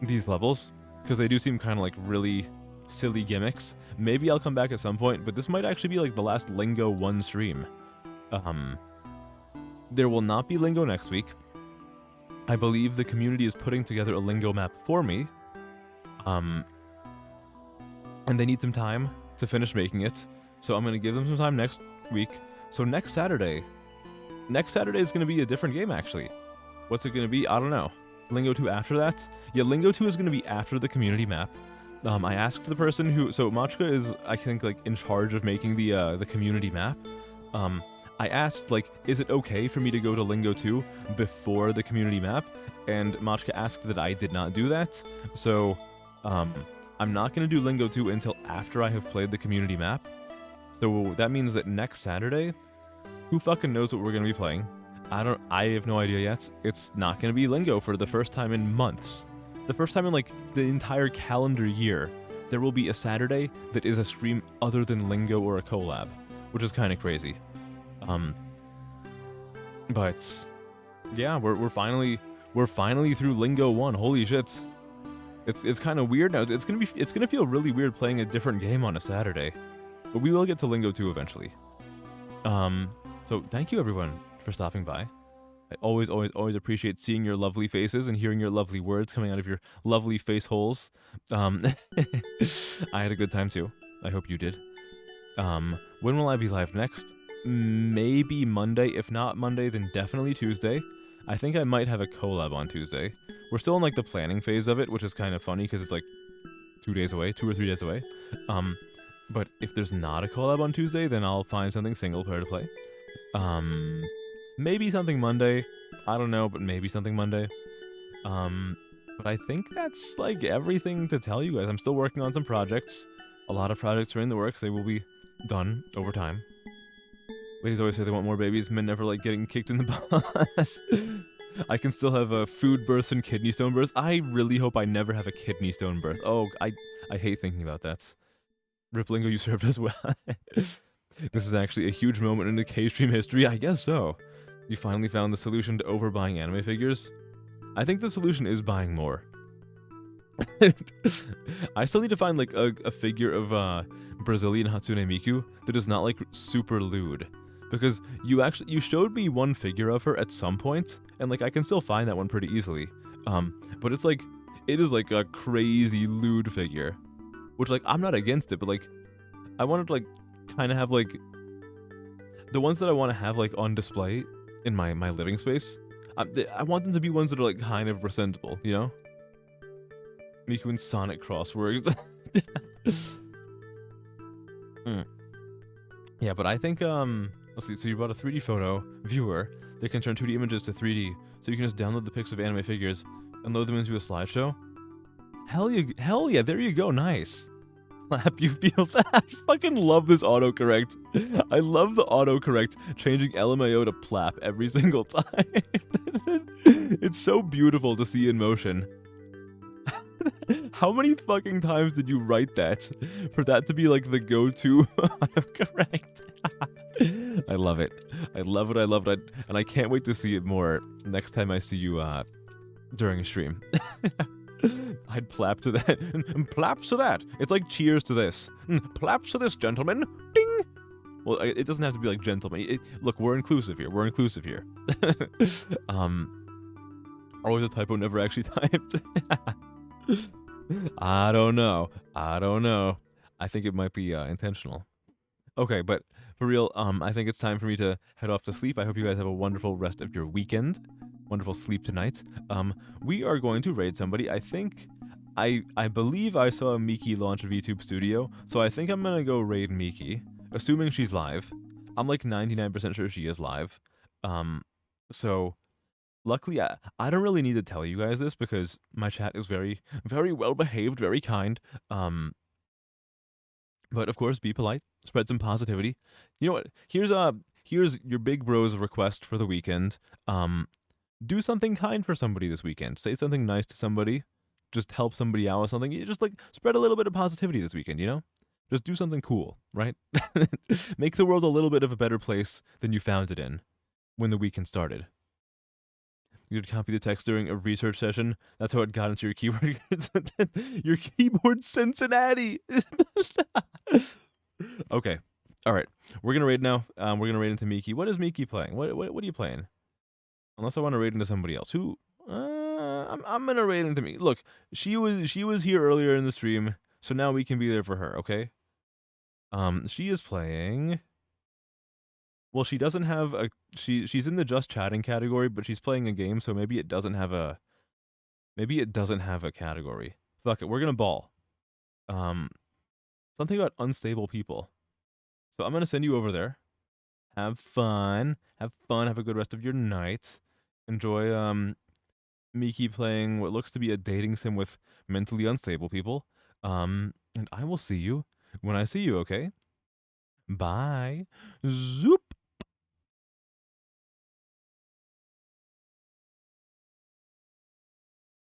these levels because they do seem kind of like really silly gimmicks. Maybe I'll come back at some point, but this might actually be like the last Lingo 1 stream. There will not be Lingo next week. I believe the community is putting together a Lingo map for me. And they need some time to finish making it. So I'm going to give them some time next week. So next Saturday is going to be a different game, actually. What's it going to be? I don't know. Lingo 2 after that? Yeah, Lingo 2 is going to be after the community map. I asked the person who... So Machka is, I think, like, in charge of making the community map. I asked, like, is it okay for me to go to Lingo 2 before the community map? And Machka asked that I did not do that. So, I'm not going to do Lingo 2 until after I have played the community map. So that means that next Saturday, who fucking knows what we're going to be playing? I have no idea yet. It's not going to be Lingo for the first time in months. The first time in, like, the entire calendar year, there will be a Saturday that is a stream other than Lingo or a collab, which is kind of crazy. But yeah, we're finally through Lingo 1. Holy shit. It's kind of weird now. It's gonna feel really weird playing a different game on a Saturday. But we will get to Lingo 2 eventually. So thank you everyone for stopping by. I always appreciate seeing your lovely faces and hearing your lovely words coming out of your lovely face holes. I had a good time too. I hope you did. When will I be live next? Maybe Monday. If not Monday, then definitely Tuesday. I think I might have a collab on Tuesday. We're still in like the planning phase of it, which is kind of funny because it's like 2 days away, 2 or 3 days away. But if there's not a collab on Tuesday, then I'll find something single player to play. Maybe something Monday. I don't know, but maybe something Monday. But I think that's like everything to tell you guys. I'm still working on some projects. A lot of projects are in the works. They will be done over time. Ladies always say they want more babies. Men never like getting kicked in the balls. I can still have food births and kidney stone births. I really hope I never have a kidney stone birth. Oh, I hate thinking about that. Riplingo, you served us well. This is actually a huge moment in the K-stream history. I guess so. You finally found the solution to overbuying anime figures? I think the solution is buying more. I still need to find like a figure of Brazilian Hatsune Miku that is not like super lewd. Because you showed me one figure of her at some point, and like I can still find that one pretty easily. But it's like, it is like a crazy lewd figure. Which like, I'm not against it, but like, I wanted to like, kind of have like, the ones that I want to have like on display in my living space, I want them to be ones that are like kind of presentable, you know? Miku and Sonic crosswords. Yeah, but I think, let's see, so you bought a 3D photo viewer that can turn 2D images to 3D, so you can just download the pics of anime figures and load them into a slideshow? Hell yeah, there you go, nice. Plap, you feel that? I fucking love this autocorrect. I love the autocorrect changing LMAO to plap every single time. It's so beautiful to see in motion. How many fucking times did you write that for that to be like the go-to autocorrect? I love it. I love it. I love it. And I can't wait to see it more next time I see you during a stream. I'd plap to that. Plaps to that. It's like cheers to this. Plaps to this, gentlemen. Ding! Well, it doesn't have to be like gentlemen. Look, we're inclusive here. We're inclusive here. Always a typo, never actually typed. I don't know. I think it might be intentional. Okay, but for real, I think it's time for me to head off to sleep. I hope you guys have a wonderful rest of your weekend. Wonderful sleep tonight. We are going to raid somebody. I think, I believe I saw Miki launch a VTube Studio, so I think I'm gonna go raid Miki, assuming she's live. I'm like 99% sure she is live. So luckily, I don't really need to tell you guys this because my chat is very, very well behaved, very kind. But of course, be polite, spread some positivity. You know what? Here's your big bro's request for the weekend. Do something kind for somebody this weekend. Say something nice to somebody. Just help somebody out with something. You just like spread a little bit of positivity this weekend, you know? Just do something cool, right? Make the world a little bit of a better place than you found it in when the weekend started. You could copy the text during a research session. That's how it got into your keyboard. Your keyboard Cincinnati. Okay. All right. We're gonna raid now. We're gonna raid into Miki. What is Miki playing? What are you playing? Unless I want to raid into somebody else. Who? I'm gonna raid into me. Look, she was here earlier in the stream, so now we can be there for her. Okay. She is playing. Well, she doesn't have a she's in the just chatting category, but she's playing a game, so maybe it doesn't have a category. Fuck it, we're gonna ball. Something about unstable people. So I'm gonna send you over there. Have fun. Have a good rest of your night. Enjoy Miki playing what looks to be a dating sim with mentally unstable people. And I will see you when I see you, okay? Bye. Zoop.